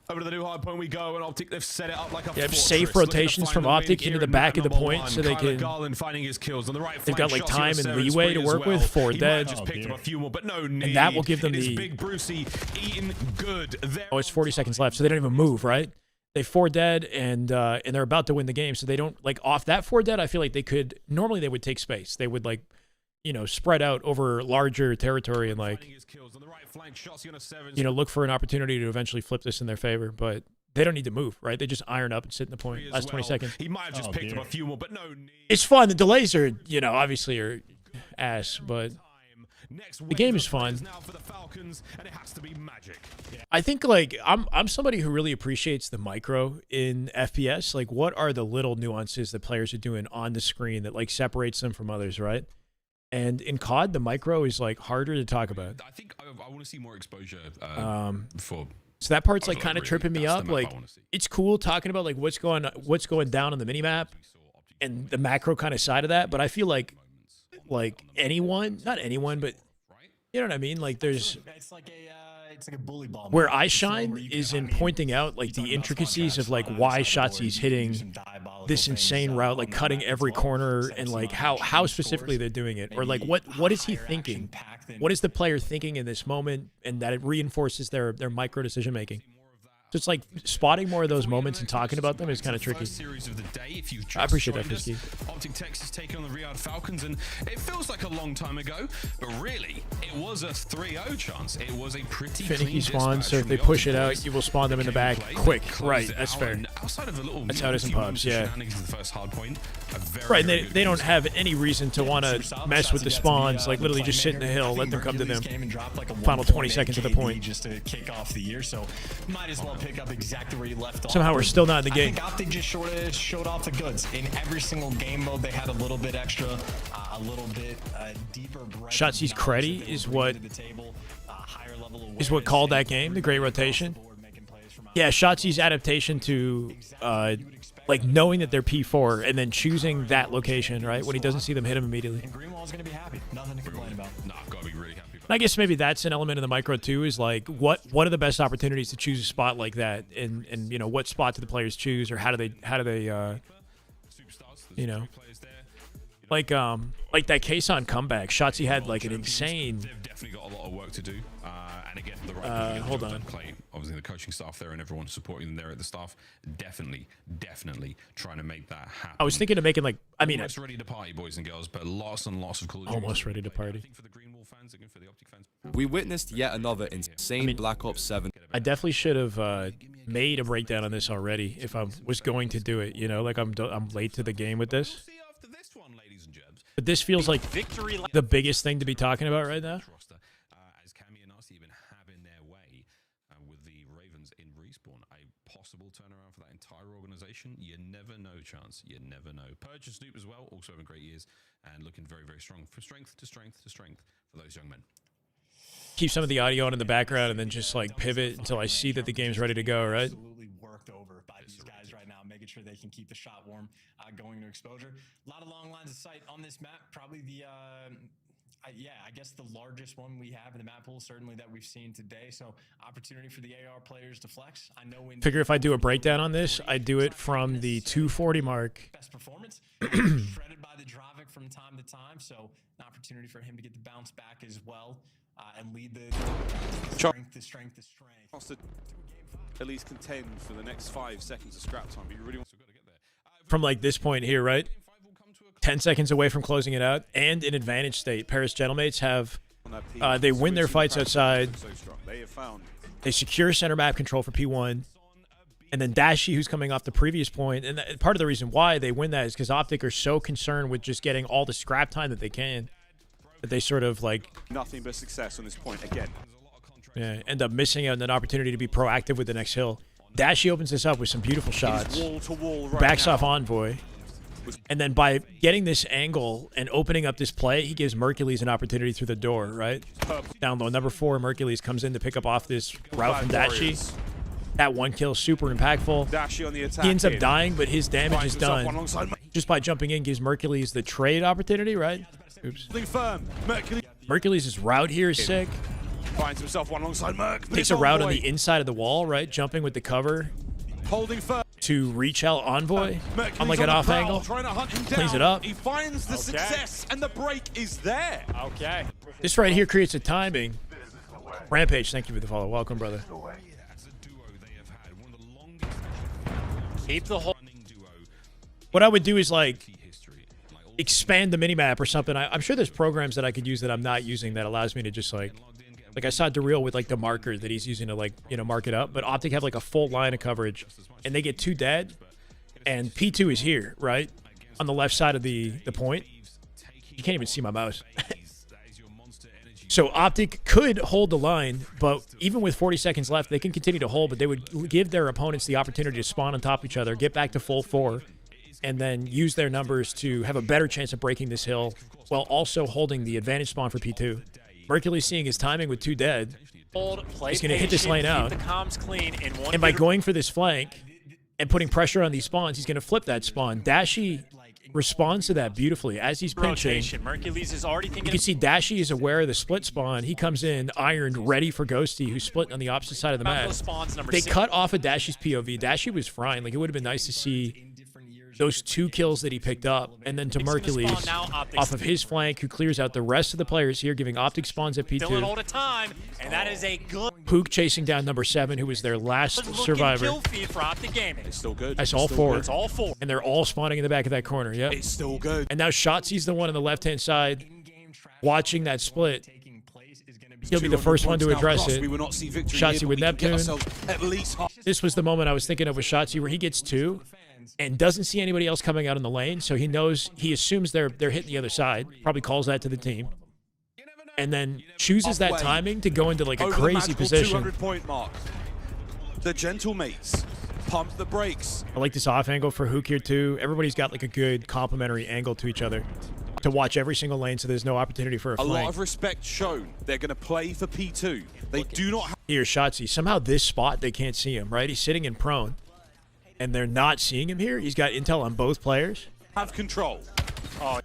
Over to the new hardpoint we go, and Optic, they've set it up like a fortress. Safe rotations from Optic into the back of the point so they can... Garland finding his kills on the right. They've got like time and leeway to work with. 4 dead. Just picked up a few more, but no need. And that will give them the... Big Brucey eating good. Oh, it's 40 seconds left, so they don't even move, right? They 4 dead, and they're about to win the game, so they don't... Like, off that 4 dead, I feel like they could... Normally, they would take space. They would, like, you know, spread out over larger territory and, like, you know, look for an opportunity to eventually flip this in their favor, but... They don't need to move, right? They just iron up and sit in the point. Last 20 seconds. He might have just picked up a few more, but no need. It's fun. The delays are, you know, obviously are ass, but the game is fun. I think, like, I'm somebody who really appreciates the micro in FPS. Like, what are the little nuances that players are doing on the screen that, like, separates them from others, right? And in COD, the micro is, like, harder to talk about. I think I want to see more exposure for... So that part's like kind of tripping me up. Like, it's cool talking about like what's going down on the minimap and the macro kind of side of that. But I feel like anyone, not anyone, but you know what I mean? Like there's it's like a bully ball. Where I shine is in pointing out like the intricacies of like why Shotzi's hitting this insane route, like cutting every corner, and like how specifically they're doing it, or like what is he thinking? What is the player thinking in this moment, and that it reinforces their micro decision making. So it's like spotting more of those moments and talking about them is kind of tricky. I appreciate that, Fisky. Optic Texas taking on the Riyadh Falcons, and it feels like a long time ago, but really, it was a 3-0 chance. It was a pretty finicky spawn, so if they push it out, you will spawn them in the back quick. Right, that's fair. That's how it is in pubs, yeah. Right, and they don't have any reason to want to mess with the spawns, like literally just sit in the hill, let them come to them. Final 20 seconds of the point. Just to kick off the year, so might as well pick up exactly where you left off. Somehow we're still not in the game. I think Optic just showed off the goods. In every single game mode, they had a little bit extra, a little bit deeper. Shotzi's creddy is what called that game, the great rotation. Yeah, Shotzi's adaptation to like knowing that they're P4 and then choosing that location, right? When he doesn't see them hit him immediately. And Greenwall's gonna be happy. Nothing to complain about. No, I've got to be really happy. I guess maybe that's an element of the micro too, is like what are the best opportunities to choose a spot like that, and you know, what spot do the players choose, or how do they you know, like that case on comeback. Shotzi had like an insane. They've definitely got a lot of work to do, and again, the right hold on. Clay, obviously the coaching staff there and everyone supporting them there at the staff, definitely trying to make that happen. I was thinking of making like, I mean, almost ready to party, boys and girls, but lots and lots of cool. Almost ready to party. For the Greenwall fans, again for the Optic fans. We witnessed yet another insane Black Ops 7. I definitely should have made a breakdown on this already if I was going to do it. You know, like I'm late to the game with this. But this feels like the biggest thing to be talking about right now. As Cammy and Narcy have been having their way with the Ravens in respawn, a possible turnaround for that entire organization. You never know, Chance. You never know. Purge and Snoop as well, also having great years and looking very, very strong. From strength to strength to strength for those young men. Keep some of the audio on in the background and then just like pivot until I see that the game's ready to go, right? Absolutely worked over by these guys right now, making sure they can keep the shot warm, going to exposure. A lot of long lines of sight on this map. Probably the, yeah, I guess the largest one we have in the map pool, certainly that we've seen today. So opportunity for the AR players to flex. I know when figure if I do a breakdown on this, I do it from the 240 mark. Best performance, shredded by the Dravic from time to time. So an opportunity for him to get the bounce back as well. And lead the strength to strength to strength. Wants to at least contend for the next 5 seconds of scrap time, but you really want to get there. From like this point here, right? 10 seconds away from closing it out, and in advantage state. Paris Gentlemates have, they win their fights outside. They secure center map control for P1. And then Dashi, who's coming off the previous point, and part of the reason why they win that is because Optic are so concerned with just getting all the scrap time that they can. That they sort of like nothing but success on this point again. Yeah, end up missing out on an opportunity to be proactive with the next hill. Dashi opens this up with some beautiful shots. Wall to wall right backs now. off Envoy. And then by getting this angle and opening up this play, he gives Mercules an opportunity through the door, right? Down low. Number 4, Mercules comes in to pick up off this route from Dashi. That one kill super impactful. Dashi on the attack. He ends up dying, but his damage is done. just by jumping in gives Mercules the trade opportunity, right? Oops. Firm. Mercules' route here is sick. Finds himself one alongside Merc. Takes a route on the inside of the wall, right? Jumping with the cover. Holding firm. To reach out Envoy on like Mercules an on off the prowl, angle. Trying to hunt him Cleans down. it up. He finds the success, and the break is there. Okay. This right here creates a timing. Rampage, thank you for the follow. Welcome, brother. Keep the whole. What I would do is like expand the minimap or something. I'm sure there's programs that I could use that I'm not using that allows me to just like I saw Daryl with like the marker that he's using to like, you know, mark it up. But Optic have like a full line of coverage and they get 2 dead. And P2 is here, right? On the left side of the point. You can't even see my mouse. So Optic could hold the line, but even with 40 seconds left, they can continue to hold, but they would give their opponents the opportunity to spawn on top of each other, get back to full 4, and then use their numbers to have a better chance of breaking this hill while also holding the advantage spawn for P2. Mercury seeing his timing with 2 dead. He's going to hit this lane out. And by going for this flank and putting pressure on these spawns, he's going to flip that spawn. Dashy responds to that beautifully as he's pinching. Mercules is already thinking. You can see Dashy is aware of the split spawn. He comes in ironed, ready for Ghosty, who's split on the opposite side of the map. They cut off of Dashy's POV. Dashy was frying. Like, it would have been nice to see those 2 kills that he picked up, and then to Mercules off of his flank, who clears out the rest of the players here, giving Optic spawns at P2. Still all the time, and that is a good. Pook chasing down number 7, who was their last survivor. Kill feed for Optic Gaming. It's still good. That's all 4. It's all 4. And they're all spawning in the back of that corner. Yep. It's still good. And now Shotzi's the one on the left-hand side watching that split. He'll be the first one to address it. Shotzi with Neptune. This was the moment I was thinking of with Shotzi, where he gets 2 and doesn't see anybody else coming out in the lane, so he assumes they're hitting the other side, probably calls that to the team, and then chooses that timing to go into like a crazy position. 200-point mark. The gentle mates pump the brakes. I like this off angle for Hook here too. Everybody's got like a good complementary angle to each other to watch every single lane, so there's no opportunity for a flank. A lot of respect shown. They're going to play for P2. They do not have... Here's Shotzi. Somehow this spot, they can't see him, right? He's sitting in prone, and they're not seeing him here. He's got intel on both players. Have control. Oh.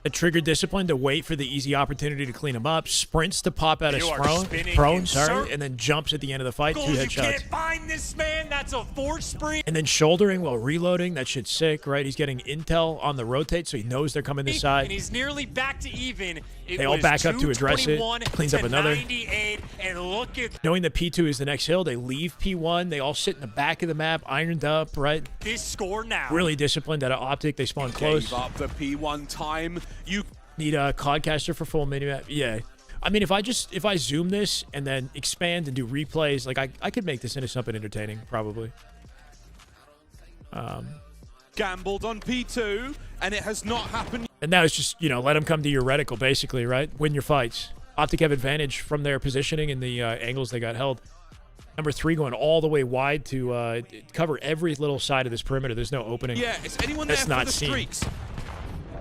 A trigger discipline to wait for the easy opportunity to clean him up. Sprints to pop out his prone, and then jumps at the end of the fight. 2 headshots. You can't find this man. That's a force spree. And then shouldering while reloading. That shit's sick, right? He's getting intel on the rotate, so he knows they're coming this side. And he's nearly back to even. They all back up to address it. Cleans up another. And look at knowing that P2 is the next hill, they leave P1. They all sit in the back of the map, ironed up, right? This score now. Really disciplined at an Optic. They spawn close. Gave up the P1 time. You need a Codcaster for full minimap. Yeah. I mean, if I zoom this and then expand and do replays, like I could make this into something entertaining, probably. Gambled on P2, and it has not happened. And now it's just, you know, let them come to your reticle, basically, right? Win your fights. Optic have advantage from their positioning and the angles they got held. Number 3 going all the way wide to cover every little side of this perimeter. There's no opening. Yeah, is anyone That's there not for the seen. streaks?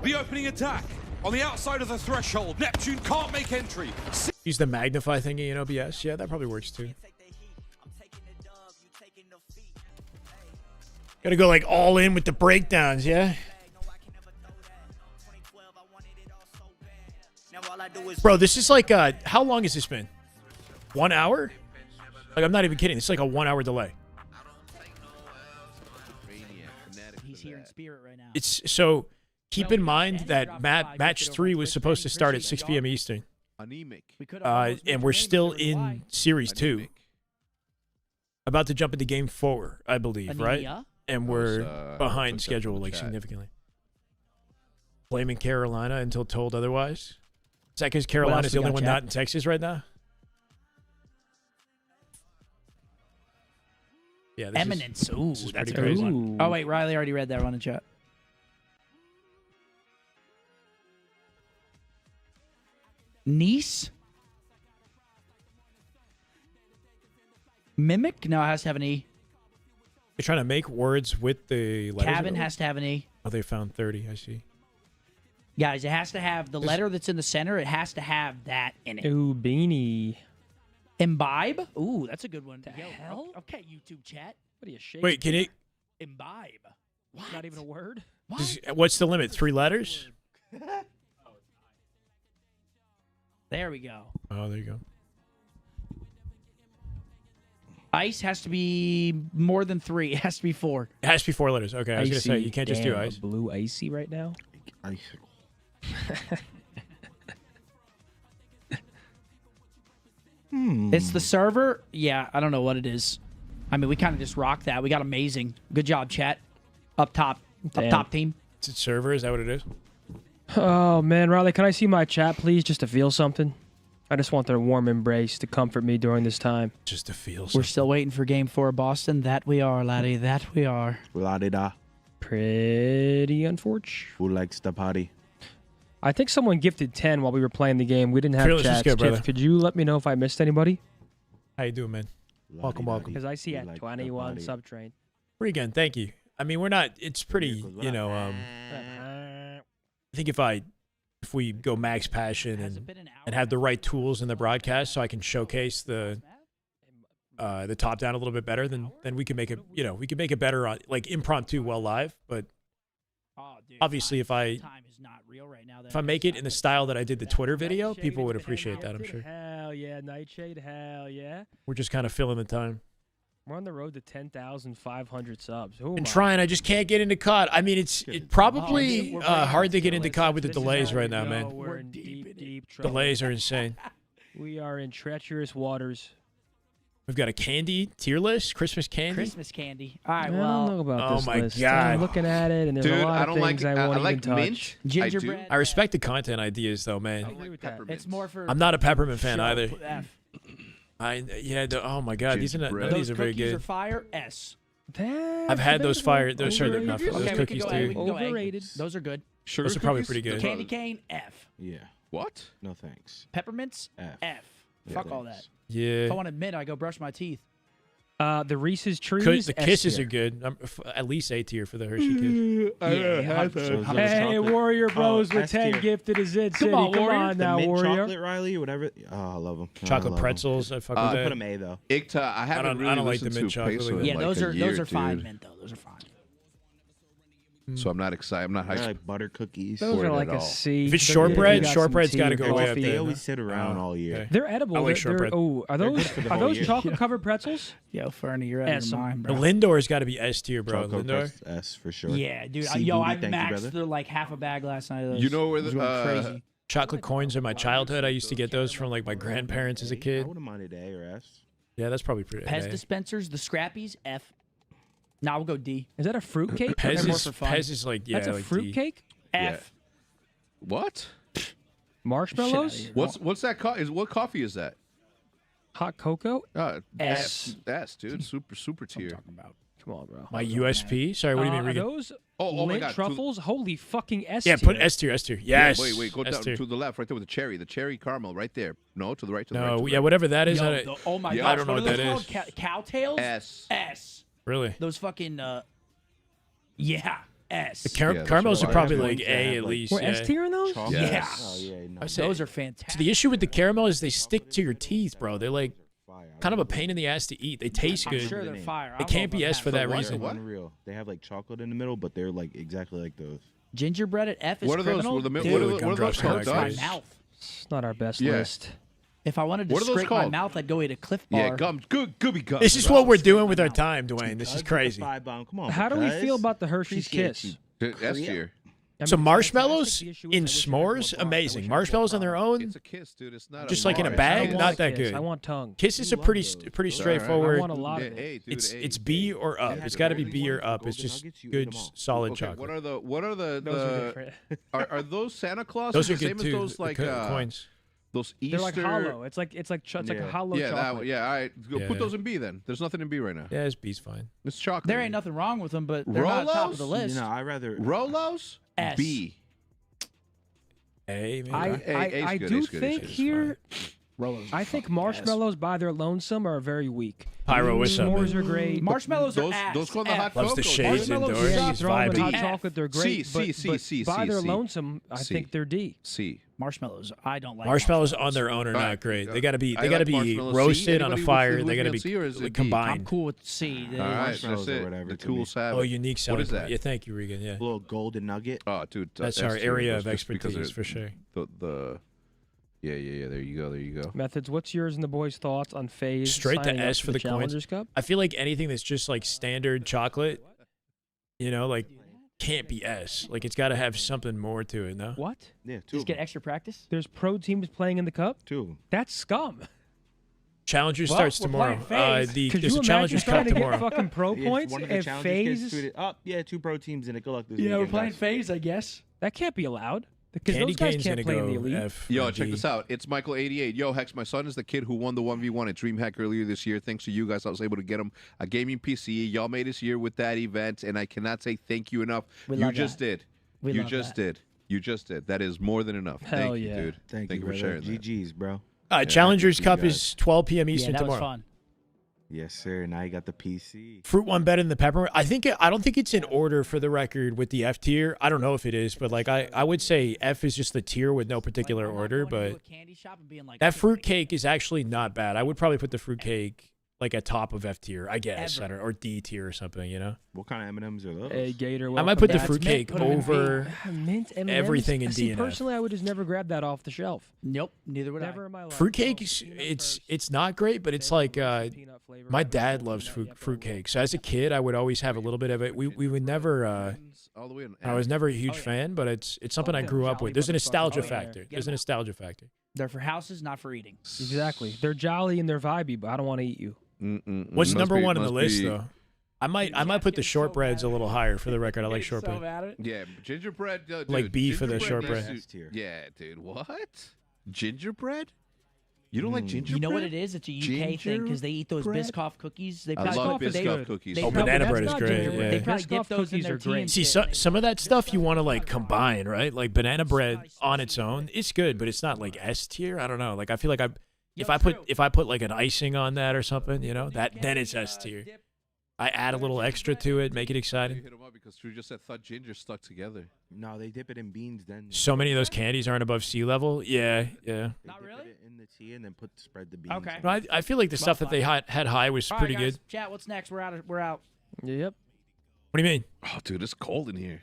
The opening attack on the outside of the threshold. Neptune can't make entry. Use the magnify thingy in OBS. Yeah, that probably works too. Gotta go like all in with the breakdowns, yeah? Bro, this is like, how long has this been? 1 hour? Like, I'm not even kidding. It's like a 1 hour delay. He's here in spirit right now. It's so keep in mind that match 3 was supposed to start at 6 p.m. Eastern. And we're still in Series 2. About to jump into Game 4, I believe, right? And we're behind schedule, like, significantly. Blaming Carolina until told otherwise. Is that because Carolina's the only one not in Texas right now? Yeah, this Eminence. Ooh, is that's a pretty good crazy. one. Oh, wait, Riley already read that one in chat. Nice? Mimic? No, it has to have an E. You're trying to make words with the letters? Cabin has to have an E. Oh, they found 30. I see. Guys, it has to have the letter that's in the center. It has to have that in it. Ooh, beanie. Imbibe? Ooh, that's a good one. Yo, hell? Okay, YouTube chat. What are you shaking? Wait, can it? Imbibe. What? Not even a word? What's the limit? 3 letters? There we go. Oh, there you go. Ice has to be more than 3. It has to be 4. It has to be 4 letters. Okay, I was going to say, you can't just do ice. Blue icy right now. Icicle. It's the server? Yeah, I don't know what it is. I mean, we kind of just rocked that. We got amazing. Good job, chat. Up top. Damn. Up top team. Is it server? Is that what it is? Oh, man, Riley, can I see my chat, please, just to feel something? I just want their warm embrace to comfort me during this time. Just to feel something. We're still waiting for Game 4 Boston. That we are, laddie. That we are. La-di-da. Pretty unfortunate. Who likes the party? I think someone gifted 10 while we were playing the game. We didn't have Fearless is chats. good, brother. Jeff, could you let me know if I missed anybody? How you doing, man? Welcome, welcome. Because I see at 21 subtrain. Regan, thank you. I mean, we're not. It's pretty. You know. I think if we go max passion and have the right tools in the broadcast, so I can showcase the top down a little bit better, then we can make it. You know, we can make it better on like impromptu while live. But obviously, if I make it in the style that I did the Twitter video, people would appreciate that. I'm sure. Hell yeah, Nightshade. Hell yeah. We're just kind of filling the time. We're on the road to 10,500 subs. And trying, I just can't get into COD. I mean, it's probably hard to get into COD with the delays right now, man. We're in deep trouble. Delays are insane. We are in treacherous waters. We've got a candy tier list, Christmas candy. Christmas candy. All right, I well. don't know about this list. God. I'm looking at it, and there's a lot of things I won't even touch. Mint. Gingerbread. I respect the content ideas, though, man. I agree with that. It's more for. I'm not a peppermint fan either. F. Oh my God, these are not. None of these are very good. Those cookies are fire. S. I've had those fire. Those cookies too. Overrated. Those are good. Sugar those are probably pretty good. Candy cane. F. Yeah. What? No thanks. Peppermints. F. Yeah, Fuck all that. Yeah. If I want to admit, I go brush my teeth. The Reese's Trees. The Kisses are good. At least A tier for the Hershey Kiss. Hey, Warrior Bros with 10 gifted is it. Come on, Warrior. Come on now, the mint Warrior. chocolate, Riley, or whatever. Oh, I love them. Chocolate pretzels. I fuck with that. I put them A though. Ikta, I haven't really I don't like the listened mint to chocolate. Peso in Yeah, like those a year, are fine, dude. mint though. Those are fine. So I'm not excited. I'm not I hyped like butter cookies. Those for are it like at a all. C. If it's shortbread, shortbread's got to go way up They there. always sit around all year. Okay. They're edible. I like They're- shortbread. Oh, are those chocolate covered pretzels? Yo, Fernie, you're out of your mind, The bro. Lindor's got to be S tier, bro. Chocolate Lindor. press S for sure. Yeah, dude. C Yo, booty, I thank you, maxed brother. through like half a bag last night of those. You know where It was going crazy. Chocolate coins in my childhood. I used to get those from like my grandparents as a kid. I wouldn't mind it A or S. Yeah, that's probably pretty. Pez dispensers, the Scrappies, F. Now we'll go D. Is that a fruit cake? Pez is like, yeah, That's a like fruit D. cake? F. What? Marshmallows? What's that? What coffee is that? Hot cocoa? S. S, dude. Super tier. Come on, bro. My USP? Sorry, what do you mean? Are Regan? those Oh my lint God. truffles? Holy fucking S Yeah, tier. put S tier, S tier. Yes. Yeah, wait, go S down tier. to the left, right there with the cherry caramel, right there. No, to the right, to the right. No, to the yeah, right. whatever that is. Yo, oh my yeah, gosh, I don't know what that is. Cowtails? S. S. Really? Those fucking, yeah, S. The Yeah, caramels are right. probably Yeah, like ones A that at have, like, least. We're S tier in those? Chocolate. Yeah. Oh, yeah, no. I say- Those are So fantastic. the issue with the caramel is they stick to your teeth, bro. They're like kind of a pain in the ass to eat. They taste I'm good. sure they're fire. It can't be S for that They're reason. unreal. They have like chocolate in the middle, but they're like exactly like those. Gingerbread at F is What are those? criminal. What are the- Dude, what are Dude, the- what are those gumdrops called? are my nice. mouth. It's not our best Yeah. list. If I wanted to What are those scrape my called? mouth, I'd go eat a Cliff Bar. Yeah, Gooby gum. This is what we're doing with our time, Dwayne. This is crazy. Come on. How do we guys. feel about the Hershey's Appreciate Kiss? you. S tier. I So mean, marshmallows the issue is in I wish I had s'mores, more bar. I amazing. wish I had Marshmallows more on their bar. own, It's a kiss, dude. It's not just a like in a bar. bag, I don't not want that kiss. good. I want tongue. Kisses are pretty straightforward. I want a lot of Hey, it. dude, It's A, B A. or up. Yeah, It's got to be golden B or ones, up. golden It's just nuggets, you eat good, them all. solid Okay, chocolate. what are the Those are different. are those Santa Claus? Those are the same good as too. those the like coins. those Easter. They're like hollow. It's like a hollow Yeah, chocolate. that. Yeah, all right. Go Yeah. Put those in B then. There's nothing in B right now. Yeah, it's B's fine. It's chocolate. There ain't nothing wrong with them, but they're not top of the Rolos? list. You know, I rather Rolos. S. B. A, maybe. I good, do A's good, think A's is here, Rolos I think marshmallows by their lonesome are very weak. Pyro, what's up, S'mores man? are great. Marshmallows are Those ass. those called the F. hot Loves cocoa. the shades Marshmallows indoors. suck. Yeah, He's throw them in vibey. hot F. chocolate, they're great. C, but by their C. lonesome, I think they're D. C. Marshmallows. I don't like Marshmallows on their own are not great. They gotta be roasted on a fire. They gotta be combined. I'm cool with C. All right, that's it. The cool salad. Oh, unique salad. What is that? Yeah, thank you, Regan. Yeah. A little golden nugget. Oh, dude, that's our area of expertise for sure. Yeah. There you go. Methods. What's yours and the boys' thoughts on Faze? Straight to signing up S for the coins. Challengers Cup? I feel like anything that's just like standard chocolate, like can't be S. Like it's got to have something more to it. No. What? Yeah, two. Just get extra practice. There's pro teams playing in the cup. Two. That's scum. Challengers starts tomorrow. Could you There's a imagine Challengers trying Cup to tomorrow. get fucking pro points One of the and challengers Faze? gets tweeted up. Yeah, 2 pro teams in it. Good luck this Yeah, we're weekend, playing guys. Faze, I guess. That can't be allowed. Because Candy those guys Cane's can't gonna play in the go elite. F. Yo, or check D. this out. It's Michael88. Yo, Hex, my son is the kid who won the 1v1 at DreamHack earlier this year. Thanks to you guys, I was able to get him a gaming PC. Y'all made us year with that event, and I cannot say thank you enough. You just did. You just did. That is more than enough. Hell Thank you, yeah. dude. Thank you you for sharing that. GG's, bro. Challengers you Cup guys. is 12 p.m. Eastern Yeah, that was tomorrow. fun. Yes, sir. Now you got the PC. Fruit one better than the peppermint. I don't think it's in order for the record with the F tier. I don't know if it is, but like I would say F is just the tier with no particular order. But that fruit cake is actually not bad. I would probably put the fruit cake like at top of F tier, I guess, I don't know, or D tier or something. You know. What kind of M&Ms are those? Hey, Gator. I might put the fruit cake over mint M&Ms? everything in D and F. Personally, I would just never grab that off the shelf. Nope, neither would Never in my life. Fruitcake, it's not great, but it's like my dad loves fruitcake. So as a kid, I would always have a little bit of it. We would never. I was never a huge fan, but it's something I grew up with. There's a nostalgia factor. There's a nostalgia factor. They're for houses, not for eating. Exactly. They're jolly and they're vibey, but I don't want to eat you. What's number one on the list though? I might put the shortbreads a little higher for the record. I like shortbread. Yeah, gingerbread. Dude, like B for the gingerbread shortbread. Yeah, dude. What? Gingerbread? You don't like gingerbread? You know what it is? It's a UK thing because they eat those Biscoff cookies. They I love Biscoff cookies. Oh, banana bread is great. They Yeah. probably dip those in their tea. See, some of that stuff you want to like combine, right? Like banana bread on its own, it's good, but it's not like S tier. I don't know. Like I feel like if I put like an icing on that or something, then it's S tier. I add a little extra to it, make it exciting. Hit 'em up because Drew just said thought ginger stuck together. No, they dip it in beans then. So many of those candies aren't above sea level. Yeah. Not really. It in the tea and then spread the beans. Okay. But I feel like the stuff that they had high was All pretty right, guys, good. Chat, what's next? We're out. Yep. What do you mean? Oh, dude, it's cold in here.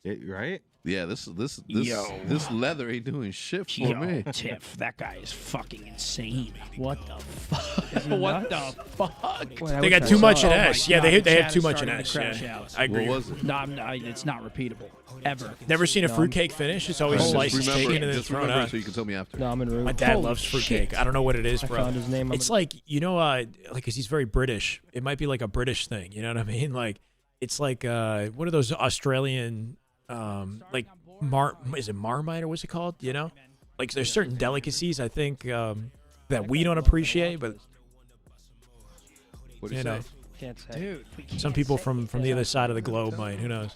Right? Yeah, this Yo. leather ain't doing shit for me. Tiff, that guy is fucking insane. What the fuck? What the fuck? They got too much in Oh my S. Yeah, God, they the have too chat much is in starting S. to crash Yeah. out. I agree. What was it? No, it's not repeatable. Ever. Never seen a fruitcake finish. It's always sliced and shaken and then just thrown remember out. so you can tell me after. No, I'm in room. My dad Holy loves fruitcake. shit. I don't know what it is, bro. found his name. It's like, like, because he's very British. It might be like a British thing. You know what I mean? Like, it's like, what are those Australian, like, is it Marmite or what's it called? You know? Like, there's certain delicacies, I think, that we don't appreciate, but, What do you know, say? Can't say. Dude, some people from the other side of the globe might. Who knows?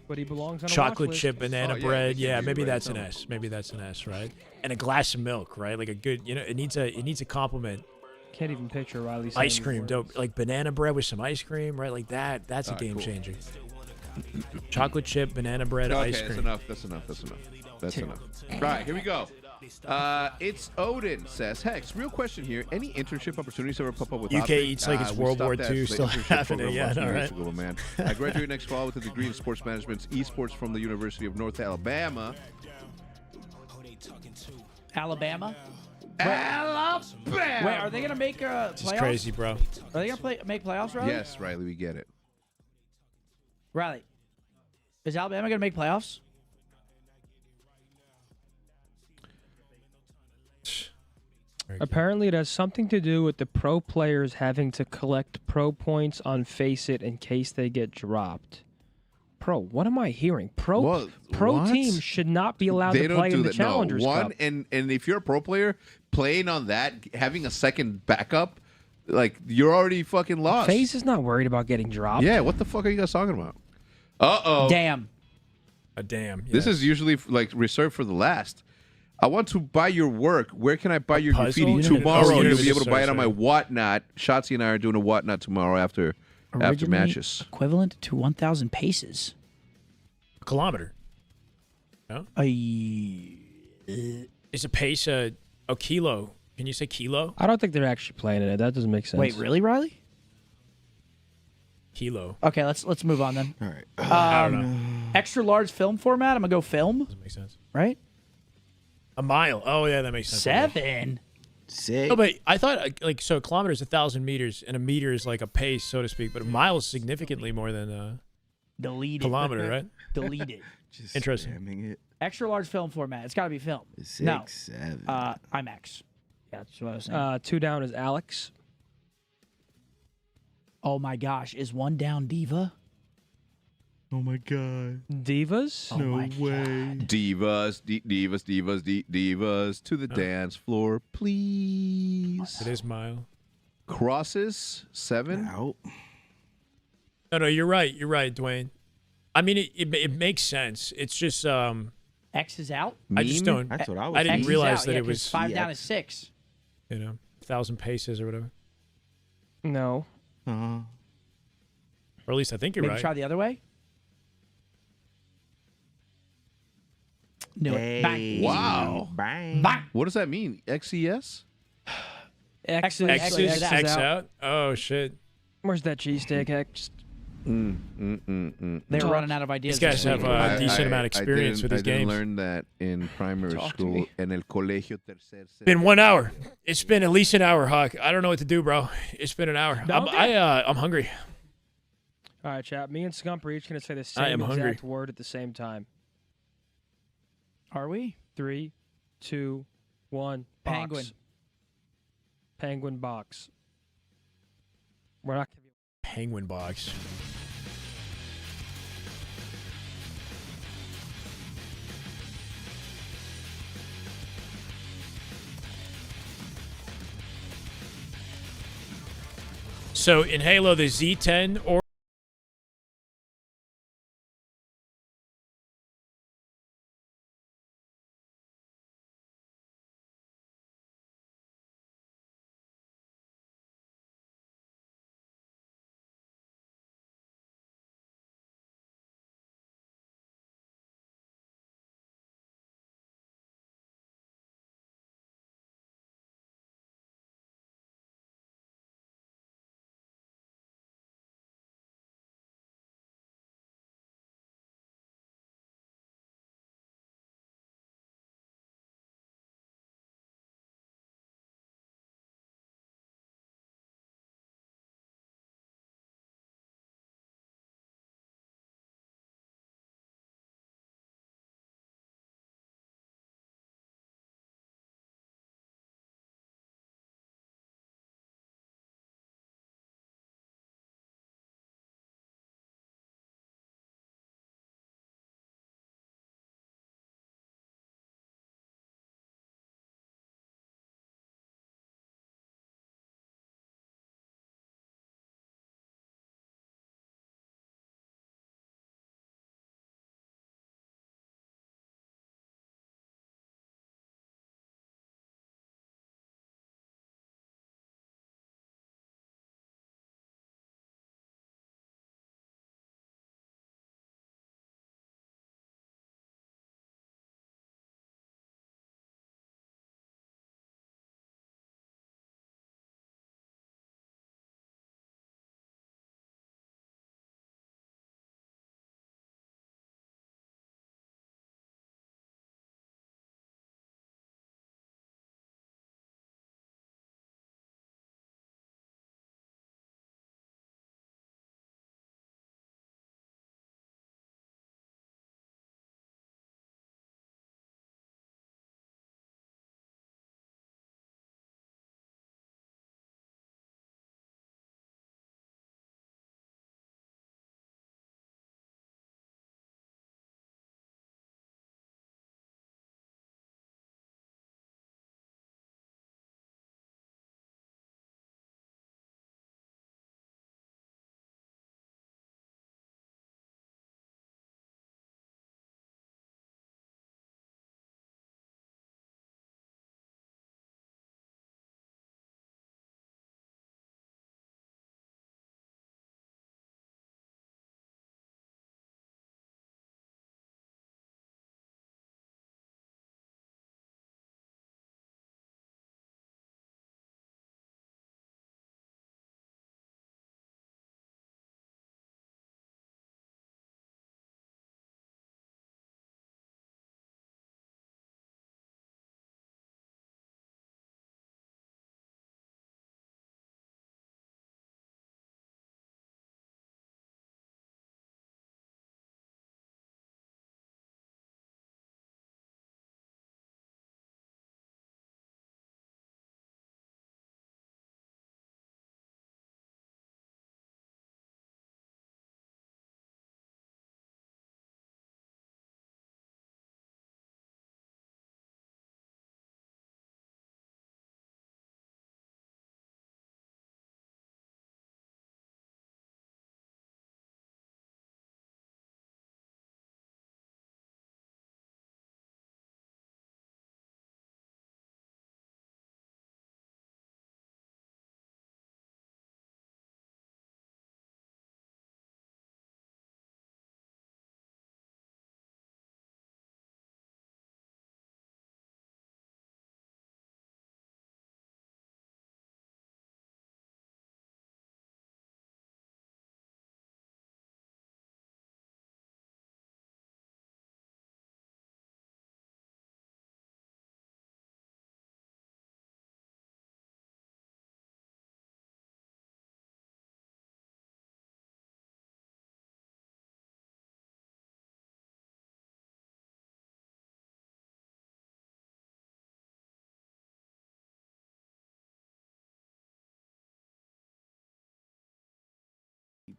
But he belongs on a Chocolate watch list. chip banana Oh, yeah, bread. they Yeah, give you maybe the right that's an tone. S. Maybe that's an S, right? And a glass of milk, right? Like a good, it needs a compliment. Can't even picture Riley saying Ice these cream, words. dope. Like banana bread with some ice cream, right? Like that. That's a All right, game cool. changer. Chocolate chip, banana bread, Okay, ice that's cream. enough. That's enough. All right, here we go. It's Odin says, Hex, real question here. Any internship opportunities ever pop up with UK Optic? eats like it's We World War stopped II that still internship happening. program Yeah, about 2 all years right. ago, man. I graduate next fall with a degree in sports management, esports from the University of North Alabama. Alabama? Alabama! Wait, are they going to make playoffs? This is crazy, bro. Are they going to make playoffs, Riley? Yes, Riley, we get it. Riley, is Alabama going to make playoffs? Apparently, it has something to do with the pro players having to collect pro points on Face It in case they get dropped. Pro, what am I hearing? Pro teams should not be allowed They to don't play do in the that. Challengers No, Cup. and if you're a pro player playing on that, having a second backup, like you're already fucking lost. FaZe is not worried about getting dropped. Yeah, what the fuck are you guys talking about? Uh-oh. Damn. A damn. This is usually like reserved for the last. I want to buy your work. Where can I buy your puzzle? graffiti You know, tomorrow? oh, You'll yeah, be able to buy it on my sorry. Whatnot. Shotzi and I are doing a Whatnot tomorrow after Originally matches. equivalent to 1,000 paces. A kilometer. No? Is a pace a kilo? Can you say kilo? I don't think they're actually playing it. That doesn't make sense. Wait, really, Riley? Kilo. Okay, let's move on then. All right. I don't know. Extra large film format. I'm gonna go film. Doesn't make sense. Right? A mile. Oh yeah, that makes sense. 7. No, but I thought like so a kilometer is 1,000 meters, and a meter is like a pace, so to speak. But a mile is significantly more than Delete kilometer, right? Delete it. Just Interesting. spamming it. Extra large film format. It's got to be film. 6, No. 7. IMAX. Yeah, that's what I was saying. 2 down is Alex. Oh my gosh, is 1 down Diva? Oh my god. Divas? Oh my way. Divas, divas to the dance floor, please. It is mile. Crosses 7. Out. No, you're right. You're right, Dwayne. I mean, it makes sense. It's just X is out. I just don't. That's what I was I didn't X is realize out, that yeah, it 'cause was 5 down is 6. 1,000 paces or whatever. No. Or at least I think you're Maybe right. try the other way. Knew it. Bang. Wow. Bang. Bang. What does that mean? XES? X X's X out. Oh shit. Where's that cheesesteak, X? They were running out of ideas. These guys have a decent amount of experience with these I didn't games. learn that in primary school. En el colegio tercer. Been 1 hour. It's been at least an hour, Hawk. I don't know what to do, bro. It's been an hour. I'm hungry. All right, chat. Me and Scump are each going to say the I am same exact hungry. word at the same time. Are we? 3, 2, 1. Box. Penguin. Penguin box. We're not going to be. Penguin box. So in Halo, the Z10 or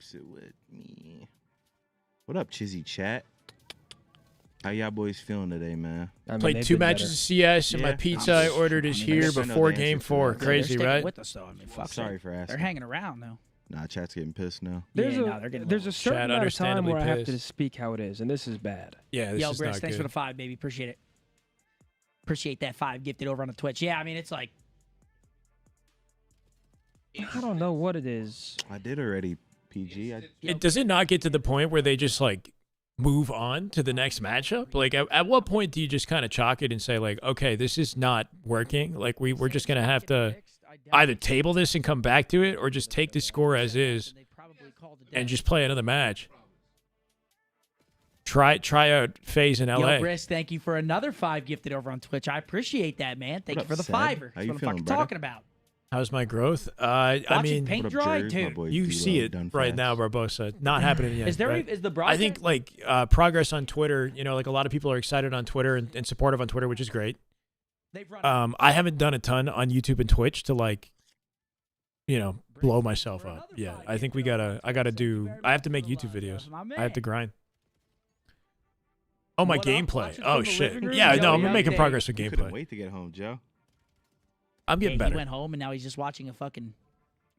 keeps it with me. What up, Chizzy chat? How y'all boys feeling today, man? Played 2 matches of CS, and my pizza I ordered is here before Game 4. Crazy, right? With us, though. I mean, fuck. Sorry for asking. They're hanging around though. Nah, chat's getting pissed now. There's a certain amount of time where I have to speak how it is, and this is bad. Yeah, this Yo, is Briss, not thanks good. for the 5, baby. Appreciate it. Appreciate that 5 gifted over on the Twitch. Yeah, I mean, it's like... I don't know what it is. I did already, PG. Does it not get to the point where they just, like, move on to the next matchup? Like, at what point do you just kind of chalk it and say, like, okay, this is not working? Like, we're just going to have to either table this and come back to it, or just take the score as is and just play another match. Try out Faze in LA. Yo, Briss, thank you for another 5 gifted over on Twitch. I appreciate that, man. Thank you for the Seb? fiver. How That's you what I'm feeling, fucking brother? talking about. How's my growth? I mean, paint What up, dry, Jerry? My too. boy you D-Lo, see it done right fast. now, Barbosa. Not happening yet. Is there right? is the I broadcast? think like progress on Twitter. You know, like a lot of people are excited on Twitter and supportive on Twitter, which is great. I haven't done a ton on YouTube and Twitch to like, you know, blow myself up. Yeah, I think I have to make YouTube videos. I have to grind. Oh, my gameplay. Oh shit. Yeah, no, I'm making progress with Couldn't gameplay. wait to get home, Joe. I'm getting He better. went home and now he's just watching a fucking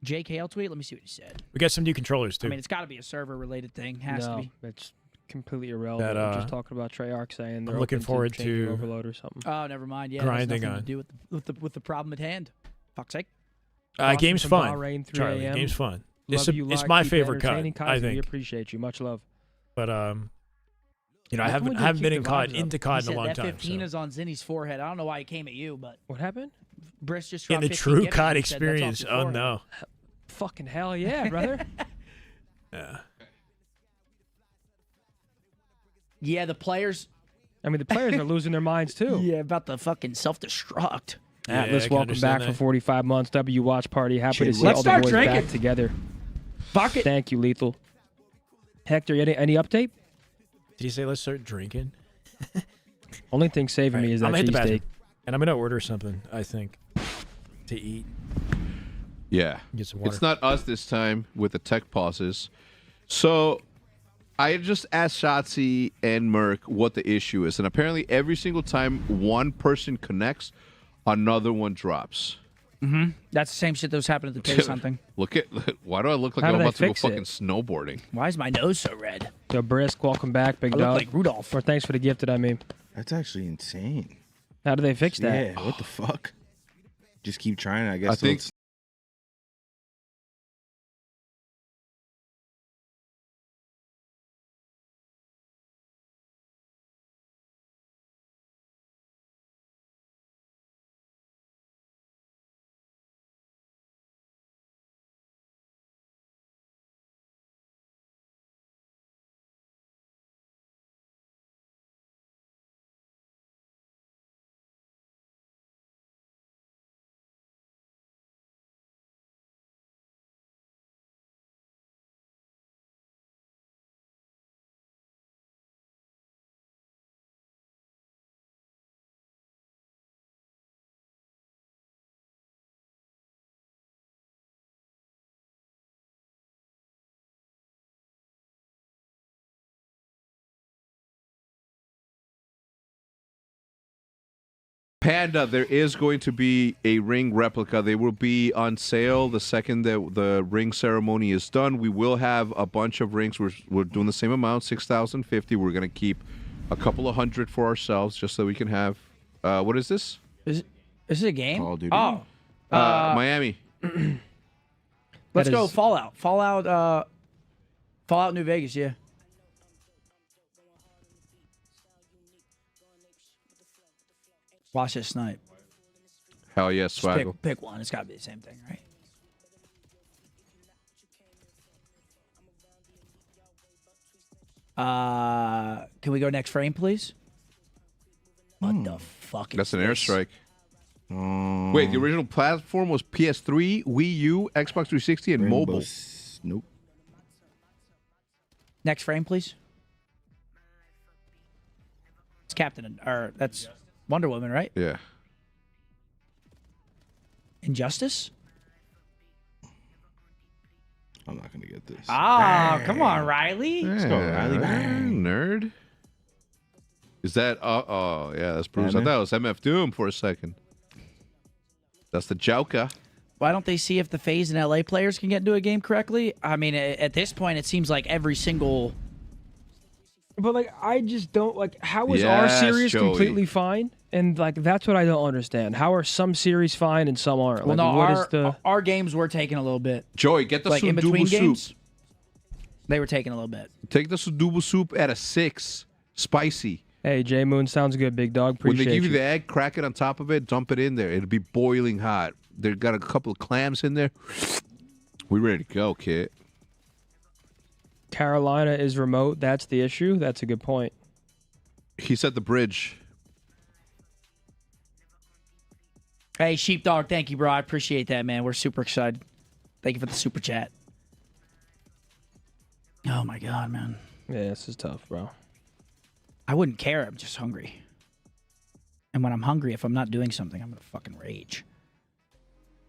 JKL tweet. Let me see what he said. We got some new controllers too. I mean, it's got to be a server-related thing. Has to No, be. it's completely irrelevant. I'm just talking about Treyarch saying they're looking open forward changing to overload or something. Oh, never mind. Yeah, grinding it has on. nothing to do with the problem at hand. Fuck's sake. Game's from fun. Bahrain, 3 Charlie, a.m. game's fun. Love you, It's live, my keep it favorite cut, entertaining. I Kaiser, we think. appreciate you. Much love. But you know, I How come we haven't keep been the in vibes COD up? into He COD in said a long that time. 15 So. is on Zinni's forehead. I don't know why he came at you, but What happened? Briss just In dropped the 15 true gifted COD and said that's off experience. your Oh forehead. no. Fucking hell yeah, brother. Yeah. Yeah, the players. I mean, the players are losing their minds too. Yeah, about the fucking self-destruct. Yeah, Atlas, I can welcome back understand for 45 months. W Watch Party. Happy to see Let's all the start boys drinking. back together. Fuck it. Thank you, Lethal. Hector, any update? Did you say let's start drinking? Only thing saving me is that I'm gonna hit the bathroom, cheesesteak. and I'm gonna order something. I think to eat. Yeah. Get some water. It's not us this time with the tech pauses. So I just asked Shotzi and Merc what the issue is. And apparently every single time one person connects, another one drops. Mm-hmm. That's the same shit that was happening at the taste hunting. Why do I look like How I'm did I about to go fix it? fucking snowboarding? Why is my nose so red? Yo, Brisk, welcome back, big I look dog. like Rudolph. Or thanks for the gift that I mean. That's actually insane. How do they fix that? Yeah, what the fuck? Just keep trying, I guess. I think Panda, there is going to be a ring replica. They will be on sale the second that the ring ceremony is done. We will have a bunch of rings. We're doing the same amount, 6,050. We're going to keep a couple of hundred for ourselves just so we can have... what is this? Is it a game? Call of Duty. Oh. Miami. Let's go Fallout. Fallout New Vegas, yeah. Watch this snipe. Hell yes, Just Swaggle. pick one. It's got to be the same thing, right? Can we go next frame, please? What the fuck is That's an this? airstrike. Wait, the original platform was PS3, Wii U, Xbox 360, and mobile. Nope. Next frame, please. It's Captain, or that's Wonder Woman, right? Yeah. Injustice? I'm not gonna get this. Ah, come on, Riley. Let's go, Riley. Nerd. Is that? Oh, yeah, that's Bruce. I thought it was MF Doom for a second. That's the Joker. Why don't they see if the FaZe and LA players can get into a game correctly? I mean, at this point, it seems like every single. But like, I just don't like. How is our series Joey. completely fine? And like, that's what I don't understand. How are some series fine and some aren't? Well, like, no, our games were taking a little bit. Joey, get the like in between Sudobu games. soup. They were taking a little bit. Take the Sudobu soup at a 6. Spicy. Hey, J Moon, sounds good, big dog. When Appreciate they give you the egg, crack it on top of it, dump it in there. It'll be boiling hot. They've got a couple of clams in there. We ready to go, kid. Carolina is remote. That's the issue. That's a good point. He's at the bridge. Hey, Sheepdog, thank you, bro. I appreciate that, man. We're super excited. Thank you for the super chat. Oh, my God, man. Yeah, this is tough, bro. I wouldn't care. I'm just hungry. And when I'm hungry, if I'm not doing something, I'm going to fucking rage.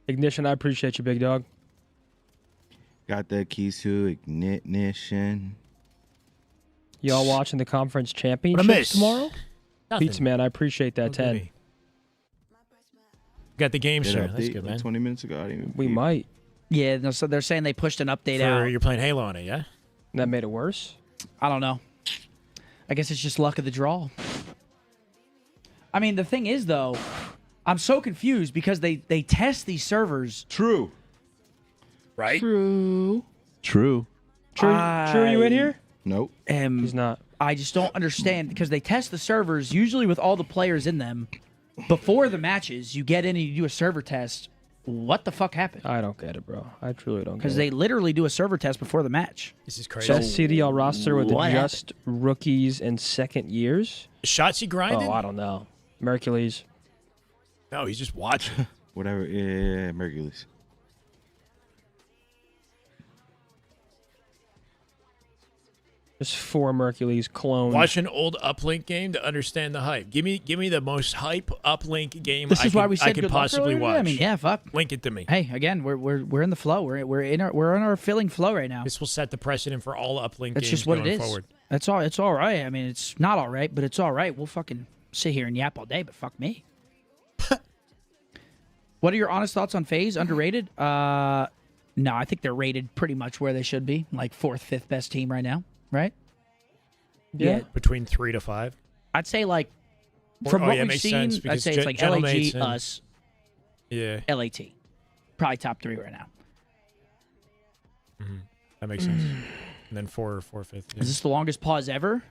Ignition, I appreciate you, big dog. Got the keys to ignition. Y'all watching the conference What a championships miss. tomorrow? Nothing. Pizza Man, I appreciate that 10. Got the game, sir. That's Update good, like man. 20 minutes ago. I didn't even We peep. might. Yeah, no, so they're saying they pushed an update out. You're playing Halo on it, yeah? That made it worse? I don't know. I guess it's just luck of the draw. I mean, the thing is, though, I'm so confused because they test these servers. True. Right? True. True. True, you in here? Nope. He's not. I just don't understand because they test the servers usually with all the players in them. Before the matches, you get in and you do a server test. What the fuck happened? I don't get it, bro. I truly don't get it. Because they literally do a server test before the match. This is crazy. Best CDL roster with What just rookies and second years? Shots he grinded? Oh, I don't know. Mercules. No, he's just watching. Whatever. Yeah, Mercules. Just 4 Mercules clones. Watch an old uplink game to understand the hype. Give me the most hype uplink game This is why we said I could good luck possibly earlier. watch. I mean, yeah, fuck. Link it to me. Hey, again, we're in the flow. We're in our filling flow right now. This will set the precedent for all uplink That's games just what going it is. forward. That's all. It's all right. I mean, it's not all right, but it's all right. We'll fucking sit here and yap all day, but fuck me. What are your honest thoughts on FaZe? Underrated? No, I think they're rated pretty much where they should be, like 4th, 5th best team right now, right? Yeah. Between 3 to 5. I'd say like from what we've makes seen, sense, I'd because say it's like Gentle LAG, Mates and- us, Yeah. LAT, probably top 3 right now. That makes sense. And then 4 or 5th. Yeah. Is this the longest pause ever?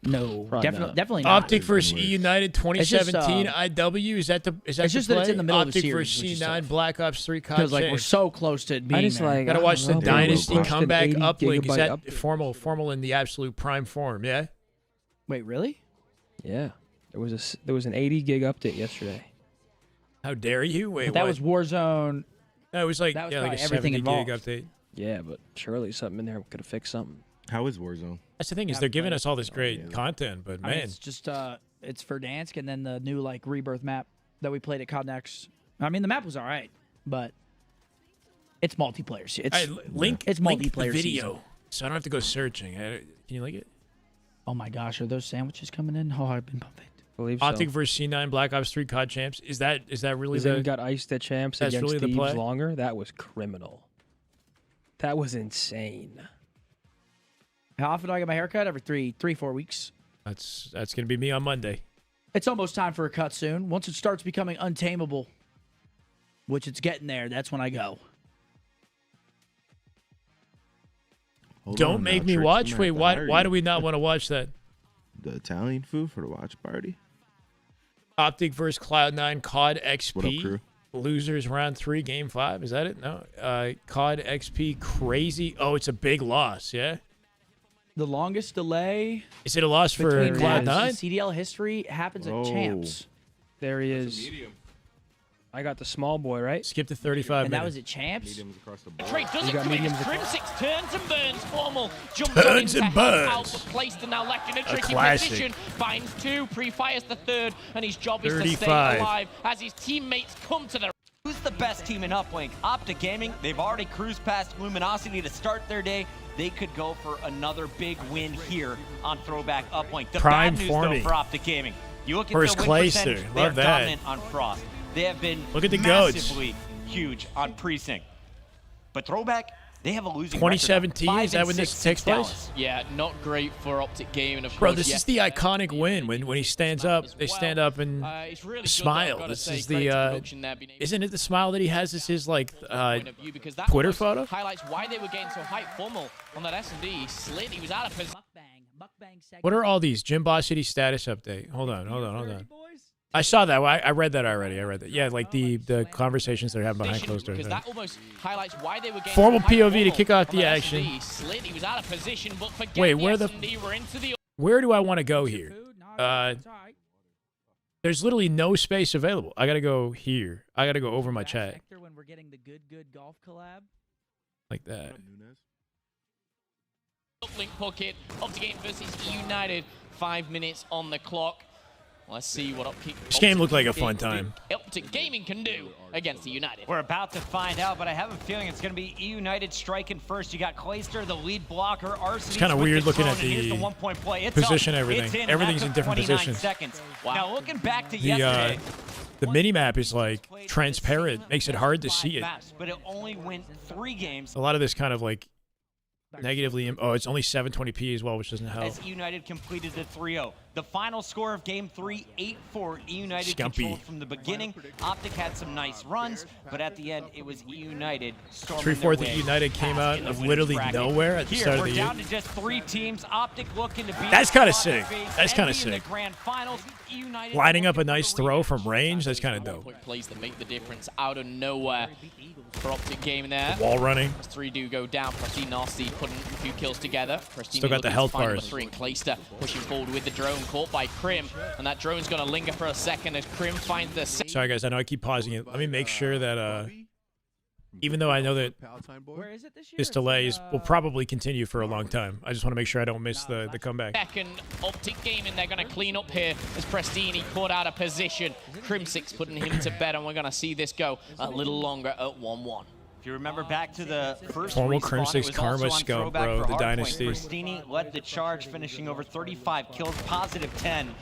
No, definitely not. Optic versus E United 2017 just, IW. Is that the it's just that it's in the middle of the Optic series, versus which is C9 tough. Black Ops 3 COD Because like we're champs. so close to being just there. like- Gotta watch the I don't know, Dynasty pushed an comeback 80 uplink. Is gigabyte that update. formal in the absolute prime form? Yeah. Wait, really? Yeah. There was an 80 gig update yesterday. How dare you? Wait, But that what? was Warzone. No, it was like that was like a probably everything 70 gig involved. update. Yeah, but surely something in there could have fixed something. How is Warzone? That's the thing is they're giving us all this great content, but I mean, man, it's just it's Verdansk and then the new like Rebirth map that we played at COD Next. I mean, the map was all right, but it's multiplayer. It's link it's link multiplayer the video, season. so I don't have to go searching. Can you link it? Oh my gosh, are those sandwiches coming in? Oh, I've been pumping. Believe Optic so. versus C9 Black Ops 3 COD champs. Is that really Because then the? we got iced at champs that's against really the Thieves play? longer. That was criminal. That was insane. How often do I get my haircut? Every 3-4 weeks. That's gonna be me on Monday. It's almost time for a cut soon. Once it starts becoming untamable, which it's getting there, that's when I go. Don't make me watch. Wait, why do we not want to watch that? The Italian food for the watch party? Optic versus Cloud9 COD XP. What up, crew? Losers round 3, game 5. Is that it? No. COD XP crazy. Oh, it's a big loss. Yeah. The longest delay. Is it a loss for between maps Cloud9? in CDL history happens at champs. There he is. I got the small boy, right? Skip to 35 And that minutes. was at champs. Trade does You it got quick. mediums Crimsix turns and burns. Formal jumps Turns on into and burns. Out but placed and now left in a tricky classic. position. Finds 2, pre-fires the 3rd, and his job is to stay 35. alive as his teammates come to the. Who's the best team in Uplink. Optic Gaming, they've already cruised past Luminosity to start their day. They could go for another big win here on Throwback Uplink. The Prime bad news, forming. though, for Optic Gaming. You look at First their win percentage, Clayster. they are Love that. dominant on Frost. They have been Look at the goats. massively huge on Precinct. But Throwback, they have a losing 2017, record. is that when this takes place? Yeah, not great for Optic Gaming, of Bro, course. this is the iconic win when he stands up. They stand up and smile. This is the isn't it the smile that he has? This is like Twitter photo. Highlights why they were getting so hype. Formal on that S&D. He slid. He was out of position. What are all these? Jim Boss City status update. Hold on. I saw that. I read that already. I read that. Yeah, like the conversations they're having behind closed doors. Because that almost highlights why they were getting Formal so hype. POV to kick off the On that action. S&D. He slid. He was out of position, but forget Wait, the where the S&D. We're into the where do I want to go here? There's literally no space available. I gotta go here. I gotta go over my chat. When we're getting the good golf collab. Like that. Uplink pocket. Optic Gaming versus United. 5 minutes on the clock. Let's see what Optic. This game looked like a fun time. Optic Gaming can do against the United. We're about to find out, but I have a feeling it's going to be United striking first. You got Clayster, the lead blocker. It's kind of weird looking at the position, everything. Everything's in different positions. Seconds. Wow. Now looking back to yesterday. The mini-map is like transparent, makes it hard to see it. But it only went 3 games. A lot of this kind of like negatively. Oh, it's only 720p as well, which doesn't help. As United completed the 3-0. The final score of Game 3, 8-4. United controlled from the beginning. Optic had some nice runs, but at the end, it was United storming their way. 3/4 United came out of literally nowhere at the start of the year. We're down to just 3 teams. Optic looking to beat. That's kind of sick. That's kind of in the sick. grand finals. United Lining up a nice throw from range, that's kind of dope. Plays that make the difference out of nowhere for Optic Gaming there. Wall running. As 3 do go down. Prestige Nasty putting a few kills together. Still got the health bars. 3 and Clayster pushing forward with the drone, caught by Krim, and that drone's going to linger for a second as Krim finds the. Sorry guys, I know I keep pausing it. Let me make sure that even though I know that this delay will probably continue for a long time, I just want to make sure I don't miss the comeback. Second, Optic Gaming, they're going to clean up here as Prestini caught out of position. Crim6 putting him to bed, and we're going to see this go a little longer at 1-1. If you remember back to the first Formal respawn, Crim6 it was Karma also on scope, Throwback bro, for the Hardpoint. dynasty. Prestini led the charge, finishing over 35 kills, positive 10.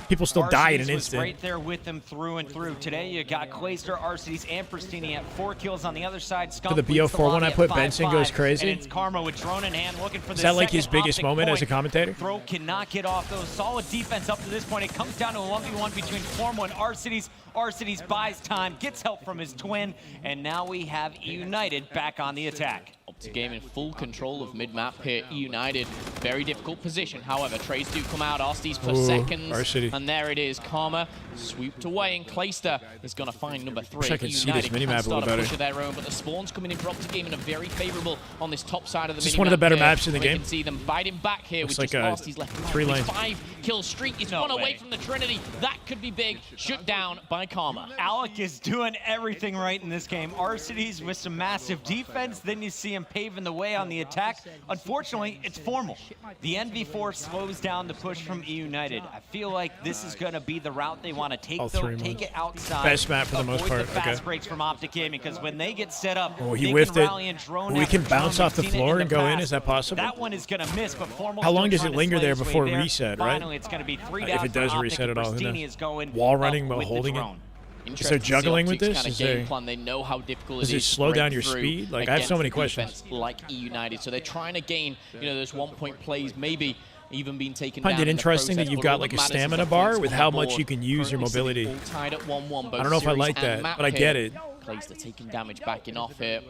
People still die in an Arcedes was instant. right there with them through and through. Today you got Clayster, Arcedes, and Prestini at 4 kills on the other side. For the BO4 one I put, Benson goes crazy. And it's Karma with drone in hand looking for the Is that like his second biggest Optic moment point. as a commentator? Throw cannot get off those. Solid defense up to this point. It comes down to a 1v1 between Formo and Arcedes. Arcedes buys time, gets help from his twin, and now we have United back on the attack. Optic Gaming in full control of mid-map here. United, very difficult position. However, trades do come out. Arcedes for seconds. Arcedes. And there it is. Karma swooped away, and Clayster is going to find number 3. Wish I could see United this minimap a little start better. push of their own, but the spawns coming in for Optic Gaming are very favorable on this top side of the This is minimap. one of the better here. maps in the We game. can see them biting back here Looks with like just a Arcedes left. 3-lane. 5-kill streak. He's one away from the Trinity. That could be big. Shut down by Karma. Alec is doing everything right in this game. Arcedes with some massive defense. Then you see him paving the way on the attack. Unfortunately, it's Formal. The NV4 slows down the push from United. I feel like this is going to be the route they want to take, though. Take it outside. Best map for the most part. Avoid the fast Okay. breaks from Optic Gaming, because when they get set up, Oh, he they whiffed can it. rally and drone We after can bounce drone. off the We've seen it floor and the go in. past. Is that possible? That one is going to miss, but Formal's How long still does it trying to linger slay there his way before there. reset, right? Finally, it's going to be 3 down If it for does Optic, reset and at all, who Prestini knows? is going Wall up running while with the holding it. drone. Is there juggling with this? Kind of Is there, game plan. They know how difficult does it it is to slow down break your through speed? Like, I have so against many a questions. defense like United, so they're trying to gain, those 1-point plays, maybe even being taken Find down it in the interesting that process, you've but got all like that a matters is stamina the bar points with on how the much board. you can use your Currently sitting mobility. all tied at 1-1, both I don't know if I series like and that, map but I here. get it. Clayster taking damage backing off here.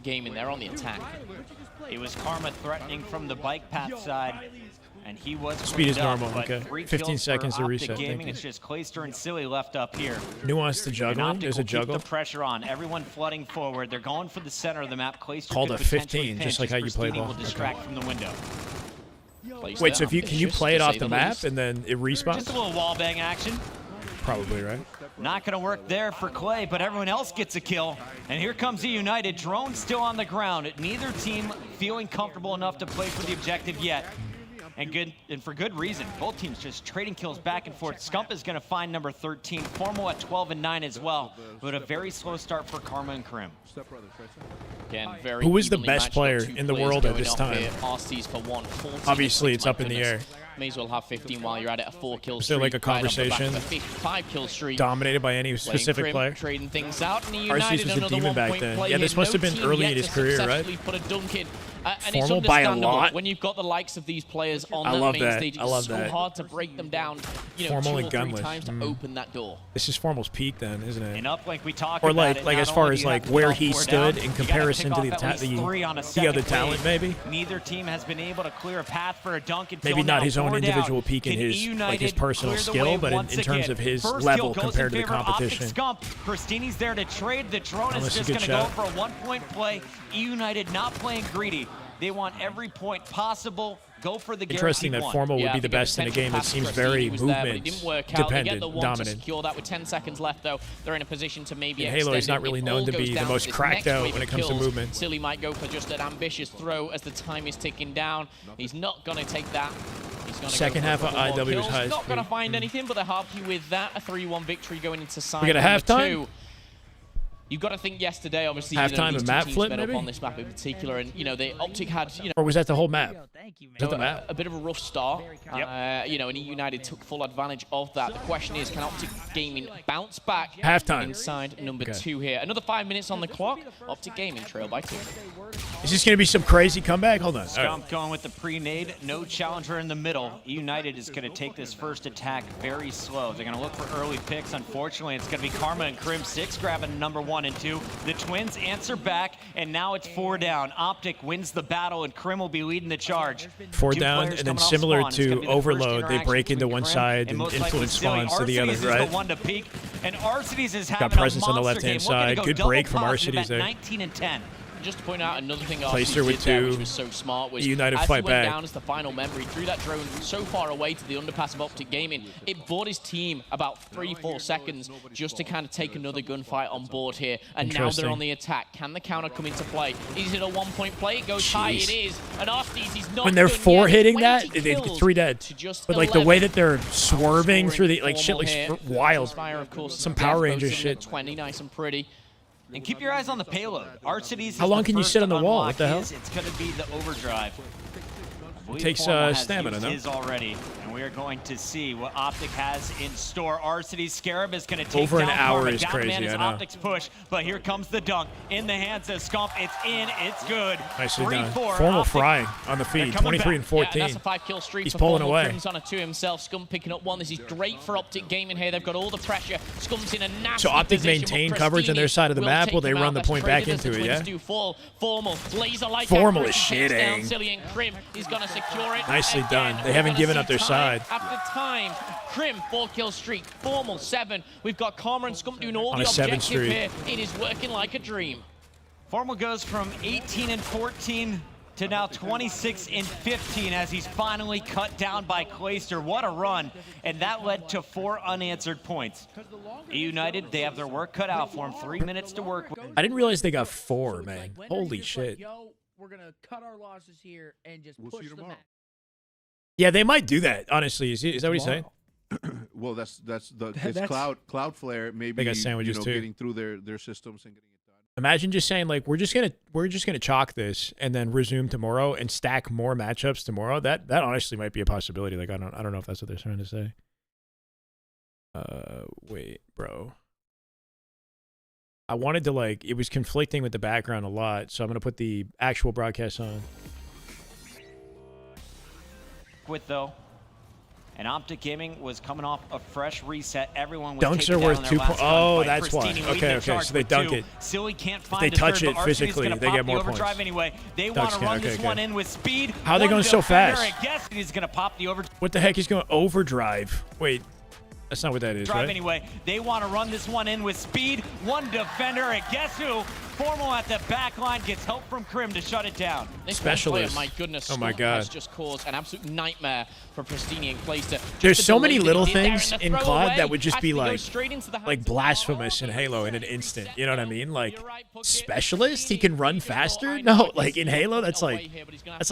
Gaming, they're on the attack. It was Karma threatening from the bike path side, and he was Speed is cleaned up, normal, but okay. 3 15 kills seconds for to Optic reset, Gaming. thank you. It's just Clayster and Silly left up here. Nuance to And juggling. Optic There's will a juggle. Keep the pressure on. Everyone flooding forward. They're going for the center of the map. Clayster Called could a potentially 15, just pinch like how as you play Prestini ball. will distract from the window. Wait, so if you can you play it off the map and then it respawns? Just a little wall bang action. Probably, right? Not going to work there for Clay, but everyone else gets a kill. And here comes the United. Drone still on the ground. Neither team feeling comfortable enough to play for the objective yet. and for good reason. Both teams just trading kills back and forth. Scump is going to find number 13. Formal at 12 and 9 as well, but a very slow start for Karma and Krim. Again, very Who is the evenly best matched player up, two in the players world at going this off time? here. RC's for 140. Obviously, it's up in the air. May as well have 15 while you're at it. A 4-kill Is there like a streak right off the back conversation of a 5-kill streak? dominated by any specific Krim player? trading things out, and he Arceus united was a another demon back 1-point then. play Yeah, here. this must have No been team early yet in his to career, right? successfully put a dunk in. And it's Formal by a understandable lot. when you've got the likes of these players on I that love main that. stage. I It's love so that. hard to break them down, you know, Formal 2 or and 3 gunless. times to open that door. This is Formal's peak then, isn't it? In uplink, we talked Or about like, it. like Not as far only as do you like have to where put he all 4 stood down, in you gotta comparison pick to off at least 3 on a the other second talent, wave. maybe. Neither team has been able to clear a path for a dunk until Maybe not now. his own 4 down. individual peak in Can his like his United personal clear the skill, wave but once in terms again? of his First level kill goes compared to in the favor of Optic competition. Scump. Pristini's there to trade. The drone Oh, is that's a just good going to go shot. for a 1-point play. United not playing greedy. They want every point possible. Go for the Interesting that guaranteed Formal one. would be the best in a game that seems very movement dependent, dominant. Secure that with 10 seconds left, though. They're in a position to maybe And Halo is extend not it. really It known all to goes be the down most to this cracked next out wave when of it comes to kills. movement. Silly might go for just an ambitious throw as the time is ticking down. He's not going to take that. He's gonna Second go half for of a couple more IW was kills. highest Not going to peak. find anything, but they're happy with that. A 3-1 victory going into side We get a number halftime? 2. You've got to think yesterday, obviously, Halftime these and two map teams flip, met up maybe? on this map in particular, and the Optic had, Or was that the whole map? Was that the map? a bit of a rough start. And United took full advantage of that. The question is, can Optic Gaming bounce back Halftime. inside number Okay. 2 here? Another 5 minutes on the clock. Optic Gaming trail by 2. Is this going to be some crazy comeback? Hold on. All right. Scump going with the pre-nade. No challenger in the middle. United is going to take this first attack very slow. They're going to look for early picks. Unfortunately, it's going to be Karma and Krim 6 grabbing number 1 and 2. The Twins answer back, and now it's 4 down. Optic wins the battle, and Krim will be leading the charge. 4 Two down, players and then coming off similar spawn. It's gonna to be the first Overload, they interaction break into between one Krim side and and most likely influence Silly. spawns to the other, Arcides is right? the one to peek, and Arcides is having Got presence a on the monster left-hand game. Looking to side. go Good double break from positive Arcides at there. 19 and 10. Just to point out another thing Placer RC's with did there, two. which was so smart, was United as fight he went back. down as the final member, he threw that drone so far away to the underpass of Optic Gaming, it bought his team about 3-4 seconds just to kind of take another gunfight on board here. And now they're on the attack. Can the counter come into play? Is it a 1-point play? It goes high, it is. And Arcides, he's not When they're done 4 yet. hitting that, 20 they get kills 3 dead. to just But like the way 11. that they're swerving through the Formal shit looks here. wild. Fire, of course, Some death Power goes Ranger in at shit. 20, nice and pretty. And keep your eyes on the payload. Arcides How long can you sit on the wall? What the hell? It's going to be the overdrive. It takes stamina, no? His already, and we are going to see what Optic has in store. Arcides Scarab is going to take Over an down hour Karma. is Down crazy, man is I know. Optic's push, but here comes the dunk in the hands of Scump. It's in, it's good. Nicely done. 3-4. Formal Optic, frying on the they're feed, coming 23 back. and 14. Yeah, that's a 5-kill streak. He's for pulling Formal. away. Krim's on a 2 himself. Scum picking up 1. This is great for Optic Gaming here. They've got all the pressure. Scum's in a nasty So Optic position, maintain but coverage on their Pristini side of the will map take while they him run out. the That's point back traded as into the it, Twins yeah? do fall. Formal, laser-like Formal accuracy, is takes down shitting. Silly, and Krim is going to secure it. Nicely again. done. They We're haven't gonna given see up their time side. after time. Krim, 4-kill streak. Formal, 7. We've got Karma and Scump doing all On the a 7th objective streak. here. It is working like a dream. Formal goes from 18 and 14 to now 26 and 15 as he's finally cut down by Clayster. What a run. And that led to 4 unanswered points. United, they have their work cut out for them. 3 minutes to work with. I didn't realize they got 4, man. Holy shit. Yo, we're gonna cut our losses here and just push the match. Yeah, they might do that, honestly. Is that what he's saying? Well, that's it's That's- Cloudflare maybe They got sandwiches too. getting through their systems and getting it done. Imagine just saying like we're just gonna chalk this and then resume tomorrow and stack more matchups tomorrow. That honestly might be a possibility. Like I don't know if that's what they're trying to say. Wait, bro. I wanted to it was conflicting with the background a lot, so I'm gonna put the actual broadcast on. Though. And Optic Gaming was coming off a fresh reset. Everyone was Dunks taken are down worth in their 2 last points. Oh, gunfight. that's why. Pristini leading Okay, the okay. charge So they with dunk 2. it. Silly can't If find they the touch third, it but Arcides physically, gonna they pop get the more overdrive points. anyway. They Dunks want to can, run okay, this okay. one in with speed. How are they One going so defender, fast? I guess he's going to pop the overdrive. What the heck? He's going overdrive. Wait, that's not what that is, right? Anyway, they want to run this one in with speed. One defender, and guess who? Formal at the back line gets help from Krim to shut it down. This Specialist. Player, my goodness, oh my Scott God. has just caused an absolute nightmare for Pristini and Clayster. There's so many little things in COD that would just be like blasphemous in Halo in an instant. You know what I mean? Like specialist, he can run faster. No, like in Halo, that's like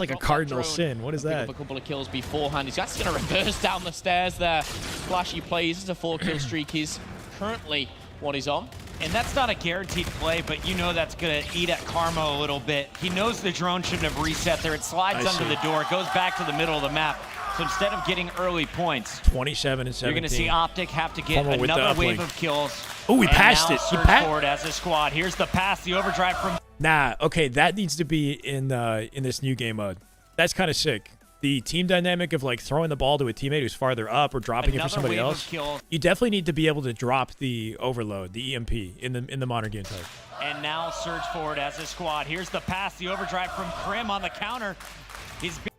a cardinal sin. What is that? A couple of kills beforehand. He's actually going to reverse down the stairs there. Flashy plays. It's a 4-kill streak. He's currently what he's on. And that's not a guaranteed play, but you know that's going to eat at karma a little bit. He knows the drone shouldn't have reset there. It slides under the door, goes back to the middle of the map. So instead of getting early points, 27 and 17. You're going to see Optic have to get another wave of kills. Oh, we passed it. Surge forward as a squad. Here's the pass, the overdrive from. Nah, okay, that needs to be in this new game mode. That's kind of sick. The team dynamic of like throwing the ball to a teammate who's farther up or dropping it for somebody else. You definitely need to be able to drop the overload, the EMP in the modern game type. And now surge forward as a squad. Here's the pass, the overdrive from Krim on the counter.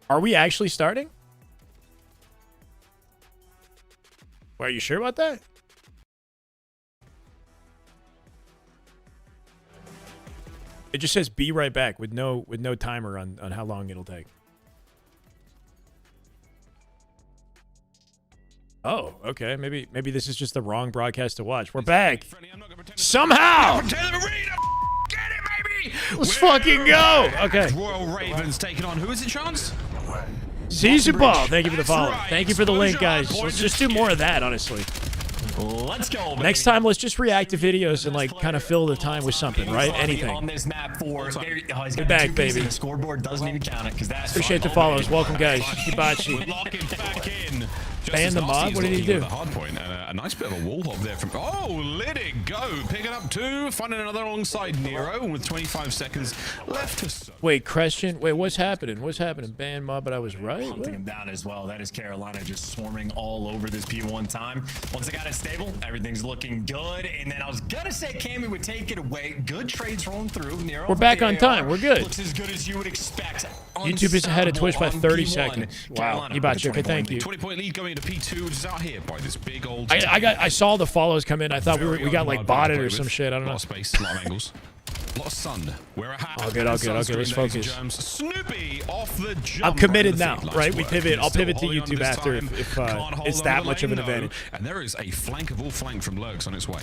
Are we actually starting? Well, are you sure about that? It just says be right back with no timer on how long it'll take. Oh, okay. Maybe this is just the wrong broadcast to watch. We're back. Somehow! Let's fucking go! Okay. Royal Ravens taking on, who is it, Chance? Zizaball, thank you for the follow. Thank you for the link, guys. Let's just do more of that, honestly. Let's go, baby. Next time, let's just react to videos and like kind of fill the time with something, right? Anything. On this map for Get back, baby. The scoreboard doesn't even count it because that's appreciate the follows. Welcome, guys. Hibachi. Ban the mod? What did he do? Hardpoint and a nice bit of a wall hop there from. Oh, let it go. Picking up 2, finding another alongside Nero, and with 25 seconds left to. Wait, question. Wait, what's happening? What's happening? Ban mod, but I was right. Hunting him down as well. That is Carolina just swarming all over this P1 time. Once they got it stable, everything's looking good. And then I was gonna say Cammy would take it away. Good trades rolling through. Nero we're back on time. We're good. Looks as good as you would expect. YouTube is ahead of Twitch by 30 seconds. Wow. Hibachi, okay, thank you. 20-point lead going into P2, which is out here by this big old. I saw the follows come in. I thought we got like botted or some shit. I don't know. A lot of space, a lot of angles. A lot of sun. Wear a hat. All good. Let's focus. Snoopy off the jump. I'm committed now, right? We pivot. I'll pivot to YouTube after if it's that much of an advantage. And there is a flank of all flank from Lurks on its way.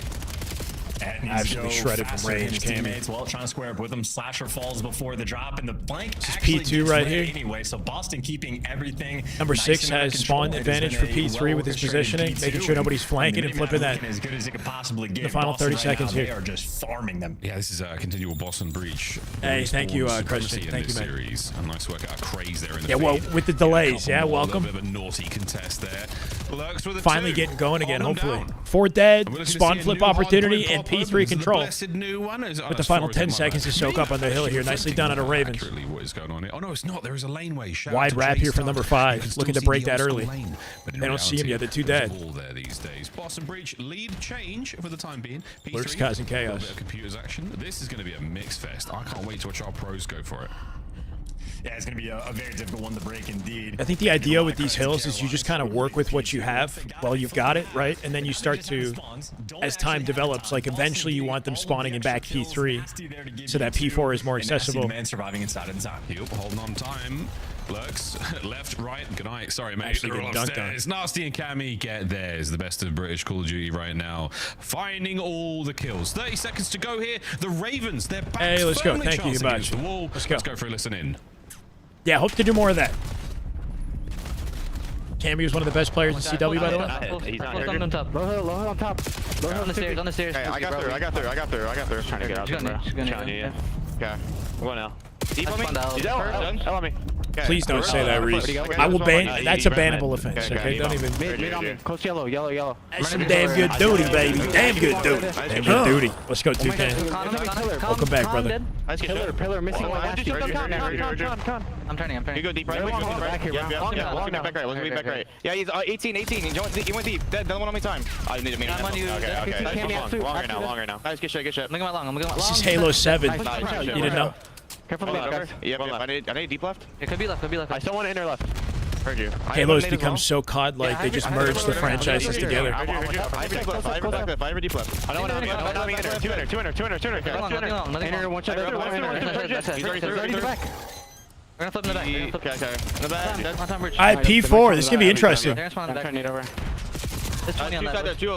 Absolutely shredded from range, Cammy. Well, trying to square up with him. Slasher falls before the drop, and the blank this is P2 right here. Anyway, so Boston keeping everything. Number 6 has spawn advantage for P3 with his positioning, making sure nobody's flanking and flipping that. As good as it could possibly get. The final 30 seconds here. They are just farming them. Yeah, this is a continual Boston breach. Hey, thank you, Christian. Thank you, man. Series. A nice work out of Craze there in the yeah, well, with the delays. Yeah, welcome. A bit of a naughty contest there. Lurks with a finally getting going again, hopefully. 4 dead, spawn flip opportunity, and P3 control. With the final 10 seconds to soak up on the hill here. Nicely done out of Ravens. What is going on here? Oh, no, it's not. There is a laneway. Wide wrap here from number 5. Looking to break that early. They don't see him yet. They're 2 dead. There these days. Boston Breach lead change for the time being. Lurks causing chaos. A bit of computers action. This is going to be a mix fest. I can't wait to watch our pros go for it. Yeah, it's going to be a very difficult one to break indeed. I think the idea with these hills is you just kind of work with what you have while you've got it, right? And then you start to, as time develops, like eventually you want them spawning in back P3 so that P4 is more accessible. Man surviving inside of the zone. Yep, holding on time. Lurks, left, right, good night. Sorry, mate. Actually getting dunked on. It's Nasty and Cammy get theirs. The best of British Call of Duty right now. Finding all the kills. 30 seconds to go here. The Ravens, they're back. Hey, let's go. Thank you, Hibachi. Let's go for a listen in. Yeah, hope to do more of that. Cammy was one of the best players in CW, by the way. He's on top. Low hill on top. Low hill on the stairs. Hey, I got through. Trying to get out there, bro. Okay. I'm going now. Deep on me? L on me. Please don't say that, Reese. I will ban. That's a bannable offense. Okay, don't even. Mid on me. Coast yellow. That's some damn good duty, baby. Damn good duty. Damn good duty. Let's go, 2K. Welcome back, brother. Pillar missing one. I'm turning. You go deep right. Long now. Back right. Yeah, he's 18. He went deep. Dead. Another one on me time. I need to meet him. Okay. Longer now. Nice, good shit. I'm looking at long. This is Halo 7. You didn't know? Careful left, guys. Yep. I need deep left. It could be left. I still want to inner left. Heard you. Halo's become so COD-like, they just merged the franchises together. I have a deep left. I know one shot. We're gonna flip in the back. Okay. In the back. Alright, P4. This is gonna be interesting. There's 20 on that. There's two.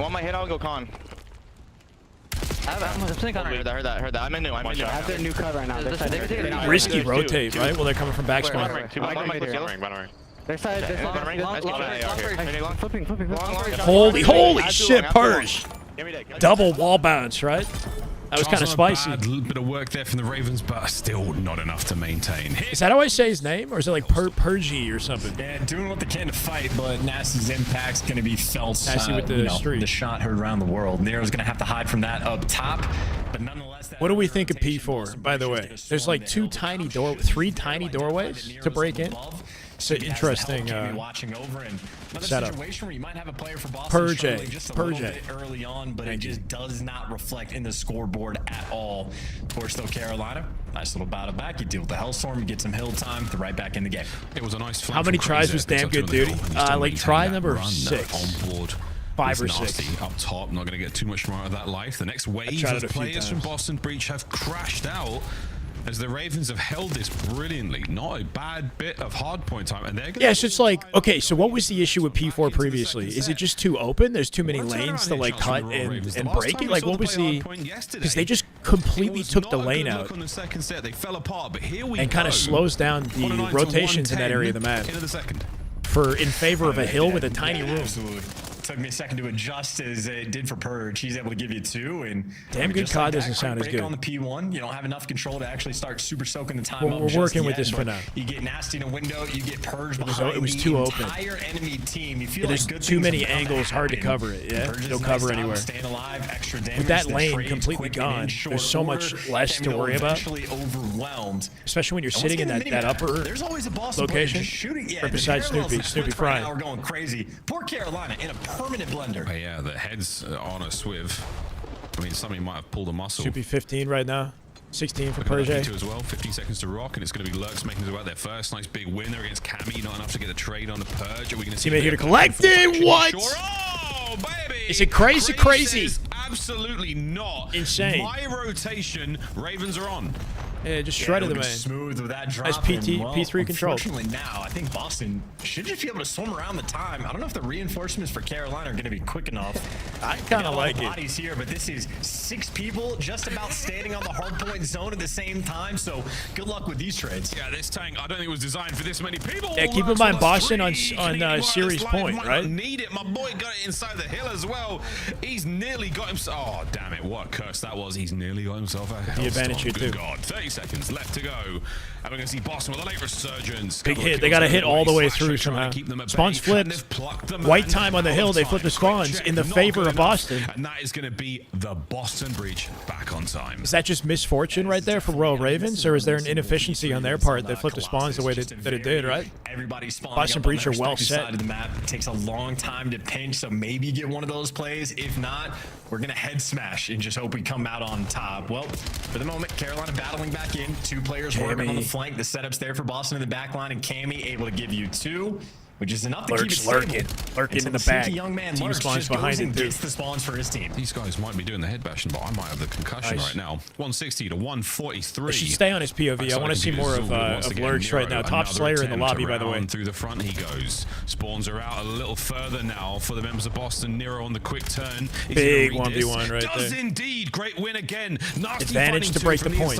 One might hit out and go con. I heard that. I'm in new. I have their new cut right now. Risky rotate, right? Well, they're coming from back spawn. Holy shit, Purge. Double wall bounce, right? That was kind of spicy. A little bit of work there from the Ravens, but still not enough to maintain. Is that how I say his name? Or is it like Purgy or something? Yeah, doing what they can to fight, but Nasty's impact's going to be felt. Nasty with the street. The shot heard around the world. Nero's going to have to hide from that up top, but nonetheless. What do we think of P4, by the way? There's like three tiny doorways to break in. It's an interesting setup. Purge. Early on, but it just does not reflect in the scoreboard at all. Of course, though, Carolina, nice little battle back. You deal with the Hellstorm, you get some hill time, they're right back in the game. It was a nice flank. How many tries was damn good duty? Like try number 6. On board. 5 or 6. Up top, not going to get too much more out of that life. The next wave of players from Boston Breach have crashed out as the Ravens have held this brilliantly. Not a bad bit of hardpoint time. And they're so it's like, okay, so what was the issue with P4 previously? Is it just too open? There's too many lanes to like cut and break it? Like what was the... Because they just completely took the lane out. They fell apart, but here we and kind of slows down the rotations in that area of the map. In favor of a hill with a tiny room. Took me a second to adjust as it did for Purge. He's able to give you 2, and damn good COD doesn't sound as good. On the P1, you don't have enough control to actually start super soaking the time up. We're working with this for now. You get Nasty in a window, you get Purge behind it was too open. Entire enemy team. You feel there's like good too many angles, hard to cover it. Yeah, don't cover anywhere. Alive, extra damage, with that lane completely gone, there's so much less to worry about. Especially when you're sitting in that upper location. Right beside Snoopy frying. We're going crazy. Poor Carolina in a permanent blender. Yeah, the head's on a swiv. I mean, somebody might have pulled a muscle. Should be 15 right now. 16 for Purge. As well. 15 seconds to rock, and it's going to be Lurks making his way out there first. Nice big win there against Cammy. Not enough to get the trade on the Purge. Are we going to see teammate here to collect it? What? Oh, baby! Is it crazy? Absolutely not. Insane. My rotation, Ravens are on. Yeah, just shredded the man. Smooth with that drop. Nice P3 control. Unfortunately now, I think Boston should just be able to swim around the time. I don't know if the reinforcements for Carolina are going to be quick enough. I kind of like it. Bodies here, but this is 6 people just about standing on the hardpoint zone at the same time. So good luck with these trades. Yeah, this tank I don't think it was designed for this many people. Yeah, keep in mind Boston on series point, right? Need it. My boy got it inside the hill as well. He's nearly got himself. Oh damn it! What a curse that was. He's nearly got himself a the advantage here too. Good God, 30 seconds left to go. And we're going to see Boston with a late resurgence. Big hit. They got to hit all the way through somehow. Spawns flipped. White time on the hill. They flip the spawns in the favor of Boston. And that is going to be the Boston Breach back on time. Is that just misfortune right there for Royal Ravens, or is there an inefficiency on their part? They flipped the spawns the way that it did, right? Everybody's spawning Boston Breach are well set. Side of the map. It takes a long time to pinch, so maybe you get one of those plays. If not, we're going to head smash and just hope we come out on top. Well, for the moment, Carolina battling back in. 2 players working on the flank. The setup's there for Boston in the back line, and Cammy able to give you 2. Which is enough to keep it stable. Lurking in the back. Young man team spawns behind him. Gets the spawns for his team. These guys might be doing the head bashing, but I might have the concussion right now. 160 to 143. They should stay on his POV. I want to see more of Lurks right now. Top Slayer in the lobby, by the way. Through the front he goes. Spawns are out a little further now for the members of Boston. Nero on the quick turn. Big 1v1 right there. Does indeed. Great win again. Nasty advantage to break the point.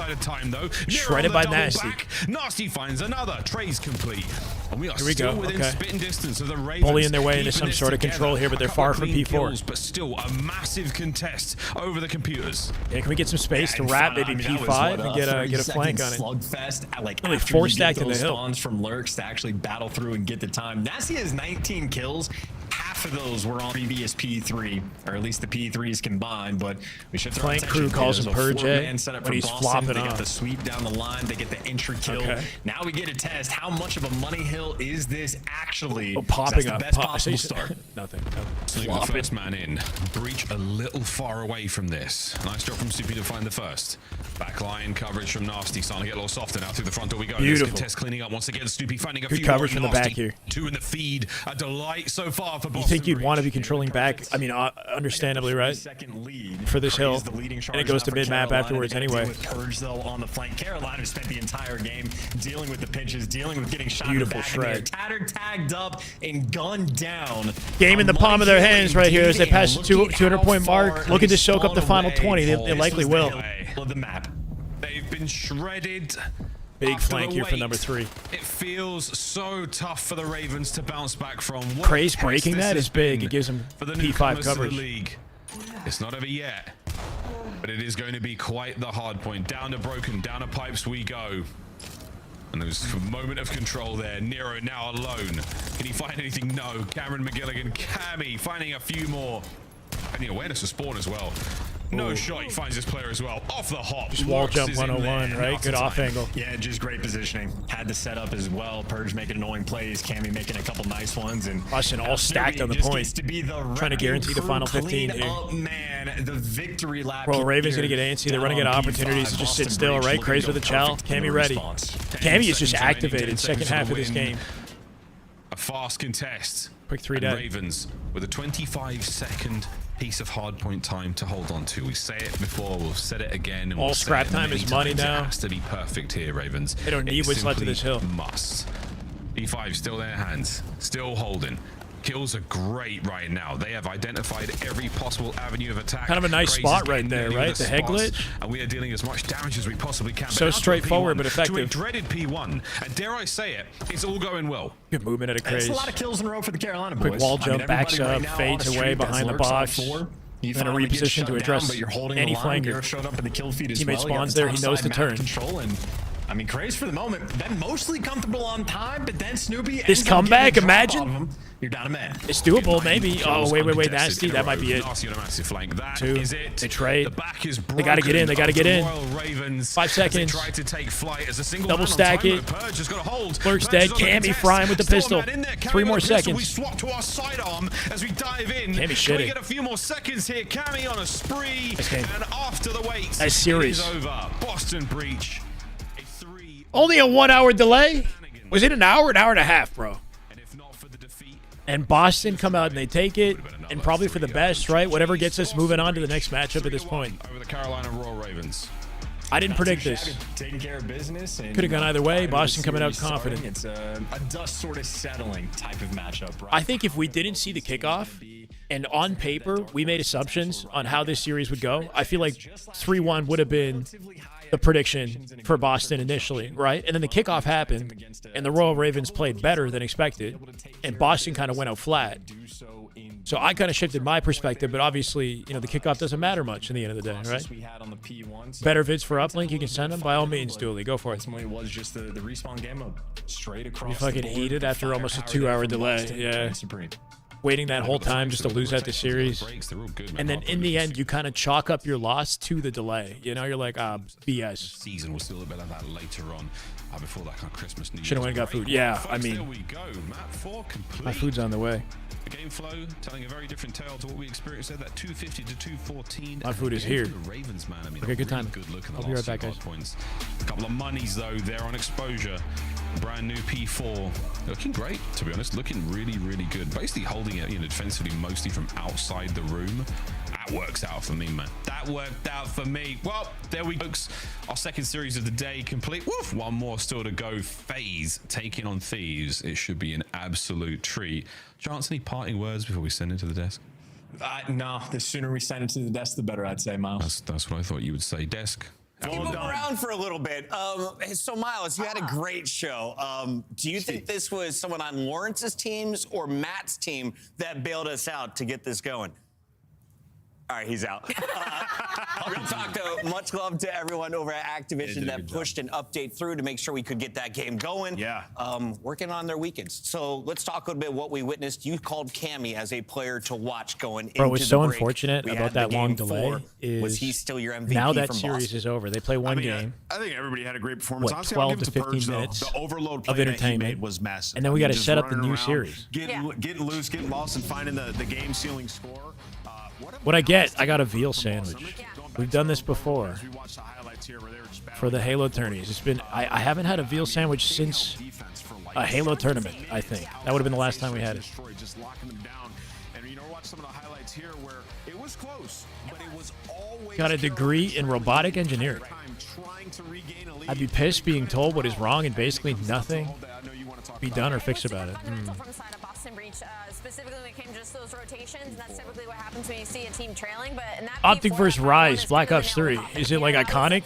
Shredded by Nasty. Nasty finds another. Trey's complete. And we are still within spitting distance of the Ravens. Bullying their way into some sort of control here, but they're far from P4. But still a massive contest over the computers. Yeah, can we get some space to wrap maybe P5 and get a flank on it? Slugfest, like really 4 stacked in the hill. Spawns from Lurks to actually battle through and get the time. Nasty has 19 kills. Half half of those were on previous P3, or at least the P3s combined, but we should throw Flank crew calls him Purge when he's flopping They off. got the sweep down the line, they get the entry kill. Okay. Now we get to test how much of a money hill is this actually. Oh, popping That's up. the best possible start. Nothing. Snoop, the first man in. Breach a little far away from this. Nice job from Soupy to find the first. Backline coverage from Nasty, starting to get a little softer now. Through the front door we go. Beautiful. This contest cleaning up once again. Soupy finding a Good few coverage more. from the back Nasty, here. 2 in the feed. A delight so far for Boston. You think you'd want to be controlling back? I mean, understandably, right? For this hill, and it goes to mid map afterwards anyway. Purge though on the flank. Carolina spent the entire game dealing with the pinches, dealing with getting shot Beautiful in the back. shred. And tattered, tagged up, and gunned down. Game in the palm of their hands right here as they pass the 200-point mark. Looking to soak up the final 20. They likely will. Of the map. They've been shredded. Big after flank the here for wait. number 3. It feels so tough for the Ravens to bounce back from. What Craze a test breaking this that has is big. been It gives him for the P5 newcomers to the coverage. league. It's not over yet, but it is going to be quite the hard point. Down to broken, down to pipes we go. And there's a moment of control there. Nero now alone. Can he find anything? No. Cameron McGilligan, Cammy finding a few more. And the awareness of spawn as well. No shot. He finds this player as well. Off the hop. Just wall Lurks jump is in 101, there. right? Not Good in off time. angle. Yeah, just great positioning. Had the setup as well. Purge making annoying plays. Cammy making a couple nice ones. And Boston all stacked on the just point. gets to be the Trying to guarantee the final 15 here. Man, the victory lap. Bro, Raven's here. going to get antsy. They're Down running out of on opportunities P5, to just sit Boston still, Breach right? looking Craze to with a go chow. perfect in Cammy the ready. response. Cammy is just 10 seconds remaining, 10 activated. Second seconds for half the of this win. game. A fast contest. Quick 3 And dead. Ravens with a 25-second piece of hardpoint time to hold on to. We say it before, we'll set it again. And All we'll say scrap it time many is money times. now. It has to be perfect here, Ravens. They don't need It what's left of simply this hill. Must. E5 still in their hands, still holding. Kills are great right now. They have identified every possible avenue of attack. Kind of a nice Craze is spot right getting there, ready right? with The head spots, glitch. And we are dealing as much damage as we possibly can. So But now to a straightforward, P1, but effective. To a dreaded P1. And dare I say it, it's all going well. Good movement at a There's Craze. a lot of kills in a row for the Carolina boys. Quick wall I mean, jump, backs everybody up, right now fades on a away streak behind the that's lurks on box. 4. You Then a finally get reposition shut to down, address but you're holding any the line. flanker. Garrett showed up in the kill feed as Teammate well. You got spawns the there, he knows topside to turn. map control, and I mean, Craze for the moment, been mostly comfortable on time, but then Snoopy This ends up comeback, getting a drop imagine? on him. You're down a man. It's doable, maybe. Oh, wait, Uncontested nasty. in a That might row. be it. Nasty on a massive flank. That 2. is it. They trade. The back is They got to get in. They got to get in. Royal Ravens 5 as they seconds. try to take flight as a single Double man on stack time, it. though. Purge has got a hold. Lurk's Purge dead. is on the Cammy contest. frying with the Still a pistol. man in there. 3 Cammy more with the pistol. seconds. We swap to our sidearm as we dive in. Cammy Can shitty. we get a few more seconds here? Cammy on a spree. Nice game. And after the wait, Nice series. it is over. Boston Breach. Only a 1 hour delay? Was it an hour and a half, bro? And Boston come out and they take it, and probably for the best, right? Whatever gets us moving on to the next matchup at this point. Over the Carolina Royal Ravens. I didn't predict this. Taking care of business. Could have gone either way. Boston coming out confident. It's a dust sort of settling type of matchup, right? I think if we didn't see the kickoff, and on paper we made assumptions on how this series would go, I feel like 3-1 would have been the prediction for Boston initially, right? And then the kickoff happened, and the Royal Ravens played better than expected, and Boston kind of went out flat. So I kind of shifted my perspective, but obviously, you know, the kickoff doesn't matter much in the end of the day, right? Better vids for uplink, you can send them. By all means, Dooley, go for it. Ultimately, it was just the respawn game mode straight across. You fucking heated after almost a 2 hour delay. Yeah. Waiting that whole time just to lose out the series. And then in the end, you kind of chalk up your loss to the delay. You know, you're like, BS. Season was still a bit of that later on. Before that kind of Christmas, New Year's Should have went and got break. food. Yeah, Folks, I mean, there we go. Map 4 complete. my food's on the way. The game flow telling a very different tale to what we experienced there. That 250 to 214. My food is Again, here. for the Ravens, man. I mean, Okay, a good time. Good look in the I'll be last right back, few guys. points. A couple of monies though there on exposure. Brand new P4, looking great to be honest. Looking really, really good. Basically holding it, you know, defensively mostly from outside the room. That works out for me, man. That worked out for me. Well, there we go, folks. Our second series of the day complete. Woof, one more still to go. Faze taking on Thieves. It should be an absolute treat. Chance, any parting words before we send it to the desk? No, the sooner we send it to the desk, the better, I'd say, Miles. That's what I thought you would say. Desk. Keep them around for a little bit. So, Miles, you had a great show. Do you think this was someone on Lawrence's teams or Matt's team that bailed us out to get this going? All right, he's out. Real talk, though. Much love to everyone over at Activision that pushed an update through to make sure we could get that game going. Yeah. Working on their weekends. So let's talk a little bit what we witnessed. You called Cammy as a player to watch going into the break. Bro, what's so unfortunate about that long delay is was he still your MVP now that from series Boston? is over. They play one game. I think everybody had a great performance. What, Honestly, 12 I'll give to it to 15 Purge, minutes though. The overload of play that he entertainment. made was massive. And then we got to Just set up the running new around, series. Getting loose, getting lost, and finding the game-sealing score. What I get, I got a veal sandwich. We've done this before for the Halo tourneys. It's been I haven't had a veal sandwich since a Halo tournament, I think. That would have been the last time we had it. Just locking them down. And you know, watch some of the highlights here where it was close, but it was always Got a degree in robotic engineering. I'd be pissed being told what is wrong and basically nothing be done or fixed about it. Specifically when it came to just those rotations, and that's typically what happens when you see a team trailing. But in that Optic versus Rise, Black Ops 3. Is it like iconic?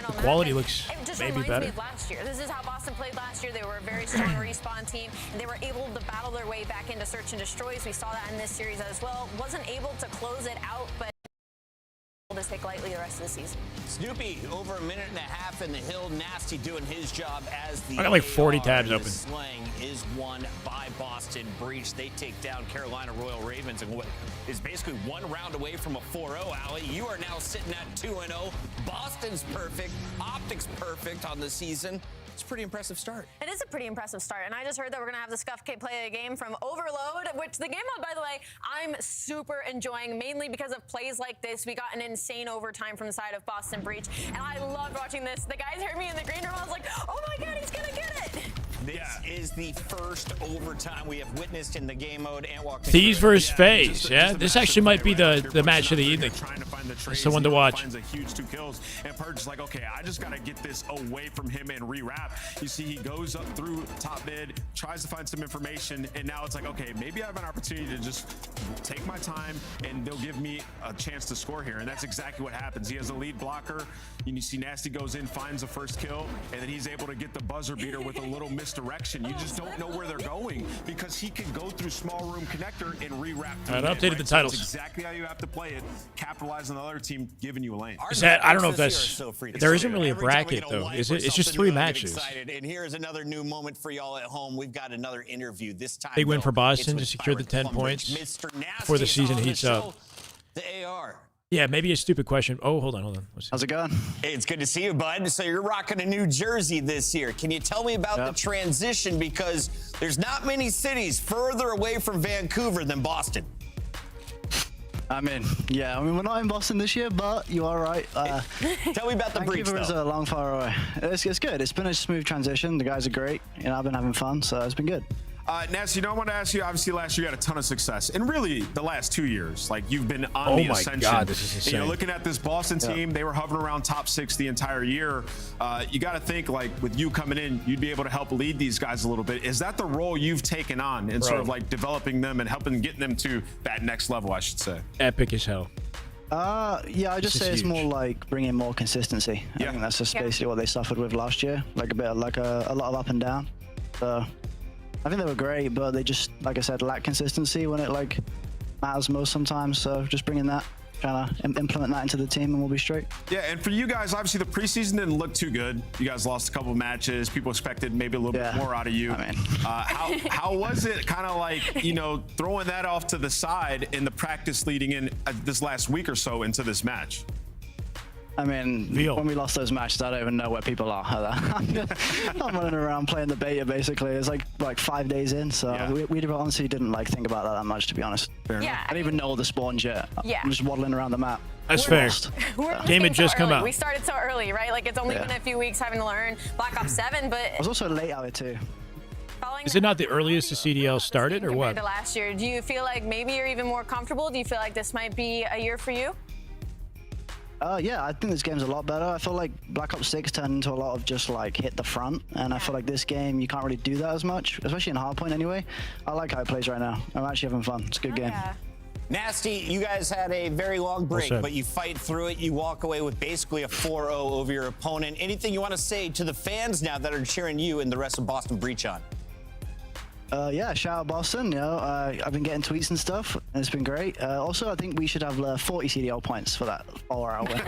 The quality looks maybe better. Last year. This is how Boston played last year. They were a very strong respawn team, and they were able to battle their way back into search and destroys. We saw that in this series as well. Wasn't able to close it out, but to take lightly the rest of the season. Snoopy, over a minute and a half in the hill. Nasty doing his job as the I got like 40 tabs open. Slang is won by Boston Breach. They take down Carolina Royal Ravens and what is basically one round away from a 4-0, Allie. You are now sitting at 2-0. Boston's perfect. Optic's perfect on the season. It's a pretty impressive start. It is a pretty impressive start, and I just heard that we're going to have the Scuff Kid play a game from Overload, which the game mode, by the way, I'm super enjoying, mainly because of plays like this. We got an insane overtime from the side of Boston Breach, and I loved watching this. The guys heard me in the green room. I was like, oh my God, he's going to get it. This is the first overtime we have witnessed in the game mode. Thieves versus Faze. Yeah, this actually might be the match of the evening. It's the one to watch. Finds a huge 2 kills, and Purge is like, okay, I just got to get this away from him and rewrap. You see, he goes up through top mid, tries to find some information, and now it's like, okay, maybe I have an opportunity to just take my time, and they'll give me a chance to score here, and that's exactly what happens. He has a lead blocker, and you see Nasty goes in, finds the first kill, and then he's able to get the buzzer beater with a little misdirection. You just don't know where they're going because he can go through small room connector and rewrap. I updated the titles. That's exactly how you have to play it. Capitalize on the other team giving you a lane. Is that, I don't know if that's, there isn't really a bracket though, is it? It's just 3 matches. And here's another new moment for y'all at home. We've got another interview this time. Big win for Boston to secure the 10 points before the season heats up. The AR. Yeah, maybe a stupid question. Oh, hold on. How's it going? Hey, it's good to see you, bud. So you're rocking a new jersey this year. Can you tell me about the transition? Because there's not many cities further away from Vancouver than Boston. I mean, we're not in Boston this year, but you are right. Tell me about the breach, Vancouver is a long far away. It's good. It's been a smooth transition. The guys are great. I've been having fun, so it's been good. Nasty, I want to ask you, obviously last year you had a ton of success, and really the last 2 years, like you've been on the ascension. Oh my God, this is insane. And you're looking at this Boston team, they were hovering around top 6 the entire year. You got to think, like, with you coming in, you'd be able to help lead these guys a little bit. Is that the role you've taken on in sort of like developing them and helping getting them to that next level, I should say? Epic as hell. Yeah, I just say it's more like bringing more consistency. I think that's just basically what they suffered with last year, like a bit of like a lot of up and down. So I think they were great, but they just, like I said, lack consistency when it like matters most sometimes. So just bringing that, trying to implement that into the team, and we'll be straight. Yeah, and for you guys, obviously the preseason didn't look too good. You guys lost a couple of matches. People expected maybe a little bit more out of you. I mean. How was it kind of like, throwing that off to the side in the practice leading in this last week or so into this match? I mean, when we lost those matches, I don't even know where people are. I'm running around playing the beta, basically. It's like 5 days in, so we honestly didn't think about that much, to be honest. Yeah. I didn't even know the spawns yet. Yeah. I'm just waddling around the map. That's fair. Game had just come out. We started so early, right? Like, it's only been a few weeks having to learn Black Ops 7, but... I was also late out here, too. Is it not the earliest the CDL started, or what? Compared to last year, do you feel like maybe you're even more comfortable? Do you feel like this might be a year for you? Yeah, I think this game's a lot better. I feel like Black Ops 6 turned into a lot of just like hit the front, and I feel like this game you can't really do that as much, especially in Hardpoint anyway. I like how it plays right now. I'm actually having fun. It's a good game. Yeah. Nasty, you guys had a very long break, but you fight through it. You walk away with basically a 4-0 over your opponent. Anything you want to say to the fans now that are cheering you and the rest of Boston Breach on? Yeah, shout out Boston. You know, I've been getting tweets and stuff, and it's been great. Also, I think we should have 40 CDL points for that 4-hour win.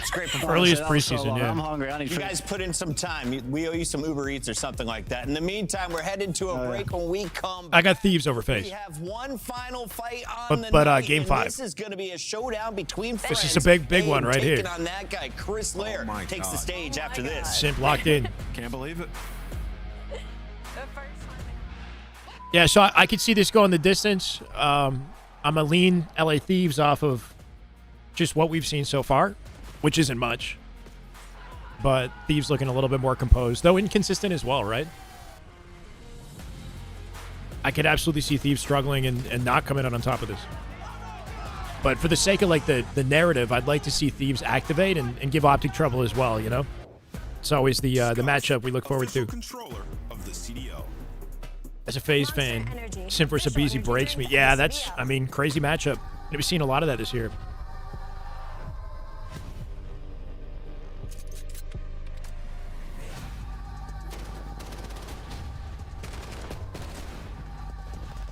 It's great performance. Earliest preseason, yeah. I'm hungry. I need You food. guys put in some time. We owe you some Uber Eats or something like that. In the meantime, we're headed to a break. When we come I got Thieves over Faze. We have one final fight on the but night, game and 5. This is going to be a showdown between friends. This is a big one right here. Taking on that guy, Chris Lair takes the stage after this. Simp locked in. Can't believe it. Yeah, so I could see this going the distance. I'm a lean LA Thieves off of just what we've seen so far, which isn't much. But Thieves looking a little bit more composed, though inconsistent as well, right? I could absolutely see Thieves struggling and not coming out on top of this. But for the sake of like the narrative, I'd like to see Thieves activate and give Optic trouble as well, you know? It's always the matchup we look forward to. As a FaZe fan, Simp vs. Abizi breaks me. Yeah, that's, I mean, crazy matchup. We've seen a lot of that this year.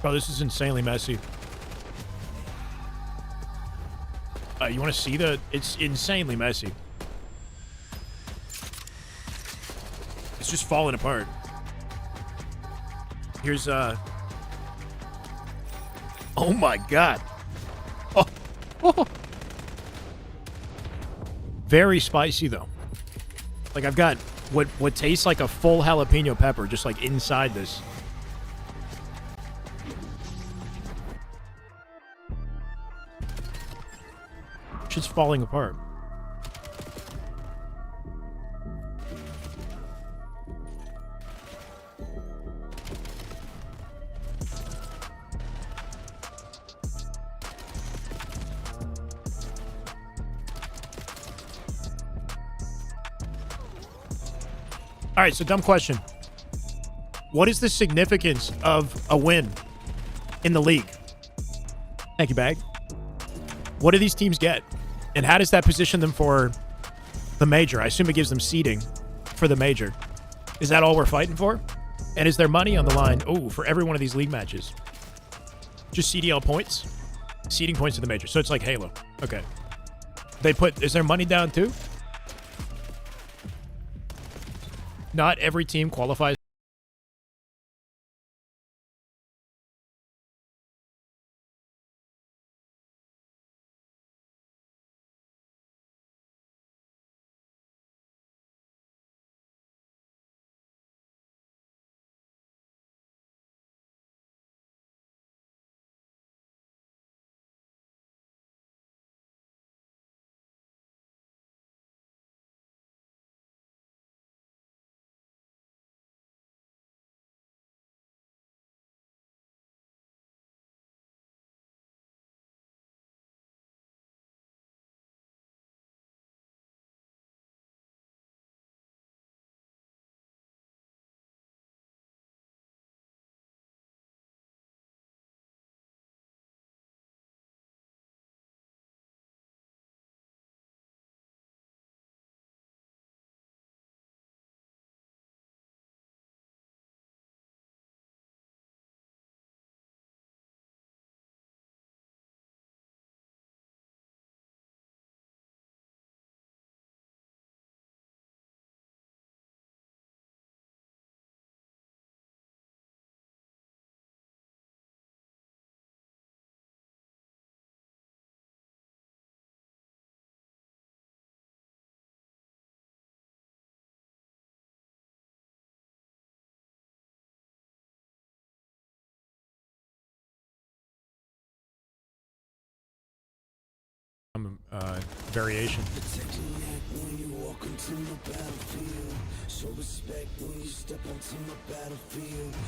Oh, this is insanely messy. You want to see the... It's insanely messy. It's just falling apart. Here's, Oh my god. Oh. Oh. Very spicy, though. Like, I've got what tastes like a full jalapeno pepper just, like, inside this. Shit's falling apart. All right, so dumb question. What is the significance of a win in the league? Thank you, Bag. What do these teams get? And how does that position them for the major? I assume it gives them seeding for the major. Is that all we're fighting for? And is there money on the line? Oh, for every one of these league matches. Just CDL points? Seeding points to the major. So it's like Halo. Okay. Is there money down too? Not every team qualifies. Variation.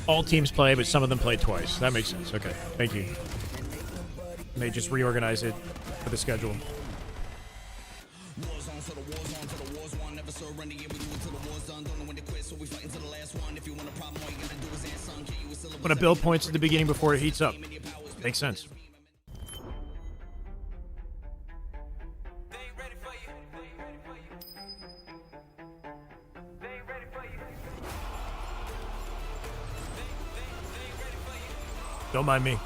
All teams play, but some of them play twice. That makes sense. Okay, thank you. They just reorganize it for the schedule. Want to build points at the beginning before it heats up. Makes sense. Don't mind me.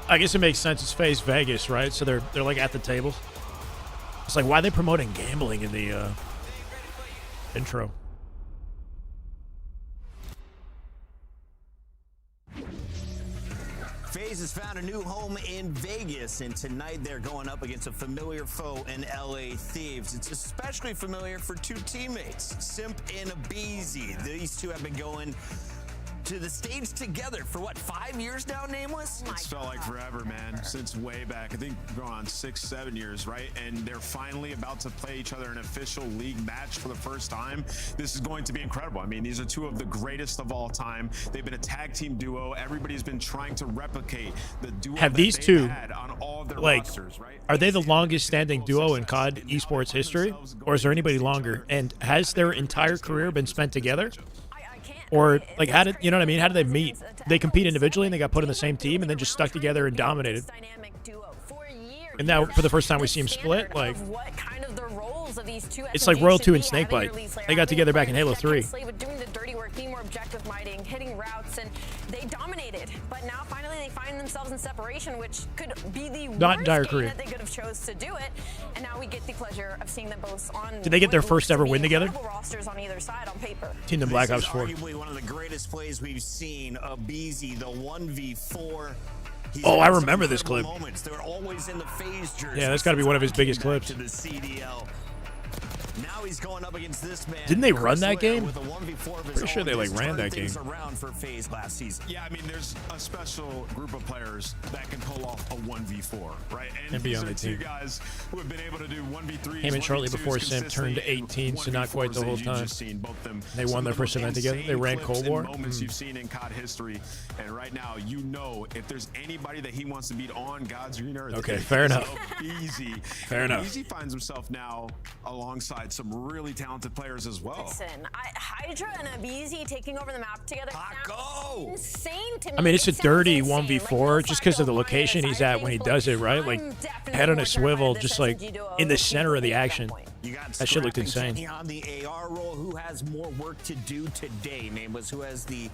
I guess it makes sense. It's Faze Vegas, right? So they're like at the table. It's like, why are they promoting gambling in the intro? Faze has found a new home in Vegas, and tonight they're going up against a familiar foe in LA Thieves. It's especially familiar for two teammates, Simp and Abeezy. These two have been going to the stage together for what, 5 years now, Nameless? It's felt like forever, man, since way back. I think going on 6-7 years, right? And they're finally about to play each other in an official league match for the first time. This is going to be incredible. I mean, these are two of the greatest of all time. They've been a tag team duo. Everybody's been trying to replicate the duo have that these they've two had on all of their like rosters, right? Are they the longest standing duo in COD esports history, or is there anybody longer? And has their entire career been spent together? Or, like, how did, you know what I mean? How did they meet? They compete individually and they got put in the same team and then just stuck together and dominated. And now, for the first time, we see them split. Like, it's like Royal 2 and Snakebite. They got together back in Halo 3. Doing the dirty work, being more objective mining, hitting routes, and they dominated. But now, finally, they find themselves in separation, which could be the worst game that they could have chose to do it. And now we get the pleasure of seeing them both on. Did they get their first ever win together? Rosters on either side on paper. Team in Black Ops 4. Arguably one of the greatest plays we've seen. Abeezy, the 1v4. Oh, I remember this clip. They're always in the Faze jersey. Yeah, that's got to be one of his biggest clips. To the CDL. Now he's going up against this man. Didn't they run that game? With a 1v4 of his Pretty sure they like ran that game. Around for Faze last season. Yeah, I mean, there's a special group of players that can pull off a 1v4, right? And be on the team. Two guys who have been able to do 1v3s. Came in shortly before Simp turned 18, so not quite the whole time. They won their first event together. They ran Cold War. Moments you've seen in COD history, and right now, you know, if there's anybody that he wants to beat on God's green earth, okay, fair enough. Easy. Fair enough. Easy finds himself now alongside some really talented players as well. Listen, Hydra and Abeezy taking over the map together sounds insane to me. I mean, it's a dirty 1v4 just because of the location he's at when he does it, right? Like, head on a swivel, just like in the center of the action. That shit looked insane. On the AR role, who has more work to do today? Nameless, who has the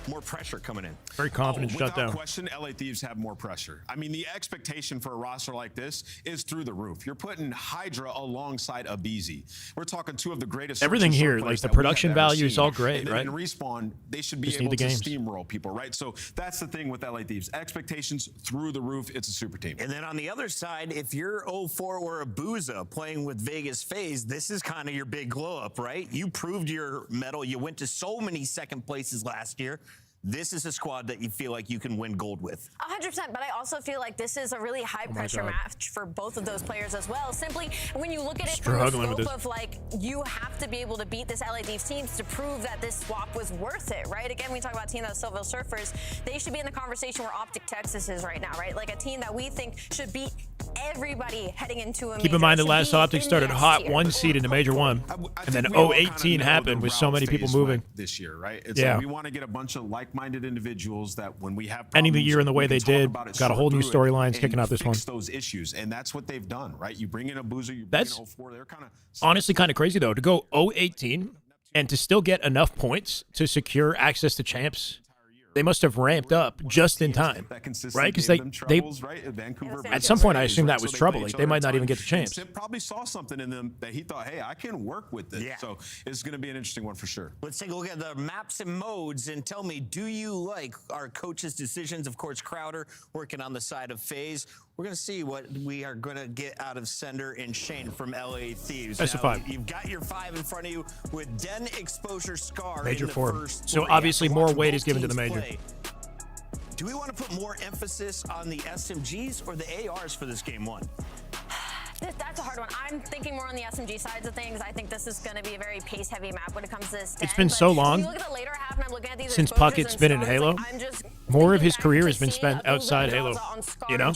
more pressure coming in? Very confident shutdown. Without question, LA Thieves have more pressure. I mean, the expectation for a roster like this is through the roof. You're putting Hydra alongside Abeezy. We're talking two of the greatest. Everything here, like the production value is all great, right? And Respawn, they should be able to steamroll people, right? So that's the thing with LA Thieves. Expectations through the roof. It's a super team. And then on the other side, if you're 04 or Abuza playing with Vegas Faze, this is kind of your big glow up, right? You proved your mettle. You went to so many second places last year. This is a squad that you feel like you can win gold with. 100%, but I also feel like this is a really high-pressure match for both of those players as well. Simply, when you look at it from the scope of, like, you have to be able to beat this LA Thieves teams to prove that this swap was worth it, right? Again, we talk about a team that's Silville Surfers. They should be in the conversation where Optic Texas is right now, right? Like a team that we think should beat everybody heading into a Keep in mind the last Optic started hot 1 seed into Major 1, and then 018 happened with so many people moving. This year, right? It's like we want to get a bunch of like-minded individuals that when we have ending the year in the way they did, got a whole new storylines kicking out this one. Those issues, and that's what they've done, right? You bring in a Boozer, you bring that's in 04. They're kind of honestly kind of crazy though to go 018 and to still get enough points to secure access to champs. They must have ramped up just in time, right? Because they at some point I assume that was trouble. Like they might not even get the chance. Sim probably saw something in them that he thought, hey, I can work with this. Yeah. So it's going to be an interesting one for sure. Let's take a look at the maps and modes and tell me, do you like our coach's decisions? Of course, Crowder working on the side of Faze. We're going to see what we are going to get out of Sender and Shane from LA Thieves. That's a 5. You've got your 5 in front of you with Den, Exposure, Scar. Major 4. So obviously more weight is given to the Major. Do we want to put more emphasis on the SMGs or the ARs for this game 1? That's a hard one. I'm thinking more on the SMG sides of things. I think this is going to be a very pace-heavy map when it comes to this. It's been so long Look at the later half, and I'm looking at these since Puckett's been in Halo. Like, I'm just More of his career has been spent outside Halo. You know?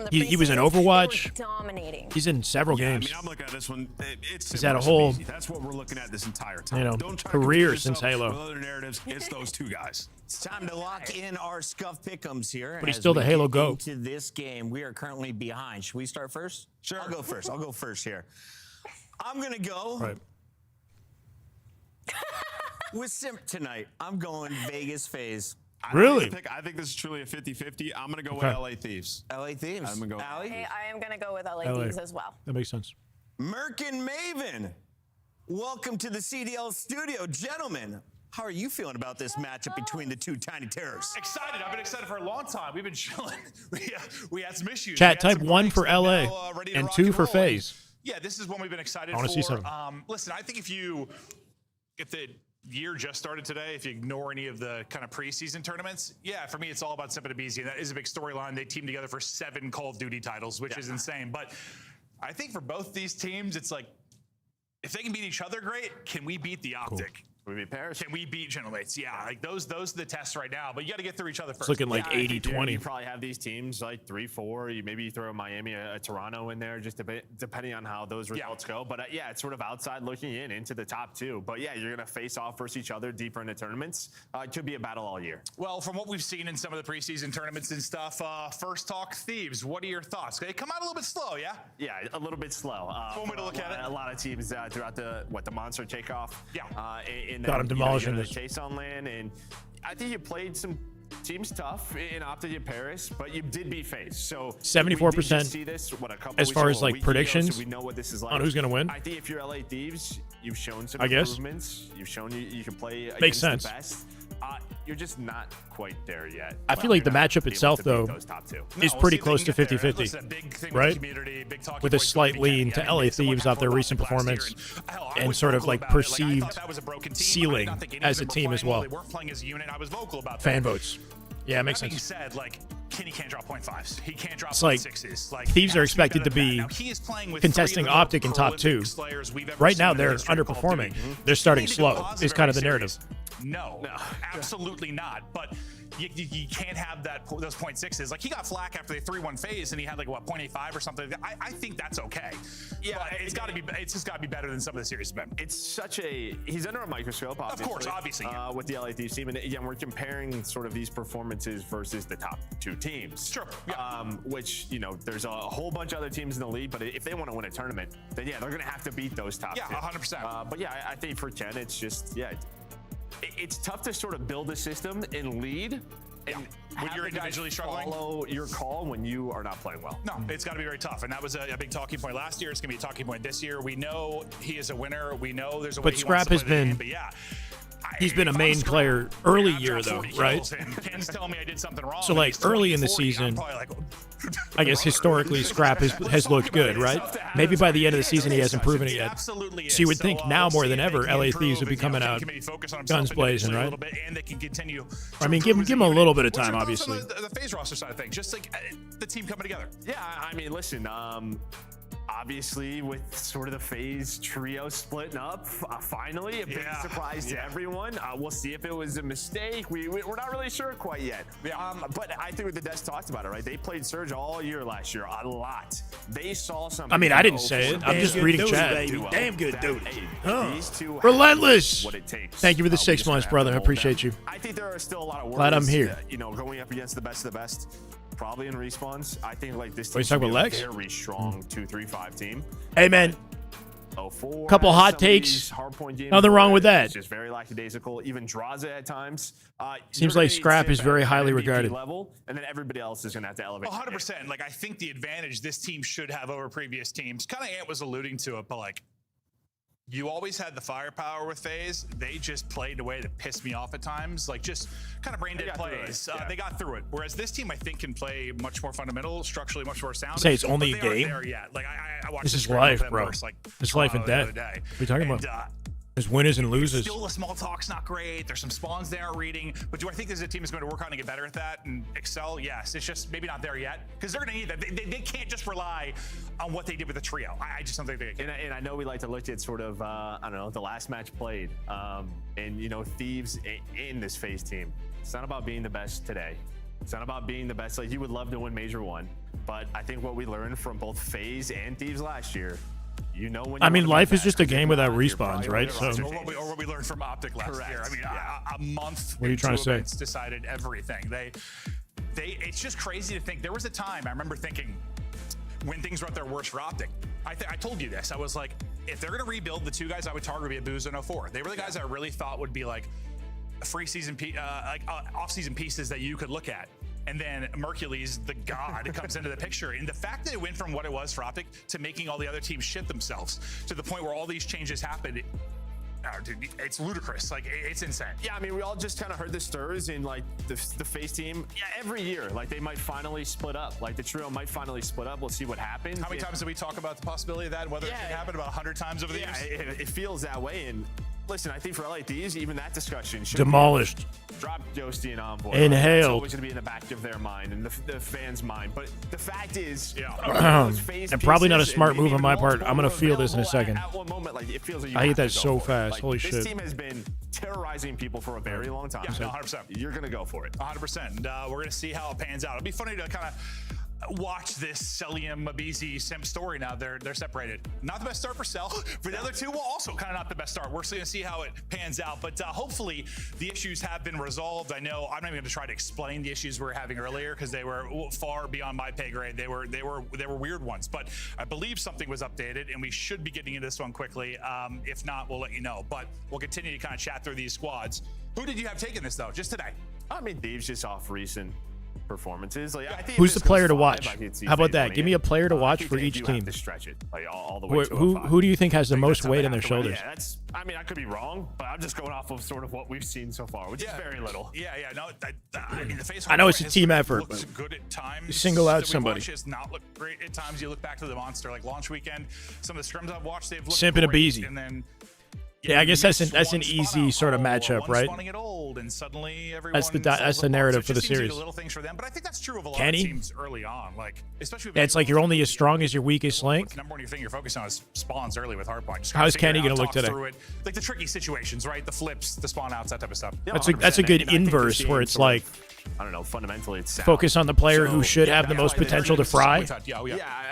He was in Overwatch. He's in several games. I mean, I'm looking at this one. He's had a whole, that's what we're looking at this entire time. you know, Don't try career to since Halo. with other narratives. It's those two guys. It's time to lock in our Scuff Pick'ems here. But he's as still we the Halo get GOAT. into this game, we are currently behind. Should we start first? Sure. I'll go first. I'll go first here. I'm going to go. Right. With Simp tonight, I'm going Vegas Faze. Really? I think this is truly a 50-50. I'm going to go Okay. with LA Thieves. LA Thieves. I'm going to go. Allie? Hey, I am going to go with LA LA. Thieves as well. That makes sense. Merc and Maven, welcome to the CDL studio. Gentlemen, how are you feeling about this matchup between the two tiny terrors? Excited. I've been excited for a long time. We've been chilling. We had some issues. Chat, type 1 for LA and 2 for Faze. Yeah, this is one we've been excited I wanna for. see something. Listen, I think if the year just started today, if you ignore any of the kind of preseason tournaments, yeah, for me, it's all about Simp and Abizi, and that is a big storyline. They teamed together for 7 Call of Duty titles, which is insane. But I think for both these teams, it's like, if they can beat each other, great. Can we beat the Optic? Can we beat Paris? Can we beat Generates? Yeah, like those are the tests right now. But you got to get through each other first. It's looking like 80-20. You probably have these teams like 3-4. Maybe you throw Miami, a Toronto in there, just a bit, depending on how those results go. But yeah, it's sort of outside looking in into the top 2. But yeah, you're going to face off versus each other deeper into tournaments. It could be a battle all year. Well, from what we've seen in some of the preseason tournaments and stuff, first talk Thieves. What are your thoughts? They come out a little bit slow, yeah? Yeah, a little bit slow. One way to look at it. A lot of teams throughout the monster takeoff. Yeah. Got him demolishing the chase on land, and I think you played some teams tough in Optic and Paris, but you did beat Faze. So 74% as far as like predictions so we know what this is like. on who's going to win. I think if you're LA Thieves, you've shown some I guess. improvements. You've shown you can play Makes against sense. the best. You're just not quite there yet. I feel like the matchup itself, though, is pretty close to 50-50, right? With a slight lean to LA Thieves off their recent performance and sort of like perceived ceiling as a team as well. Fan votes. Yeah, it makes sense. Said, like, Kenny can't drop 0.5s. He can't drop It's like 0.6s. Like, Thieves are expected to be contesting Optic in top 2. Right now, they're underperforming. They're starting slow, is kind of the narrative. No, absolutely not. But you can't have those 0.6s. Like, he got flack after the 3-1 phase, and he had like what 0.85 or something. I think that's okay. Yeah, but it's got to be. It's just got to be better than some of the series have been. It's such a he's under a microscope, obviously. Of course, obviously. Yeah. With the LA Thieves team, and again, we're comparing sort of these performances versus the top 2 teams. Sure. Yeah. Which there's a whole bunch of other teams in the league, but if they want to win a tournament, then yeah, they're going to have to beat those top 2. Yeah, 100%. But yeah, I think for Ken, it's just it's tough to sort of build a system and lead. And when you're individually struggling, follow your call when you are not playing well. No, it's got to be very tough, and that was a big talking point last year. It's going to be a talking point this year. We know he is a winner. We know there's a way he wants to play the game, but yeah. He's been a main player early year, though, right? Ken's telling me I did something wrong. So, like, early in the season, I guess historically, Scrap has looked good, right? Maybe by the end of the season, he hasn't proven it yet. So you would think now more than ever, LA Thieves would be coming out guns blazing, right? I mean, give him a little bit of time, obviously. The Faze roster side of things, just like the team coming together. Yeah, I mean, listen, obviously, with sort of the Faze trio splitting up, finally, a big surprise to everyone. We'll see if it was a mistake. We're not really sure quite yet. Yeah. But I think the Des talked about it, right? They played Surge all year last year, a lot. They saw something. I mean, I didn't say it. I'm just reading chat. Damn good dude. These two Relentless. what it takes. Thank you for the 6 months, brother. I appreciate you. I think there are still a lot of worries. Glad I'm here. Going up against the best of the best. Probably in respawns. I think like this team should be a very strong 2-3-5 team. Hey, man. 04, couple hot takes. Hardpoint games Nothing wrong with that. It's just very lackadaisical. Even Draza at times. Seems like Scrap is very highly regarded. Level, and then everybody else is going to have to elevate. 100%. Like, I think the advantage this team should have over previous teams, kind of Ant was alluding to it, but like, you always had the firepower with Faze. They just played in a way that pissed me off at times. Like, just kind of brain dead plays. They got through it. Whereas this team, I think, can play much more fundamental, structurally much more sound. Say it's only a game. There yet. Like, I watched this is life, bro. It's life and death. What are you talking about? There's winners and losers. Still, the small talk's not great. There's some spawns they aren't reading. But do I think there's a team that's going to work on and get better at that and excel? Yes. It's just maybe not there yet because they're going to need that. They can't just rely on what they did with the trio. I just don't think they can. And I know we like to look at sort of, I don't know, the last match played. And, Thieves in this Faze team. It's not about being the best today. It's not about being the best. Like, you would love to win Major 1, but I think what we learned from both Faze and Thieves last year, you know when. I mean, life is just a game without respawns, right? So. Or what we learned from Optic last year. I mean, a month. What are you trying to say? Decided everything. It's just crazy to think. There was a time I remember thinking when things were at their worst for Optic. I told you this. I was like, if they're going to rebuild, the 2 guys I would target would be Abuz and 04. They were the guys I really thought would be like free season, off-season pieces that you could look at. And then Mercules, the god, comes into the picture. And the fact that it went from what it was for Optic to making all the other teams shit themselves to the point where all these changes happened. Dude, it's ludicrous. Like, it's insane. Yeah, I mean, we all just kind of heard the stirs in, like, the Faze team. Yeah, every year, like, they might finally split up. Like, the trio might finally split up. We'll see what happens. How many times did we talk about the possibility of that and whether it could happen? About 100 times over the years? It feels that way. And listen, I think for LA Thieves, even that discussion should demolished. Drop Ghosty and Envoy. Inhaled. It's always going to be in the back of their mind and the fans' mind. But the fact is, and probably not a smart move on my part. I'm going to feel this in a second. At one moment, like, it feels like I hate that so fast. Like, holy shit. This team has been terrorizing people for a very long time. Yeah, 100%. You're going to go for it. 100%. And we're going to see how it pans out. It'll be funny to kind of watch this Celium, Mabizi, Simp story now. They're separated. Not the best start for Cell. For the other 2, well, also kind of not the best start. We're going to see how it pans out. But hopefully the issues have been resolved. I know I'm not even going to try to explain the issues we were having earlier because they were far beyond my pay grade. They were weird ones. But I believe something was updated, and we should be getting into this one quickly. If not, we'll let you know. But we'll continue to kind of chat through these squads. Who did you have taking this, though, just today? I mean, Thieves just off recent performances. Like, I think who's the player to watch? How about that? Give me a player to watch for each team. To stretch it, like, all the way who do you think has the most weight on their shoulders? Yeah, I mean, I could be wrong, but I'm just going off of sort of what we've seen so far, which is very little. Yeah. No, I mean, the Faze. I know it's a team effort, but good at times. You single out somebody. It's not looked great at times. You look back to the Monster, like launch weekend. Some of the scrims I've watched, they've looked Simp and great, Abizi. and then. Yeah, I guess that's an easy sort of matchup, right? And suddenly that's the narrative for the series. Little things for them, but I think that's true of a lot of teams early on. Like, especially it's like you're only as strong as your weakest link. Number one thing you're focusing on is spawns early with Hardpoint. How's Kenny going to look today? Like the tricky situations, right? The flips, the spawn outs, that type of stuff. Yeah, that's a good inverse where it's like, I don't know, fundamentally it's focus on the player who should have the most potential to fry,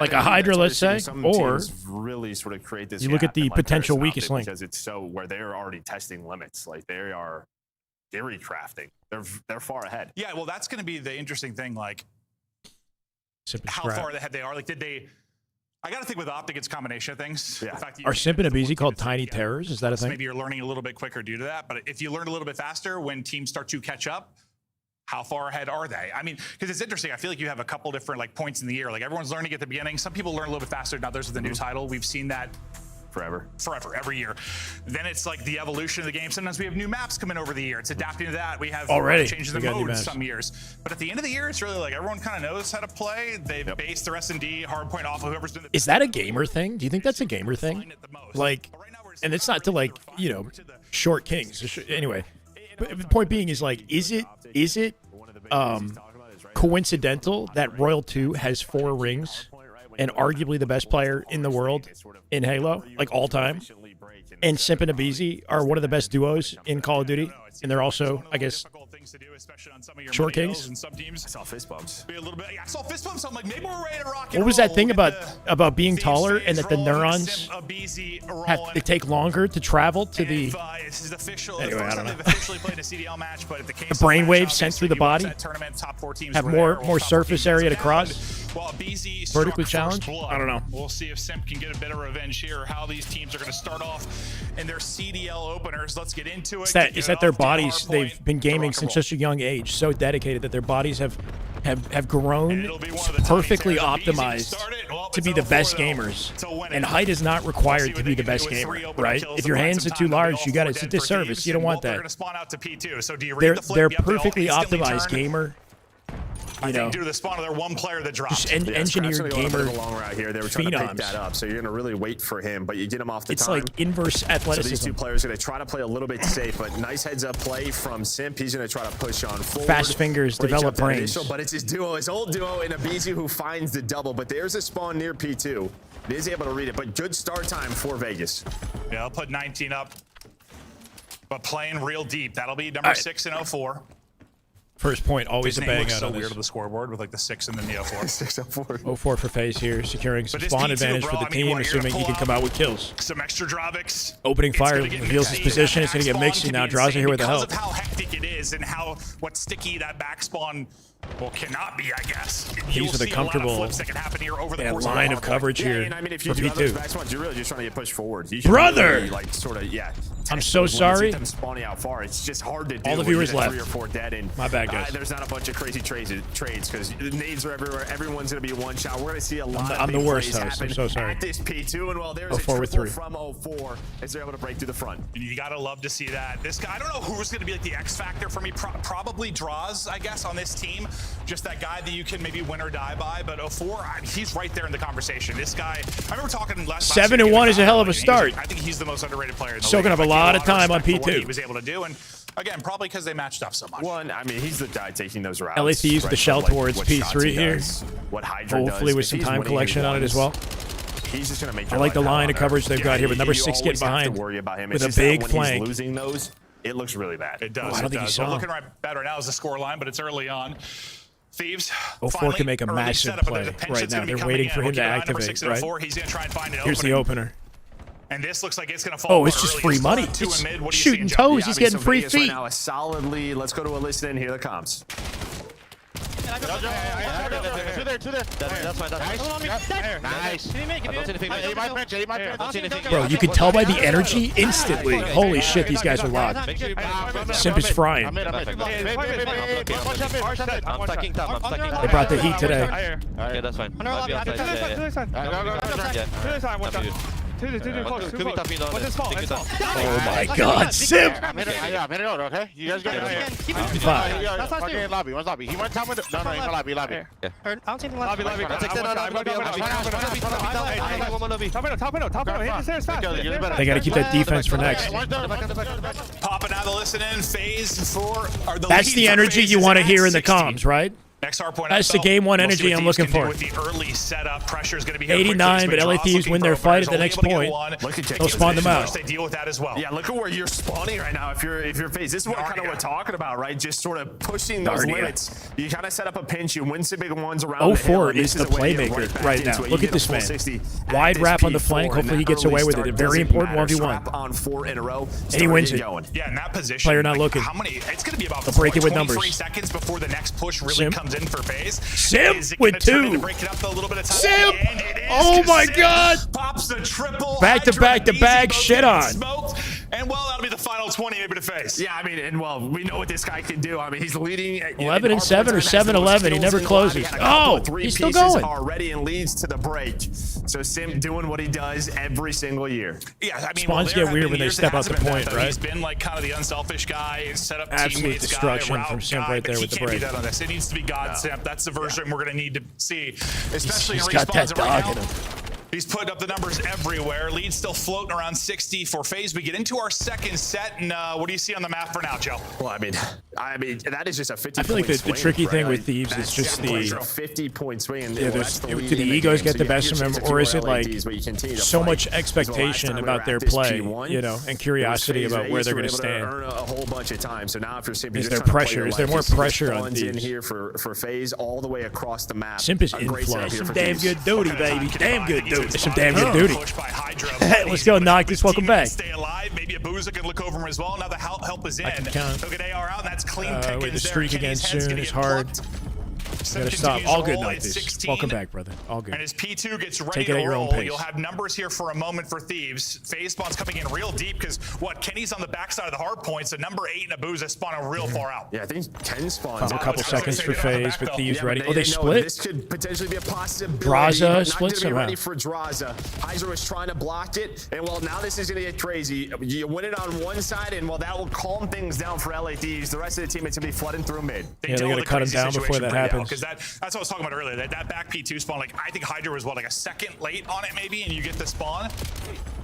like a Hydra, let's say, or really sort of create this. You look at the potential weakest link because it's so where they're already testing limits, like they are theory crafting. They're far ahead. Yeah, well, that's going to be the interesting thing, like how far ahead they are. Like, did they? I got to think with Optic, it's a combination of things. Yeah. The fact that are Simp and Abizi called tiny terrors? Is that a thing? Maybe you're learning a little bit quicker due to that. But if you learn a little bit faster when teams start to catch up, how far ahead are they? I mean, because it's interesting. I feel like you have a couple different like points in the year. Like everyone's learning at the beginning. Some people learn a little bit faster than others with the new title. We've seen that forever, every year. Then it's like the evolution of the game. Sometimes we have new maps coming over the year. It's adapting to that. We have changes in mode some years. But at the end of the year, it's really like everyone kind of knows how to play. They base their S&D hardpoint off of whoever's doing the. Is that a gamer thing? Do you think that's a gamer thing? Like, and it's not to like, you know, short kings. Anyway, but the point being is like, is it coincidental that Royal 2 has 4 rings and arguably the best player in the world in Halo, like all time, and Simp and Abizi are one of the best duos in Call of Duty, and they're also, I guess, short kings? And some teams. I saw fist bumps. I saw fist bumps. I'm like, maybe we're ready to rock. What was that thing about being taller and that the neurons they take longer to travel to the? This is official. Anyway, I don't know. They've officially played a CDL match, but at the brainwaves sent through the body have more surface area to cross. Vertically challenged? I don't know. We'll see if Simp can get a bit of revenge here, or how these teams are going to start off in their CDL openers. Let's get into it. Is that their bodies? They've been gaming since such a young age, so dedicated that their bodies have grown perfectly optimized to be the best gamers. And height is not required to be the best gamer, right? If your hands are too large, it's a disservice. You don't want that. They're perfectly optimized gamer. I think due to the spawn of their one player that dropped. Just engineered gamer the long route here. They were trying to pick that up, so you're going to really wait for him, but you get him off the time. It's like inverse athleticism. So these two players are going to try to play a little bit safe, but nice heads-up play from Simp. He's going to try to push on forward. Fast fingers, develop brains. But it's his duo, his old duo in Abizi who finds the double, but there's a spawn near P2. He is able to read it, but good start time for Vegas. Yeah, I'll put 19 up, but playing real deep. That'll be number 6 and 04. First point, always His a name bang looks out so on weird this. on the scoreboard with like the 6 and then the 04. 6-4. 04 for Faze here, securing some But this spawn P2, advantage bro, for the I mean, team, what, you're gonna assuming he pull can come out with kills. Some extra Dravix. Opening It's fire gonna get reveals his messy. position. That It's going to get back mixy spawn now. can be Draws are here with the insane help. because of how hectic it is and how sticky that back spawn cannot be, I guess. These are the comfortable flips that can happen here over the course line of the coverage here And I mean, if for you do those P2. back spawns, you're really just trying to get pushed forward. You should Brother! really, like, sort of, yeah. I'm so test those sorry. limits, them spawning out far. It's just hard to do. All the when you viewers get left. 3 or 4 dead and My bad, guys. there's not a bunch of crazy trades because the nades are everywhere. Everyone's going to be one shot. We're going to see a lot I'm of the big worst plays host. I'm happen so sorry. at this P2. And well, there's a 04 with triple 3. from 04 as they're able to break through the front. And you gotta love to see that. This guy, I don't know who's gonna be like the X factor for me. Probably Draws, I guess, on this team. Just that guy that you can maybe win or die by. But 04, he's right there in the conversation. This guy, I remember talking last 7-1 is a hell of a start. I think he's the most underrated player in the Soaking league. up a lot of time on respect for what P2. He was able to do, and again, probably because they matched up so much. One, I mean, he's the guy taking those routes. LA Thieves with the shell towards what shots P3 he here. does, what Hydra Hopefully does. with If some he's time winning collection these on it as ones, well. He's just going to make I your like the life line hell of on coverage earth. they've got here with number you 6 getting always have to behind worry about him. with It's a just that big when flank. He's losing those, it looks really bad. It does. I don't it think he does. saw We're him. looking right better now as the score line, but it's early on. Thieves. 04 can make a finally, early massive setup, but play there's a pinch right that's now. gonna be They're coming waiting in. for him to Looking at number activate, 6 and right? 04, he's going to try and find an Here's the opener. And this looks like it's going to fall. Oh, it's just early. free It's money. still 2 It's and mid. What do you shooting see, Joe? toes. He's getting free Vegas feet. right now, a solid lead. Let's go to a listen and hear the comms. Two there. That's fine. Nice. Bro, you can tell by the energy instantly. Holy shit, these guys are locked. Simp is frying. They brought the heat today. Okay, that's fine. Oh my god, Simp! Okay, you guys got it. Fine. Lobby. One's lobby. He went top window. No, lobby. I don't see anything lobby. Top window. Hit the stairs fast. They gotta keep that defense for next. Popping out of the listen in phase for. That's the energy you want to hear in the comms, right? Next Hardpoint. That's the game one energy I'm looking for. With the early setup, pressure is going to be 89, but LA Thieves win their fight at the next point. They'll spawn them out. They deal with that as well. Yeah, look at where you're spawning right now. If you're Faze, this is what kind of we're talking about, right? Just sort of pushing those limits. You kind of set up a pinch. You win some big ones around. 04 is the playmaker right now. Look at this man. Wide wrap on the flank. Hopefully he gets away with it. A very important 1v1. On 4 in a row. And he wins it. Yeah, in that position. Player not looking. How many? It's going to be about They'll break it with 23 numbers. seconds before the next push really comes in for Faze. Simp with 2. Simp! Oh my god! Pops the triple. Back to back to back shit on. Smoked. And well, that'll be the final 20 maybe to Faze. Yeah, I mean, and well, we know what this guy can do. I mean, he's leading 11 and 7 or 7-11. He never closes. Oh, he's still going. Already and leads to the break. So Sim doing what he does every single year. Yeah, I mean, Spawns get weird when they step out the point, right? He's been like kind of the unselfish guy, set up Absolute teammates destruction guy, from Simp guy, right there but with the he can't break. be that on this. It needs to be God Simp. That's the version we're going to need to see, especially He's in got that respawns dog right in now. him. He's putting up the numbers everywhere. Lead still floating around 60 for Faze. We get into our second set, and what do you see on the map for now, Joe? Well, I mean, that is just a 50. I feel like the tricky thing with Thieves is just the 50-point swing. And yeah, do the egos get the best of them, or is it like so much expectation about their play, you know, and curiosity about where they're going to stand? Earn a whole bunch of time. So now if you're Simp, is there pressure? Is there more pressure on Thieves? In here for Faze all the way across the map. Simp is in flow. Some damn good duty, baby. Damn good duty. Some damn good duty. Let's go, Noctis. Welcome back. Stay alive. Maybe a Boozer can look over him as well. Now the help is in. Look at AR out, and that's clean pickings with the there. streak again soon is hard. Gotta stop. All good, Noctis. Welcome back, brother. All good. And as P2 gets ready Take it at to your own roll, pace. you'll have numbers here for a moment for Thieves. Faze spawn's coming in real deep because Kenny's on the backside of the hard point, so number 8 and Abuza spawn real far out. Yeah, I think 10 spawns. A couple seconds for Faze, but Thieves ready. Oh, they know split? This could potentially be a possibility. Draza Not splits gonna be somehow. ready for Draza. Hydra was trying to block it, and well, now this is going to get crazy. You win it on one side, and well, that will calm things down for LA Thieves. The rest of the teammates will be flooding through mid. Yeah, they got to cut him down before that happens. Because that's what I was talking about earlier. That back P2 spawn, like I think Hydra was what, like a second late on it maybe, and you get the spawn.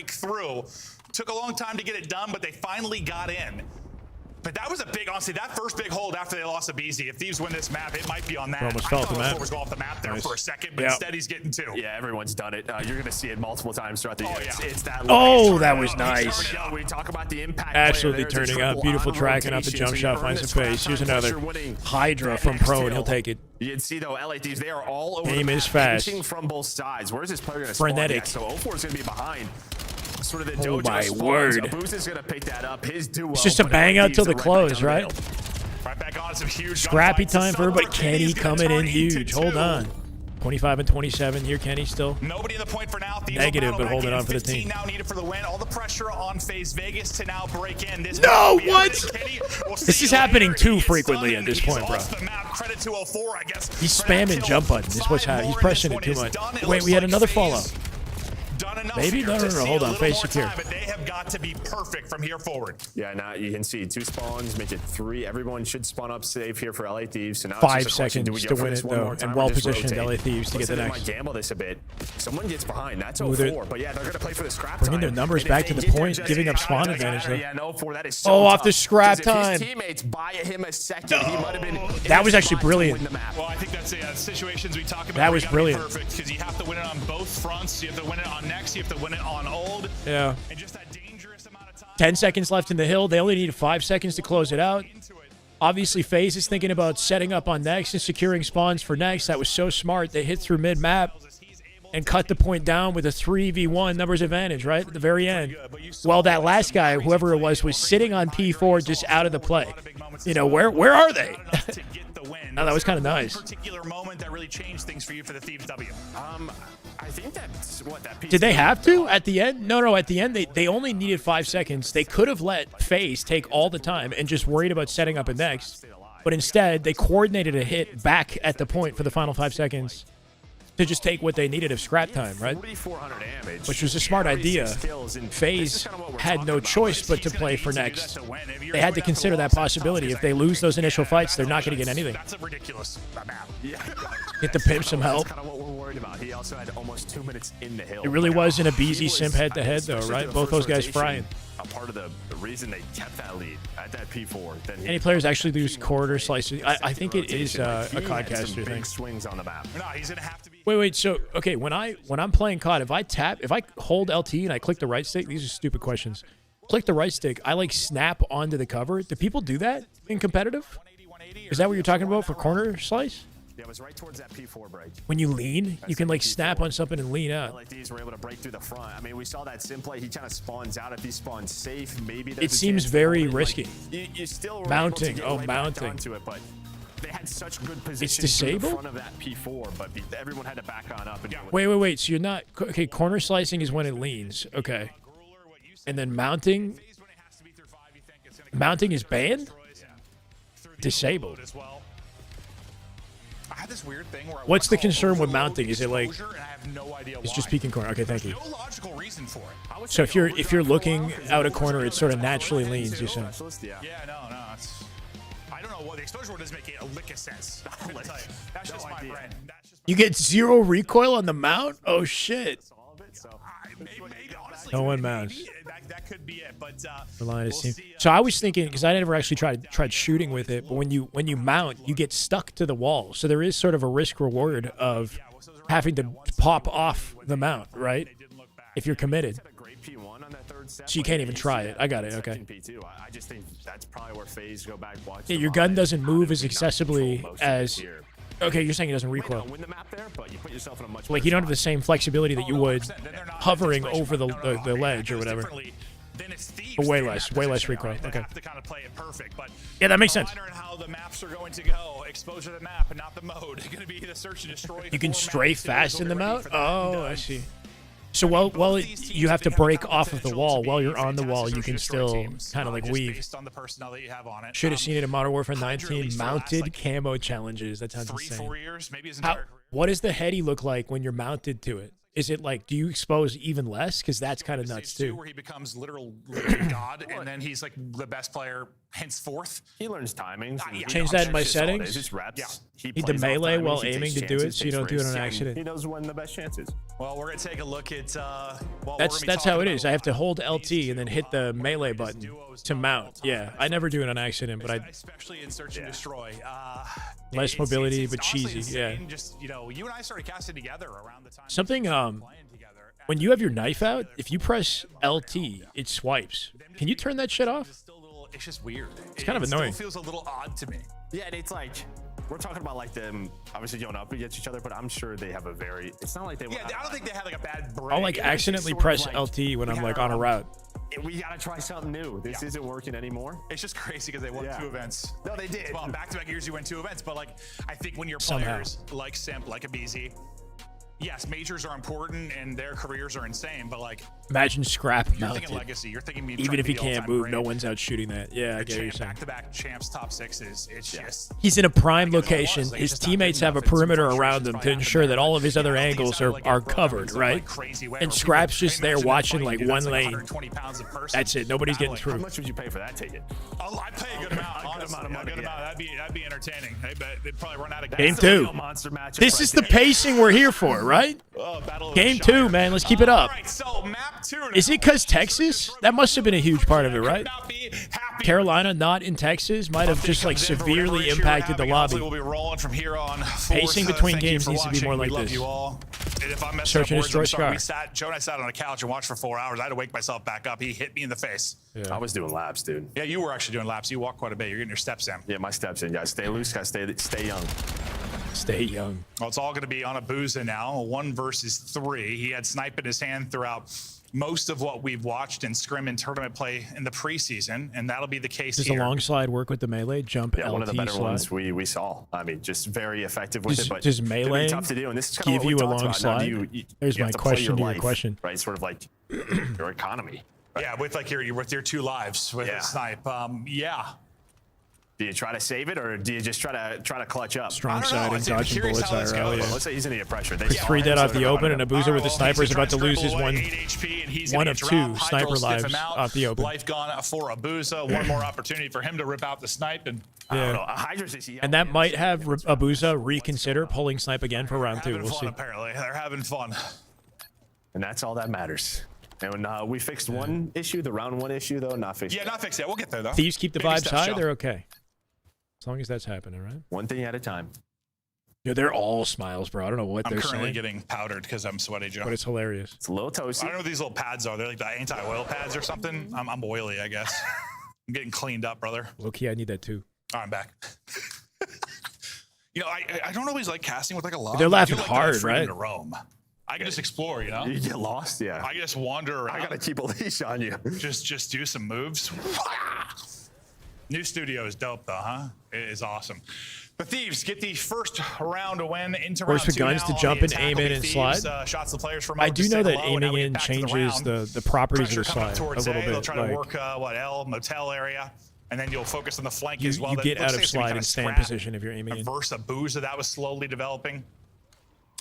break through. Took a long time to get it done, but they finally got in. But that was a big, honestly, that first big hold after they lost to BZ. If Thieves win this map, it might be on that. Almost fell off the map. Was go off the map there for a second, but instead he's getting 2. Yeah, everyone's done it. You're going to see it multiple times throughout the year. It's that. Oh, that was nice. We talk about the impact. Absolutely turning up. Beautiful tracking up the jump shot. Finds some face. Here's another Hydra from Pro, and he'll take it. You can see, though, LA Thieves, they are all over Aim the is map, fast. pinching from both sides. Where's this player going to spawn? Frenetic. So 04 is going to be behind. Sort of the Oh dojo my spawns. word. Boost is going to pick that up. His duo. It's just a bang out till the close, right? Right back on some huge Scrappy time for everybody. Kenny coming in huge. Hold on. 25 and 27 here, Kenny still. Nobody in the point for now. Thieves negative, but holding on for the team. Now needed for the win. All the pressure on FaZe Vegas to now break in. This what? This is happening too frequently at this point, bro. Credit to 04, I guess. He's spamming jump button. This is what's happening. He's pressing it too much. Wait, we had another fallout. Maybe? No. Hold on. FaZe secure. But they have got to be perfect from here forward. Yeah, now you can see 2 spawns, make it 3. Everyone should spawn up safe here for LA Thieves. So now 5 seconds to win it, though, and well-positioned LA Thieves to get the next. They might gamble this a bit. Someone gets behind. That's 04. But yeah, they're going to play for the scrap time. Bringing their numbers back to the point, giving up spawn advantage, though. Yeah, no, 4. That is so off the scrap time. If his teammates buy him a second, he might have been. That was actually brilliant. Well, I think that's situations we talk about. That was brilliant. Perfect, because you have to win it on both fronts. You have to win it on next. You have to win it on old. Yeah. And just that dangerous amount of time. 10 seconds left in the hill. They only need 5 seconds to close it out. Obviously, FaZe is thinking about setting up on next and securing spawns for next. That was so smart. They hit through mid-map and cut the point down with a 3v1 numbers advantage, right? At the very end. Well, that last guy, whoever it was sitting on P4 just out of the play. You know, where are they? Oh, that was kind of nice. Particular moment that really changed things for you for the Thieves W. I think that's what that. Did they have to at the end? No. At the end, they only needed 5 seconds. They could have let FaZe take all the time and just worried about setting up a next. But instead, they coordinated a hit back at the point for the final 5 seconds to just take what they needed of scrap time, right? Which was a smart idea. FaZe had no choice but to play for next. They had to consider that possibility. If they lose those initial fights, they're not going to get anything. That's a ridiculous map. Get the pimp some help. That's kind of what we're worried about. He also had almost 2 minutes in the hill. It really wasn't a BZ simp head-to-head, though, right? Both those guys frying. A part of the reason they kept that lead at that P4. Any players actually lose quarter slices? I think it is a COD-caster thing. Swings on the map. No, he's gonna have to be. Wait. So okay, when I'm playing COD, if I hold LT and I click the right stick, these are stupid questions. Click the right stick, I like snap onto the cover. Do people do that in competitive? Is that what you're talking about for corner slice? Yeah, it was right towards that P4 break. When you lean, you can like snap on something and lean out. Like these were able to break through the front. I mean, we saw that sim play. He kind of spawns out. If he spawns safe, maybe it seems very risky. You still mounting. Oh, mounting. It, but they had such good position. It's disabled? In front of that P4, but everyone had to back on up. And wait. So you're not okay. Corner slicing is when it leans. Okay. And then mounting. Mounting is banned. Disabled. I had this weird thing where what's the concern with mounting? Is it like it's just peeking corner? Okay, thank you. No logical reason for it. So if you're looking out a corner, it sort of naturally leans. You're saying? Yeah, no. I don't know what the exposure doesn't make a lick of sense. That's just my brain. You get 0 recoil on the mount? Oh shit. No one mounts. That could be it, but So I was thinking, because I never actually tried shooting with it, but when you mount, you get stuck to the wall. So there is sort of a risk reward of having to pop off the mount, right? If you're committed. So you can't even try it. I got it. Okay. I just think that's probably where FaZe go back. Yeah, your gun doesn't move as accessibly as. Okay, you're saying it doesn't recoil. Like you don't have the same flexibility that you would hovering over the ledge or whatever. But way less recoil. Okay. Yeah, that makes sense. How the maps are going to go. Exposure to the map and not the mode. It's going to be the search and destroy. You can strafe fast in the mount? Oh, I see. So while you have to break off of the wall, while you're on the wall, you can still kind of like weave. Should have seen it in Modern Warfare 19. Mounted camo challenges. That sounds insane. 4 years, maybe his what does the heady look like when you're mounted to it? Is it like, do you expose even less? Because that's kind of nuts too. Where he becomes literal god, and then he's like the best player henceforth. He learns timings. Change that in my settings. Just reps. He the melee while aiming to do it, so you don't do it on accident. He knows when the best chance is. Well, we're gonna take a look at. That's how it is. I have to hold LT and then hit the melee button to mount. Yeah, I never do it on accident, but especially in search and destroy. Less mobility, but cheesy. Yeah. Just you and I started casting together around the time. Something when you have your knife out, if you press LT, it swipes. Can you turn that shit off? It's just weird. It's kind of annoying. It feels a little odd to me. Yeah, and it's like we're talking about like them obviously going up against each other, but I'm sure they have a very. It's not like they. Yeah, I don't think they have like a bad brain. I'll like accidentally press LT when I'm like on a route. We got to try something new. This isn't working anymore. It's just crazy because they won 2 events. No, they did. Well, back-to-back years you win 2 events, but like I think when you're Somehow. players like Simp, like Abizi, yes, majors are important and their careers are insane, but like Imagine Scrap you're mounted. thinking legacy. You're thinking me Even trying if to he be can't all-time move, great. no one's out shooting that. Yeah, I get what you're saying. Back-to-back champs, top 6s. It's just He's in a prime Like, location. it's His just not teammates good have a enough. It's perimeter unfortunate. around them to ensure that all of his other angles are covered, right? And Scrap's just there watching like one lane. That's it. Nobody's getting How through. much would you pay for that ticket? Oh, I pay a good amount. Honestly, amount of money, a good yeah. amount. That'd be entertaining. They'd probably run out of Game gas. 2. Monster matchup This right is the there. pacing we're here for, right? Game 2, man. Let's keep it up. All right, so map 2 now. Is it because Texas? That must have been a huge part of it, right? Carolina not in Texas might have just like severely impacted the lobby. We'll be rolling from here on. Pacing between games needs to be more like we love this. you all. And if I messed Search up and words, I'm destroy sorry. Scar. Joe and I sat on a couch and watched for 4 hours. I had to wake myself back up. He hit me in the face. I was doing laps, dude. Yeah, you were actually doing laps. You walk quite a bit. You're getting your steps in. Yeah, my steps in. Guys, stay loose. Guys, stay young. Stay young. Well, it's all going to be on Abuza now, 1 versus 3. He had snipe in his hand throughout most of what we've watched in scrim and tournament play in the preseason, and that'll be the case Does here. the long slide work with the melee? Jump LT One of the better slide? ones we saw. I mean, just very effective with Does- it. But does it's gonna be melee tough to do, and this is kind give of what you we a talked long about. Now, slide? you There's have my to play question your to your life, question. right? Sort of like your economy. Yeah, with like your 2 lives with a snipe. Yeah. Do you try to save it, or do you just try to clutch up? Strong side and dodging bullets IRL. Yeah. Let's say he's gonna get pressure. They Quick 3 dead off the open, and Abuza with the sniper is about to lose his one of 2 sniper lives off the open. Life gone for Abuza. One more opportunity for him to rip out the snipe, and Yeah. And that might have Abuza reconsider pulling snipe again for round 2. We'll see. apparently they're having fun. And that's all that matters. And we fixed one issue, the round 1 issue, though, not fixed. Yeah, not fixed yet. We'll get there though. Thieves keep the Baby vibes steps, high. Joe. They're okay. As long as that's happening, right? One thing at a time. Yeah, they're all smiles, bro. I don't know what I'm they're currently saying, getting powdered because I'm sweaty, Joe. but it's hilarious. It's a little toasty. I don't know what these little pads are. They're like the anti-oil pads or something. I'm oily, I guess. I'm getting cleaned up, brother. Low key, I need that too. All right, I'm back. You know, I don't always like casting with like a lot. They're I do laughing like hard, the freedom right? To roam. I can just explore, you know. You get lost, yeah. I can just wander around. I gotta keep a leash on you. Just do some moves. New studio is dope though, huh? It is awesome. The Thieves get the first round win into round Works for 2 guns now. to On jump the in, attack aim will in, be and Thieves. slide. Shots to the players from I over do to know say that hello, and now aiming we in get back to the changes round. the properties of Pressure the coming up slide a towards little A. They'll bit. try to Like, work L motel area, and then you'll focus on the flank you as well. you That get looks out like of it's gonna be slide kinda and stay in scrappy. position if you're aiming in. Versus Abuza, that was slowly developing.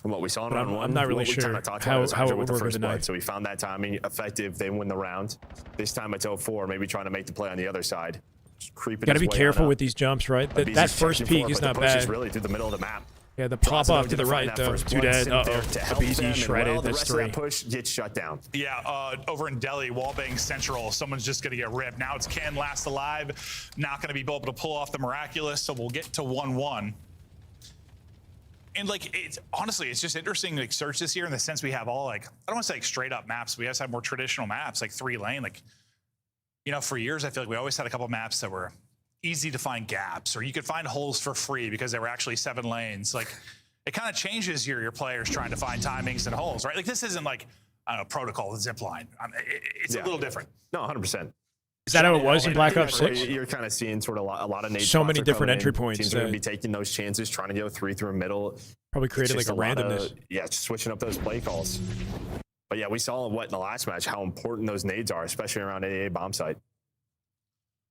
And what we saw in But round I'm 1, not really what we sure kinda talked how- about was how it Hydra would with the work with first the blood. knife. So we found that timing effective. They win the round. This time it's 0-4, maybe trying to make the play on the other side. Just creeping. Gotta his be way careful on up. with these jumps, right? That Abizi's first pushing peek for it, is but not the push is bad. really through the middle of the map. Yeah, the Draws pop it off over to the find right that though. first 2 blood. dead. Simp there Uh-oh. to help Abizi them, and shredded. well, the That's rest of 3. that push gets shut down. Yeah, over in Delhi, Wallbang Central, someone's just going to get ripped. Now it's Ken last alive, not going to be able to pull off the miraculous, so we'll get to 1-1. And like, it's honestly, it's just interesting to like, search this year in the sense we have all like, I don't want to say like straight up maps. We also have more traditional maps, like 3 lane. Like, you know, for years, I feel like we always had a couple maps that were easy to find gaps, or you could find holes for free because they were actually 7 lanes. Like, it kind of changes your players trying to find timings and holes, right? Like, this isn't like, I don't know, protocol, the zip line. It's a little different. No, 100%. Is that how it was in Black Ops 6? You're kind of seeing sort of a lot of nade So spots many are different coming entry in. points Teams are going that- to be taking those chances, trying to go 3 through a middle. Probably created It's like a just lot randomness. yeah, just switching up those play calls. But yeah, we saw in the last match how important those nades are, especially around AA bomb site.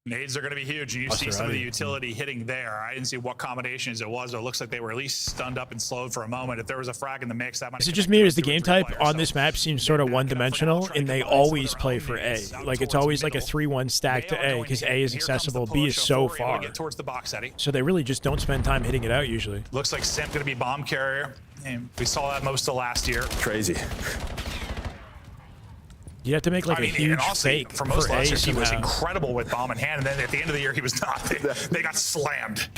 Nades are going to be huge. And you That's see some of the right. utility hitting there. I didn't see what combinations it was, but it looks like they were at least stunned up and slowed for a moment. If there was a frag in the mix, that might Is it just me, or is the game type on this map seems sort of one-dimensional, and they always play for A? Like, it's always like a 3-1 stack to A, because A is accessible, B is so far. Get towards the box, Eddie. So they really just don't spend time hitting it out usually. Looks like Simp going to be bomb carrier. And we saw that most of last year. Crazy. You have to make like I mean, a huge and honestly, fake for most for A last year, he was somehow. incredible with bomb in hand, and then at the end of the year, he was not. They got slammed.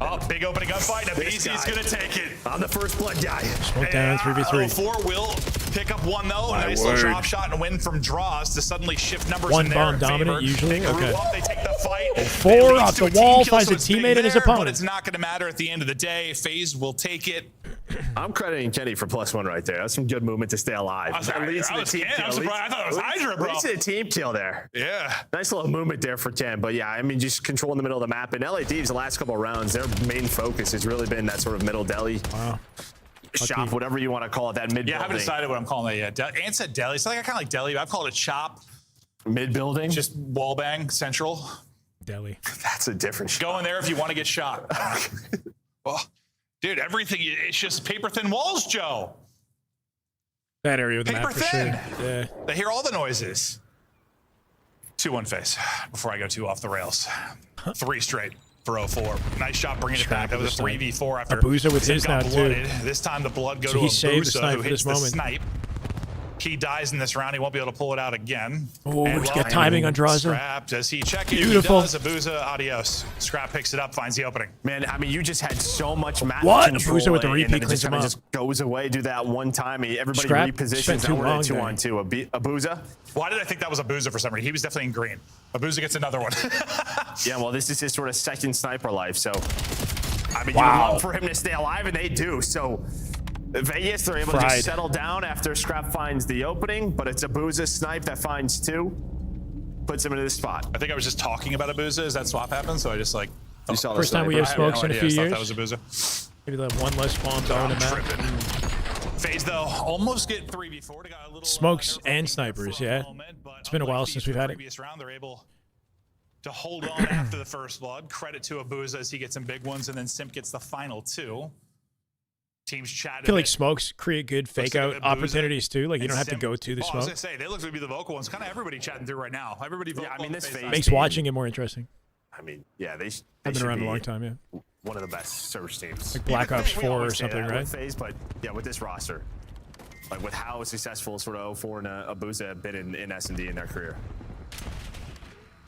Oh, big opening gunfight. Abizi's going to take it. I'm the first blood guy. Smoke down 3v3. 4 will pick up one, though. My Nice little word. drop shot and a win from draws to suddenly shift numbers One in their bomb favor. dominant usually? They group Okay. up, they take the fight. 4 It leads off to the team wall, kill, finds so a it's big teammate and his there, But opponent. it's not going to matter at the end of the day. Faze will take it. I'm crediting Kenny for +1 right there. That's some good movement to stay alive. At least the team kill. I'm surprised. I thought it was Hydra, bro. At least a team kill there. Yeah. Nice little movement there for Ken. But yeah, I mean, just controlling the middle of the map. And LA Thieves, the last couple of rounds, their main focus has really been that sort of middle deli. Wow. Shop, whatever you want to call it, that mid. Yeah, I haven't decided what I'm calling it yet. Ant said deli, so I kind of like deli. But I've called it shop. Mid building. Just wall bang central. Deli. That's a different shop. Go in there if you want to get shot. Well, dude, everything, it's just paper thin walls, Joe. That area with the Paper map for thin. sure. Yeah. They hear all the noises. 2-1 Faze before I go too off the rails. 3 straight for 04. Nice shot bringing it back. That was a 3v4 after Abuza with his now blooded. too. This time the blood go So to he saved the Abuza, snipe who for hits this the moment. snipe. He dies in this round. He won't be able to pull it out again. Oh, it's got timing on Draza. Scrap, does he check it? Beautiful. He does. Abuza, adios. Scrap picks it up, finds the opening. Man, I mean, you just had so much map What? control. Abuza with the and repeat then it cleans just him kinda up. just goes away, do that one time. Everybody Scrap repositions. spent too Now we're long at 2 there. on 2. Abuza. Why did I think that was Abuza for some reason? He was definitely in green. Abuza gets another one. Yeah, well, this is his sort of second sniper life. So, I mean, you would Wow. love for him to stay alive, and they do. So, Vegas, they're able to just settle down after Scrap finds the opening, but it's Abuza's snipe that finds 2, puts him into this spot. I think I was just talking about Abuza as that swap happened, so I just like... You saw the First time we sniper. have smokes in a few I years. thought that was Abuza. Maybe the one less bomb down the map. Faze, though, almost get 3v4. They got a little, Smokes and snipers, yeah. It's been a while since we've had it. previous round, they're able to hold on after the first blood. Credit to Abuza as he gets some big ones, and then Simp gets the final 2. Teams chat. I feel like smokes create good fake out opportunities too. Like you don't have to go to the I was smoke. gonna say they look to be the vocal ones. Kind of everybody chatting through right now. Everybody vocal. Yeah, I mean, this phase Makes watching it more interesting. I mean, yeah, they I've been should around be a long time, yeah. one of the best search teams. Like Black Ops 4 or something, right? With Faze, but yeah, with this roster, like with how successful sort of 04 and Abuza have been in S&D in their career.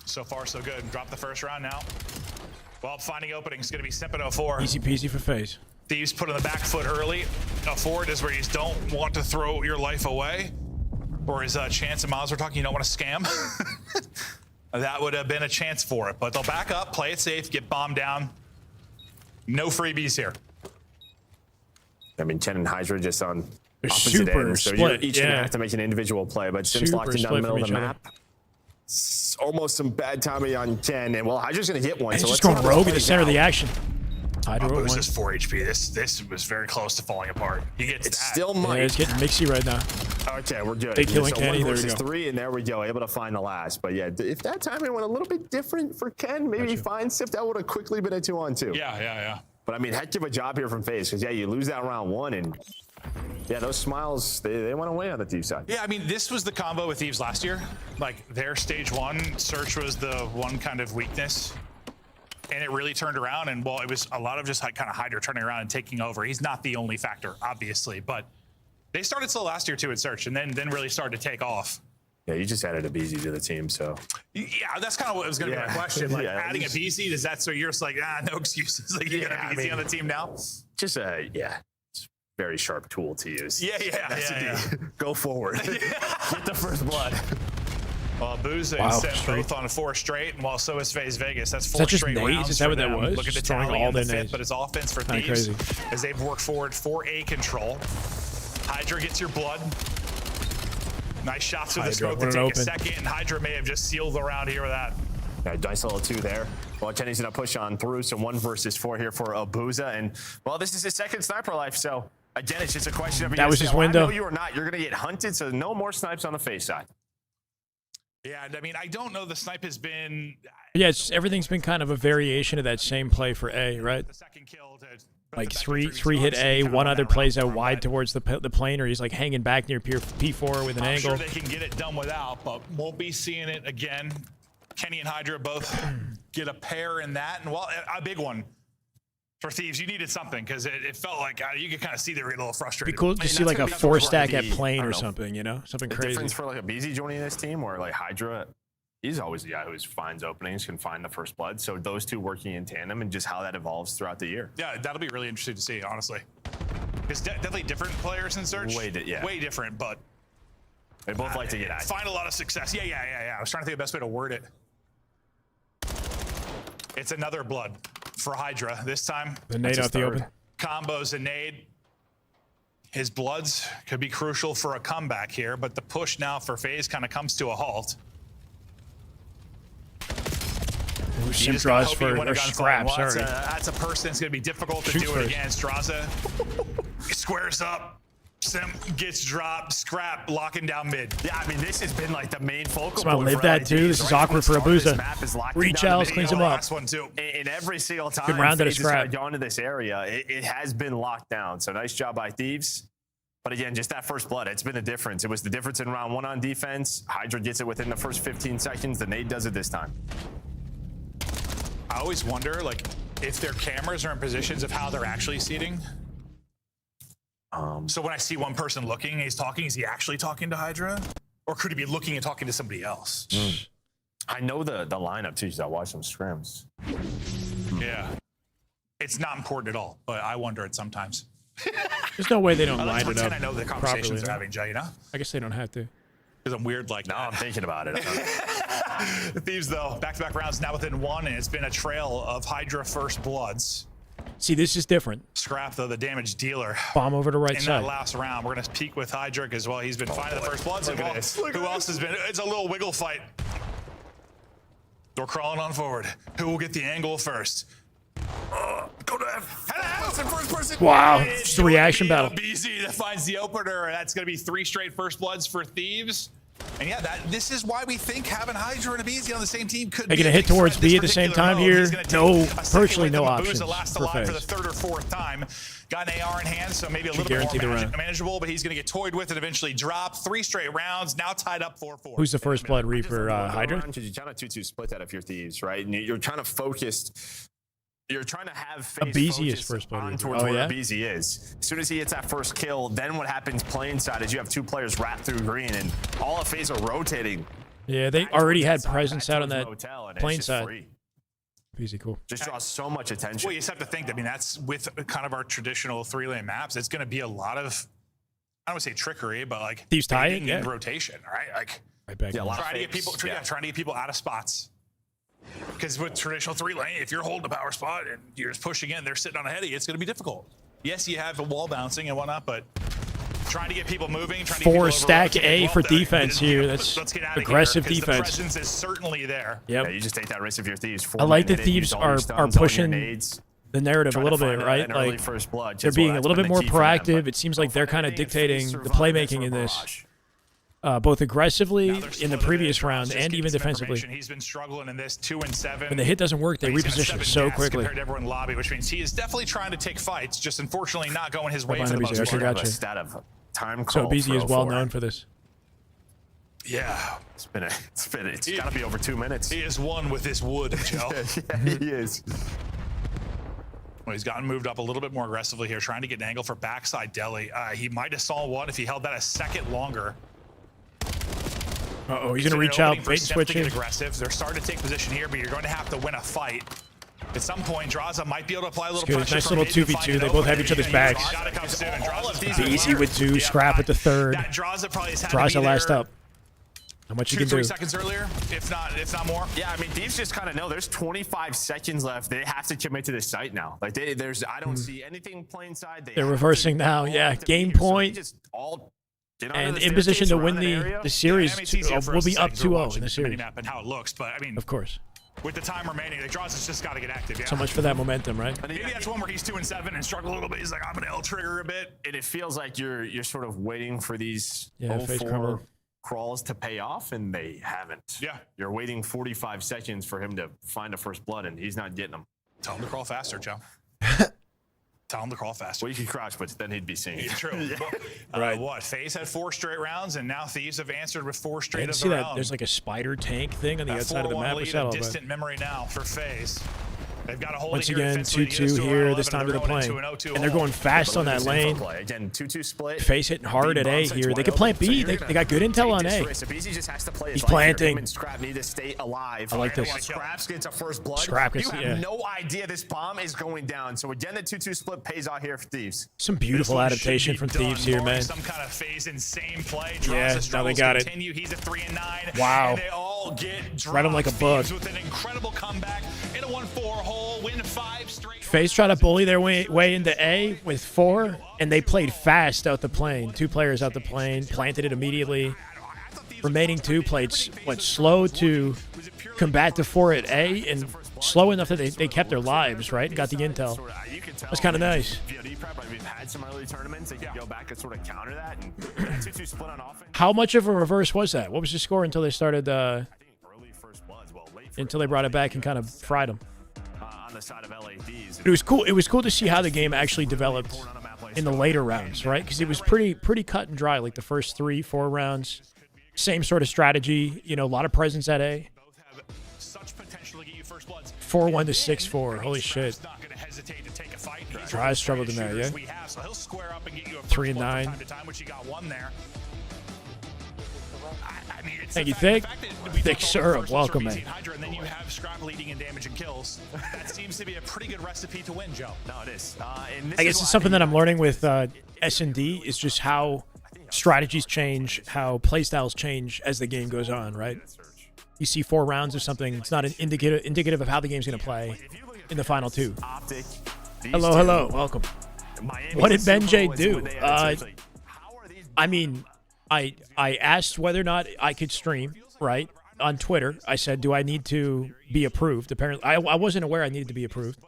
So far, so good. Drop the first round now. Well, finding openings is going to be Simp at 04. Easy peasy for Faze. Thieves put on the back foot early. 04 is where you don't want to throw your life away. Or as Chance and Miles were talking, you don't want to scam. That would have been a chance for it. But they'll back up, play it safe, get bombed down. No freebies here. I mean, Chen and Hydra just on They're opposite super ends, so split, you're each gonna yeah. have to make an individual play. But Sim's Super locked in down the split middle of from the each map. It's almost some bad timing on Chen, and well, Hydra's gonna hit one. And So he's just let's going see how this rogue in the plays center of the out. action. Hydra at one. Abuza's 4 HP. This was very close to falling apart. He gets It's that. still Yeah, Mike. it's getting mixy right now. Okay, we're good. They killing so Kenny, 1 there we versus go. 3, and there we go. Able to find the last. But yeah, if that timing went a little bit different for Ken, maybe he finds Sip, that would have quickly been a 2-on-2. Yeah. But I mean, heck of a job here from Faze, because yeah, you lose that round 1, and yeah, those smiles, they went away on the Thieves side. Yeah, I mean, this was the combo with Thieves last year. Like, their stage 1, Search was the one kind of weakness. And it really turned around, and well, it was a lot of just like kind of Hydra turning around and taking over. He's not the only factor, obviously, but they started slow last year too at Search, and then really started to take off. Yeah, you just added a BZ to the team, so. Yeah, that's kind of what was going to be my question. Like, Yeah, adding a BC, does that, so you're just like, no excuses. Like, you're going to be BC on the team now? Just yeah, it's a very sharp tool to use. Yeah. Go forward. Get the first blood. Well, Abuza Wow, and Simp straight. both on 4 straight, and while so is Faze Vegas. That's 4 that just straight nades? rounds Is that for what that them. was? Look at the Just throwing tally all in the their 5th, nades? but it's offense for Kinda Thieves crazy. as they've worked forward for A control. Hydra gets your blood. Nice shots through the Hydra, smoke to what take an a open. second, and Hydra may have just sealed the round here with that. Yeah, nice little 2 there. Well, Kenny's gonna push on through, so 1 versus 4 here for Abuza, and well, this is his second sniper life, so again, it's just a question of That was his window. I know you or not, you're gonna get hunted, so no more snipes on the Faze side. Yeah, and I mean, I don't know the snipe has been... Yeah, everything's been kind of a variation of that same play for A, right? Like three hit A, one other plays out wide towards the plane, or he's like hanging back near P4 with an I'm angle. sure they can get it done without, but won't be seeing it again. Kenny and Hydra both get a pair in that, and well, a big one for Thieves. You needed something because it felt like you could kind of see they were getting a little frustrated. Be cool to see like a 4-stack at plane or something, you know, something The crazy. difference for like a BZ joining this team, or like Hydra, he's always the guy who finds openings, can find the first blood. So those two working in tandem, and just how that evolves throughout the year. Yeah, that'll be really interesting to see, honestly. It's definitely different players in Search. Way different, but they both like to get active. Find a lot of success. Yeah. I was trying to think of the best way to word it. It's another blood for Hydra this time. The nade out the open. Combos a nade. His bloods could be crucial for a comeback here, but the push now for Faze kind of comes to a halt. Sim draws for scraps. Well, that's a person that's going to be difficult to do it against. Draza squares up. Sim gets dropped. Scrap locking down mid. Yeah, I mean, this has been like the main focal point. Live that too. This is awkward for Abuza. Reach out, cleans him up. And every single time good round at a scrap. Gone to this area, it has been locked down. So nice job by Thieves. But again, just that first blood, it's been the difference. It was the difference in round 1 on defense. Hydra gets it within the first 15 seconds. The nade does it this time. I always wonder, like, if their cameras are in positions of how they're actually seating. So when I see one person looking and he's talking, is he actually talking to Hydra? Or could he be looking and talking to somebody else? I know the lineup too, because I watch some scrims. Yeah. It's not important at all, but I wonder it sometimes. There's no way they don't line it up. I know the conversations they're having, Jay, you know? I guess they don't have to. Because I'm weird like that. No, I'm thinking about it. The Thieves, though, back-to-back rounds now within 1, and it's been a trail of Hydra first bloods. See, this is different. Scrap, though, the damage dealer. Bomb over to right in side. That last round, we're going to peek with Hydra as well. He's been finding the first bloods. Who else has been? It's a little wiggle fight. We're crawling on forward. Who will get the angle first? Go to first person. Wow, just a reaction battle. BZ that finds the opener. That's going to be 3 straight first bloods for Thieves. And yeah, this is why we think having Hydra and a BZ on the same team could be going to hit towards B at the same time here. No, virtually no options for Faze. For the 3rd or 4th time. Got an AR in hand, so maybe a little bit more manageable, but he's going to get toyed with and eventually drop. 3 straight rounds, now tied up 4-4. Who's the first blood Reaper, Hydra? Because you're trying to 2-2 split that if you're Thieves, right? And you're trying to focus. You're trying to have Faze BZ is first blood on towards where BZ is. As soon as he hits that first kill, then what happens playing side is you have 2 players wrapped through green, and all of Faze are rotating. Yeah, they already had presence out on that plane side. Free. BZ cool. Just draws so much attention. Well, you just have to think, I mean, that's with kind of our traditional 3-lane maps. It's going to be a lot of, I don't want to say trickery, but like Thieves tying in rotation, right? Like right back trying to get people out of spots. Because with traditional 3-lane, if you're holding a power spot and you're just pushing in, they're sitting on a heady, it's going to be difficult. Yes, you have a wall bouncing and whatnot, but trying to get people moving, trying to get people stack A for defense here. That's aggressive defense. The presence is certainly there. Yep. Yeah, you just take that risk if you're Thieves. I like that Thieves are pushing the narrative a little bit, right? Like they're being a little bit more proactive. It seems like they're kind of dictating the playmaking in this. Both aggressively in the previous round and even defensively. He's been struggling in this 2-7. When the hit doesn't work, they reposition so quickly. Compared to everyone in lobby, which means he is definitely trying to take fights, just unfortunately not going his way for the most part. So BZ is well known for this. Yeah, it's got to be over 2 minutes. He is one with this wood, Joe. Yeah, he is. Well, he's gotten moved up a little bit more aggressively here, trying to get an angle for backside deli. He might have saw one if he held that a second longer. He's going to reach out, bait switch in. Aggressive. They're starting to take position here, but you're going to have to win a fight. At some point, Draza might be able to apply a little pressure. Nice little 2v2. They both have each other's backs. BZ with 2, Scrap with the 3rd. Draza last up. How much you can do? 2-3 seconds earlier, if not more. Yeah, I mean, Thieves just kind of know there's 25 seconds left. They have to commit to this site now. Like I don't see anything playing side. They're reversing now. Yeah, game point. And in position to win the series, we'll be up 2-0 in the series. And how it looks, but I mean, of course. With the time remaining, the Draza's just got to get active. Yeah. So much for that momentum, right? Maybe that's one where he's 2-7 and struggle a little bit. He's like, I'm gonna L trigger a bit, and it feels like you're sort of waiting for these Faze crawls to pay off, and they haven't. Yeah, you're waiting 45 seconds for him to find a first blood, and he's not getting them. Tell him to crawl faster, Joe. Tell him to crawl faster. Well, you can crouch, but then he'd be seeing it. True. Right. What? Faze had 4 straight rounds, and now Thieves have answered with 4 straight of their their own. own. There's like a spider tank thing on the outside of the map. A distant memory now for Faze. They've got a hold Once again, 2-2 here, this time to the plane. And they're going fast on that lane. Again, 2-2 split. Faze hitting hard at A here. They could plant B. They got good intel on A. He's planting. Scrap need to stay alive. I like this. Scrap gets a first blood. Scrap gets, you have no idea this bomb is going down. So again, the 2-2 split pays out here for Thieves. Some beautiful adaptation from Thieves here, man. Some kind of Faze insane play. Yeah, now they got it. He's a 3-9. Wow. And they all get right on like a bug. with an incredible comeback in a 1-4 hole. Win Faze tried to bully their way into A with 4, and they played fast out the plane. 2 players out the plane, planted it immediately. Remaining 2 played slow to combat the 4 at A, and slow enough that they kept their lives, right? Got the intel. That's kind of nice. We've had some early tournaments that can go back and sort of counter that. And that 2-2 split on offense. How much of a reverse was that? What was the score until they started? Until they brought it back and kind of fried them. On the side of LA Thieves. It was cool. It was cool to see how the game actually developed in the later rounds, right? Because it was pretty cut and dry. Like the first 3-4 rounds, same sort of strategy. You know, a lot of presence at A. 4-1 to 6-4. Holy shit. Dry struggled in there, yeah. 3-9. Thank you, Thick Syrup. Welcome, man. And then you have Scrap leading in damage and kills. That seems to be a pretty good recipe to win, Joe. No, it is. I guess it's something that I'm learning with S&D is just how strategies change, how playstyles change as the game goes on, right? You see 4 rounds of something, it's not an indicative of how the game's going to play in the final 2. Optic. Hello. Welcome. What did Benjay do? I mean, I asked whether or not I could stream, right, on Twitter. I said, do I need to be approved? Apparently, I wasn't aware I needed to be approved.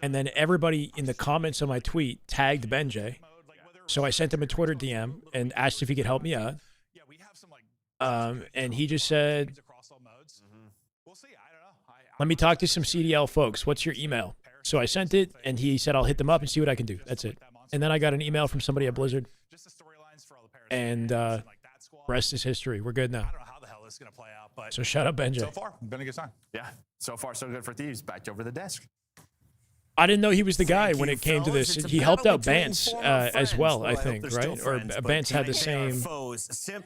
And then everybody in the comments on my tweet tagged Benjay. So I sent him a Twitter DM and asked if he could help me out. And he just said, let me talk to some CDL folks. What's your email? So I sent it, and he said, I'll hit them up and see what I can do. That's it. And then I got an email from somebody at Blizzard. And rest is history. We're good now. I don't know how the hell this is going to play out, but so shout out Benjay. So far, been a good sign. Yeah, so far so good for Thieves. Back over the desk. I didn't know he was the guy when it came to this. He helped out Bance as well, I think, right? Or Bance had the same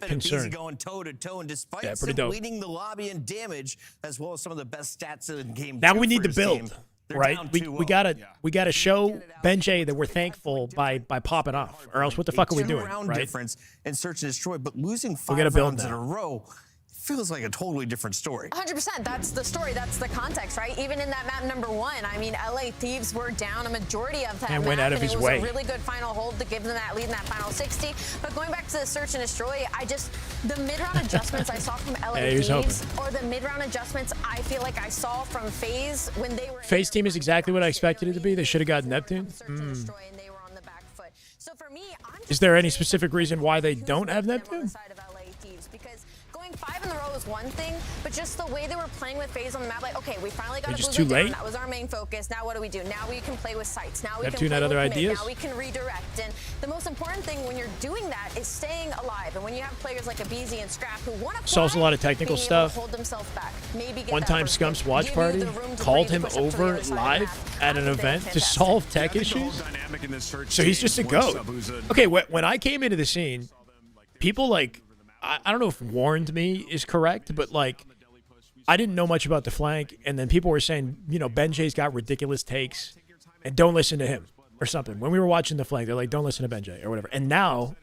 concern. Going toe to toe, and despite pretty dope. leading the lobby in damage, as well as some of the best stats in the game. Now we need to build, right? We gotta show Benjay that we're thankful by popping off, or else what the fuck are we doing, right? Difference in search and destroy, but losing 5 gotta build rounds in a row feels like a totally different story. 100%. That's the story. That's the context, right? Even in that map number 1, I mean, LA Thieves were down a majority of that and map, went out of his way. It was a really good final hold to give them that lead in that final 60. But going back to the search and destroy, the mid-round adjustments I saw from LA Thieves, or the mid-round adjustments I feel like I saw from Faze when they were. Faze team is exactly what I expected it to be. They should have gotten Neptune. Is there any specific reason why they don't have Neptune? 5 in a row was one thing, but just the way they were playing with Faze on the map, like, okay, we finally got a just Blizzard too late. down. That was our main focus. Now what do we do? Now we can play with sites. Now we Neptune can play had other with mid. ideas. Now we can redirect. And the most important thing when you're doing that is staying alive. And when you have players like Abizi and Scrap who want to solves a lot of technical stuff. Hold themselves back. Maybe get One time Scump's watch party called him over live at an event to solve tech issues. So he's just a goat. Okay, when I came into the scene, people like, I don't know if warned me is correct, but like I didn't know much about the flank, and then people were saying, you know, Benjay's got ridiculous takes, and don't listen to him or something. When we were watching the flank, they're like, don't listen to Benjay or whatever. And now,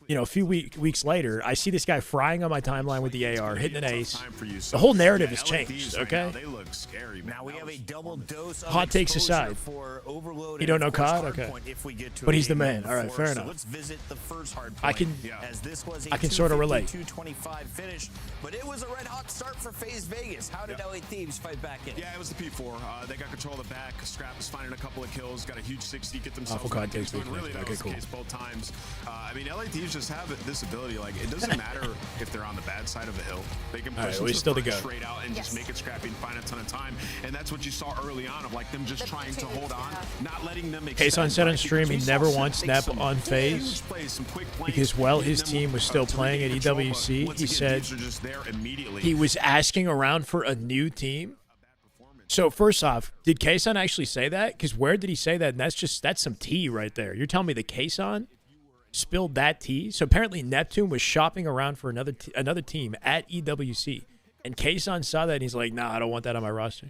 you know, a few weeks later, I see this guy frying on my timeline with the AR, hitting an ace. The whole narrative has changed, okay? They look scary. Now we have a double dose of hot takes aside. You don't know COD? Okay. But he's the man. All right, fair enough. Let's visit the first hard I point, can as this was a sort of relate. 225 finish, but it was a red hot start for Faze Vegas. How did LA Thieves fight back in? Yeah, it was the P4. They got control of the back. Scrap was finding a couple of kills, got a huge 60, get themselves COD takes really that was the case both times. I mean, LA Thieves just have this ability. Like, it doesn't matter if they're on the bad side of the hill. They can push straight out and just make it scrappy and find a ton of time. And that's what you saw early on of like them just trying to hold on, not letting them. Kason said on stream he never once snapped on Faze because while his team was still playing at EWC, he said he was asking around for a new team. So first off, did Kason actually say that? Because where did he say that? And that's some tea right there. You're telling me that Kason spilled that tea? So apparently Neptune was shopping around for another team at EWC, and Kason saw that and he's like, nah, I don't want that on my roster.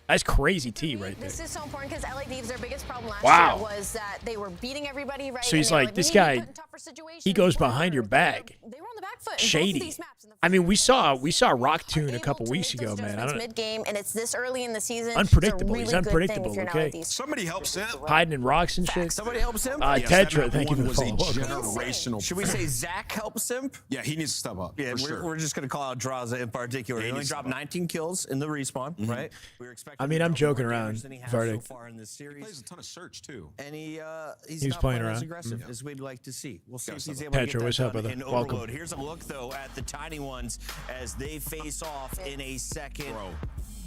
That's crazy T right there. This is so important because LA Thieves, their biggest problem last Wow. year was that they were beating everybody right. So he's and they were like, this "We need to guy, put in tougher situations." he goes behind your back. They were on the back foot in both of Shady. these maps. I mean, we saw Rock Tune a couple weeks ago, man. I It's don't mid-game, and it's this early in the season. Unpredictable. It's He's a really good unpredictable, thing if you're an okay? LA Thieves. Somebody helps him. hiding in rocks and shit. Somebody helps him. Tetra, thank you for the was a follow. generational. Should we say Zach helps him? Yeah, he needs to step up. Yeah, for sure. we're just going to call out Draza in particular. He only dropped 19 kills in the respawn, right? We were expecting I mean, I'm joking around. than he has Verdict. so far in this series. He plays a ton of search too. And he's He was not playing as around. aggressive Mm. as we'd like to see. We'll see Yeah, if he's so- able to Petra, get what's that up, done brother? in Welcome. overload. Here's a look, though, at the tiny ones as they face off in a second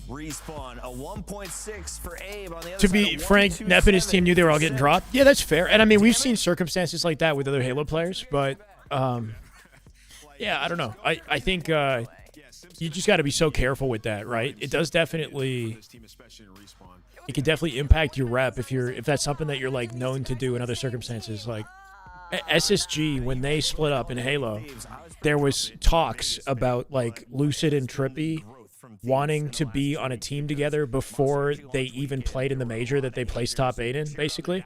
respawn. A 1.6 for Abe on the other To side. be a frank, Neff and his team knew they were all getting dropped. Yeah, that's fair. And I mean, we've seen circumstances like that with other Halo players, but yeah, I don't know. I think you just got to be so careful with that, right? It does definitely. It could definitely impact your rep if that's something that you're like known to do in other circumstances. Like SSG, when they split up in Halo, there was talks about like Lucid and Trippy wanting to be on a team together before they even played in the major that they placed top 8 in, basically,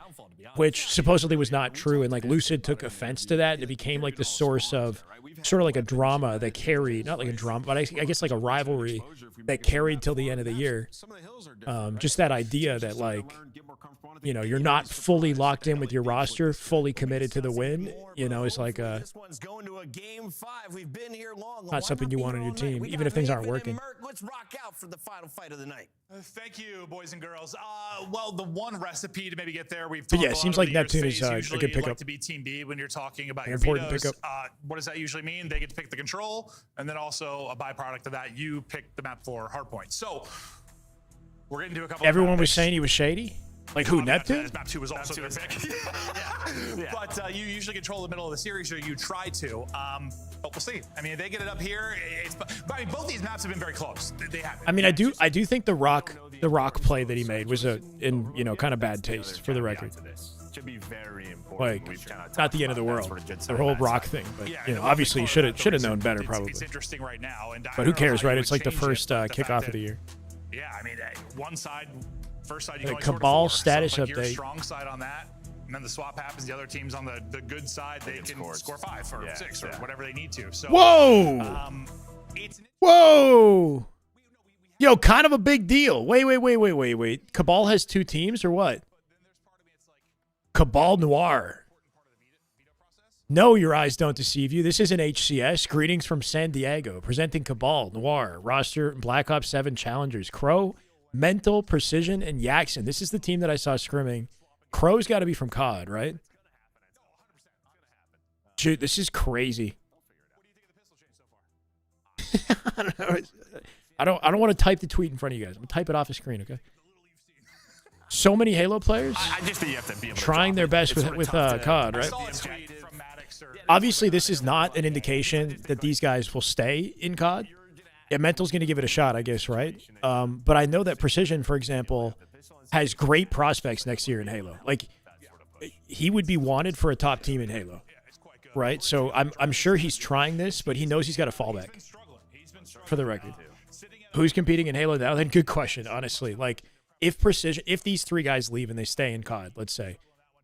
which supposedly was not true. And like Lucid took offense to that, and it became like the source of sort of like a drama that carried, not like a drama, but I guess like a rivalry that carried till the end of the year. Just that idea that like, you know, you're not fully locked in with your roster, fully committed to the win, you know, it's like a not something you want on your team, even if things aren't working. Let's rock out for the final fight of the night. Thank you, boys and girls. Well, the one recipe to maybe get there, we've But talked yeah, a it lot seems over like the years. Neptune is Faze a usually good pickup. like to be team B when you're talking about your Important vetoes. pickup. What does that usually mean? They get to pick the control, and then also a byproduct of that, you pick the map for Hardpoint. So we're getting to a couple. Everyone was saying he was shady. Like who, Neptune? Map 2 was also their pick. Yeah. But you usually control the middle of the series, or you try to. But we'll see. I mean, if they get it up here, I mean, both these maps have been very close. They have been. I mean, I do think the rock play that he made was in kind of bad taste, for the record. Should be very important. Like, We've kinda not the end of the world, the whole rock thing, but you know, obviously you should have known better, probably. It's interesting right now, and But who cares, right? It's like the first kickoff of the year. Yeah, I mean, one side, first side, you Like can only Cabal score 4. status So if you're update. strong side on that, and then the swap happens. The other team's on the good side. They can score 5 or 6 or whatever they need to. So Whoa! Whoa! Yo, kind of a big deal. Wait. Cabal has 2 teams or what? Cabal Noir. No, your eyes don't deceive you. This isn't HCS. Greetings from San Diego. Presenting Cabal Noir. Roster Black Ops 7 challengers. Crow, Mental, Precision, and Yaxon. This is the team that I saw scrimming. Crow's got to be from COD, right? Dude, this is crazy. I don't know. I don't want to type the tweet in front of you guys. I'm gonna type it off the screen, okay? So many Halo players I just think you have to be able to trying their best It's with sort of tough to- COD, right? Obviously, this is not an indication that these guys will stay in COD. Yeah, Mental's going to give it a shot, I guess, right? But I know that Precision, for example, has great prospects next year in Halo. Like, he would be wanted for a top team in Halo, right? So I'm sure he's trying this, but he knows he's got a fallback, for the record. Who's competing in Halo now? Then good question, honestly. Like, if these 3 guys leave and they stay in COD, let's say,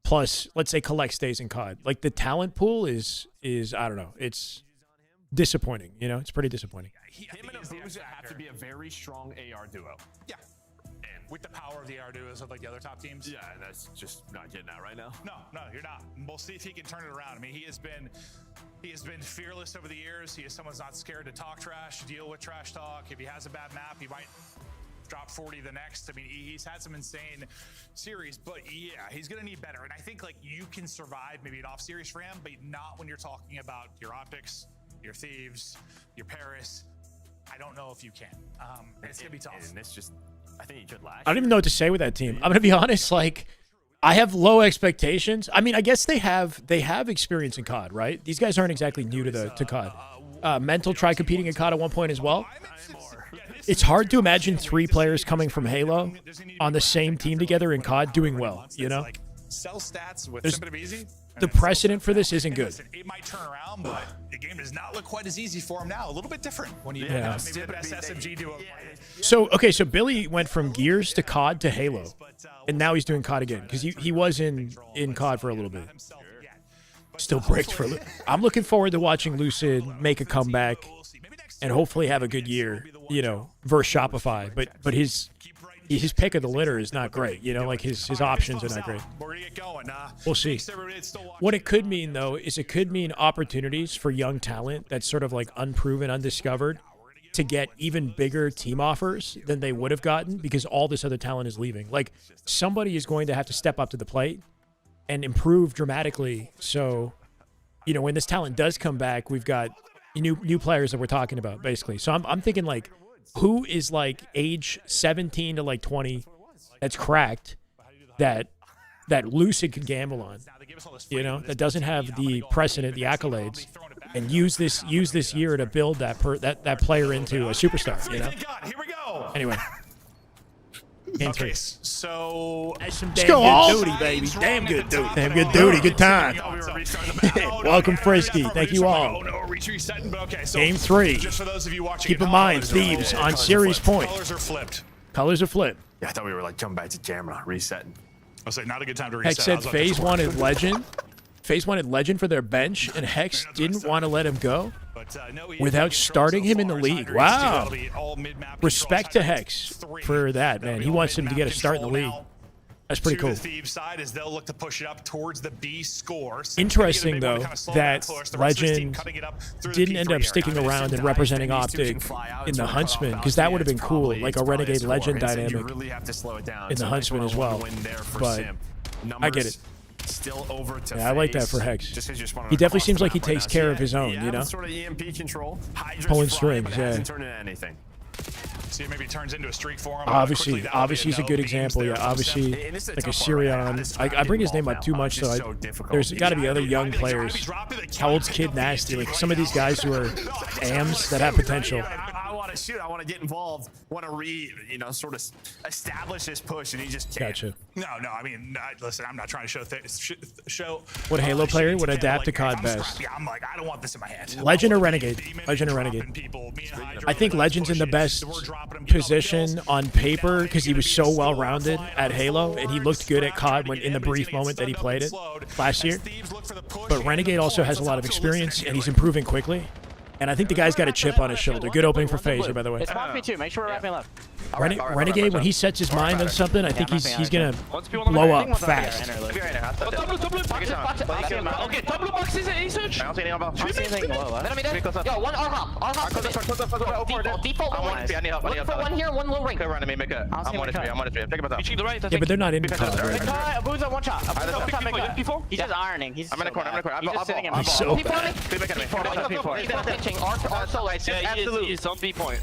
plus, let's say Collect stays in COD, like the talent pool is I don't know, it's disappointing. You know, it's pretty disappointing. Him and Abuza have to be a very strong AR duo. Yeah. And with the power of the AR duos of like the other top teams. Yeah, that's just not getting that right now. No, you're not. We'll see if he can turn it around. I mean, he has been fearless over the years. He is someone who's not scared to talk trash, deal with trash talk. If he has a bad map, he might drop 40 the next. I mean, he's had some insane series, but yeah, he's gonna need better. And I think like you can survive maybe an off series for him, but not when you're talking about your Optics, your Thieves, your Paris. I don't know if you can. It's gonna be tough. And it's just, I think he could last. I don't even know what to say with that team. I'm gonna be honest. Like, I have low expectations. I mean, I guess they have experience in COD, right? These guys aren't exactly new to COD. Mental tried competing in COD at one point as well. It's hard to imagine 3 players coming from Halo on the same team together in COD doing well, you know? Sell stats with There's- Simple Easy. the precedent for this isn't good. Listen, it might turn around, but the game does not look quite as easy for him now. A little bit different when you have maybe the best SMG duo. So, okay, so Billy went from Gears to COD to Halo, and now he's doing COD again, because he was in COD for a little bit. Still bricked for a little. I'm looking forward to watching Lucid make a comeback and hopefully have a good year, you know, versus Shopify. But his pick of the litter is not great. You know, like his options are not great. We'll see. What it could mean, though, is it could mean opportunities for young talent that's sort of like unproven, undiscovered, to get even bigger team offers than they would have gotten because all this other talent is leaving. Like, somebody is going to have to step up to the plate and improve dramatically. So, you know, when this talent does come back, we've got new players that we're talking about, basically. So I'm thinking, like, who is like age 17 to like 20 that's cracked that Lucid could gamble on, you know, that doesn't have the precedent, the accolades, and use this year to build that player into a superstar, you know? Anyway. Okay, so some damn good duty, baby. Damn good duty. Damn good duty. Good time. Welcome, Frisky. Thank you all. Game 3. Keep in mind, Thieves on Series Point. Colors are flipped. Colors are flipped. Yeah, I thought we were like jumping back to camera, resetting. I'll say not a good time to reset. Hex said Faze wanted Legend. Faze wanted Legend for their bench, and Hex didn't want to let him go without starting him in the league. Wow. Respect to Hex for that, man. He wants him to get a start in the league. That's pretty cool. The Thieves side as they'll look to push it up towards the B score. Interesting, though, that Legend didn't end up sticking around and representing Optic in the Huntsman, because that would have been cool, like a Renegade Legend dynamic in the Huntsman as well. But I get it. Still over to I like that for Hex. He definitely seems like he takes care of his own, you know? Sort of EMP control. Pulling strings, yeah. Anything. See, maybe it turns into a streak for him. Obviously he's a good example. Yeah, obviously, like a Sirion. I bring his name up too much, so there's got to be other young players. How old's Kid Nasty? Like some of these guys who are AMs that have potential. I want to shoot. I want to get involved. Want to sort of establish this push, and he just can't. Gotcha. No. I mean, listen. I'm not trying to show. What Halo player would adapt to COD best? I'm like, I don't want this in my hand. Legend or Renegade? Legend or Renegade? I think Legend's in the best position on paper because he was so well-rounded at Halo, and he looked good at COD when in the brief moment that he played it last year. But Renegade also has a lot of experience, and he's improving quickly. And I think the guy's got a chip on his shoulder. Good opening for Phaser, by the way. It's me too. Make sure we're wrapping left. Renegade, when he sets his mind on something, I think he's gonna blow up fast. Okay, double box is it, search? I don't see anything above. I don't see anything below. Yo, one R-hop. Default. I need help. Look for one here, one low ring. I'm 1-3. Pick him up. Yeah, but they're not in COD, right? Abu's on one shot. He's just ironing. He's I'm in the corner. He's just sitting in my He's so ball. He's not pitching. R solo. Absolutely. He's on B point.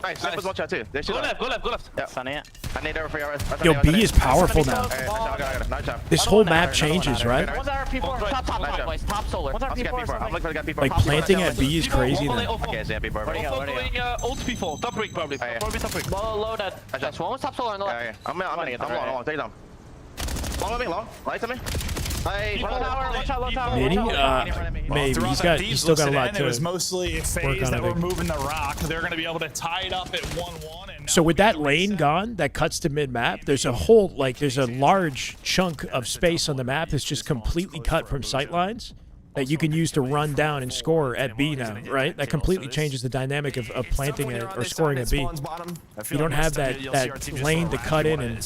Nice. One shot too. Go left. Yeah. Funny. I need over for your. Yo, B is powerful now. This whole map changes, right? One's RP4. Top boys. Top solar. One's RP4. I'm looking for the Like planting at B is crazy now. Okay, it's MP4. Where do you go? Old P4. Top rig probably. Probably top rig. Low that. That's one. One's top solar on the left. I'm gonna get them. I'm long. Take them. Long. Lights on me. Maybe he's still got a lot to it was mostly work Faze on. that were moving the rock. They're going to be able to tie it up at 1-1. So with that lane gone, that cuts to mid map. There's a whole there's a large chunk of space on the map that's just completely cut from sight lines that you can use to run down and score at B now, right? That completely changes the dynamic of planting it or scoring at B. You don't have that lane to cut in and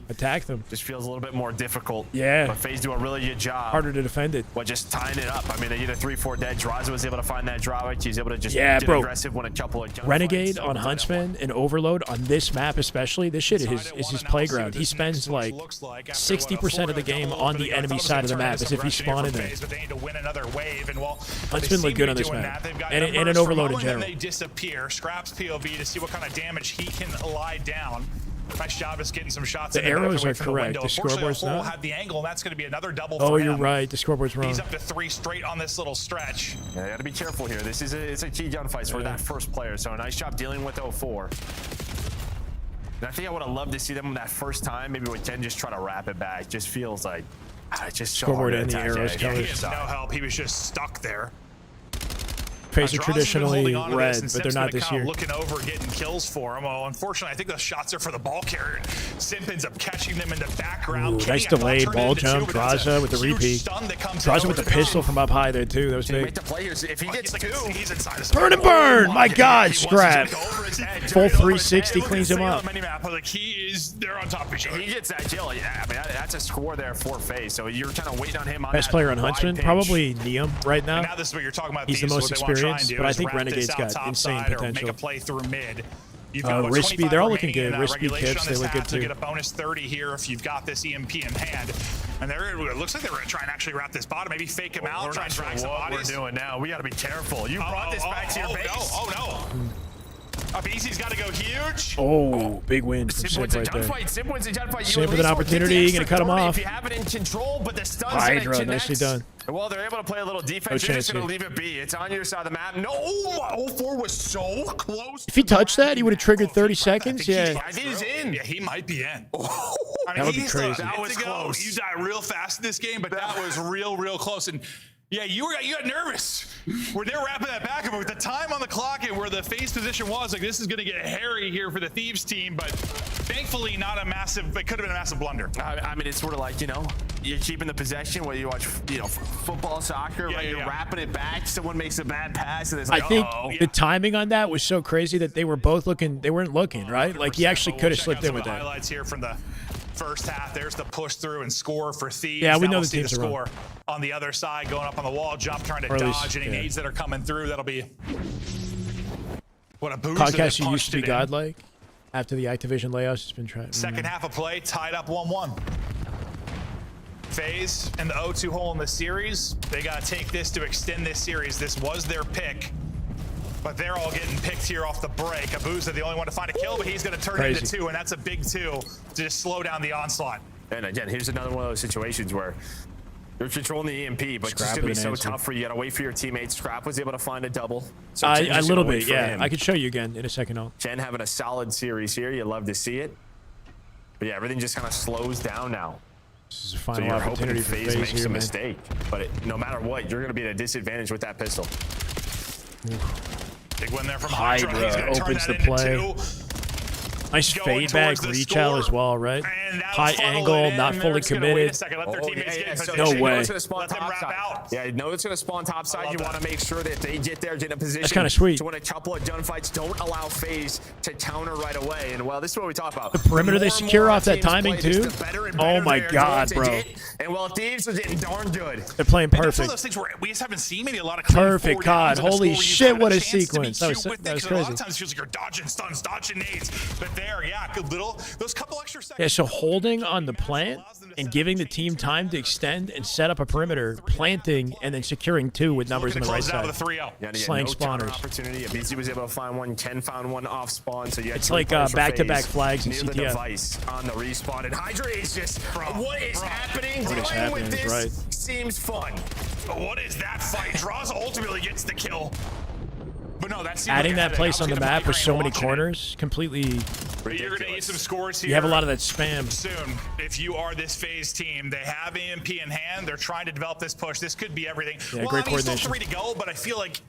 attack them. Just feels a little bit more difficult. Yeah. But Faze do a really good job. Harder to defend it. But just tying it up. I mean, they did a 3-4 dead. Draza was able to find that drawback. He's able to just get aggressive when a couple of Renegade on Huntsman and Overload on this map especially. This shit is his playground. He spends like 60% of the game on the enemy side of the map as if he's spawning there. Win another wave, and Huntsman look good on this map, and an Overload in general. They disappear. Scraps POV to see what kind of damage he can lie down. Nice job is getting some shots. The arrows are correct. The scoreboard's not. Had the angle, and that's going to be another double. Oh, you're right. The scoreboard's wrong. He's up to 3 straight on this little stretch. Yeah, you got to be careful here. This is it's a key gunfight for that first player. So a nice job dealing with 04. And I think I would have loved to see them that first time. Maybe we can just try to wrap it back. Just feels like Just so Scoreboard hard and to the attack. arrows He coming. has no help. He was just stuck there. Faze are traditionally holding on to red, this, and but they're Simp's not been this kinda year. looking over, getting kills for him. Oh, unfortunately, I think those shots are for the ball carrier. Simp ends up catching them in the background. Ooh, nice delayed ball jump. Draza with the repeat. Draza with the pistol from up high there, too. That was big. If he gets two, he's inside of Burn and burn! My God, Scrap. Full 360 cleans him up. Like they're on top of each other. He gets that kill. Yeah, I mean, that's a score there for Faze. So you're kind of waiting on him on Best that player on wide Huntsman, pitch. probably Neum right now. And now this is what you're talking about. He's the Thieves, most what they wanna try and experienced, do but I is think wrap Renegade's this out got top insane side or potential. Make a play through mid. You've got Rispy, they're all looking good. Rispy, Kips, they look good to too. get a bonus 30 here if you've got this EMP in hand. And it looks like they're going to try and actually wrap this bottom, maybe fake him out, try and drag some What we're bodies. doing now, we got to be careful. You brought this back to your base. Oh no. BC's got to go huge. Oh, big win from Simp Simp wins a right there. gunfight. Simp wins a gunfight. Simp with an opportunity, gonna cut him off. If you have it in control, but the stun's Hydra, gonna nicely done. Well, they're able to play a little defense. No You're chance just going to here. leave it be. It's on your side of the map. No, 0-4 was so close. If he touched that, he would have triggered 30 seconds. Yeah. I think he's in. Yeah, he might be in. I mean, That would be he's crazy. That was close. You died real fast in this game, but that was real close. And yeah, you got nervous when they were wrapping that back up. With the time on the clock and where the Faze position was, like this is going to get hairy here for the Thieves team. But thankfully, not a massive. It could have been a massive blunder. I mean, it's sort of like, you're keeping the possession whether you watch, football, soccer, right? You're wrapping it back. Someone makes a bad pass, and it's like, I think the timing on that was so crazy that they were both looking. They weren't looking, right? Like he actually could have slipped in with that. Highlights here from the first half. There's the push through and score for Thieves. Yeah, we Now know we'll the see teams are wrong. score on the other side, going up on the wall, jump, trying to Or at least, dodge any yeah. nades that are coming through. That'll be what a boost. Podcast used to be godlike. After the Activision layoffs, it's been trying. Second half of play, tied up 1-1. Faze and the 0-2 hole in the series. They got to take this to extend this series. This was their pick, but they're all getting picked here off the break. Abuza, the only one to find a kill, but he's going to turn it into 2, and that's a big 2 to just slow down the onslaught. And again, here's another one of those situations where you're controlling the EMP, but it's just Scrap going to be with an so answer. tough for you. You got to wait for your teammates. Scrap was able to find a double. So A Chen's just little gonna wait bit, for yeah. him. I could show you again in a second. Chen having a solid series here. You love to see it. But yeah, everything just kind of slows down now. This is a So final you're opportunity hoping for Faze Faze makes here, a man. mistake. But no matter what, you're going to be at a disadvantage with that pistol. Big win there from Hydra. He's Hydra gonna turn opens that the play. into 2. Nice fade back reach out as well, right? High angle, not fully committed. No way. Let them wrap out. Yeah, know it's going to spawn top side. You want to make sure that they get there, get in a position. That's kinda sweet. To win a couple of gunfights. Don't allow Faze to counter right away. And well, this is what we talk about. The perimeter they More and secure more off that teams timing play this, too. the better and Oh better my they're God, going to bro. get. And well, Thieves are getting darn good. They're playing And that's one perfect. of those things where we just haven't seen maybe a lot of clean Perfect 4 God. downs in a Holy score where you've shit, had what a chance to be sequence. That was cute with that was things. A lot crazy. of times it feels like you're dodging stuns, dodging nades. But there, yeah, good little, those couple extra seconds. Yeah, so holding on the plant and giving the team time to extend and set up a perimeter, planting, and then securing 2 with numbers on the right side. Slaying spawners. Opportunity. BC was able to find one. Ken found one off spawn. So you had It's 3 like players for back-to-back Faze flags in near the CTF. device on the respawn. And Hydra is just, what is happening? What is Playing with happening this is right. seems fun. What is that fight? Draws ultimately gets the kill. But no, that's Adding that place on the map with so many corners, completely. But you're going to get some scores here. You have a lot of that spam. Soon, if you are this Faze team, they have EMP in hand. They're trying to develop this push. This could be everything. Yeah, well, great I mean, still coordination. 3 to go, but I feel like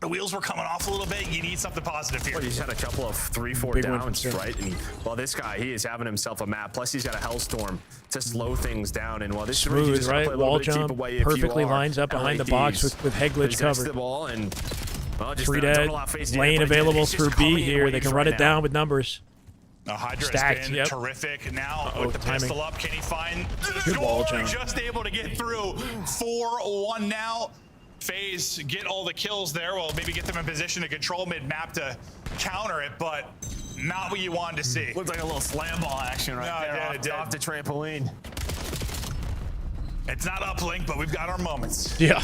the wheels were coming off a little bit. You need something positive here. Well, he's had a couple of 3-4 Big win downs, from Sim. right? And well, this guy, he is having himself a map. Plus, he's got a Hellstorm to slow things down. And well, this is where you Smooth, just gotta right? play a little Wall bit deep jump, away if you perfectly are lines up behind LA the box Thieves. with head glitch Possess covered. the ball and well, just Free don't dead, allow Faze to get lane it, but again, available it's just through B coming in here. They waves can run right it now. down with numbers. Hydra Stacked, has been yep. terrific. Now Uh-oh, with the timing. pistol up, can he find the Good wall score? jump. Just able to get through. 4-1 now. Faze get all the kills there. Well, maybe get them in position to control mid-map to counter it, but not what you wanted to see. Looked like a little slam ball action right there it did. off the trampoline. It's not uplink, but we've got our moments. Yeah.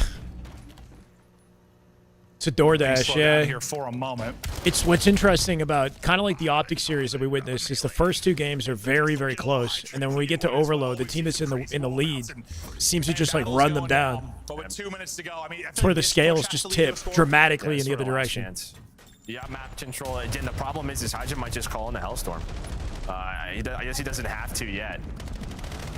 It's a DoorDash, Slow down yeah. here for a moment. It's what's interesting about kind of like the Optic series that we witnessed is the first 2 games are very, very close, and then when we get to Overload, the team that's in the lead seems to just like run them down. But with 2 minutes to go, I mean, It's where the scales just tip dramatically in the other direction. Yeah, map control. Again, the problem is Hydra might just call in the Hellstorm. I guess he doesn't have to yet.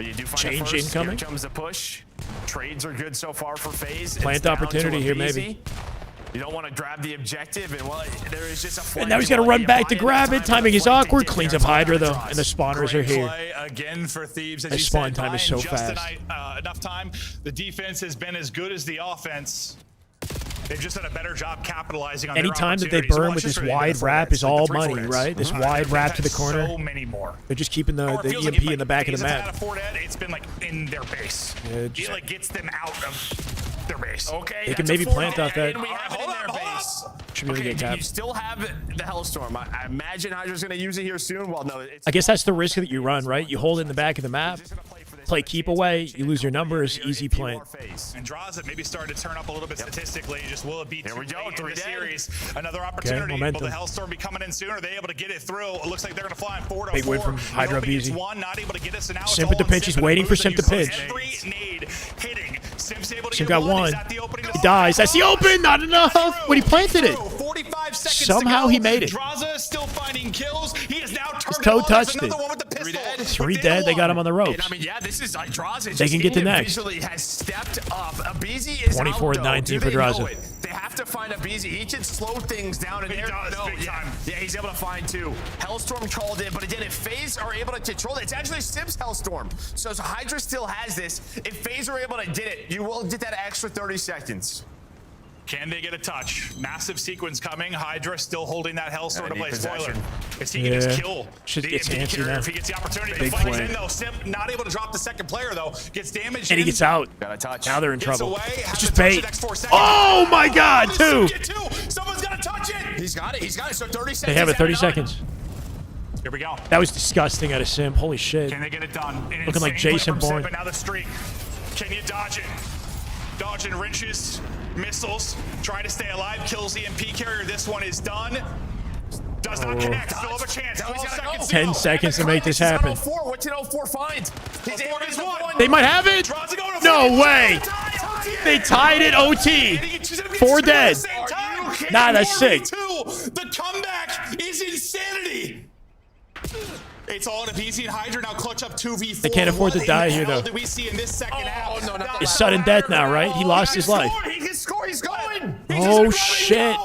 But you do find Change the first. incoming. Here comes the push. Trades are good so far for Faze. Plant It's down opportunity to here, a maybe. BZ. You don't want to grab the objective, and well, there is just a flank. And now he's got to run back to grab it. Timing is awkward. Cleans up Hydra, though. And the spawners are here. Play again for Thieves. As The you spawn said, time is Brian, so just fast. enough time. The defense has been as good as the offense. They've just done a better job capitalizing on their Anytime that they opportunities. burn Watch with this for the wide four wrap hits, is like the all 3-4 money, hits. right? This wide wrap to the corner. So many more. They're just keeping the Or it feels like EMP if, in the back of the Faze map. has had a 4-dead, it's been like in their base. Yeah, It like gets them out of their base. Okay, They can that's a maybe 4 plant off that. and we have it in their base. Should be able to Okay, get do you capped. still have the Hellstorm? I imagine Hydra's going to use it here soon. Well, no, it's I guess that's the risk that you run, right? You hold it in the back of the map, play keep away, you lose your numbers, easy plant. And draws it maybe started to turn up a little bit statistically. Just will it be Here we go, in 3 the dead. series? Another opportunity. Will momentum. the Hellstorm be coming in soon? Are they able to get it through? It looks like they're going to fly in 4-4. Big win from Hydra Hoping it's BZ. one, not able to get us, and now it's Simp at the all on pinch. He's Simp and waiting for Booza. Simp to You pinch. saw every need hitting. Simp's able to Simp get got one. one. He's at the opening to He dies. That's the open. Not enough. When he planted it. 45 seconds Somehow to go. he made it. Draza is still finding kills. He is now His targeted. toe touched it. Another one with the pistol. 3 dead. They got him on the ropes. And I mean, yeah, this is Draza. They can get the next. Individually has stepped up. Abizi is 24-19 out, for though. Do they know Draza. it? They have to find Abizi. He can slow things down in He there. does, No, big time. yeah, he's able to find 2. Hellstorm called in, but again, if Faze are able to control it, it's actually Sim's Hellstorm. So Hydra still has this. If Faze are able to get it, you will get that extra 30 seconds. Can they get a touch? Massive sequence coming. Hydra still holding that Hellstorm to play spoiler. Is he going to kill Should the get EMP antsy carrier now. if he gets the opportunity? Big The fight is play. in though. Simp not able to drop the second player though. Gets damaged. And he in. gets out. Got a touch. Now they're in Gets trouble. away, It's has just to touch the bait. next 4 seconds. Oh my God, How does 2. Simp get 2? Someone's got to touch it. He's got it. He's got it. So 30 seconds. They have it 30 added on. seconds. Here we go. That was disgusting out of Simp. Holy shit. Can they get it done? An Looking like insane play Jason from Simp, Bourne. But now the streak. Can you dodge it? Dodging wrenches, missiles, try to stay alive, kills the EMP carrier. This one is done. Does not connect. Still have a chance. 12 seconds to 10 go. seconds to make this happen. What's an 04 find? He's Four is one. They might have it. Draws to go to No 40. way. They tied it OT. 4 dead. Nah, that's sick. The comeback is insanity. It's all in a BZ and Hydra now clutch up 2v4. They can't afford to What die in the here, hell though. Did we see in this second half? no, not It's sudden death now, right? He lost his life. He can score. He's going. Oh shit.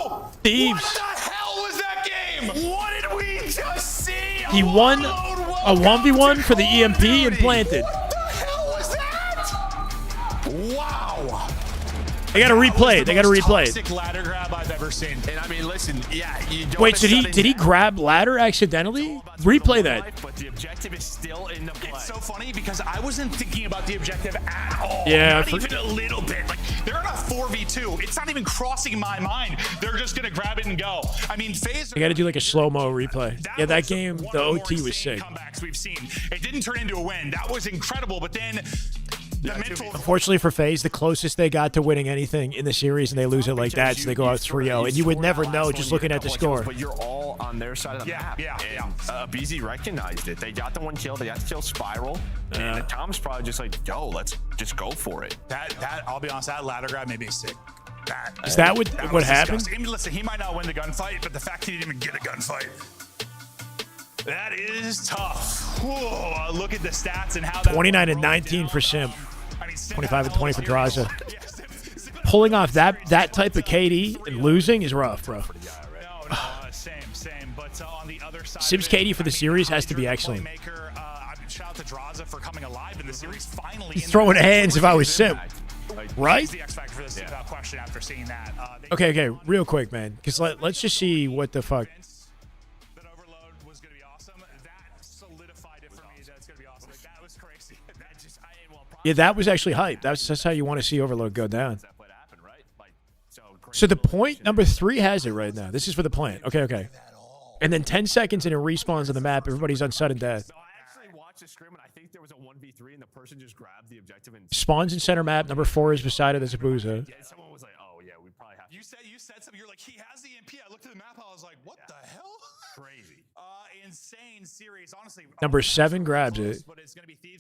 Thieves. What the hell was that game? What did we just see? He won a 1v1 for the EMP and planted. What the hell was that? Wow. They gotta replay it. They gotta replay it. Toxic ladder grab I've ever seen. And I mean, listen, yeah, you don't. Wait, did he grab ladder accidentally? Replay that. But the objective is still in the play. It's so funny because I wasn't thinking about the objective at all. Yeah, Not even a little bit. Like, they're in a 4v2. It's not even crossing my mind. They're just going to grab it and go. I mean, Faze. They gotta do like a slow-mo replay. Yeah, that game, one the of more OT was insane sick. comebacks we've seen. It didn't turn into a win. That was incredible. But then the mental. Unfortunately for FaZe, the closest they got to winning anything in the series, and they lose it like that, so they go out 3-0. And you would never know just looking at the score. But you're all on their side of the map. Yeah. BZ recognized it. They got the 1 kill. They got to kill Spiral. And Tom's probably just like, yo, let's just go for it. That I'll be honest, that ladder grab made me sick. Is that what was happened? disgusting. I mean, listen, he might not win the gunfight, but the fact he didn't even get a gunfight. That is tough. Whoa, look at the stats and how that 29 and 19 for Simp. I mean, 25 and 20 for Draza. Pulling off that type of KD and losing is rough, bro. Same. But on the other side, Simp's KD for the series has to be excellent. Shout out to Draza for coming alive in the series. Finally, He's throwing hands if I was Simp. Right? He's the X factor for this question after seeing that. Okay, real quick, man. Because let's just see what the fuck. That Overload was going to be awesome. That solidified it for me. That's going to be awesome. Like, that was crazy. That just, Yeah, that was actually hype. That's how you want to see Overload go down. So the point number 3 has it right now. This is for the plant. Okay. And then 10 seconds and it respawns on the map. Everybody's on sudden death. The scrim, and I think there was a 1v3 and the person just grabbed the objective and Spawns in center map. Number 4 is beside it as a Zabuza. someone was like, oh yeah, we probably have You said something. You're like, he has the EMP. I looked at the map. I was like, what the hell? Crazy. Insane series. Honestly. Number 7 grabs it.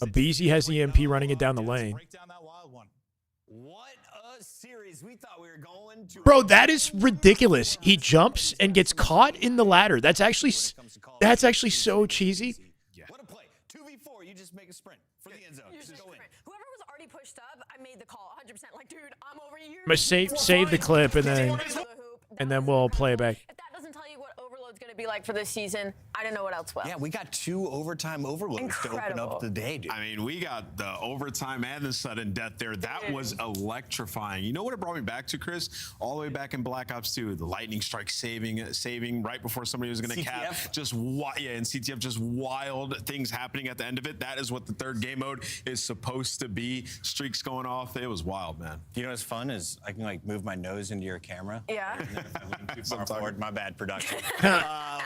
Abizi has the EMP running it down the lane. What a series. We thought we were going to. Bro, that is ridiculous. He jumps and gets caught in the ladder. That's actually so cheesy. What a play. 2v4. You just make a sprint for the end zone. I made the call 100%. Like, dude, I'm over here. But save the clip and then we'll play it back. If that doesn't tell you what Overload's going to be like for this season, I don't know what else will. Yeah, we got 2 overtime overloads to open up the day, dude. I mean, we got the overtime and the sudden death there. That was electrifying. You know what it brought me back to, Chris? All the way back in Black Ops 2, the lightning strike saving right before somebody was going to cap. Just and CTF, just wild things happening at the end of it. That is what the third game mode is supposed to be. Streaks going off. It was wild, man. You know what's fun is I can like move my nose into your camera. Yeah. Too far forward. My bad, production.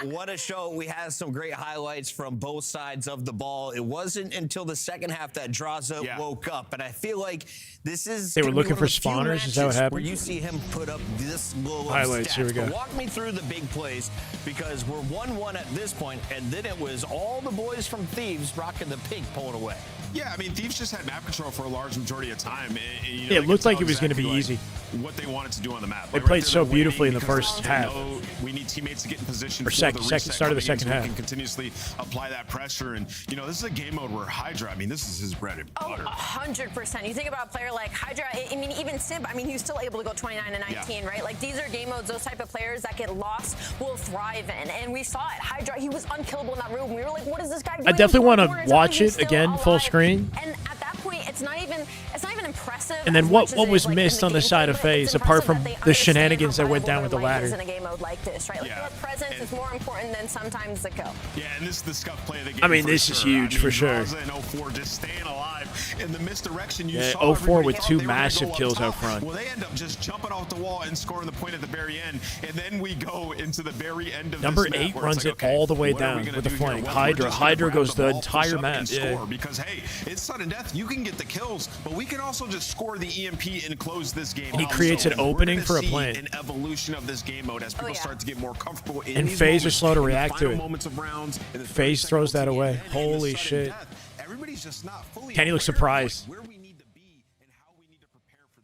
What a show. We had some great highlights from both sides of the ball. It wasn't until the second half that Draza woke up, and I feel like this is they were looking for spawners. Is that what happened? Where you see him put up this little highlights. Stats. Here we go. But walk me through the big plays because we're 1-1 at this point, and then it was all the boys from Thieves rocking the pink pulling away. Yeah, I mean, Thieves just had map control for a large majority of time. And, it looked like it was going to be easy. What they wanted to do on the map. They played so beautifully in the first half. We need teammates to get in position or start of the second half. We can continuously apply that pressure. And, you know, this is a game mode where Hydra, I mean, this is his bread and butter. 100%. You think about a player like Hydra, I mean, even Sib, I mean, he was still able to go 29-19, right? Like, these are game modes, those type of players that get lost will thrive in. And we saw it. Hydra, he was unkillable in that room. We were like, what is this guy doing? I definitely want to watch it again, full screen. And at that point, it's not even impressive. And then what was missed on the side of Faze, apart from the shenanigans that went down with the ladder? In a game mode like this, right? Like, your presence is more important than sometimes the kill. Yeah, and this is the scuff play of the game. I mean, this is huge for sure. And 04 just staying alive in the misdirection. You saw 04 with 2 massive kills out front. Well, they end up just jumping off the wall and scoring the point at the very end. And then we go into the very end of Number this map 8 runs it all the way down with the flank. Hydra goes the entire map. Yeah. Because, hey, it's sudden death. You can get the kills, but we can also just score the EMP and close this game. And he creates an opening for a plant. An evolution of this game mode as people start to get more comfortable in and these Faze are slow to react to it. Moments of rounds, Faze throws that away. Holy shit. Everybody's just not fully Kenny looks surprised.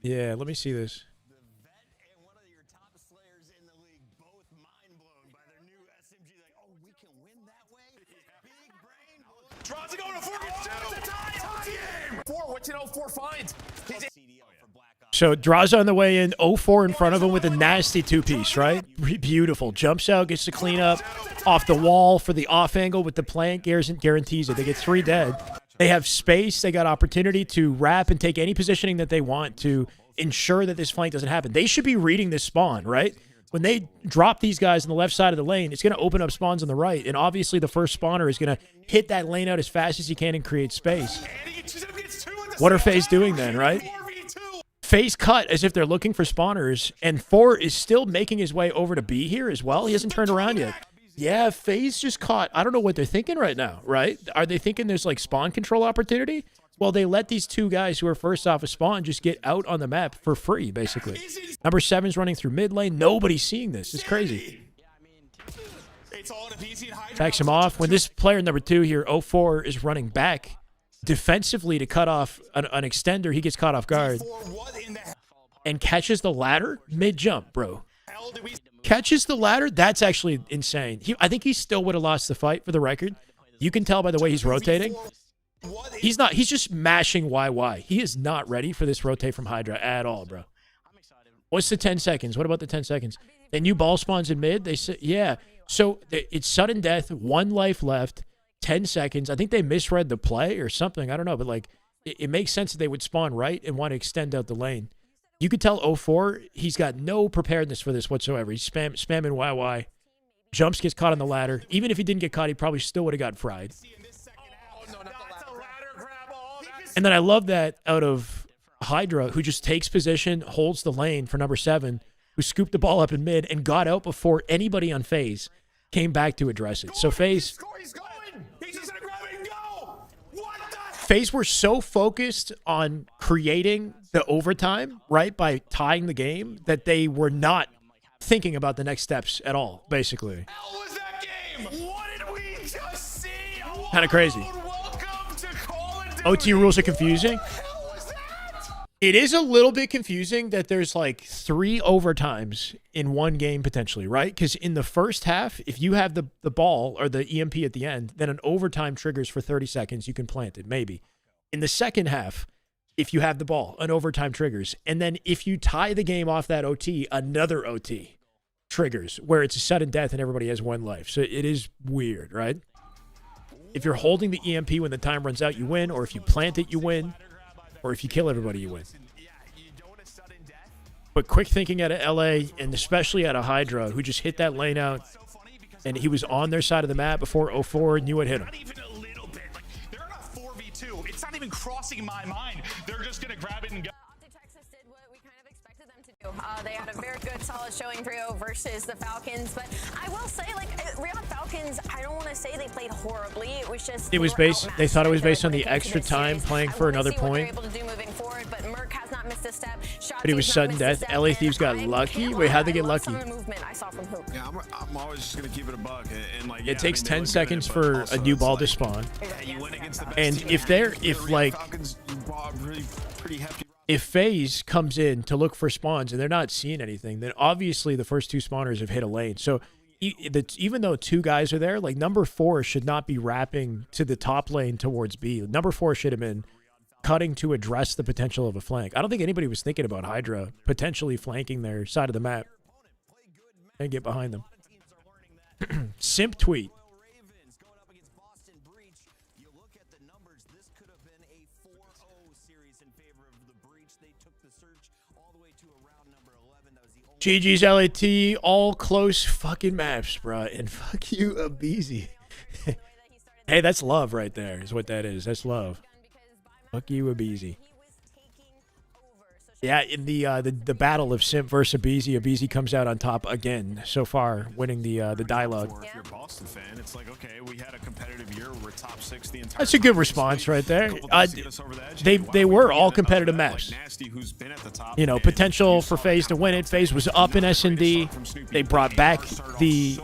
Yeah, let me see this. Draza going to 4-2. It's a tie. 4. What's an 04 find? So Draza on the way in, 04 in front of him with a nasty 2-piece, right? Beautiful. Jumps out, gets to clean up off the wall for the off angle with the plant, guarantees it. They get 3 dead. They have space. They got opportunity to wrap and take any positioning that they want to ensure that this flank doesn't happen. They should be reading this spawn, right? When they drop these guys on the left side of the lane, it's going to open up spawns on the right. And obviously the first spawner is going to hit that lane out as fast as he can and create space. What are Faze doing then, right? Faze cut as if they're looking for spawners, and 4 is still making his way over to B here as well. He hasn't turned around yet. Yeah, Faze just caught. I don't know what they're thinking right now, right? Are they thinking there's like spawn control opportunity? Well, they let these 2 guys who are first off a spawn just get out on the map for free, basically. Number 7's running through mid lane. Nobody's seeing this. It's crazy. Backs him off. When this player number 2 here, 04, is running back defensively to cut off an extender, he gets caught off guard and catches the ladder mid-jump, bro. Catches the ladder? That's actually insane. I think he still would have lost the fight, for the record. You can tell by the way he's rotating. He's not. He's just mashing YY. He is not ready for this rotate from Hydra at all, bro. What's the 10 seconds? What about the 10 seconds? Then new ball spawns in mid. They say, yeah. So it's sudden death, 1 life left, 10 seconds. I think they misread the play or something. I don't know, but like it makes sense that they would spawn right and want to extend out the lane. You could tell 04, he's got no preparedness for this whatsoever. He's spamming YY. Jumps, gets caught on the ladder. Even if he didn't get caught, he probably still would have got fried. And then I love that out of Hydra, who just takes position, holds the lane for number 7, who scooped the ball up in mid and got out before anybody on Faze came back to address it. So Faze were so focused on creating the overtime, right, by tying the game, that they were not thinking about the next steps at all, basically. Kind of crazy. OT rules are confusing. It is a little bit confusing that there's like 3 overtimes in one game potentially, right? Because in the first half, if you have the ball or the EMP at the end, then an overtime triggers for 30 seconds. You can plant it, maybe. In the second half, if you have the ball, an overtime triggers. And then if you tie the game off that OT, another OT triggers where it's a sudden death and everybody has one life. So it is weird, right? If you're holding the EMP when the time runs out, you win. Or if you plant it, you win. Or if you kill everybody, you win. But quick thinking out of LA, and especially out of Hydra, who just hit that lane out, and he was on their side of the map before 04 and knew what hit him. Not even a little bit. Like, they're in a 4v2. It's not even crossing my mind. They're just going to grab it and go. They had a very good, solid showing for Rio versus the Falcons. But I will say, like, Rio Falcons, I don't want to say they played horribly. It was just it was based. They thought it was based on the extra time playing for another point. Able to do moving forward, but Merc has not missed a step. But it was sudden death. LA Thieves got lucky. Wait, how'd they get lucky? I saw from Hoop. Yeah, I'm always just gonna keep it a buck. And like, it takes 10 seconds for a new ball to spawn. And if if Faze comes in to look for spawns and they're not seeing anything, then obviously the first two spawners have hit a lane. So even though two guys are there, like number 4 should not be wrapping to the top lane towards B. Number 4 should have been cutting to address the potential of a flank. I don't think anybody was thinking about Hydra potentially flanking their side of the map and get behind them. Simp tweet. GG's LAT, all close fucking maps, bruh. And fuck you, Abizi. Hey, that's love right there, is what that is. That's love. Fuck you, Abizi. Yeah, in the battle of Simp versus Abizi comes out on top again so far, winning the dialogue. If you're a Boston fan, it's like, okay, we had a competitive year. We're top 6 the entire. That's a good response right there. They were all competitive maps. You know, potential for Faze to win it. Faze was up in S&D. They brought back the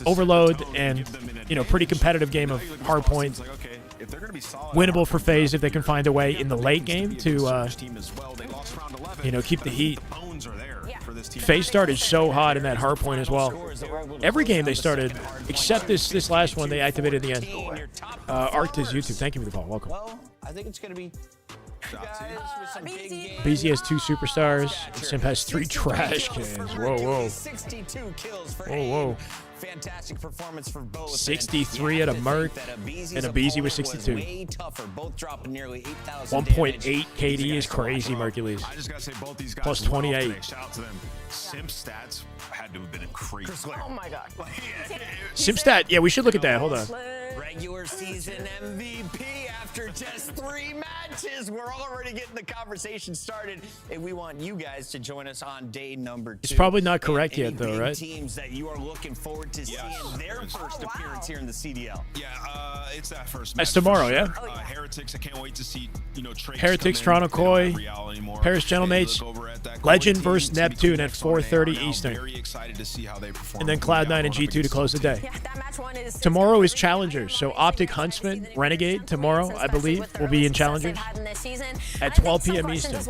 Overload and, you know, pretty competitive game of Hardpoint. Winnable for Faze if they can find a way in the late game to, you know, keep the heat. Faze started so hot in that Hardpoint as well. Every game they started, except this last one, they activated at the end. Arctis YouTube, thank you for the follow. Welcome. Well, I think it's going to be BZ has 2 superstars. Simp has 3 trash cans. Whoa, whoa. 62 kills for whoa. Fantastic performance for both. 63 at a Merc, and Abizi was 62. Way tougher, both dropping nearly 8,000 1.8 KD is crazy, Mercules. I just gotta say both these guys plus 28. Shout out to them. Simp stats had to have been crazy. Oh my god. Simp stat, yeah, we should look at that. Hold on. Regular season MVP after just 3 matches. We're already getting the conversation started, and we want you guys to join us on day number 2. It's probably not correct yet, though, right? Teams that you are looking forward to seeing their first appearance here in the CDL. Yeah, it's that first. That's tomorrow, yeah. Heretics, I can't wait to see. You know, Heretics, Toronto Koi, Paris Gentlemates, Legend versus Neptune at 4:30 Eastern. Very excited to see how they perform. And then Cloud9 and G2 to close the day. Tomorrow is Challengers, so Optic, Huntsman, Renegade tomorrow, I believe, will be in Challengers at 12 p.m. Eastern.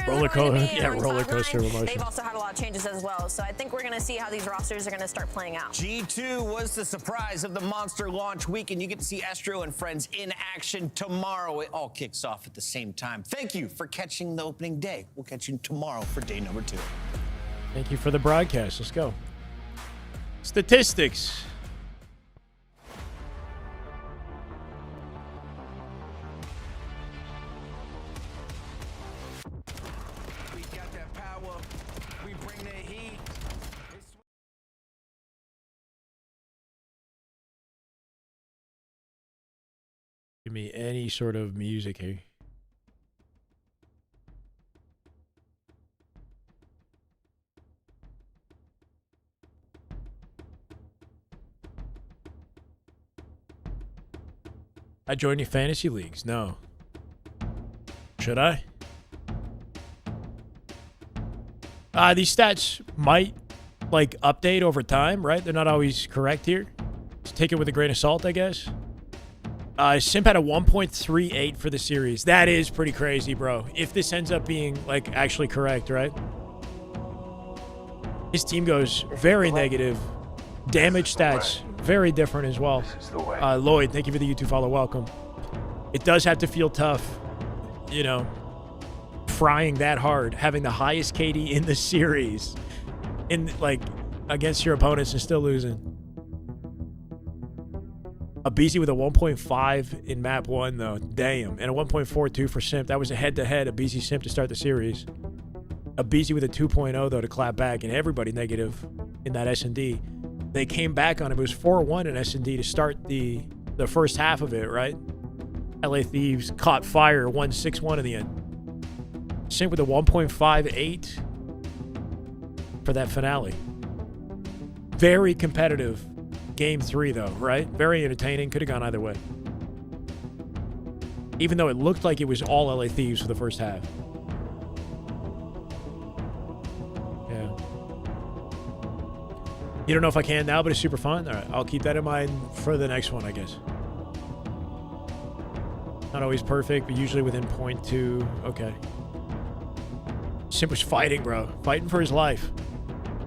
Roller coaster of emotion. They've also had a lot of changes as well, so I think we're going to see how these rosters are going to start playing out. G2 was the surprise of the Monster launch week, and you get to see Estro and friends in action tomorrow. It all kicks off at the same time. Thank you for catching the opening day. We'll catch you tomorrow for day number 2. Thank you for the broadcast. Let's go. Statistics. We got that power. We bring the heat. Give me any sort of music here. I join your fantasy leagues? No. Should I? These stats might, like, update over time, right? They're not always correct here. Just take it with a grain of salt, I guess. Simp had a 1.38 for the series. That is pretty crazy, bro. If this ends up being, like, actually correct, right? His team goes very negative. Damage stats, very different as well. Lloyd, thank you for the YouTube follow. Welcome. It does have to feel tough, you know, frying that hard, having the highest KD in the series, in like against your opponents and still losing. A BZ with a 1.5 in map 1 though, damn, and a 1.42 for Simp. That was a head-to-head, a BZ Simp to start the series. A BZ with a 2.0 though to clap back, and everybody negative in that S&D. They came back on him. It was 4-1 in S&D to start the first half of it, right? LA Thieves caught fire, won 6-1 in the end. Simp with a 1.58 for that finale. Very competitive game 3 though, right? Very entertaining. Could have gone either way. Even though it looked like it was all LA Thieves for the first half. Yeah. You don't know if I can now, but it's super fun. All right, I'll keep that in mind for the next one, I guess. Not always perfect, but usually within 0.2. Okay. Simp was fighting, bro. Fighting for his life.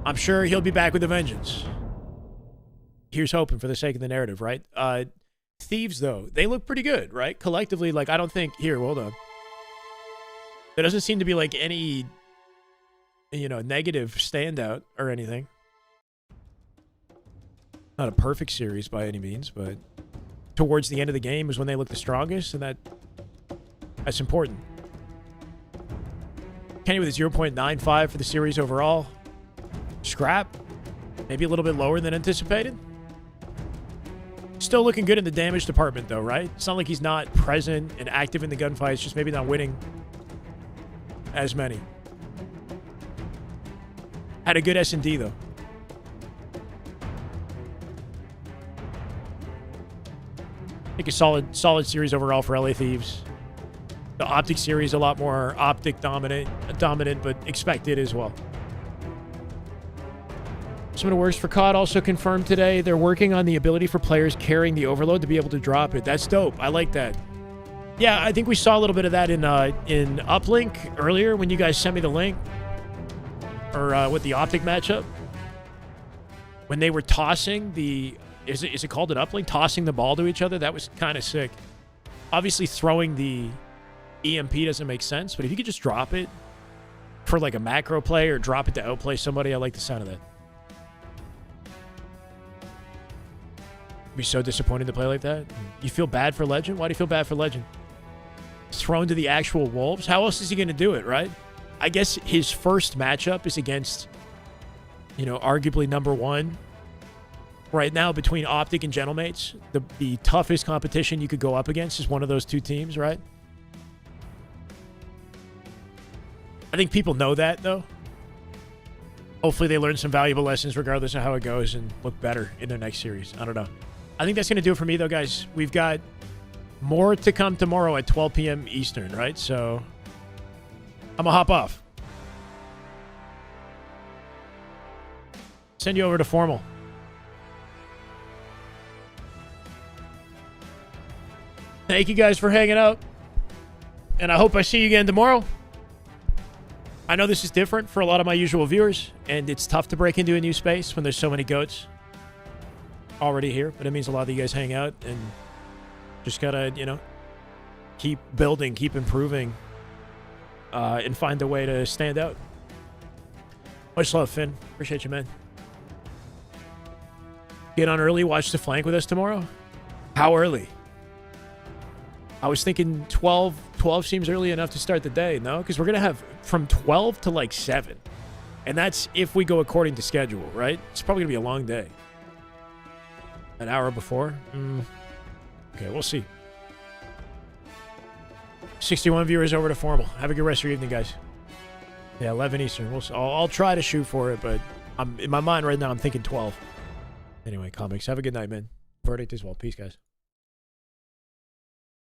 I'm sure he'll be back with a vengeance. Here's hoping for the sake of the narrative, right? Thieves, though, they look pretty good, right? Collectively, like, I don't think... Here, hold on. There doesn't seem to be, like, any, you know, negative standout or anything. Not a perfect series by any means, but towards the end of the game is when they look the strongest, and that's important. Kenny with a 0.95 for the series overall. Scrap. Maybe a little bit lower than anticipated. Still looking good in the damage department, though, right? It's not like he's not present and active in the gunfights, just maybe not winning as many. Had a good S&D, though. I think a solid series overall for LA Thieves. The Optic series, a lot more Optic dominant, but expected as well. Someone who works for COD also confirmed today they're working on the ability for players carrying the overload to be able to drop it. That's dope. I like that. Yeah, I think we saw a little bit of that in Uplink earlier when you guys sent me the link. Or with the Optic matchup. When they were tossing the... Is it called an Uplink? Tossing the ball to each other? That was kind of sick. Obviously, throwing the EMP doesn't make sense, but if you could just drop it for like a macro play or drop it to outplay somebody, I like the sound of that. It'd be so disappointing to play like that. You feel bad for Legend? Why do you feel bad for Legend? Thrown to the actual Wolves? How else is he going to do it, right? I guess his first matchup is against, you know, arguably #1 right now between Optic and Gentlemates. The toughest competition you could go up against is one of those two teams, right? I think people know that, though. Hopefully they learn some valuable lessons regardless of how it goes and look better in their next series. I don't know. I think that's going to do it for me, though, guys. We've got more to come tomorrow at 12 p.m. Eastern, right? So I'm going to hop off. Send you over to Formal. Thank you guys for hanging out. And I hope I see you again tomorrow. I know this is different for a lot of my usual viewers, and it's tough to break into a new space when there's so many goats already here, but it means a lot of you guys hang out and just gotta, you know, keep building, keep improving, and find a way to stand out. Much love, Finn. Appreciate you, man. Get on early, watch the flank with us tomorrow. How early? I was thinking 12 seems early enough to start the day, no? Because we're going to have from 12 to like 7. And that's if we go according to schedule, right? It's probably going to be a long day. An hour before? Okay, we'll see. 61 viewers over to Formal. Have a good rest of your evening, guys. Yeah, 11 Eastern. I'll try to shoot for it, but in my mind right now, I'm thinking 12. Anyway, comics. Have a good night, man. Verdict as well. Peace, guys.